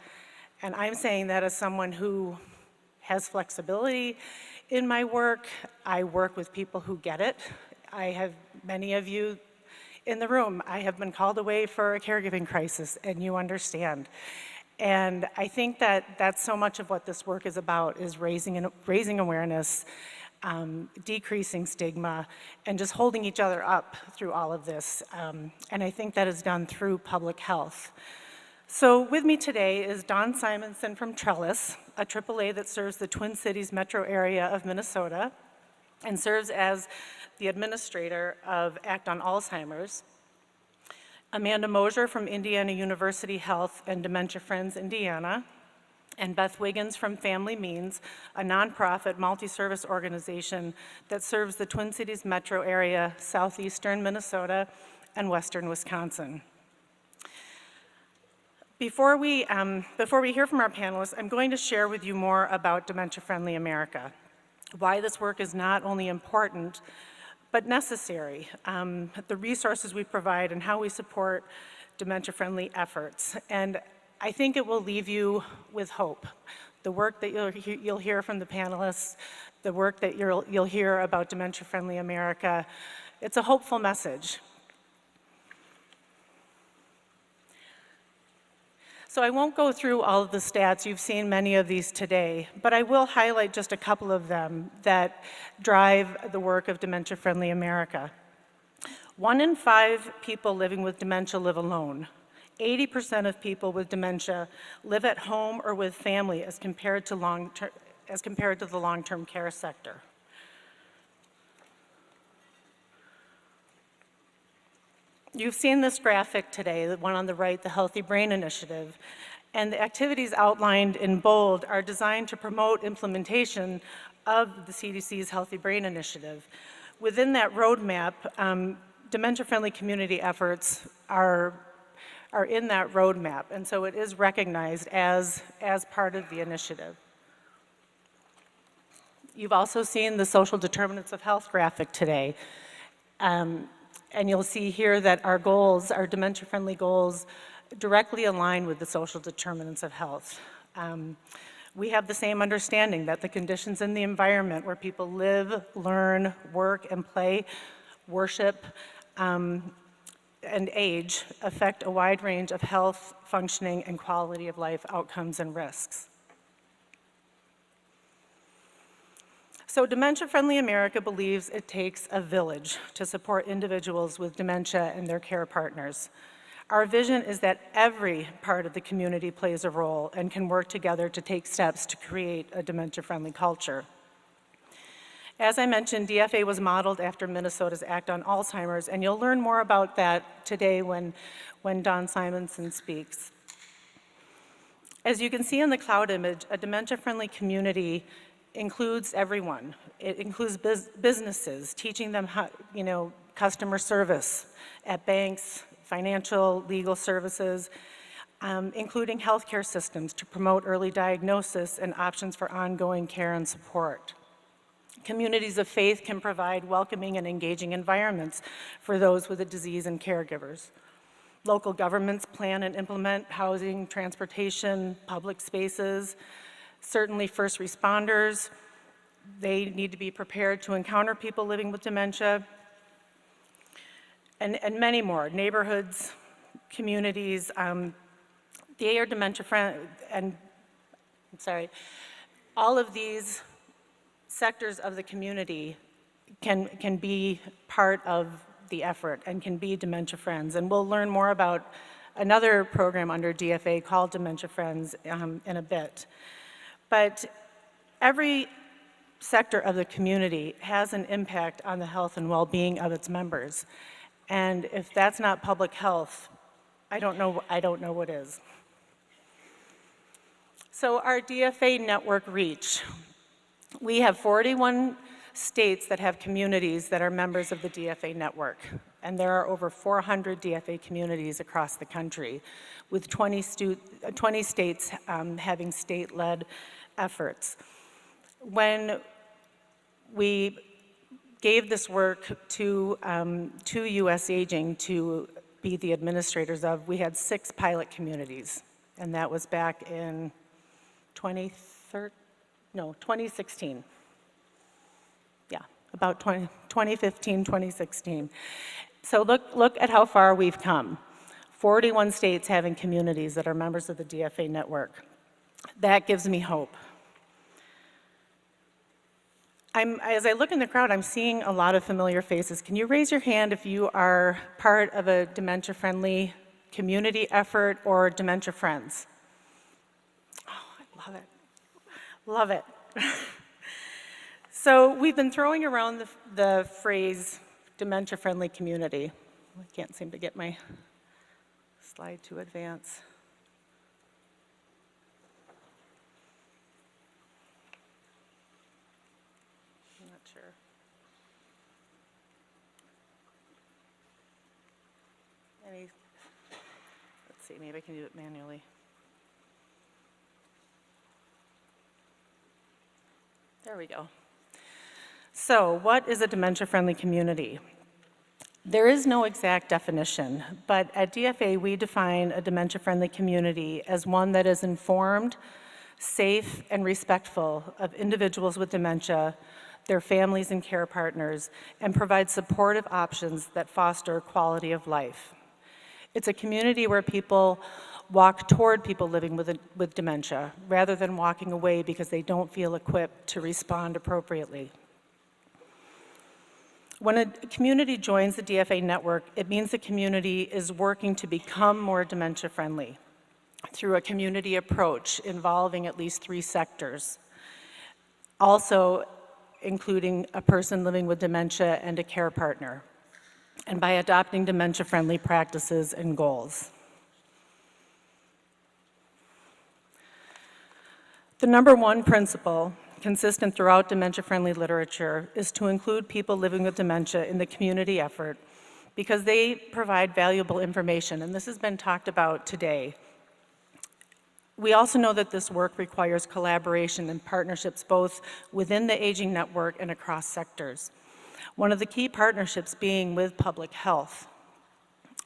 And I'm saying that as someone who has flexibility in my work. I work with people who get it. I have many of you in the room. I have been called away for a caregiving crisis, and you understand. And I think that that's so much of what this work is about, is raising awareness, decreasing stigma, and just holding each other up through all of this. And I think that is done through public health. So with me today is Don Simonson from Trellis, a AAA that serves the Twin Cities metro area of Minnesota and serves as the administrator of Act on Alzheimer's. Amanda Mosier from Indiana University Health and Dementia Friends Indiana, and Beth Wiggins from Family Means, a nonprofit multi-service organization that serves the Twin Cities metro area, southeastern Minnesota, and western Wisconsin. Before we hear from our panelists, I'm going to share with you more about Dementia Friendly America, why this work is not only important, but necessary, the resources we provide and how we support dementia-friendly efforts. And I think it will leave you with hope. The work that you'll hear from the panelists, the work that you'll hear about Dementia Friendly America, it's a hopeful message. So I won't go through all of the stats, you've seen many of these today, but I will highlight just a couple of them that drive the work of Dementia Friendly America. 1 in 5 people living with dementia live alone. 80% of people with dementia live at home or with family as compared to the long-term care sector. You've seen this graphic today, the one on the right, the Healthy Brain Initiative, and the activities outlined in bold are designed to promote implementation of the CDC's Healthy Brain Initiative. Within that roadmap, dementia-friendly community efforts are in that roadmap, and so it is recognized as part of the initiative. You've also seen the social determinants of health graphic today. And you'll see here that our goals, our dementia-friendly goals, directly align with the social determinants of health. We have the same understanding that the conditions in the environment where people live, learn, work, and play, worship, and age affect a wide range of health, functioning, and quality of life outcomes and risks. So Dementia Friendly America believes it takes a village to support individuals with dementia and their care partners. Our vision is that every part of the community plays a role and can work together to take steps to create a dementia-friendly culture. As I mentioned, DFA was modeled after Minnesota's Act on Alzheimer's, and you'll learn more about that today when Don Simonson speaks. As you can see in the cloud image, a dementia-friendly community includes everyone. It includes businesses, teaching them how, customer service at banks, financial, legal services, including healthcare systems to promote early diagnosis and options for ongoing care and support. Communities of faith can provide welcoming and engaging environments for those with a disease and caregivers. Local governments plan and implement housing, transportation, public spaces. Certainly first responders They need to be prepared to encounter people living with dementia, and many more, neighborhoods, communities. The Adrd Dementia Friend, and I'm sorry, all of these sectors of the community can be part of the effort and can be Dementia Friends. And we'll learn more about another program under DFA called Dementia Friends in a bit. But every sector of the community has an impact on the health and well-being of its members. And if that's not public health, I don't know what is. So our DFA network reach. We have 41 states that have communities that are members of the DFA network. And there are over 400 DFA communities across the country, with 20 states having state-led efforts. When we gave this work to US Aging to be the administrators of, we had 6 pilot communities, and that was back in 2016. Yeah, about 2015, 2016. So look at how far we've come. 41 states having communities that are members of the DFA network. That gives me hope. As I look in the crowd, I'm seeing a lot of familiar faces. Can you raise your hand if you are part of a dementia-friendly community effort or Dementia Friends? Oh, I love it. Love it. So we've been throwing around the phrase dementia-friendly community. I can't seem to get my slide to advance. I'm not sure. Let's see, maybe I can do it manually. There we go. So what is a dementia-friendly community? There is no exact definition, but at DFA we define a dementia-friendly community as one that is informed, safe, and respectful of individuals with dementia, their families and care partners, and provides supportive options that foster quality of life. It's a community where people walk toward people living with dementia, rather than walking away because they don't feel equipped to respond appropriately. When a community joins the DFA network, it means the community is working to become more dementia-friendly through a community approach involving at least 3 sectors, also including a person living with dementia and a care partner, and by adopting dementia-friendly practices and goals. The number 1 principle, consistent throughout dementia-friendly literature, is to include people living with dementia in the community effort because they provide valuable information, and this has been talked about today. We also know that this work requires collaboration and partnerships both within the aging network and across sectors. One of the key partnerships being with public health.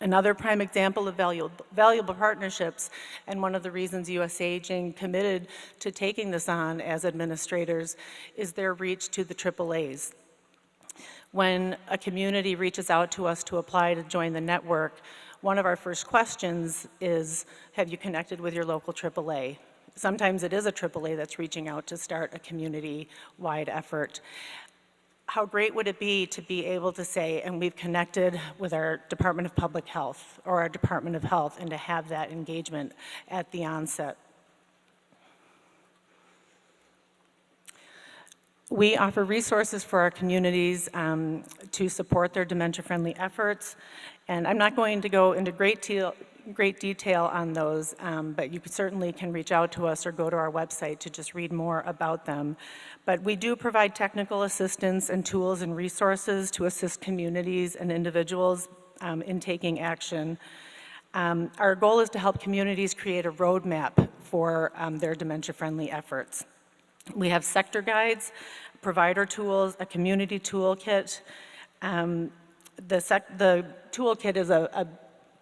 Another prime example of valuable partnerships, and one of the reasons US Aging committed to taking this on as administrators, is their reach to the AAAs. When a community reaches out to us to apply to join the network, one of our first questions is, have you connected with your local AAA? Sometimes it is a AAA that's reaching out to start a community-wide effort. How great would it be to be able to say, and we've connected with our Department of Public Health or our Department of Health, and to have that engagement at the onset. We offer resources for our communities to support their dementia-friendly efforts, and I'm not going to go into great detail on those, but you certainly can reach out to us or go to our website to just read more about them. But we do provide technical assistance and tools and resources to assist communities and individuals in taking action. Our goal is to help communities create a roadmap for their dementia-friendly efforts. We have sector guides, provider tools, a community toolkit. The toolkit is a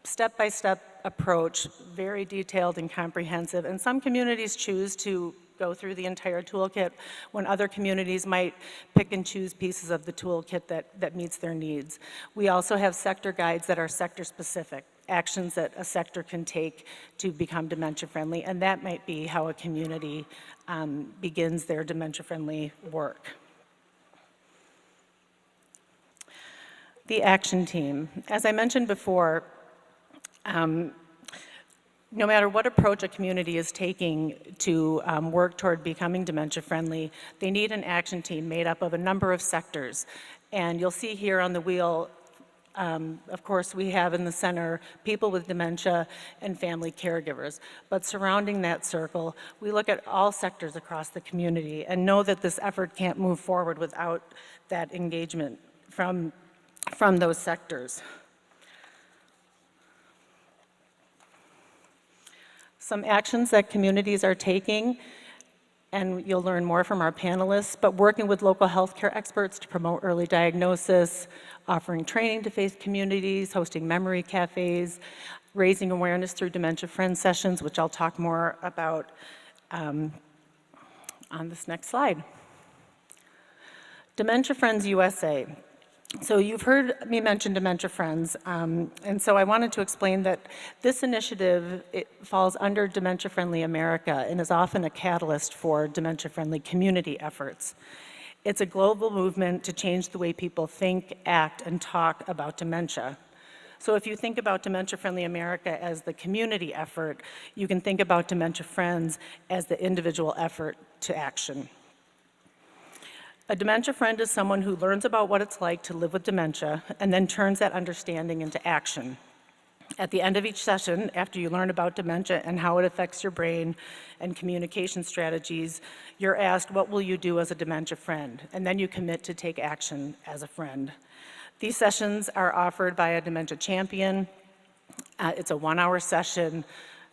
step-by-step approach, very detailed and comprehensive, and some communities choose to go through the entire toolkit, when other communities might pick and choose pieces of the toolkit that meets their needs. We also have sector guides that are sector-specific, actions that a sector can take to become dementia-friendly, and that might be how a community begins their dementia-friendly work. The action team. As I mentioned before, no matter what approach a community is taking to work toward becoming dementia-friendly, they need an action team made up of a number of sectors. And you'll see here on the wheel, of course, we have in the center people with dementia and family caregivers. But surrounding that circle, we look at all sectors across the community and know that this effort can't move forward without that engagement from those sectors. Some actions that communities are taking, and you'll learn more from our panelists, but working with local healthcare experts to promote early diagnosis, offering training to faith communities, hosting memory cafes, raising awareness through Dementia Friends sessions, which I'll talk more about on this next slide. Dementia Friends USA. So you've heard me mention Dementia Friends, and so I wanted to explain that this initiative, it falls under Dementia Friendly America and is often a catalyst for dementia-friendly community efforts. It's a global movement to change the way people think, act, and talk about dementia. So if you think about Dementia Friendly America as the community effort, you can think about Dementia Friends as the individual effort to action. A dementia friend is someone who learns about what it's like to live with dementia and then turns that understanding into action. At the end of each session, after you learn about dementia and how it affects your brain and communication strategies, you're asked, what will you do as a dementia friend? And then you commit to take action as a friend. These sessions are offered by a dementia champion. It's a 1-hour session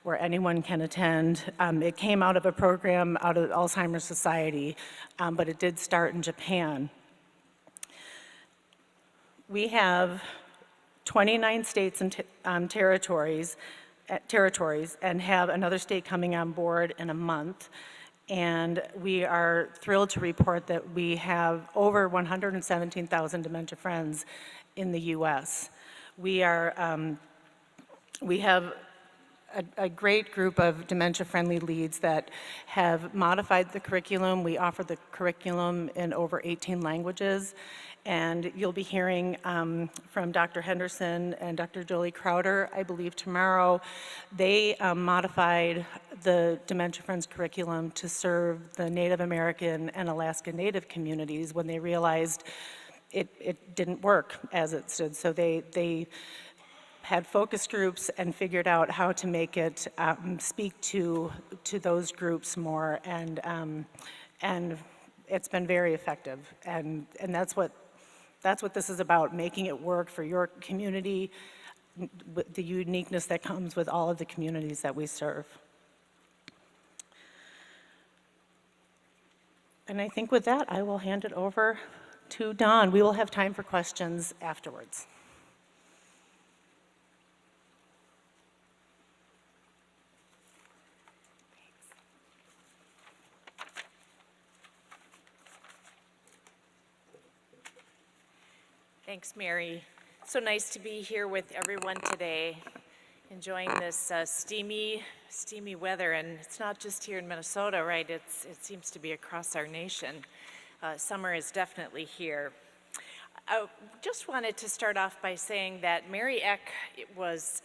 where anyone can attend. It came out of a program out of Alzheimer's Society, but it did start in Japan. We have 29 states and territories and have another state coming on board in a month. And we are thrilled to report that we have over 117,000 dementia friends in the US. We have a great group of dementia-friendly leads that have modified the curriculum. We offer the curriculum in over 18 languages, and you'll be hearing from Dr. Henderson and Dr. Jolie Crowder, I believe tomorrow. They modified the Dementia Friends curriculum to serve the Native American and Alaska Native communities when they realized it didn't work as it stood. So they had focus groups and figured out how to make it speak to those groups more, and it's been very effective. And that's what this is about, making it work for your community, with the uniqueness that comes with all of the communities that we serve. And I think with that, I will hand it over to Don. We will have time for questions afterwards. Thanks, Mary. So nice to be here with everyone today, enjoying this steamy weather. And it's not just here in Minnesota, right? It seems to be across our nation. Summer is definitely here. I just wanted to start off by saying that Mary Eck was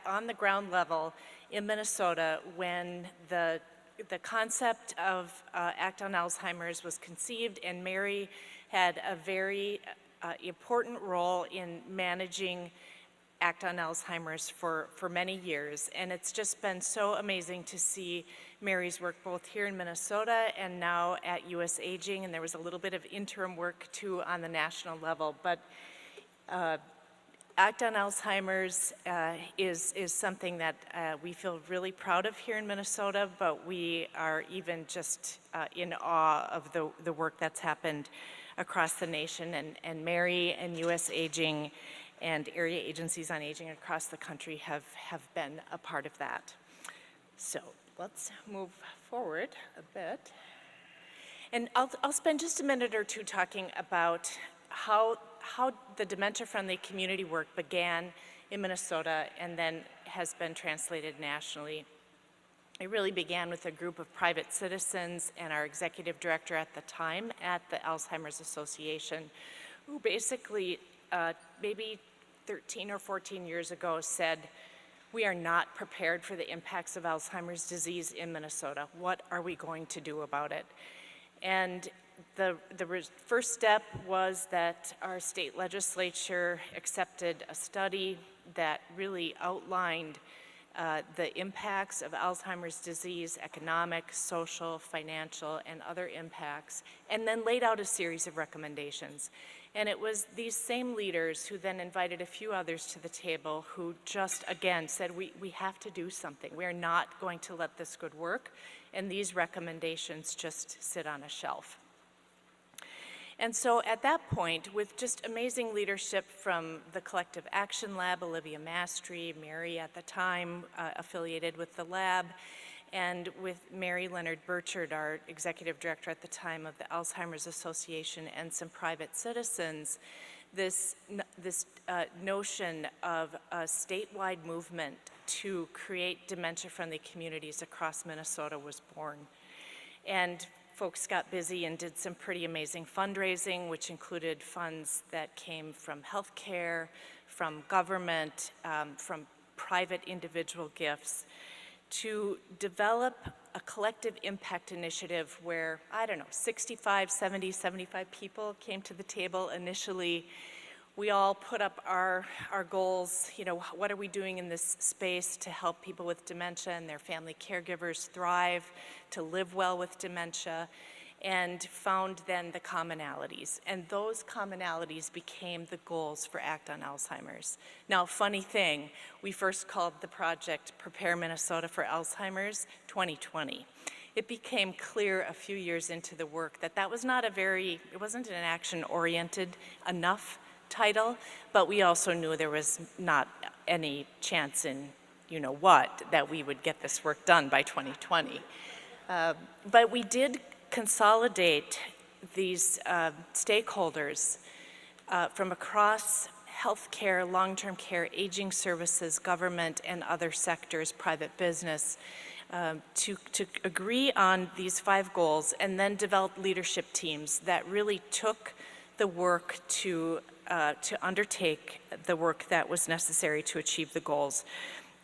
on the ground level in Minnesota when the concept of Act on Alzheimer's was conceived, and Mary had a very important role in managing Act on Alzheimer's for many years. And it's just been so amazing to see Mary's work both here in Minnesota and now at US Aging, and there was a little bit of interim work too on the national level. But Act on Alzheimer's is something that we feel really proud of here in Minnesota, but we are even just in awe of the work that's happened across the nation, and Mary and US Aging and area agencies on aging across the country have been a part of that. So let's move forward a bit. And I'll spend just a minute or two talking about how the dementia-friendly community work began in Minnesota and then has been translated nationally. It really began with a group of private citizens and our executive director at the time at the Alzheimer's Association, who basically maybe 13 or 14 years ago said, we are not prepared for the impacts of Alzheimer's disease in Minnesota. What are we going to do about it? And the first step was that our state legislature accepted a study that really outlined the impacts of Alzheimer's disease, economic, social, financial, and other impacts, and then laid out a series of recommendations. And it was these same leaders who then invited a few others to the table who just, again, said, we have to do something. We are not going to let this good work, and these recommendations just sit on a shelf. And so at that point, with just amazing leadership from the Collective Action Lab, Olivia Mastry, Mary at the time affiliated with the lab, and with Mary Leonard Burchard, our executive director at the time of the Alzheimer's Association, and some private citizens, this notion of a statewide movement to create dementia-friendly communities across Minnesota was born. And folks got busy and did some pretty amazing fundraising, which included funds that came from healthcare, from government, from private individual gifts, to develop a collective impact initiative where, I don't know, 65, 70, 75 people came to the table initially. We all put up our goals, you know, what are we doing in this space to help people with dementia and their family caregivers thrive, to live well with dementia, and found then the commonalities. And those commonalities became the goals for ACT on Alzheimer's. Now, funny thing, we first called the project Prepare Minnesota for Alzheimer's 2020. It became clear a few years into the work that that was not it wasn't an action-oriented enough title, but we also knew there was not any chance in you-know-what that we would get this work done by 2020. But we did consolidate these stakeholders from across healthcare, long-term care, aging services, government, and other sectors, private business, to agree on these 5 goals and then develop leadership teams that really took the work to undertake the work that was necessary to achieve the goals.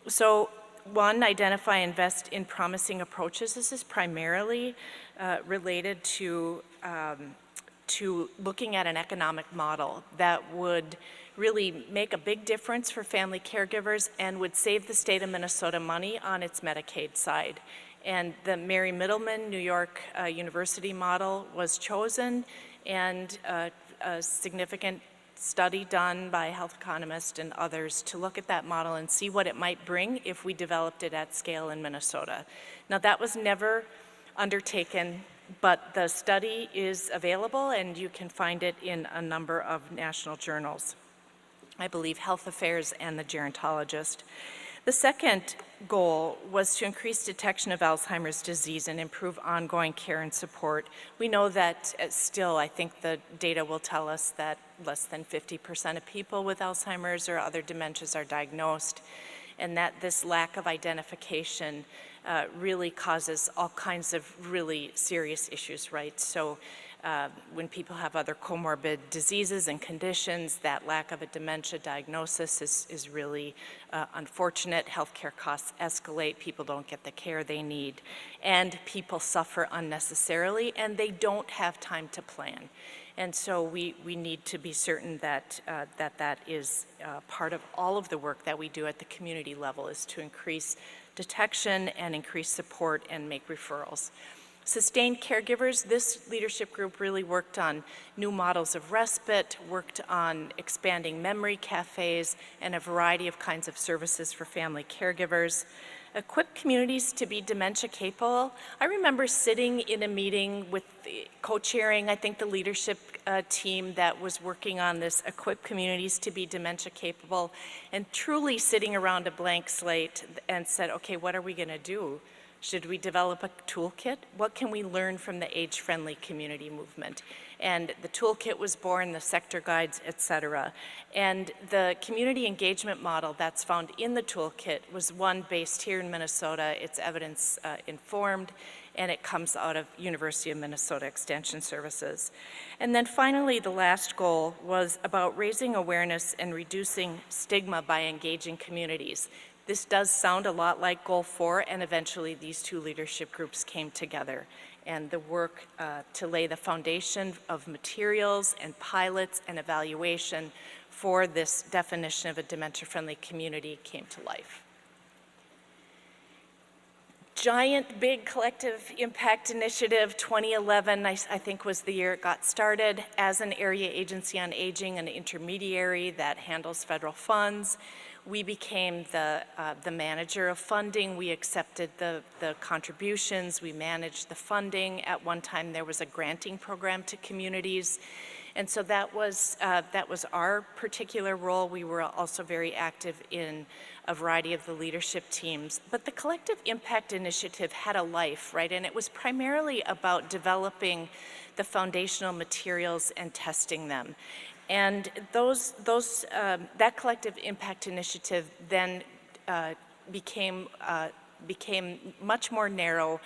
So 1, identify and invest in promising approaches. This is primarily related to looking at an economic model that would really make a big difference for family caregivers and would save the state of Minnesota money on its Medicaid side. And the Mary Middleman New York University model was chosen, and a significant study done by health economists and others to look at that model and see what it might bring if we developed it at scale in Minnesota. Now, that was never undertaken, but the study is available and you can find it in a number of national journals. I believe Health Affairs and the Gerontologist. The second goal was to increase detection of Alzheimer's disease and improve ongoing care and support. We know that still, I think the data will tell us that less than 50% of people with Alzheimer's or other dementias are diagnosed, and that this lack of identification really causes all kinds of really serious issues, right? So when people have other comorbid diseases and conditions, that lack of a dementia diagnosis is really unfortunate. Healthcare costs escalate, people don't get the care they need, and people suffer unnecessarily, and they don't have time to plan. And so we need to be certain that that is part of all of the work that we do at the community level, is to increase detection and increase support and make referrals. Sustained caregivers, this leadership group really worked on new models of respite, worked on expanding memory cafes, and a variety of kinds of services for family caregivers. Equip communities to be dementia capable. I remember sitting in a meeting with co-chairing, I think, the leadership team that was working on this, equip communities to be dementia capable, and truly sitting around a blank slate and said, okay, what are we going to do? Should we develop a toolkit? What can we learn from the age-friendly community movement? And the toolkit was born, the sector guides, et cetera. And the community engagement model that's found in the toolkit was one based here in Minnesota. It's evidence informed, and it comes out of University of Minnesota Extension Services. And then finally, the last goal was about raising awareness and reducing stigma by engaging communities. This does sound a lot like Goal 4, and eventually these two leadership groups came together. And the work to lay the foundation of materials and pilots and evaluation for this definition of a dementia-friendly community came to life. Giant, big collective impact initiative, 2011, I think was the year it got started. As an area agency on aging, an intermediary that handles federal funds, we became the manager of funding. We accepted the contributions. We managed the funding. At one time, there was a granting program to communities. And so that was our particular role. We were also very active in a variety of the leadership teams. But the Collective Impact Initiative had a life, right? And it was primarily about developing the foundational materials and testing them. And that Collective Impact Initiative then became much more narrow,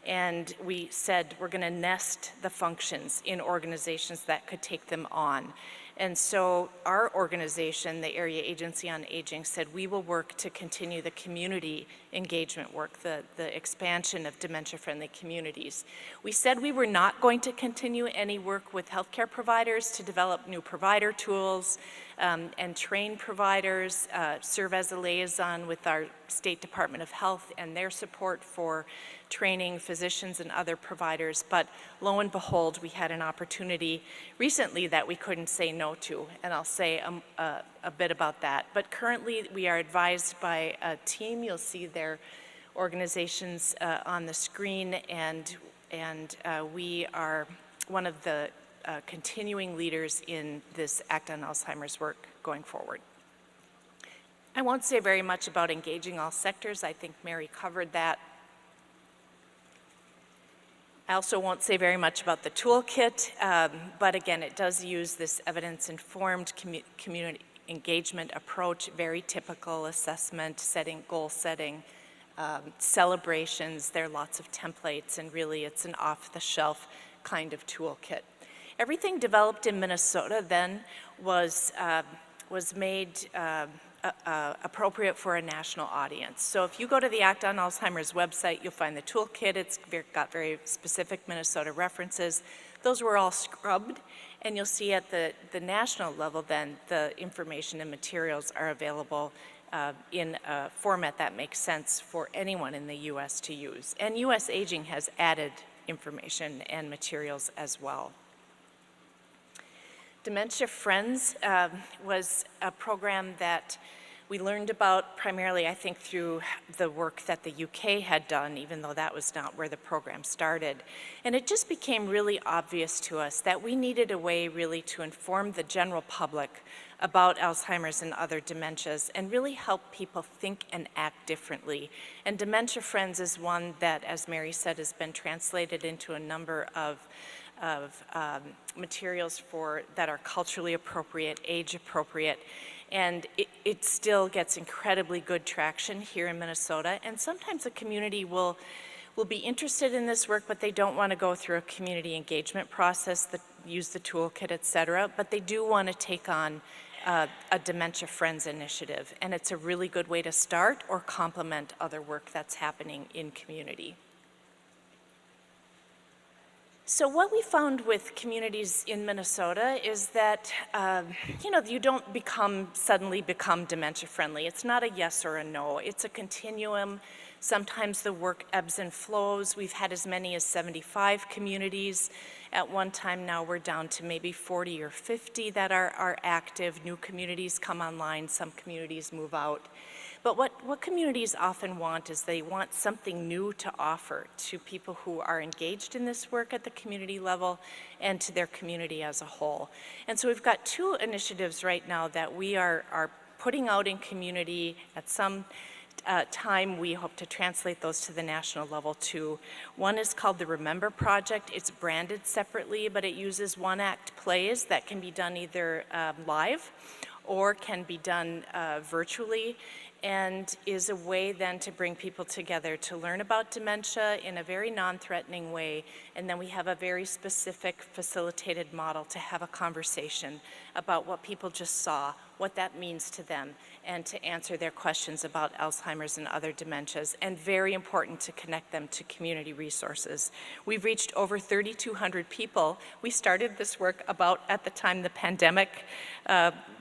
and we said we're going to nest the functions in organizations that could take them on. And so our organization, the Area Agency on Aging, said we will work to continue the community engagement work, the expansion of dementia-friendly communities. We said we were not going to continue any work with healthcare providers to develop new provider tools and train providers, serve as a liaison with our State Department of Health and their support for training physicians and other providers. But lo and behold, we had an opportunity recently that we couldn't say no to, and I'll say a bit about that. But currently, we are advised by a team. You'll see their organizations on the screen, and we are one of the continuing leaders in this Act on Alzheimer's work going forward. I won't say very much about engaging all sectors. I think Mary covered that. I also won't say very much about the toolkit, but again, it does use this evidence-informed community engagement approach, very typical assessment, goal setting, celebrations. There are lots of templates, and really it's an off-the-shelf kind of toolkit. Everything developed in Minnesota then was made appropriate for a national audience. So if you go to the Act on Alzheimer's website, you'll find the toolkit. It's got very specific Minnesota references. Those were all scrubbed, and you'll see at the national level then the information and materials are available in a format that makes sense for anyone in the U.S. to use. And U.S. Aging has added information and materials as well. Dementia Friends was a program that we learned about primarily, I think, through the work that the UK had done, even though that was not where the program started. And it just became really obvious to us that we needed a way really to inform the general public about Alzheimer's and other dementias and really help people think and act differently. And Dementia Friends is one that, as Mary said, has been translated into a number of materials that are culturally appropriate, age appropriate, and it still gets incredibly good traction here in Minnesota. And sometimes the community will be interested in this work, but they don't want to go through a community engagement process, use the toolkit, et cetera, but they do want to take on a Dementia Friends initiative. And it's a really good way to start or complement other work that's happening in community. So what we found with communities in Minnesota is that, you don't suddenly become dementia friendly. It's not a yes or a no. It's a continuum. Sometimes the work ebbs and flows. We've had as many as 75 communities at one time. Now we're down to maybe 40 or 50 that are active. New communities come online. Some communities move out. But what communities often want is they want something new to offer to people who are engaged in this work at the community level and to their community as a whole. And so we've got 2 initiatives right now that we are putting out in community. At some time, we hope to translate those to the national level too. One is called the Remember Project. It's branded separately, but it uses one-act plays that can be done either live or can be done virtually, and is a way then to bring people together to learn about dementia in a very non-threatening way. And then we have a very specific facilitated model to have a conversation about what people just saw, what that means to them, and to answer their questions about Alzheimer's and other dementias, and very important to connect them to community resources. We've reached over 3,200 people. We started this work about at the time the pandemic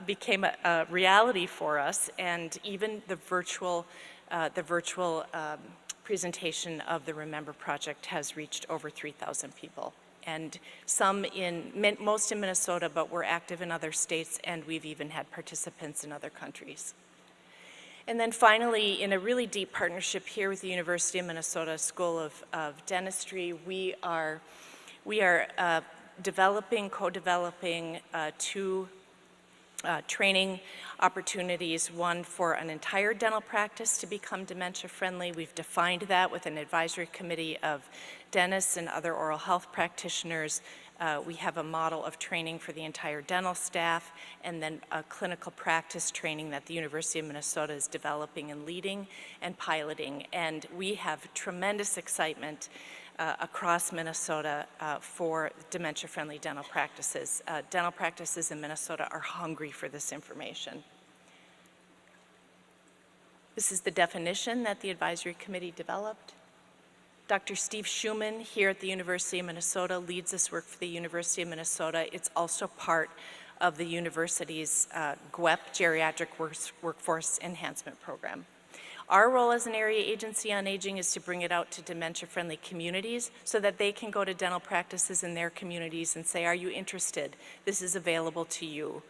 became a reality for us, and even the virtual presentation of the Remember Project has reached over 3,000 people. And most in Minnesota, but we're active in other states, and we've even had participants in other countries. And then finally, in a really deep partnership here with the University of Minnesota School of Dentistry, we are co-developing 2 training opportunities, one for an entire dental practice to become dementia-friendly. We've defined that with an advisory committee of dentists and other oral health practitioners. We have a model of training for the entire dental staff, and then a clinical practice training that the University of Minnesota is developing and leading and piloting. And we have tremendous excitement across Minnesota for dementia-friendly dental practices. Dental practices in Minnesota are hungry for this information. This is the definition that the advisory committee developed. Dr. Steve Schumann here at the University of Minnesota leads this work for the University of Minnesota. It's also part of the university's GWEP, Geriatric Workforce Enhancement Program. Our role as an area agency on aging is to bring it out to dementia-friendly communities so that they can go to dental practices in their communities and say, are you interested? This is available to you.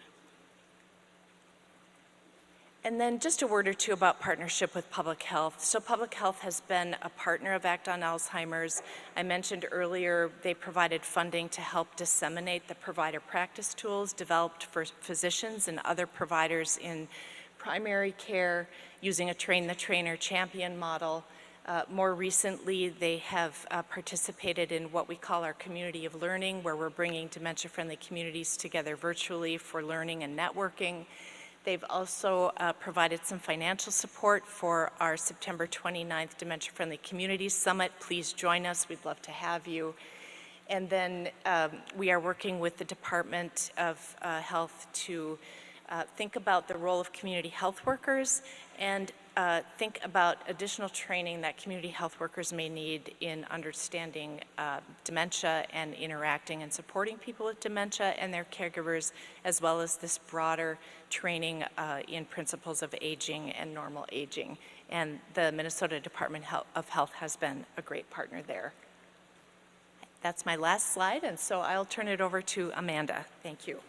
And then just a word or two about partnership with public health. So public health has been a partner of Act on Alzheimer's. I mentioned earlier they provided funding to help disseminate the provider practice tools developed for physicians and other providers in primary care using a train-the-trainer champion model. More recently, they have participated in what we call our community of learning, where we're bringing dementia-friendly communities together virtually for learning and networking. They've also provided some financial support for our September 29th Dementia Friendly Communities Summit. Please join us, we'd love to have you. And then we are working with the Department of Health to think about the role of community health workers and think about additional training that community health workers may need in understanding dementia and interacting and supporting people with dementia and their caregivers, as well as this broader training in principles of aging and normal aging. And the Minnesota Department of Health has been a great partner there. That's my last slide, and so I'll turn it over to Amanda. Thank you.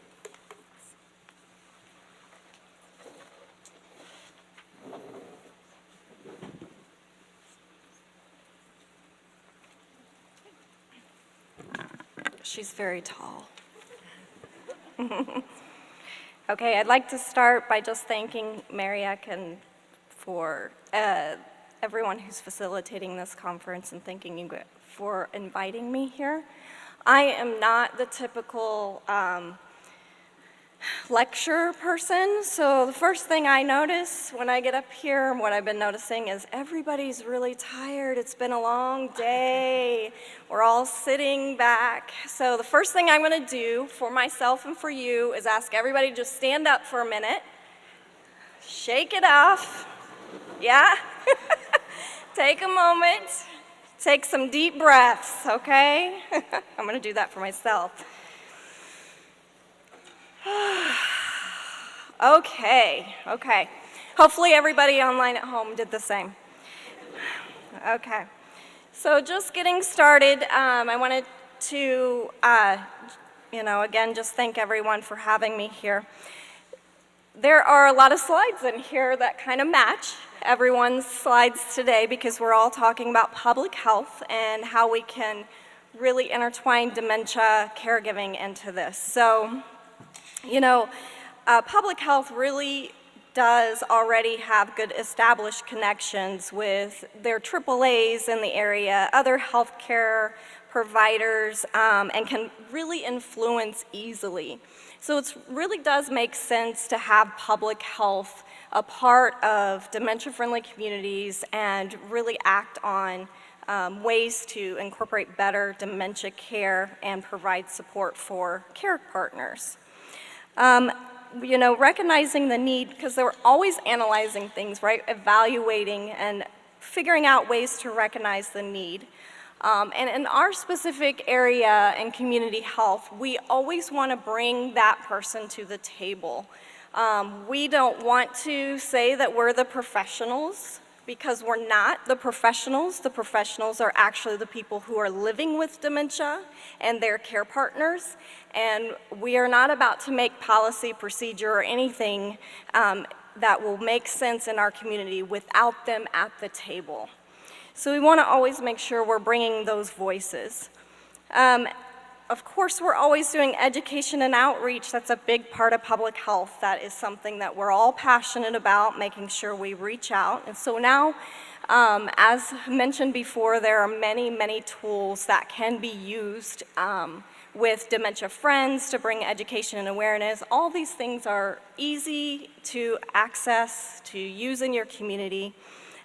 She's very tall. Okay, I'd like to start by just thanking Mariak and for everyone who's facilitating this conference and thanking you for inviting me here. I am not the typical lecture person, so the first thing I notice when I get up here and what I've been noticing is everybody's really tired. It's been a long day. We're all sitting back. So the first thing I'm going to do for myself and for you is ask everybody to just stand up for a minute, shake it off, yeah? Take a moment, take some deep breaths, okay? I'm going to do that for myself. Okay. Hopefully everybody online at home did the same. Okay. So just getting started, I wanted to, again, just thank everyone for having me here. There are a lot of slides in here that kind of match everyone's slides today because we're all talking about public health and how we can really intertwine dementia caregiving into this. So, public health really does already have good established connections with their AAAs in the area, other healthcare providers, and can really influence easily. So it really does make sense to have public health a part of dementia-friendly communities and really act on ways to incorporate better dementia care and provide support for care partners. Recognizing the need, because they were always analyzing things, right? Evaluating and figuring out ways to recognize the need. And in our specific area in community health, we always want to bring that person to the table. We don't want to say that we're the professionals, because we're not the professionals. The professionals are actually the people who are living with dementia and their care partners. And we are not about to make policy, procedure, or anything that will make sense in our community without them at the table. So we want to always make sure we're bringing those voices. Of course, we're always doing education and outreach. That's a big part of public health. That is something that we're all passionate about, making sure we reach out. And so now, as mentioned before, there are many, many tools that can be used with Dementia Friends to bring education and awareness. All these things are easy to access, to use in your community.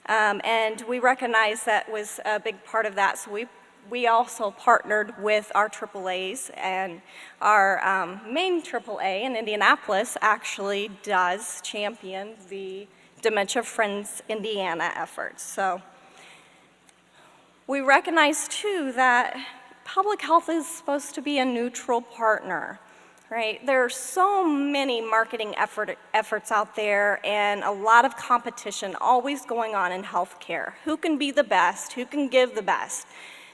And we recognize that was a big part of that, so we also partnered with our AAAs, and our main AAA in Indianapolis actually does champion the Dementia Friends Indiana efforts. So we recognize too that public health is supposed to be a neutral partner. Right? There are so many marketing efforts out there and a lot of competition always going on in healthcare. Who can be the best? Who can give the best?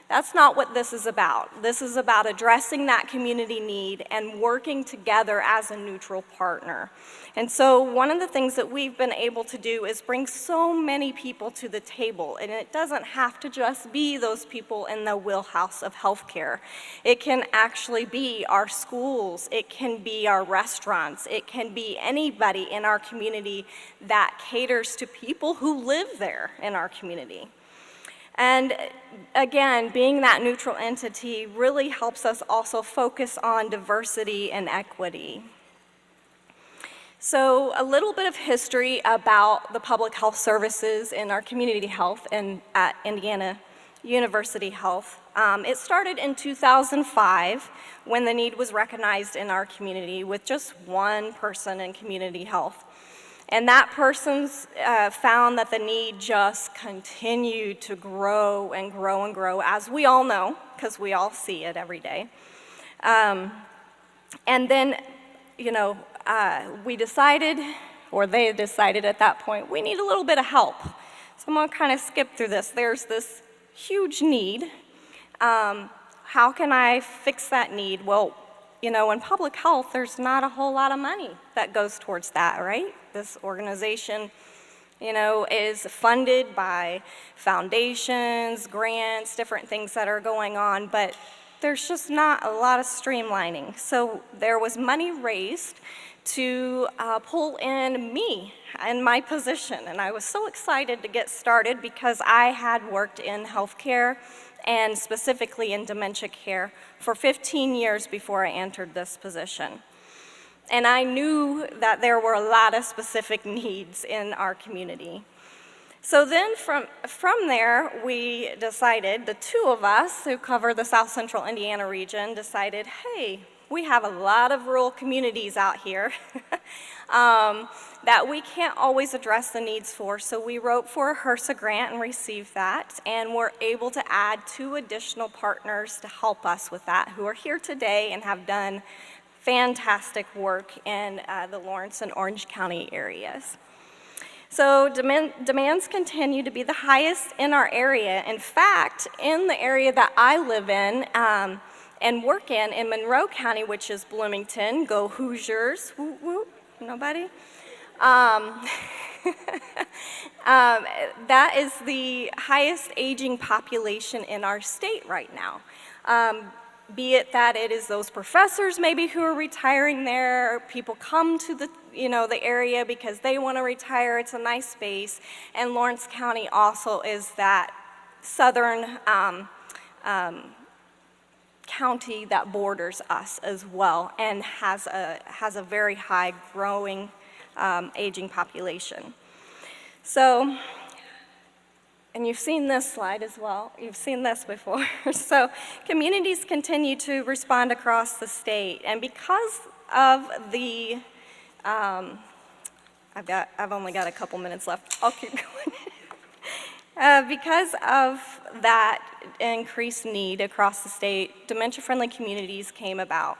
That's not what this is about. This is about addressing that community need and working together as a neutral partner. And so one of the things that we've been able to do is bring so many people to the table, and it doesn't have to just be those people in the wheelhouse of healthcare. It can actually be our schools, it can be our restaurants, it can be anybody in our community that caters to people who live there in our community. And again, being that neutral entity really helps us also focus on diversity and equity. So a little bit of history about the public health services in our community health and at Indiana University Health. It started in 2005 when the need was recognized in our community with just one person in community health. And that person found that the need just continued to grow and grow and grow, as we all know, because we all see it every day. And then, we decided, or they decided at that point, we need a little bit of help. So I'm going to kind of skip through this. There's this huge need. How can I fix that need? Well, in public health, there's not a whole lot of money that goes towards that, right? This organization, is funded by foundations, grants, different things that are going on, but there's just not a lot of streamlining. So there was money raised to pull in me and my position, and I was so excited to get started because I had worked in healthcare and specifically in dementia care for 15 years before I entered this position. And I knew that there were a lot of specific needs in our community. So then from there, we decided, the two of us who cover the South Central Indiana region decided, hey, we have a lot of rural communities out here that we can't always address the needs for. So we wrote for a HRSA grant and received that, and we're able to add 2 additional partners to help us with that, who are here today and have done fantastic work in the Lawrence and Orange County areas. So demands continue to be the highest in our area. In fact, in the area that I live in and work in Monroe County, which is Bloomington, go Hoosiers, whoop, whoop, nobody? That is the highest aging population in our state right now. Be it that it is those professors maybe who are retiring there, people come to the, the area because they want to retire, it's a nice space, and Lawrence County also is that southern county that borders us as well and has a very high growing aging population. So, and you've seen this slide as well. You've seen this before. So communities continue to respond across the state. And because of the, I've only got a couple minutes left. I'll keep going. Because of that increased need across the state, dementia-friendly communities came about.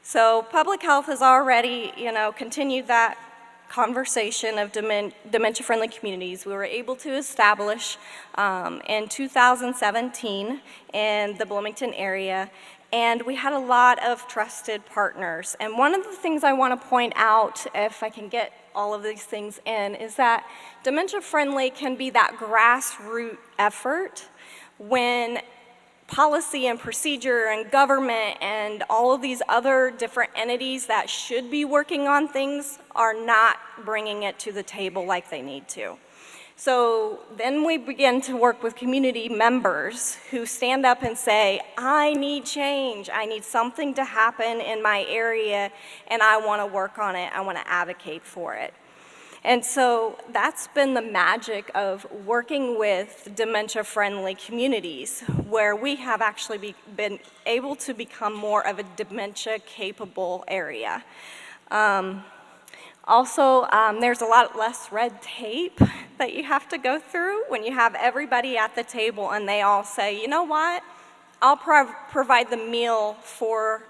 So public health has already, continued that conversation of dementia-friendly communities. We were able to establish in 2017 in the Bloomington area, and we had a lot of trusted partners. And one of the things I want to point out, if I can get all of these things in, is that dementia-friendly can be that grassroots effort when policy and procedure and government and all of these other different entities that should be working on things are not bringing it to the table like they need to. So then we begin to work with community members who stand up and say, I need change, I need something to happen in my area, and I want to work on it, I want to advocate for it. And so that's been the magic of working with dementia-friendly communities, where we have actually been able to become more of a dementia-capable area. Also, there's a lot less red tape that you have to go through when you have everybody at the table and they all say, you know what, I'll provide the meal for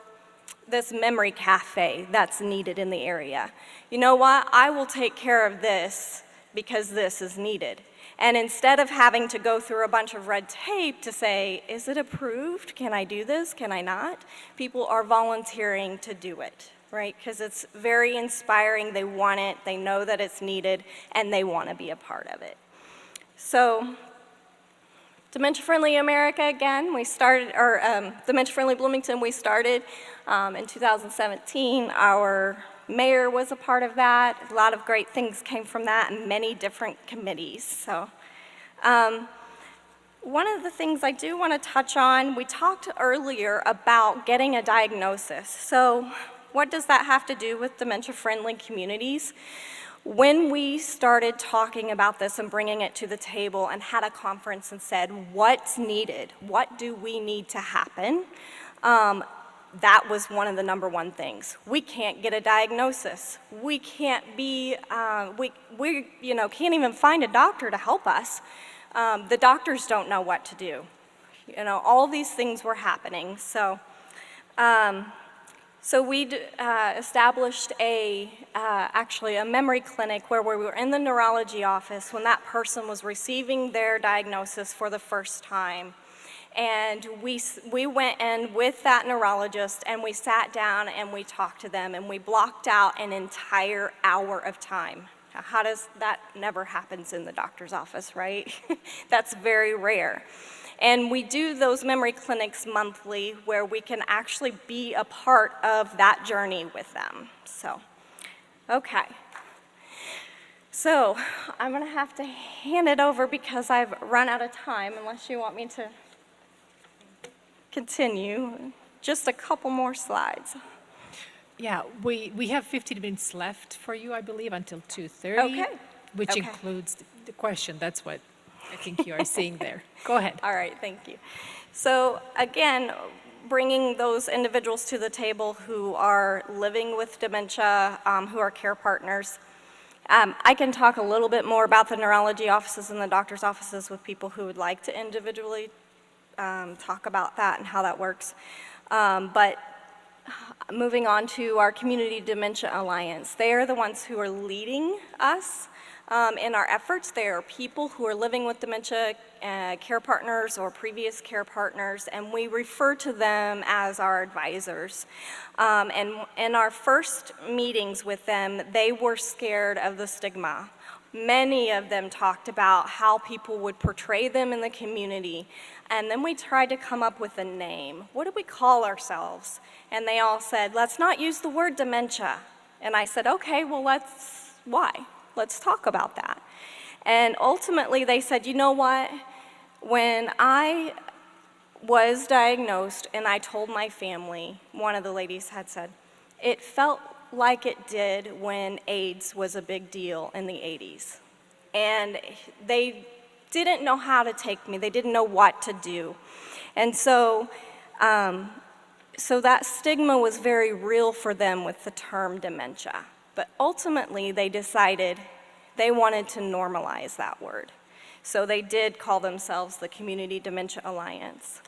this memory cafe that's needed in the area. You know what, I will take care of this because this is needed. And instead of having to go through a bunch of red tape to say, is it approved? Can I do this? Can I not? People are volunteering to do it, right? Because it's very inspiring, they want it, they know that it's needed, and they want to be a part of it. So, Dementia-Friendly America, again, we started, or Dementia-Friendly Bloomington, we started in 2017. Our mayor was a part of that. A lot of great things came from that and many different committees. So, one of the things I do want to touch on, we talked earlier about getting a diagnosis. So, what does that have to do with dementia-friendly communities? When we started talking about this and bringing it to the table and had a conference and said, what's needed? What do we need to happen? That was one of the #1 things. We can't get a diagnosis. We can't be, we can't even find a doctor to help us. The doctors don't know what to do. All these things were happening. So we established actually a memory clinic where we were in the neurology office when that person was receiving their diagnosis for the first time. And we went in with that neurologist and we sat down and we talked to them and we blocked out an entire hour of time. Now, how does that never happens in the doctor's office, right? That's very rare. And we do those memory clinics monthly where we can actually be a part of that journey with them. So, okay. So, I'm gonna have to hand it over because I've run out of time unless you want me to continue. Just a couple more slides. Yeah, we have 15 minutes left for you, I believe, until 2:30. Okay. Which Okay. includes the question. That's what I think you are seeing there. Go ahead. All right, thank you. So again, bringing those individuals to the table who are living with dementia, who are care partners. I can talk a little bit more about the neurology offices and the doctor's offices with people who would like to individually talk about that and how that works. But moving on to our Community Dementia Alliance, they are the ones who are leading us In our efforts, there are people who are living with dementia, care partners or previous care partners, and we refer to them as our advisors. And in our first meetings with them, they were scared of the stigma. Many of them talked about how people would portray them in the community, and then we tried to come up with a name. What do we call ourselves? And they all said, let's not use the word dementia. And I said, okay, well, why? Let's talk about that. And ultimately they said, you know what? When I was diagnosed and I told my family, one of the ladies had said, it felt like it did when AIDS was a big deal in the 80s. And they didn't know how to take me. They didn't know what to do. And so that stigma was very real for them with the term dementia. But ultimately, they decided they wanted to normalize that word. So they did call themselves the Community Dementia Alliance.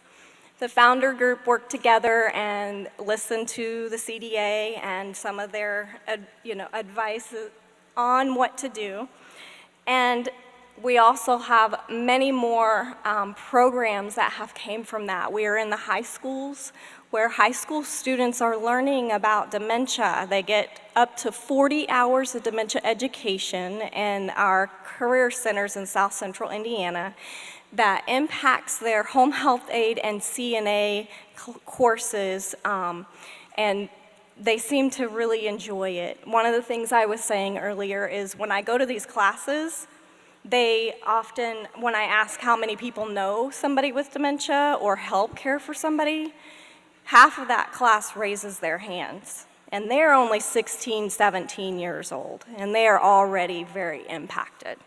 The founder group worked together and listened to the CDA and some of their advice on what to do. And we also have many more programs that have came from that. We are in the high schools where high school students are learning about dementia. They get up to 40 hours of dementia education in our career centers in South Central Indiana that impacts their home health aide and CNA courses, and they seem to really enjoy it. One of the things I was saying earlier is when I go to these classes, they often, when I ask how many people know somebody with dementia or help care for somebody, half of that class raises their hands. And they're only 16, 17 years old, and they are already very impacted.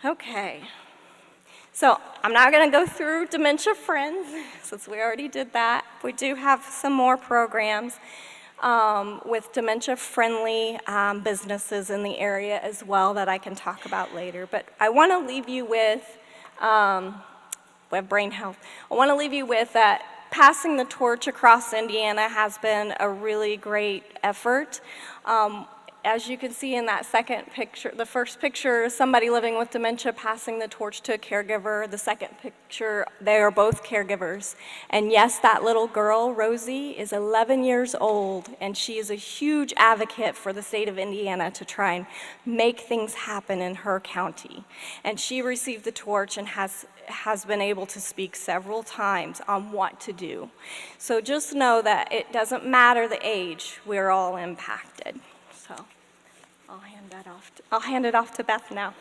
Okay. So I'm not going to go through Dementia Friends, since we already did that. We do have some more programs with dementia-friendly businesses in the area as well that I can talk about later. But I want to leave you with, we have brain health. I want to leave you with that passing the torch across Indiana has been a really great effort. As you can see in that second picture, the first picture is somebody living with dementia passing the torch to a caregiver. The second picture, they are both caregivers. And yes, that little girl, Rosie, is 11 years old, and she is a huge advocate for the state of Indiana to try and make things happen in her county. And she received the torch and has been able to speak several times on what to do. So just know that it doesn't matter the age, we're all impacted. So I'll hand it off to Beth now.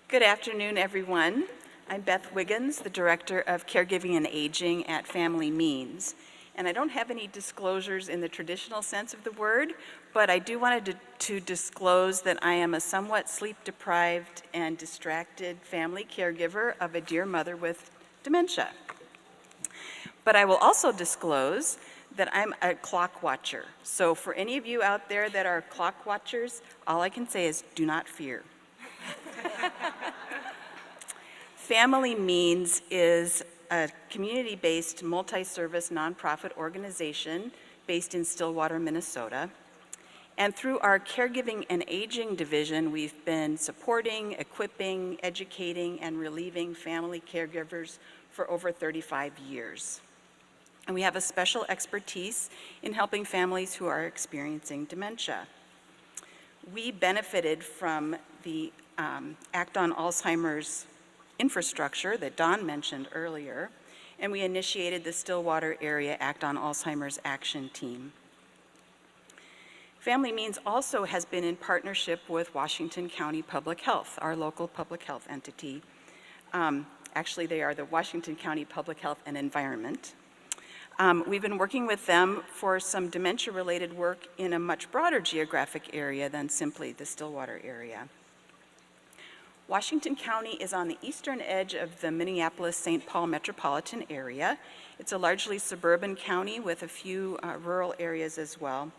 Good afternoon, everyone. I'm Beth Wiggins, the Director of Caregiving and Aging at Family Means. And I don't have any disclosures in the traditional sense of the word, but I do want to disclose that I am a somewhat sleep-deprived and distracted family caregiver of a dear mother with dementia. But I will also disclose that I'm a clock watcher. So for any of you out there that are clock watchers, all I can say is do not fear. Family Means is a community-based multi-service nonprofit organization based in Stillwater, Minnesota. And through our Caregiving and Aging division, we've been supporting, equipping, educating, and relieving family caregivers for over 35 years. And we have a special expertise in helping families who are experiencing dementia. We benefited from the Act on Alzheimer's infrastructure that Don mentioned earlier, and we initiated the Stillwater Area Act on Alzheimer's Action Team. Family Means also has been in partnership with Washington County Public Health, our local public health entity. Actually, they are the Washington County Public Health and Environment. We've been working with them for some dementia-related work in a much broader geographic area than simply the Stillwater area. Washington County is on the eastern edge of the Minneapolis-St. Paul metropolitan area. It's a largely suburban county with a few rural areas as well.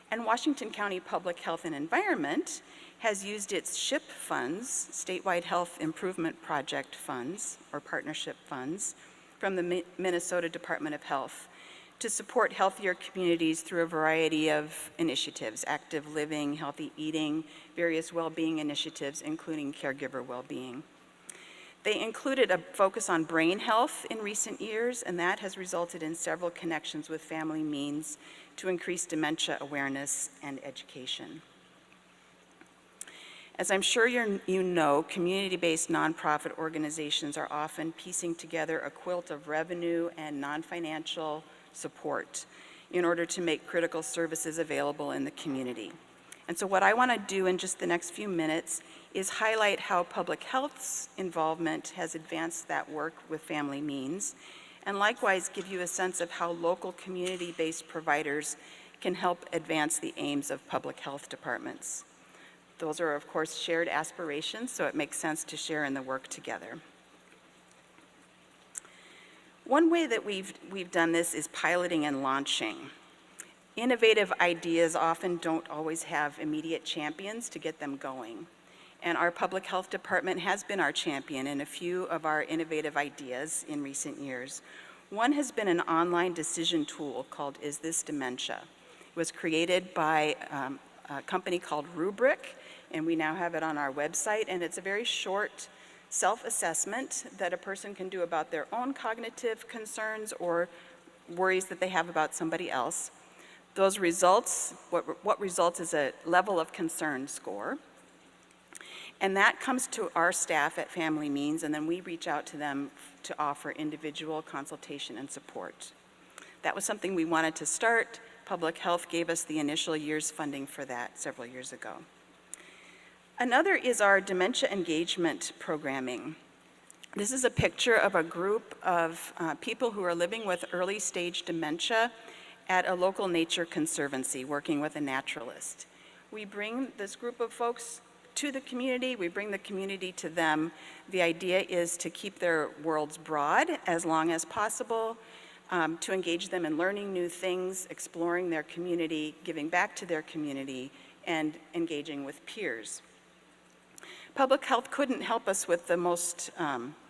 And Washington County Public Health and Environment has used its SHIP funds, Statewide Health Improvement Project funds, or partnership funds, from the Minnesota Department of Health to support healthier communities through a variety of initiatives: active living, healthy eating, various well-being initiatives, including caregiver well-being. They included a focus on brain health in recent years, and that has resulted in several connections with Family Means to increase dementia awareness and education. As I'm sure you know, community-based nonprofit organizations are often piecing together a quilt of revenue and non-financial support in order to make critical services available in the community. And so what I want to do in just the next few minutes is highlight how public health's involvement has advanced that work with Family Means, and likewise give you a sense of how local community-based providers can help advance the aims of public health departments. Those are, of course, shared aspirations, so it makes sense to share in the work together. One way that we've done this is piloting and launching. Innovative ideas often don't always have immediate champions to get them going. And our public health department has been our champion in a few of our innovative ideas in recent years. One has been an online decision tool called Is This Dementia? It was created by a company called Rubric, and we now have it on our website, and it's a very short self-assessment that a person can do about their own cognitive concerns or worries that they have about somebody else. Those results, what results is a level of concern score. And that comes to our staff at Family Means, and then we reach out to them to offer individual consultation and support. That was something we wanted to start. Public Health gave us the initial year's funding for that several years ago. Another is our dementia engagement programming. This is a picture of a group of people who are living with early stage dementia at a local nature conservancy, working with a naturalist. We bring this group of folks to the community, we bring the community to them. The idea is to keep their worlds broad as long as possible, to engage them in learning new things, exploring their community, giving back to their community, and engaging with peers. Public Health couldn't help us with the most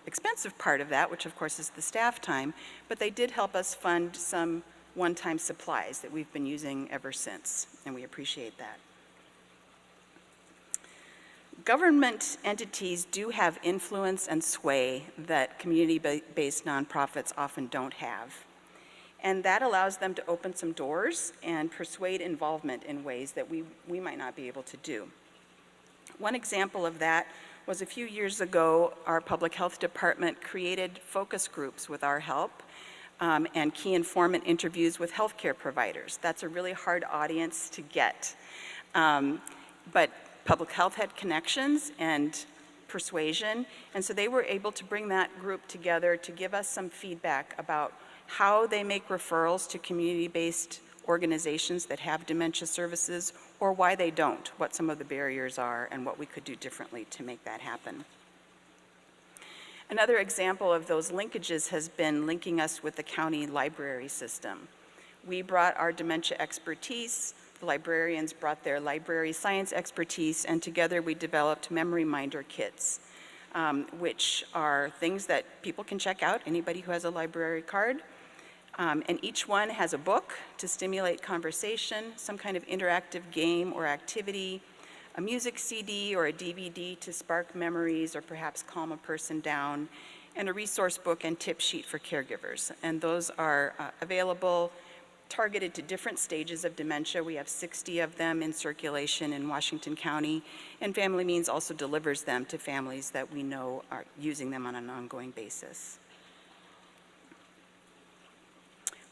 expensive part of that, which of course is the staff time, but they did help us fund some one-time supplies that we've been using ever since, and we appreciate that. Government entities do have influence and sway that community-based nonprofits often don't have. And that allows them to open some doors and persuade involvement in ways that we might not be able to do. One example of that was a few years ago, our public health department created focus groups with our help and key informant interviews with healthcare providers. That's a really hard audience to get. But public health had connections and persuasion, and so they were able to bring that group together to give us some feedback about how they make referrals to community-based organizations that have dementia services, or why they don't, what some of the barriers are, and what we could do differently to make that happen. Another example of those linkages has been linking us with the county library system. We brought our dementia expertise, the librarians brought their library science expertise, and together we developed memory minder kits, which are things that people can check out, anybody who has a library card. And each one has a book to stimulate conversation, some kind of interactive game or activity, a music CD or a DVD to spark memories or perhaps calm a person down, and a resource book and tip sheet for caregivers. And those are available, targeted to different stages of dementia. We have 60 of them in circulation in Washington County, and Family Means also delivers them to families that we know are using them on an ongoing basis.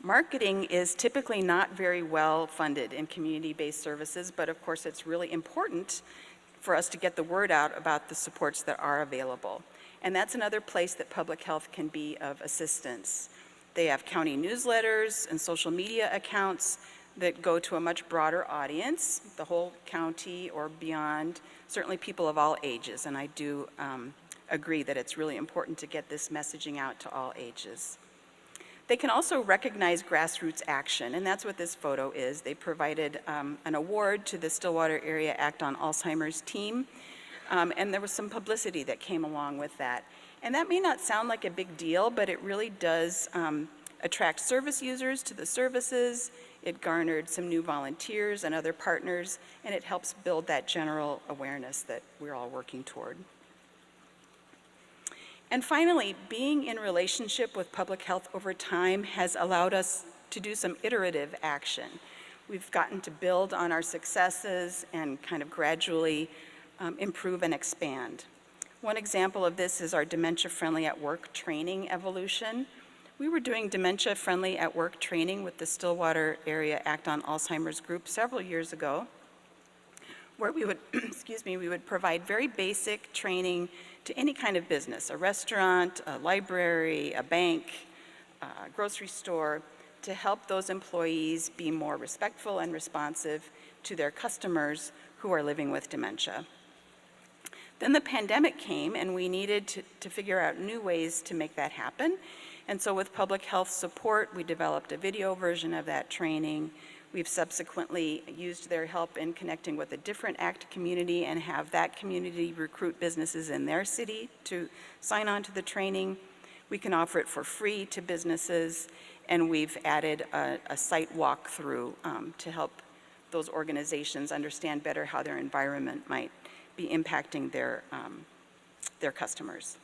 Marketing is typically not very well funded in community-based services, but of course it's really important for us to get the word out about the supports that are available. And that's another place that public health can be of assistance. They have county newsletters and social media accounts that go to a much broader audience, the whole county or beyond, certainly people of all ages, and I do agree that it's really important to get this messaging out to all ages. They can also recognize grassroots action, and that's what this photo is. They provided an award to the Stillwater Area Act on Alzheimer's team, and there was some publicity that came along with that. And that may not sound like a big deal, but it really does attract service users to the services. It garnered some new volunteers and other partners, and it helps build that general awareness that we're all working toward. And finally, being in relationship with public health over time has allowed us to do some iterative action. We've gotten to build on our successes and kind of gradually improve and expand. One example of this is our Dementia Friendly at Work training evolution. We were doing Dementia Friendly at Work training with the Stillwater Area Act on Alzheimer's group several years ago, where we would, we would provide very basic training to any kind of business, a restaurant, a library, a bank, a grocery store, to help those employees be more respectful and responsive to their customers who are living with dementia. Then the pandemic came and we needed to figure out new ways to make that happen. And so with public health support, we developed a video version of that training. We've subsequently used their help in connecting with a different ACT community and have that community recruit businesses in their city to sign on to the training. We can offer it for free to businesses, and we've added a site walkthrough to help those organizations understand better how their environment might be impacting their customers.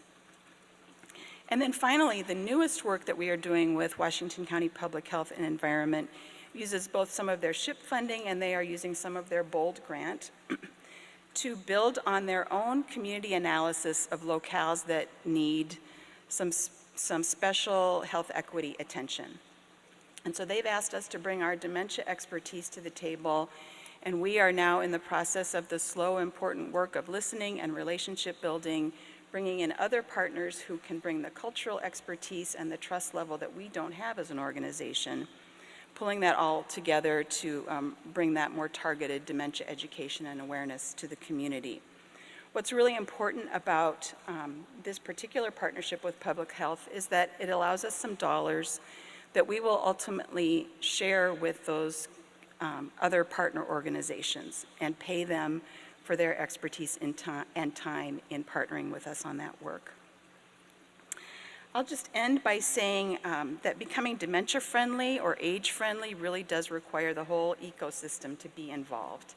And then finally, the newest work that we are doing with Washington County Public Health and Environment uses both some of their SHIP funding and they are using some of their BOLD grant to build on their own community analysis of locales that need some special health equity attention. And so they've asked us to bring our dementia expertise to the table, and we are now in the process of the slow, important work of listening and relationship building, bringing in other partners who can bring the cultural expertise and the trust level that we don't have as an organization, pulling that all together to bring that more targeted dementia education and awareness to the community. What's really important about this particular partnership with public health is that it allows us some dollars that we will ultimately share with those other partner organizations and pay them for their expertise and time in partnering with us on that work. I'll just end by saying that becoming dementia friendly or age friendly really does require the whole ecosystem to be involved.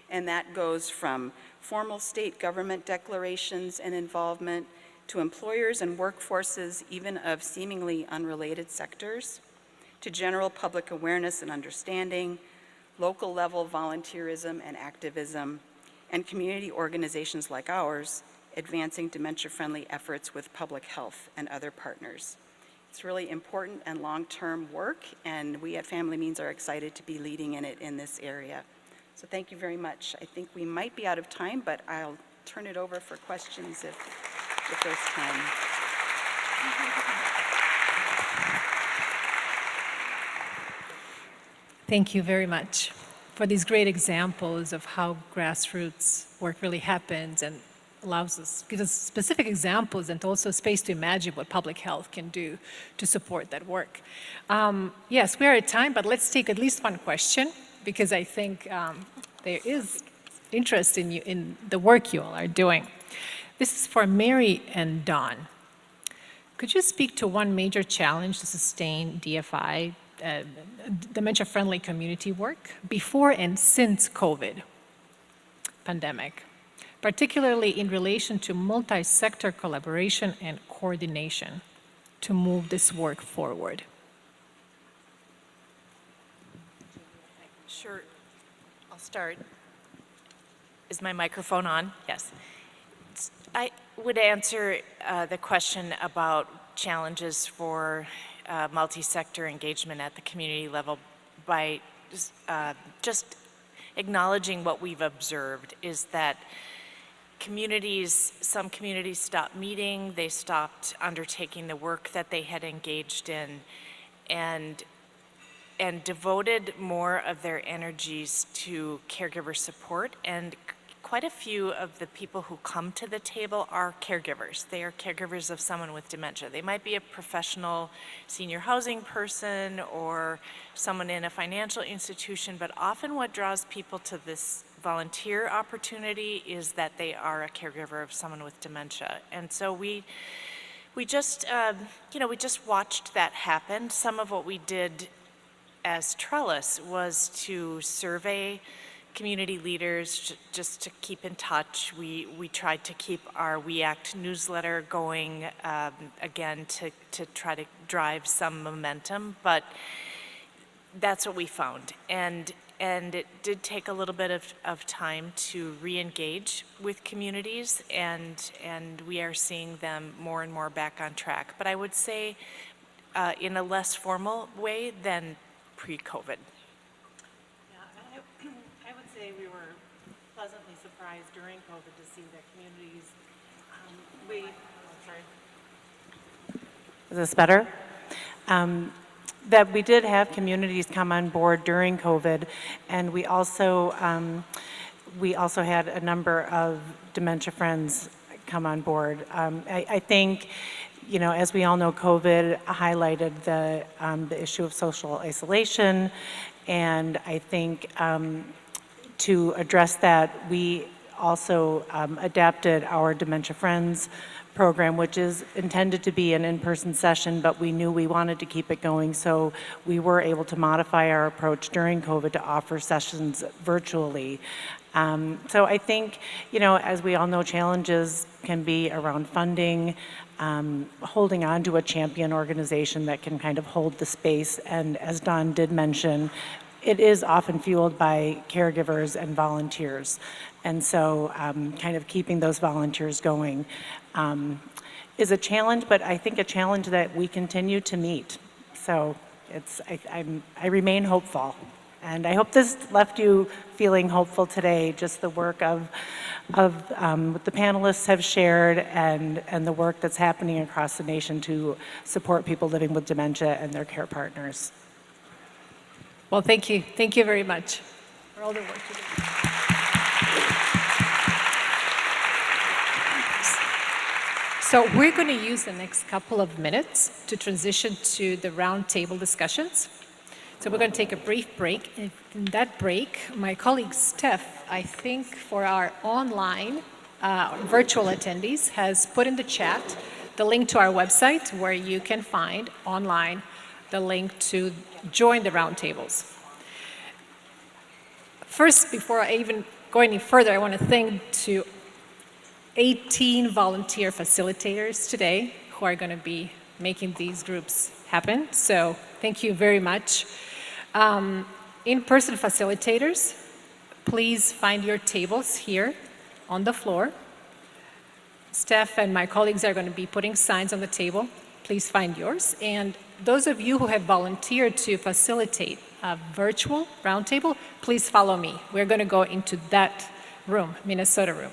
And that goes from formal state government declarations and involvement to employers and workforces, even of seemingly unrelated sectors, to general public awareness and understanding, local level volunteerism and activism, and community organizations like ours advancing dementia-friendly efforts with public health and other partners. It's really important and long-term work, and we at Family Means are excited to be leading in it in this area. So thank you very much. I think we might be out of time, but I'll turn it over for questions if there's time. Thank you very much for these great examples of how grassroots work really happens and gives us specific examples and also space to imagine what public health can do to support that work. Yes, we are at time, but let's take at least one question, because I think there is interest in the work you all are doing. This is for Mary and Dawn. Could you speak to one major challenge to sustain DFI, dementia-friendly community work, before and since COVID pandemic, particularly in relation to multi-sector collaboration and coordination to move this work forward? Sure, I'll start. Is my microphone on? Yes. I would answer the question about challenges for multi-sector engagement at the community level by just acknowledging what we've observed is that some communities stopped meeting, they stopped undertaking the work that they had engaged in, and devoted more of their energies to caregiver support. And quite a few of the people who come to the table are caregivers. They are caregivers of someone with dementia. They might be a professional senior housing person or someone in a financial institution, but often what draws people to this volunteer opportunity is that they are a caregiver of someone with dementia. And so we We just, we just watched that happen. Some of what we did as Trellis was to survey community leaders just to keep in touch. We tried to keep our We Act newsletter going, again, to try to drive some momentum, but that's what we found. And it did take a little bit of time to re-engage with communities, and we are seeing them more and more back on track. But I would say in a less formal way than pre-COVID. I would say we were pleasantly surprised during COVID to see that communities, Is this better? That we did have communities come on board during COVID, and we also had a number of dementia friends come on board. I think, as we all know, COVID highlighted the issue of social isolation, and I think to address that, we also adapted our Dementia Friends program, which is intended to be an in-person session, but we knew we wanted to keep it going, so we were able to modify our approach during COVID to offer sessions virtually. So I think, as we all know, challenges can be around funding, holding on to a champion organization that can kind of hold the space, and as Dawn did mention, it is often fueled by caregivers and volunteers. And so kind of keeping those volunteers going is a challenge, but I think a challenge that we continue to meet. So I remain hopeful. And I hope this left you feeling hopeful today, just the work of what the panelists have shared and the work that's happening across the nation to support people living with dementia and their care partners. Well, thank you. Thank you very much for all the work you do. So we're going to use the next couple of minutes to transition to the roundtable discussions. So we're going to take a brief break. And in that break, my colleague Steph, I think for our online virtual attendees, has put in the chat the link to our website where you can find online the link to join the roundtables. First, before I even go any further, I want to thank to 18 volunteer facilitators today who are going to be making these groups happen. So thank you very much. In-person facilitators, please find your tables here on the floor. Steph and my colleagues are going to be putting signs on the table. Please find yours. And those of you who have volunteered to facilitate a virtual roundtable, please follow me. We're going to go into that room, Minnesota room.